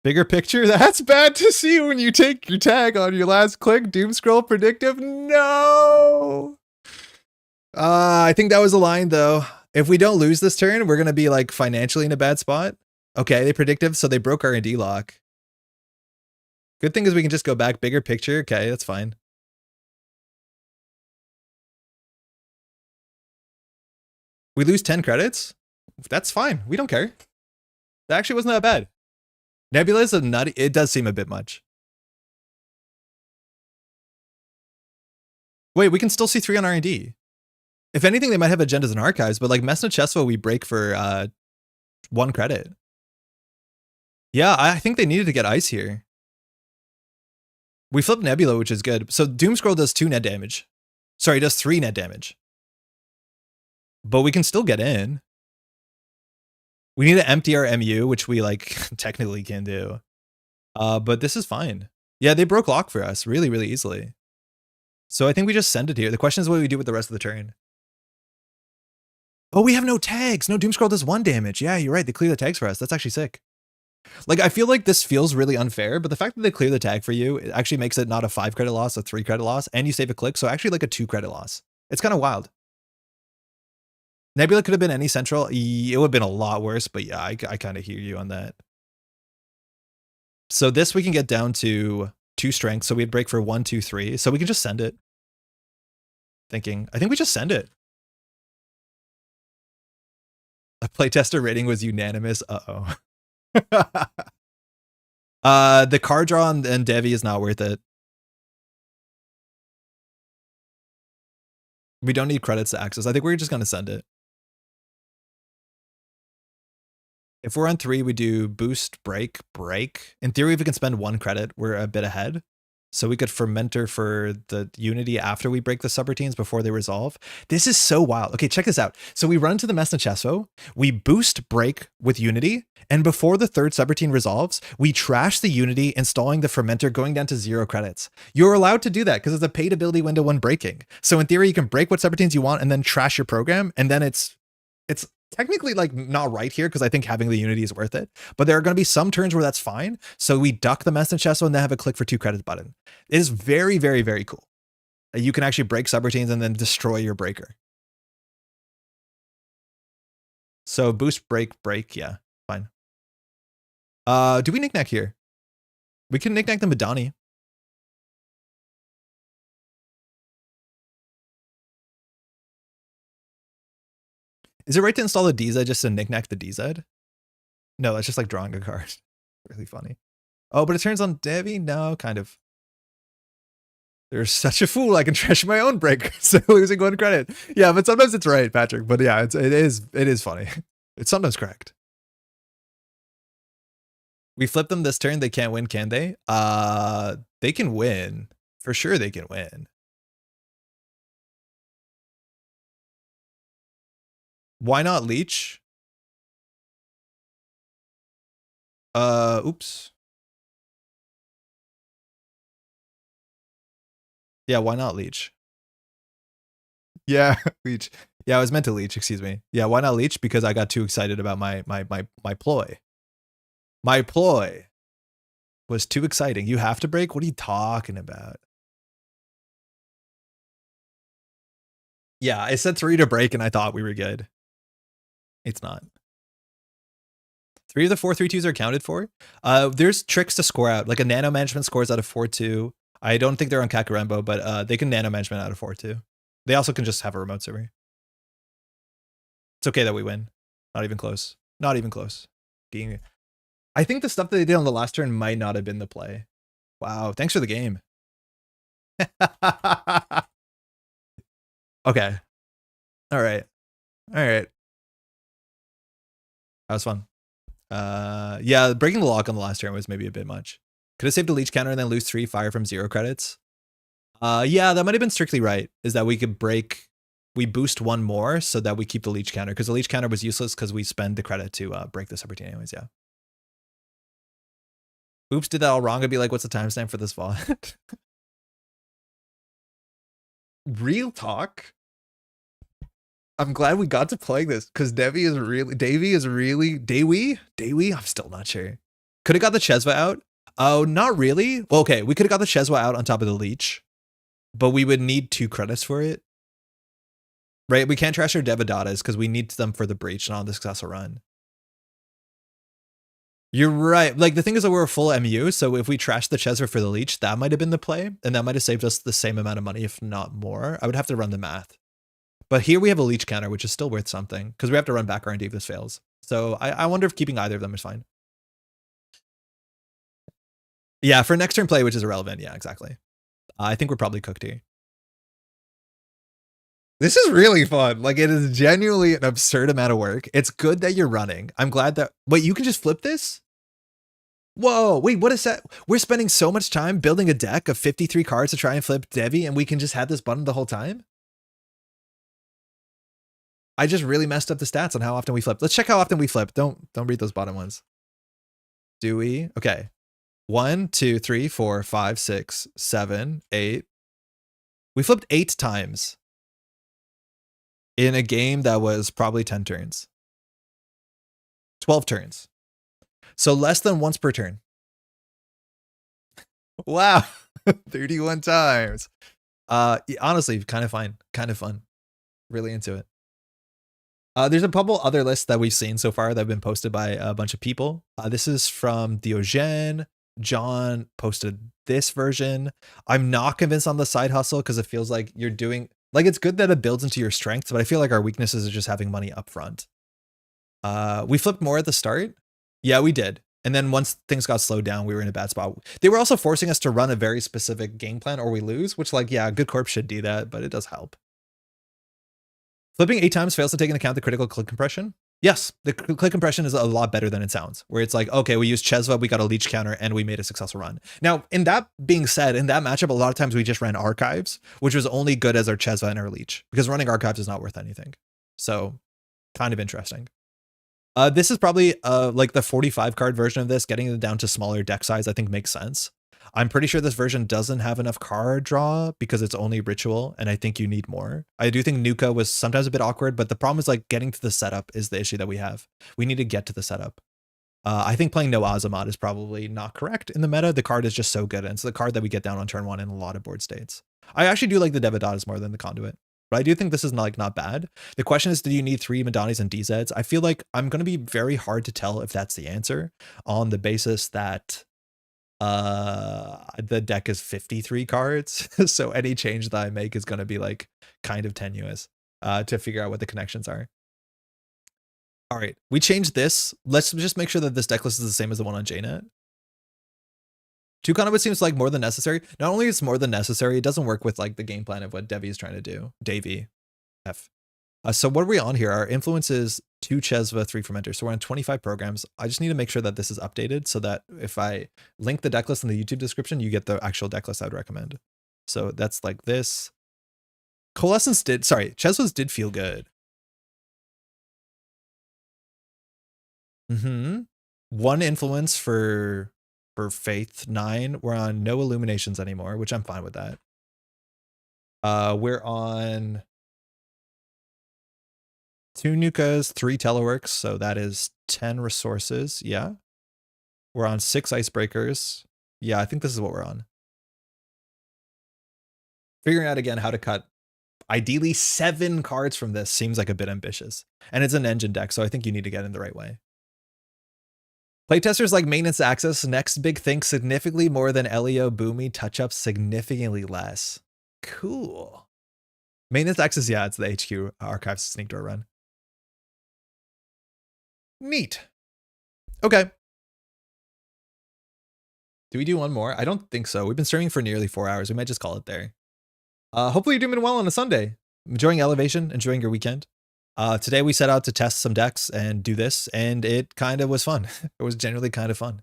A: Bigger picture? That's bad to see when you take your tag on your last click. Doom Scroll predictive? No! I think that was a line though. If we don't lose this turn, we're gonna be like financially in a bad spot. Okay, they predictive, so they broke R&D lock. Good thing is we can just go back, bigger picture. Okay, that's fine. We lose 10 credits? That's fine. We don't care. That actually wasn't that bad. Nebula is a nutty. It does seem a bit much. Wait, we can still see 3 on R&D. If anything, they might have agendas and archives, but like Messna Chesvo, we break for 1 credit. Yeah, I think they needed to get ice here. We flip Nebula, which is good. So Doomscroll does 2 net damage. Sorry, it does 3 net damage. But we can still get in. We need to empty our MU, which we like technically can do. But this is fine. Yeah, they broke lock for us really, really easily. So I think we just send it here. The question is what do we do with the rest of the turn? Oh, we have no tags. No, Doomscroll does 1 damage. Yeah, you're right. They clear the tags for us. That's actually sick. Like, I feel like this feels really unfair, but the fact that they clear the tag for you, it actually makes it not a 5 credit loss, a 3 credit loss, and you save a click, so actually like a 2 credit loss. It's kind of wild. Nebula could have been any central. It would have been a lot worse, but yeah, I kind of hear you on that. So this we can get down to 2 strength, so we'd break for 1, 2, 3, so we can just send it. I think we just send it. A playtester rating was unanimous. Uh-oh. The card draw and Devi is not worth it. We don't need credits to access. I think we're just gonna send it. If we're on 3, we do boost, break, break. In theory, if we can spend 1 credit, we're a bit ahead. So we could fermenter for the Unity after we break the subroutines before they resolve. This is so wild. Okay, check this out. So we run to the Messna Chesvo, we boost break with Unity, and before the 3rd subroutine resolves, we trash the Unity, installing the fermenter, going down to 0 credits. You're allowed to do that because it's a paid ability window when breaking. So in theory, you can break what subroutines you want and then trash your program, and then it's technically like not right here because I think having the Unity is worth it, but there are going to be some turns where that's fine. So we duck the Messna Chesvo and then have a click for 2 credits button. It is very, very, very cool. You can actually break subroutines and then destroy your breaker. So boost, break, break. Yeah, fine. Do we knick-knack here? We can knick-knack the Madani. Is it right to install the DZ just to knick-knack the DZ? No, that's just like drawing a card. Really funny. Oh, but it turns on Devi? No, kind of. They're such a fool. I can trash my own breaker, so losing 1 credit. Yeah, but sometimes it's right, Patrick. But yeah, it is funny. It's sometimes correct. We flip them this turn. They can't win, can they? They can win. For sure they can win. Why not leech? Oops. Yeah, why not leech? Yeah, leech. Yeah, I was meant to leech, excuse me. Yeah, why not leech? Because I got too excited about my ploy. My ploy was too exciting. You have to break? What are you talking about? Yeah, I said 3 to break and I thought we were good. It's not. 3 of the 4 3-2s are accounted for. There's tricks to score out. Like a nano management scores out of 4-2. I don't think they're on Kakarembo, but they can nano management out of 4-2. They also can just have a remote server. It's okay that we win. Not even close. Not even close. I think the stuff that they did on the last turn might not have been the play. Wow, thanks for the game. Okay. All right. That was fun. Yeah, breaking the lock on the last turn was maybe a bit much. Could have saved a leech counter and then lose 3 fire from 0 credits. Yeah, that might have been strictly right. Is that we could break, we boost 1 more so that we keep the leech counter, because the leech counter was useless because we spend the credit to break this subroutine anyways. Yeah. Oops, did that all wrong. I'd be like, what's the timestamp for this VOD? Real talk. I'm glad we got to play this because Devi is really, I'm still not sure. Could have got the Chesva out. Oh, not really. Well, okay, we could have got the Cheswa out on top of the leech, but we would need 2 credits for it. Right? We can't trash our Devadatas because we need them for the breach, not the successful run. You're right. Like, the thing is that we're a full MU, so if we trash the Chesra for the leech, that might have been the play, and that might have saved us the same amount of money, if not more. I would have to run the math. But here we have a leech counter, which is still worth something, because we have to run back R&D if this fails. So I wonder if keeping either of them is fine. Yeah, for next turn play, which is irrelevant. Yeah, exactly. I think we're probably cooked here. This is really fun. Like, it is genuinely an absurd amount of work. It's good that you're running. I'm glad that... Wait, you can just flip this? Whoa, wait, what is that? We're spending so much time building a deck of 53 cards to try and flip Devi, and we can just have this button the whole time? I just really messed up the stats on how often we flip. Let's check how often we flip. Don't read those bottom ones. Do we? Okay. 1, 2, 3, 4, 5, 6, 7, 8. We flipped 8 times in a game that was probably 10 turns. 12 turns. So less than once per turn. Wow. 31 times. Honestly, kind of fine. Kind of fun. Really into it. There's a couple other lists that we've seen so far that have been posted by a bunch of people. This is from Diogen. John posted this version. I'm not convinced on the side hustle because it feels like you're doing... Like, it's good that it builds into your strengths, but I feel like our weaknesses are just having money up front. We flipped more at the start. Yeah, we did. And then once things got slowed down, we were in a bad spot. They were also forcing us to run a very specific game plan or we lose, which, like, yeah, good corp should do that, but it does help. Flipping 8 times fails to take into account the critical click compression. Yes, the click compression is a lot better than it sounds, where it's like, okay, we used Chesva, we got a leech counter, and we made a successful run. Now, in that being said, in that matchup, a lot of times we just ran archives, which was only good as our Chesva and our leech, because running archives is not worth anything. So, kind of interesting. This is probably like the 45 card version of this. Getting it down to smaller deck size, I think, makes sense. I'm pretty sure this version doesn't have enough card draw because it's only ritual, and I think you need more. I do think Nuka was sometimes a bit awkward, but the problem is, like, getting to the setup is the issue that we have. We need to get to the setup. I think playing no Azamat is probably not correct in the meta. The card is just so good, and it's the card that we get down on turn 1 in a lot of board states. I actually do like the Devadatas more than the Conduit, but I do think this is not bad. The question is, do you need 3 Madanis and DZs? I feel like I'm going to be very hard to tell if that's the answer on the basis that the deck is 53 cards. So any change that I make is going to be, like, kind of tenuous to figure out what the connections are. All right, we changed this. Let's just make sure that this deck list is the same as the one on JNet. 2 Conduit seems like more than necessary. Not only is it more than necessary, it doesn't work with, like, the game plan of what Devi is trying to do. Davey. F. So what are we on here? Our influence is 2 Chesva, 3 Fermenters. So we're on 25 programs. I just need to make sure that this is updated so that if I link the deck list in the YouTube description, you get the actual deck list I would recommend. So that's like this. Coalescence did, sorry, Chesvas did feel good. 1 influence for Faith 9. We're on no illuminations anymore, which I'm fine with that. We're on 2 Nukas, 3 Teleworks, so that is 10 resources. Yeah. We're on 6 Icebreakers. Yeah, I think this is what we're on. Figuring out again how to cut ideally 7 cards from this seems like a bit ambitious. And it's an engine deck, so I think you need to get in the right way. Playtesters like maintenance access. Next big thing, significantly more than Elio, Boomy, touch-ups significantly less. Cool. Maintenance access, yeah, it's the HQ archives sneak door run. Neat. Okay. Do we do one more? I don't think so. We've been streaming for nearly 4 hours. We might just call it there. Hopefully you're doing well on a Sunday. Enjoying Elevation, enjoying your weekend. Today we set out to test some decks and do this, and it kind of was fun. It was generally kind of fun.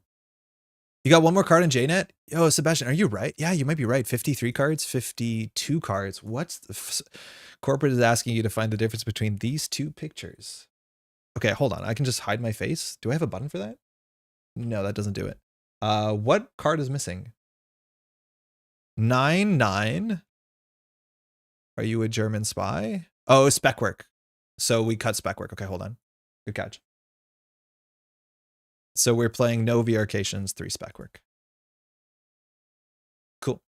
A: You got one more card in JNet? Yo, Sebastian, are you right? Yeah, you might be right. 53 cards, 52 cards. What's the... Corporate is asking you to find the difference between these 2 pictures. Okay, hold on. I can just hide my face. Do I have a button for that? No, that doesn't do it. What card is missing? 9-9. Are you a German spy? Oh, spec work. So we cut spec work. Okay, hold on. Good catch. So we're playing no VRcations, 3 spec work. Cool.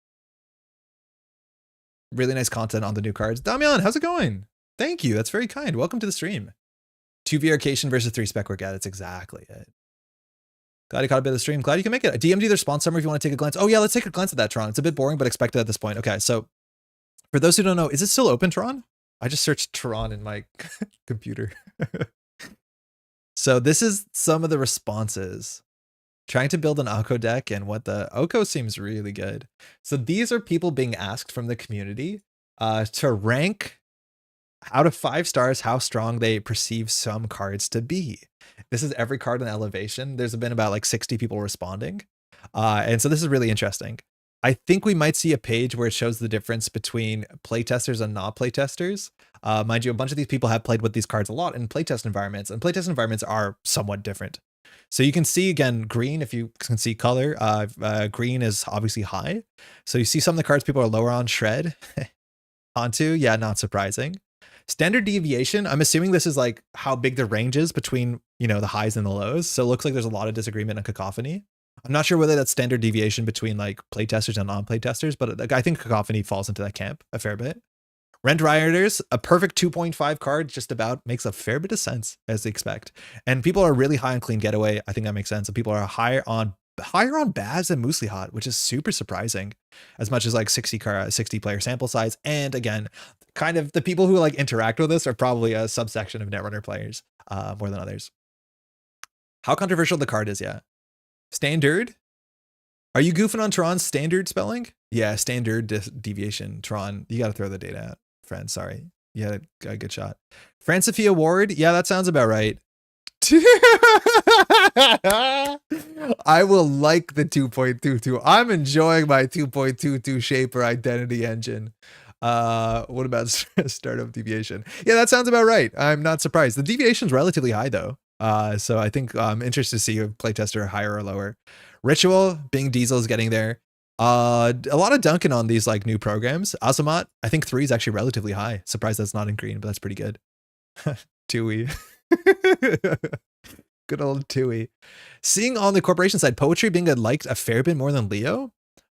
A: Really nice content on the new cards. Damian, how's it going? Thank you. That's very kind. Welcome to the stream. 2 VR-cation versus 3 spec workout. That's exactly it. Glad you caught a bit of the stream. Glad you can make it. DM'd their spawn summary if you want to take a glance. Oh yeah, let's take a glance at that, Toron. It's a bit boring, but expected at this point. Okay, so for those who don't know, is it still open, Toron? I just searched Toron in my computer. So this is some of the responses. Trying to build an Oko deck, and what the Oko seems really good. So these are people being asked from the community to rank out of 5 stars how strong they perceive some cards to be. This is every card in elevation. There's been about like 60 people responding. And so this is really interesting. I think we might see a page where it shows the difference between playtesters and not playtesters. Mind you, a bunch of these people have played with these cards a lot in playtest environments, and playtest environments are somewhat different. So you can see, again, green, if you can see color, green is obviously high. So you see some of the cards people are lower on. Shred. Onto, yeah, not surprising. Standard deviation, I'm assuming this is like how big the range is between, you know, the highs and the lows. So it looks like there's a lot of disagreement on cacophony. I'm not sure whether that's standard deviation between like playtesters and non-playtesters, but I think cacophony falls into that camp a fair bit. Rent Rioters, a perfect 2.5 card, just about makes a fair bit of sense as they expect. And people are really high on Clean Getaway. I think that makes sense. And people are higher on Baz and Moosely Hot, which is super surprising, as much as like 60 player sample size. And again, kind of the people who like interact with this are probably a subsection of Netrunner players more than others. How controversial the card is, yeah. Standard. Are you goofing on Toron's standard spelling? Yeah, standard deviation. Toron, you got to throw the data out, friend. Sorry. You had a good shot. Francify Award. Yeah, that sounds about right. I will like the 2.22. I'm enjoying my 2.22 Shaper identity engine. What about startup deviation? Yeah, that sounds about right. I'm not surprised. The deviation's relatively high though. So I think I'm interested to see if playtester higher or lower. Ritual, Bing Diesel is getting there. A lot of dunking on these like new programs. Asamat, I think 3 is actually relatively high. Surprised that's not in green, but that's pretty good. Tui. Good old Tui. Seeing on the corporation side, Poetry being liked a fair bit more than Leo.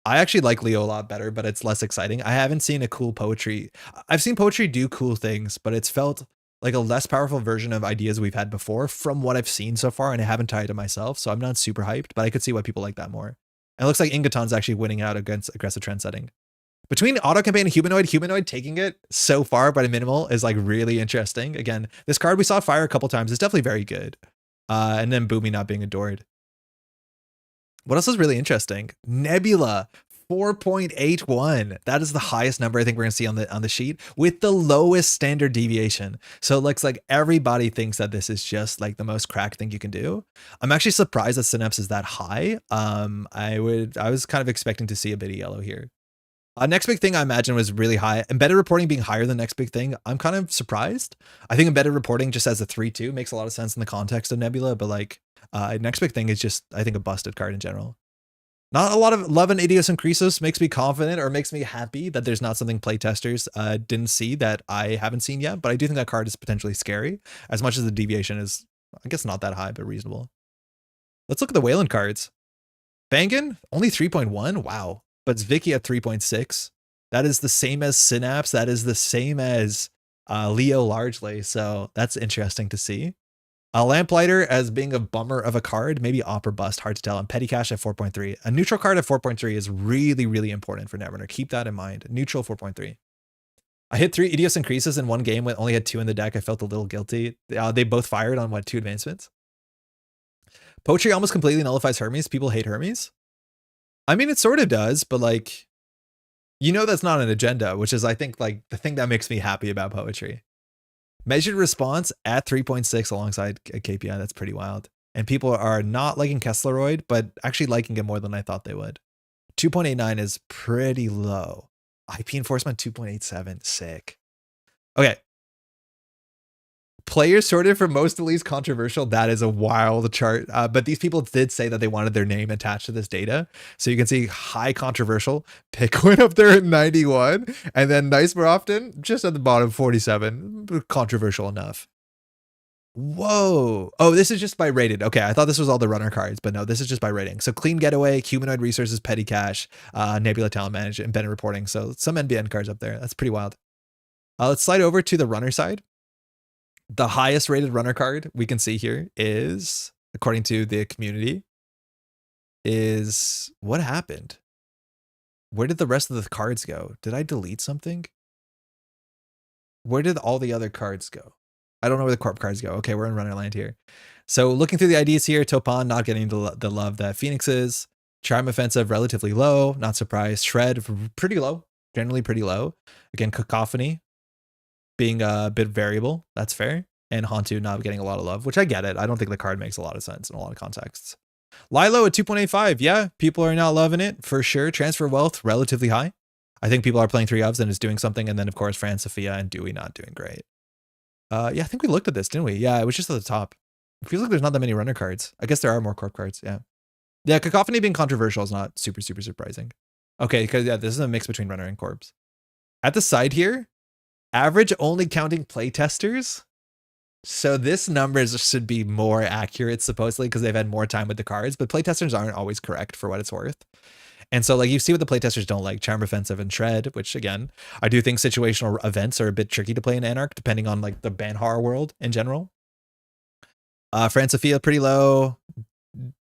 A: I actually like Leo a lot better, but it's less exciting. I haven't seen a cool Poetry. I've seen Poetry do cool things, but it's felt like a less powerful version of ideas we've had before from what I've seen so far, and I haven't tried it myself, so I'm not super hyped, but I could see why people like that more. And it looks like Ingaton's actually winning out against aggressive trend setting. Between auto campaign and humanoid taking it so far by the minimal is like really interesting. Again, this card we saw fire a couple times is definitely very good. And then Boomy not being adored. What else is really interesting? Nebula 4.81. That is the highest number I think we're gonna see on the sheet with the lowest standard deviation. So it looks like everybody thinks that this is just like the most cracked thing you can do. I'm actually surprised that Synapse is that high. I was kind of expecting to see a bit of yellow here. Next big thing I imagine was really high. Embedded reporting being higher than next big thing. I'm kind of surprised. I think embedded reporting just as a 3-2 makes a lot of sense in the context of Nebula, but like next big thing is just, I think, a busted card in general. Not a lot of love and idiosyncrasis makes me confident or makes me happy that there's not something playtesters didn't see that I haven't seen yet, but I do think that card is potentially scary, as much as the deviation is, I guess, not that high, but reasonable. Let's look at the Wayland cards. BANGUN, only 3.1? Wow. But it's Vicky at 3.6. That is the same as Synapse. That is the same as Leo largely. So that's interesting to see. Lamplighter as being a bummer of a card, maybe op or bust, hard to tell. And Petty Cash at 4.3. A neutral card at 4.3 is really, really important for Netrunner. Keep that in mind. Neutral 4.3. I hit 3 idiosyncrasis in one game when only had 2 in the deck. I felt a little guilty. They both fired on what, 2 advancements? Poetry almost completely nullifies Hermes. People hate Hermes. I mean, it sort of does, but like, you know, that's not an agenda, which is, I think, like the thing that makes me happy about Poetry. Measured response at 3.6 alongside a KPI. That's pretty wild. And people are not liking Kessleroid, but actually liking it more than I thought they would. 2.89 is pretty low. IP enforcement 2.87. Sick. Okay. Players sorted for most to least controversial. That is a wild chart. But these people did say that they wanted their name attached to this data. So you can see high controversial. Pickwind up there at 91. And then nice more often, just at the bottom, 47. Controversial enough. Whoa. Oh, this is just by rated. Okay, I thought this was all the runner cards, but no, this is just by rating. So Clean Getaway, Humanoid Resources, Petty Cash, Nebula Talent Management, Embedded Reporting. So some NBN cards up there. That's pretty wild. Let's slide over to the runner side. The highest rated runner card we can see here is, according to the community, is what happened? Where did the rest of the cards go? Did I delete something? Where did all the other cards go? I don't know where the corp cards go. Okay, we're in runner land here. So looking through the IDs here, Topan not getting the love that Phoenix is. Charm Offensive relatively low, not surprised. Shred pretty low, generally pretty low. Again, Cacophony being a bit variable, that's fair. And Hantu not getting a lot of love, which I get it. I don't think the card makes a lot of sense in a lot of contexts. Lilo at 2.85, yeah, people are not loving it for sure. Transfer Wealth relatively high. I think people are playing 3 ofs and it's doing something. And then of course, Fran Sophia and Dewey not doing great. Yeah, I think we looked at this, didn't we? Yeah, it was just at the top. It feels like there's not that many runner cards. I guess there are more corp cards, yeah. Yeah, Cacophony being controversial is not super surprising. Okay, because yeah, this is a mix between runner and corpse. At the side here, average only counting playtesters. So this numbers should be more accurate, supposedly, because they've had more time with the cards, but playtesters aren't always correct for what it's worth. And so like you see what the playtesters don't like, Charm Offensive and Shred, which again, I do think situational events are a bit tricky to play in Anarch, depending on like the Banhar world in general. Fran Sophia pretty low.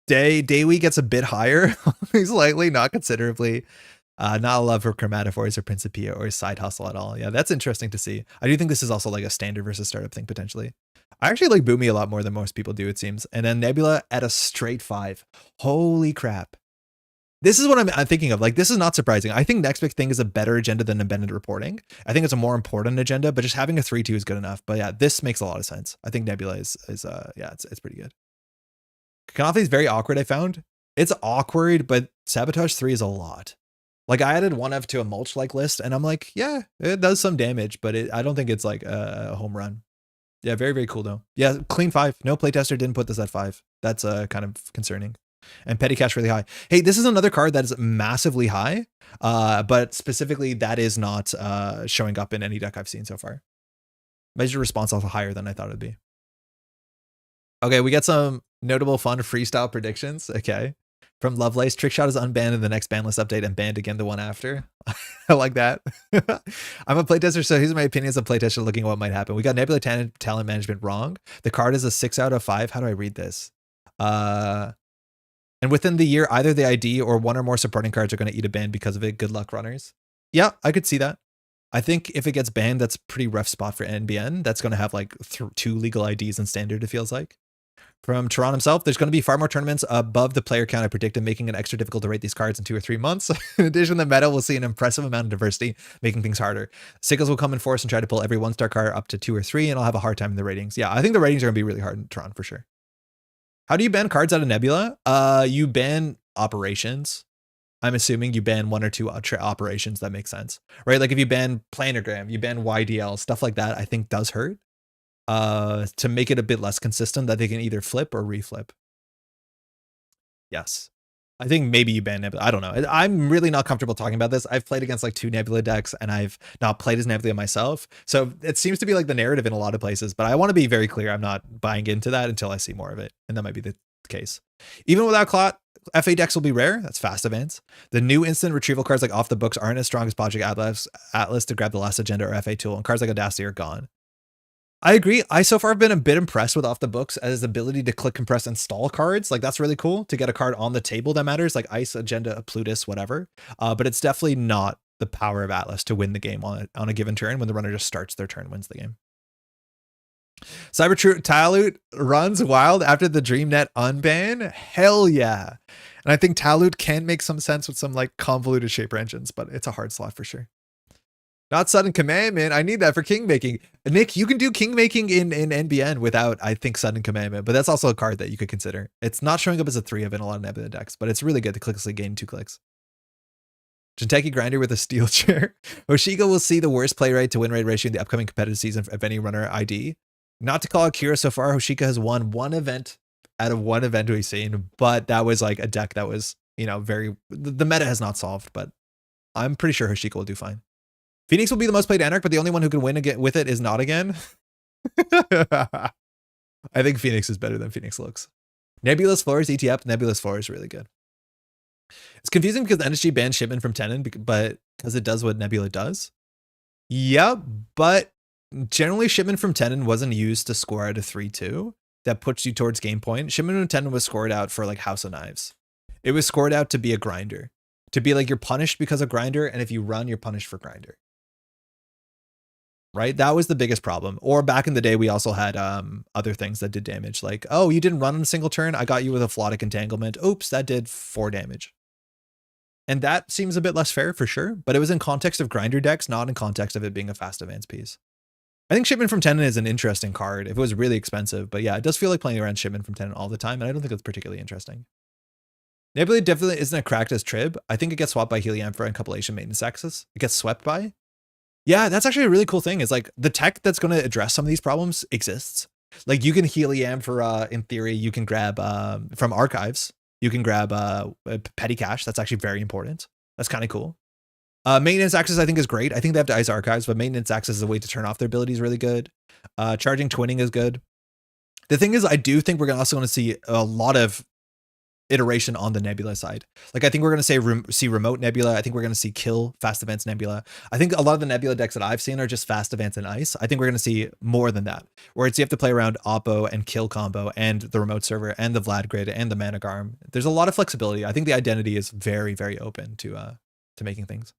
A: Dewi gets a bit higher, slightly, not considerably. Not a love for Chromatophores or Principia or Side Hustle at all. Yeah, that's interesting to see. I do think this is also like a standard versus startup thing, potentially. I actually like Boomy a lot more than most people do, it seems. And then Nebula at a straight 5. Holy crap. This is what I'm thinking of. Like, this is not surprising. I think next big thing is a better agenda than embedded reporting. I think it's a more important agenda, but just having a 3-2 is good enough. But yeah, this makes a lot of sense. I think Nebula is yeah, it's pretty good. Cacophony is very awkward, I found. It's awkward, but Sabotage 3 is a lot. Like, I added 1F to a mulch-like list, and I'm like, yeah, it does some damage, but I don't think it's like a home run. Yeah, very cool, though. Yeah, clean 5. No playtester didn't put this at 5. That's kind of concerning. And Petty Cash really high. Hey, this is another card that is massively high, but specifically that is not showing up in any deck I've seen so far. Measure response also higher than I thought it'd be. Okay, we got some notable fun freestyle predictions. Okay. From Lovelace, Trickshot is unbanned in the next ban list update and banned again the one after. I like that. I'm a playtester, so here's my opinions of playtester looking at what might happen. We got Nebula Talent Management wrong. The card is a 6 out of 5. How do I read this? And within the year, either the ID or one or more supporting cards are going to eat a ban because of it. Good luck, runners. Yeah, I could see that. I think if it gets banned, that's a pretty rough spot for NBN. That's going to have like 2 legal IDs in standard, it feels like. From Toron himself, there's going to be far more tournaments above the player count I predicted, making it extra difficult to rate these cards in 2 or 3 months. In addition, the meta will see an impressive amount of diversity, making things harder. Sickles will come in force and try to pull every 1-star card up to 2 or 3, and I'll have a hard time in the ratings. Yeah, I think the ratings are going to be really hard in Toron for sure. How do you ban cards out of Nebula? You ban operations. I'm assuming you ban 1 or 2 operations. That makes sense, right? Like if you ban Planogram, you ban YDL, stuff like that, I think does hurt. To make it a bit less consistent that they can either flip or reflip. Yes. I think maybe you ban Nebula. I don't know. I'm really not comfortable talking about this. I've played against like 2 Nebula decks and I've not played as Nebula myself. So it seems to be like the narrative in a lot of places, but I want to be very clear. I'm not buying into that until I see more of it. And that might be the case. Even without Clot, FA decks will be rare. That's fast advance. The new instant retrieval cards like off the books aren't as strong as Project Atlas to grab the last agenda or FA tool, and cards like Audacity are gone. I agree. I so far have been a bit impressed with off the books as ability to click, compress, install cards. Like that's really cool to get a card on the table that matters, like Ice, Agenda, Plutus, whatever. But it's definitely not the power of Atlas to win the game on a given turn when the runner just starts their turn, wins the game. Talut runs wild after the DreamNet unban. Hell yeah. And I think Talut can make some sense with some like convoluted Shaper engines, but it's a hard slot for sure. Not Sudden Commandment. I need that for king making. Nick, you can do king making in NBN without, I think, Sudden Commandment, but that's also a card that you could consider. It's not showing up as a 3 of in a lot of Nebula decks, but it's really good to clicklessly gain 2 clicks. Jinteki Grinder with a steel chair. Hoshika will see the worst play rate to win rate ratio in the upcoming competitive season of any runner ID. Not to call it Kira so far, Hoshika has won 1 event out of 1 event we've seen, but that was like a deck that was, you know, the meta has not solved, but I'm pretty sure Hoshika will do fine. Phoenix will be the most played Anarch, but the only one who can win again with it is not again. I think Phoenix is better than Phoenix looks. Nebulous Floors, ETF, Nebulous Floors is really good. It's confusing because NSG banned shipment from Tenon, but because it does what Nebula does. Yeah, but generally shipment from Tenon wasn't used to score out a 3-2 that puts you towards game point. Shipment from Tenon was scored out for like House of Knives. It was scored out to be a grinder, to be like you're punished because of grinder, and if you run, you're punished for grinder. Right? That was the biggest problem. Or back in the day, we also had other things that did damage, like, oh, you didn't run on a single turn, I got you with a Flotic Entanglement. Oops, that did 4 damage. And that seems a bit less fair for sure, but it was in context of grinder decks, not in context of it being a fast advance piece. I think Shipment from Tenon is an interesting card if it was really expensive, but yeah, it does feel like playing around Shipment from Tenon all the time, and I don't think it's particularly interesting. Nebula definitely isn't a cracked as Trib. I think it gets swapped by Helianthra and Compilation Maintenance Axis. It gets swept by. Yeah, that's actually a really cool thing. Is like the tech that's going to address some of these problems exists. Like you can Helianthra, in theory, you can grab from archives. You can grab Petty Cash. That's actually very important. That's kind of cool. Maintenance Access I think is great. I think they have to ice archives, but Maintenance Access is a way to turn off their abilities really good. Charging Twinning is good. The thing is, I do think we're also going to see a lot of iteration on the Nebula side. Like I think we're going to see Remote Nebula. I think we're going to see Kill Fast Advance Nebula. I think a lot of the Nebula decks that I've seen are just Fast Advance and Ice. I think we're going to see more than that, where it's you have to play around Oppo and Kill combo and the Remote Server and the Vlad Grid and the Mana Garm. There's a lot of flexibility. I think the identity is very, very open to making things.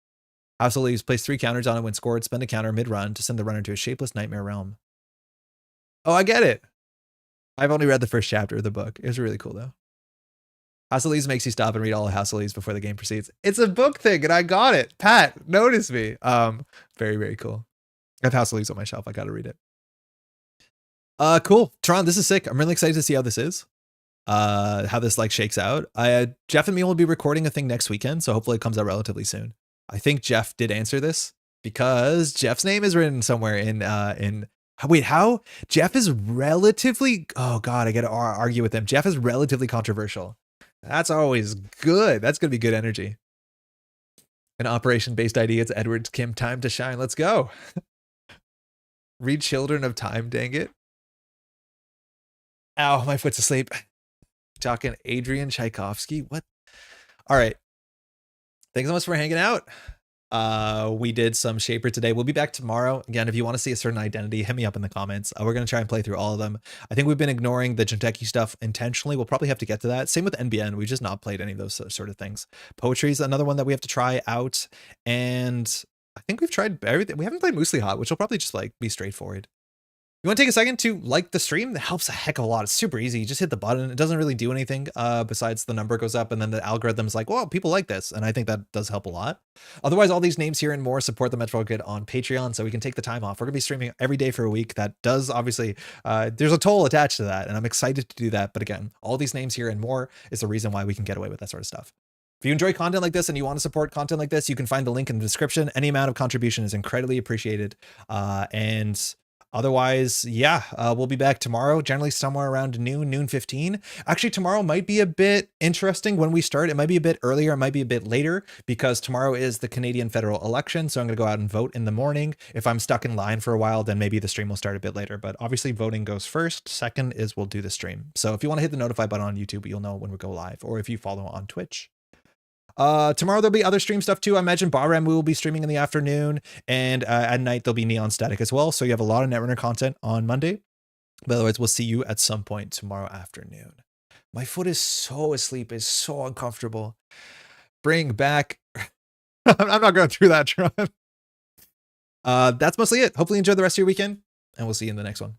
A: House of Leaves, place 3 counters on it when scored, spend a counter mid-run to send the runner to a shapeless nightmare realm. Oh, I get it. I've only read the first chapter of the book. It was really cool though. House of Leaves makes you stop and read all of House of Leaves before the game proceeds. It's a book thing and I got it. Pat, notice me. Very, very cool. I have House of Leaves on my shelf. I got to read it. Cool. Toron, this is sick. I'm really excited to see how this is. How this like shakes out. Jeff and me will be recording a thing next weekend, so hopefully it comes out relatively soon. I think Jeff did answer this because Jeff's name is written somewhere in wait, how? Jeff is relatively, oh God, I got to argue with him. Jeff is relatively controversial. That's always good. That's going to be good energy. An operation-based ID. It's Edward Kim time to shine. Let's go. Read Children of Time, dang it. Ow, my foot's asleep. Talking Adrian Tchaikovsky. What? All right. Thanks so much for hanging out. We did some Shaper today. We'll be back tomorrow. Again, if you want to see a certain identity, hit me up in the comments. We're going to try and play through all of them. I think we've been ignoring the Jinteki stuff intentionally. We'll probably have to get to that. Same with NBN. We've just not played any of those sort of things. Poetry is another one that we have to try out. And I think we've tried everything. We haven't played Moosely Hot, which will probably just like be straightforward. You want to take a second to like the stream? That helps a heck of a lot. It's super easy. You just hit the button. It doesn't really do anything besides the number goes up and then the algorithm's like, well, people like this. And I think that does help a lot. Otherwise, all these names here and more support the Métropole Grid on Patreon, so we can take the time off. We're going to be streaming every day for a week. That does obviously, there's a toll attached to that, and I'm excited to do that. But again, all these names here and more is the reason why we can get away with that sort of stuff. If you enjoy content like this and you want to support content like this, you can find the link in the description. Any amount of contribution is incredibly appreciated. And otherwise, yeah, we'll be back tomorrow, generally somewhere around noon 15. Actually, tomorrow might be a bit interesting when we start. It might be a bit earlier, it might be a bit later, because tomorrow is the Canadian federal election. So I'm going to go out and vote in the morning. If I'm stuck in line for a while, then maybe the stream will start a bit later. But obviously voting goes first. Second is we'll do the stream. So if you want to hit the notify button on YouTube, you'll know when we go live, or if you follow on Twitch. Tomorrow there'll be other stream stuff too. I imagine Bahram will be streaming in the afternoon, and at night there'll be Neon Static as well. So you have a lot of Netrunner content on Monday. But otherwise, we'll see you at some point tomorrow afternoon. My foot is so asleep, it's so uncomfortable. Bring back. I'm not going through that, Tron. That's mostly it. Hopefully you enjoy the rest of your weekend, and we'll see you in the next one.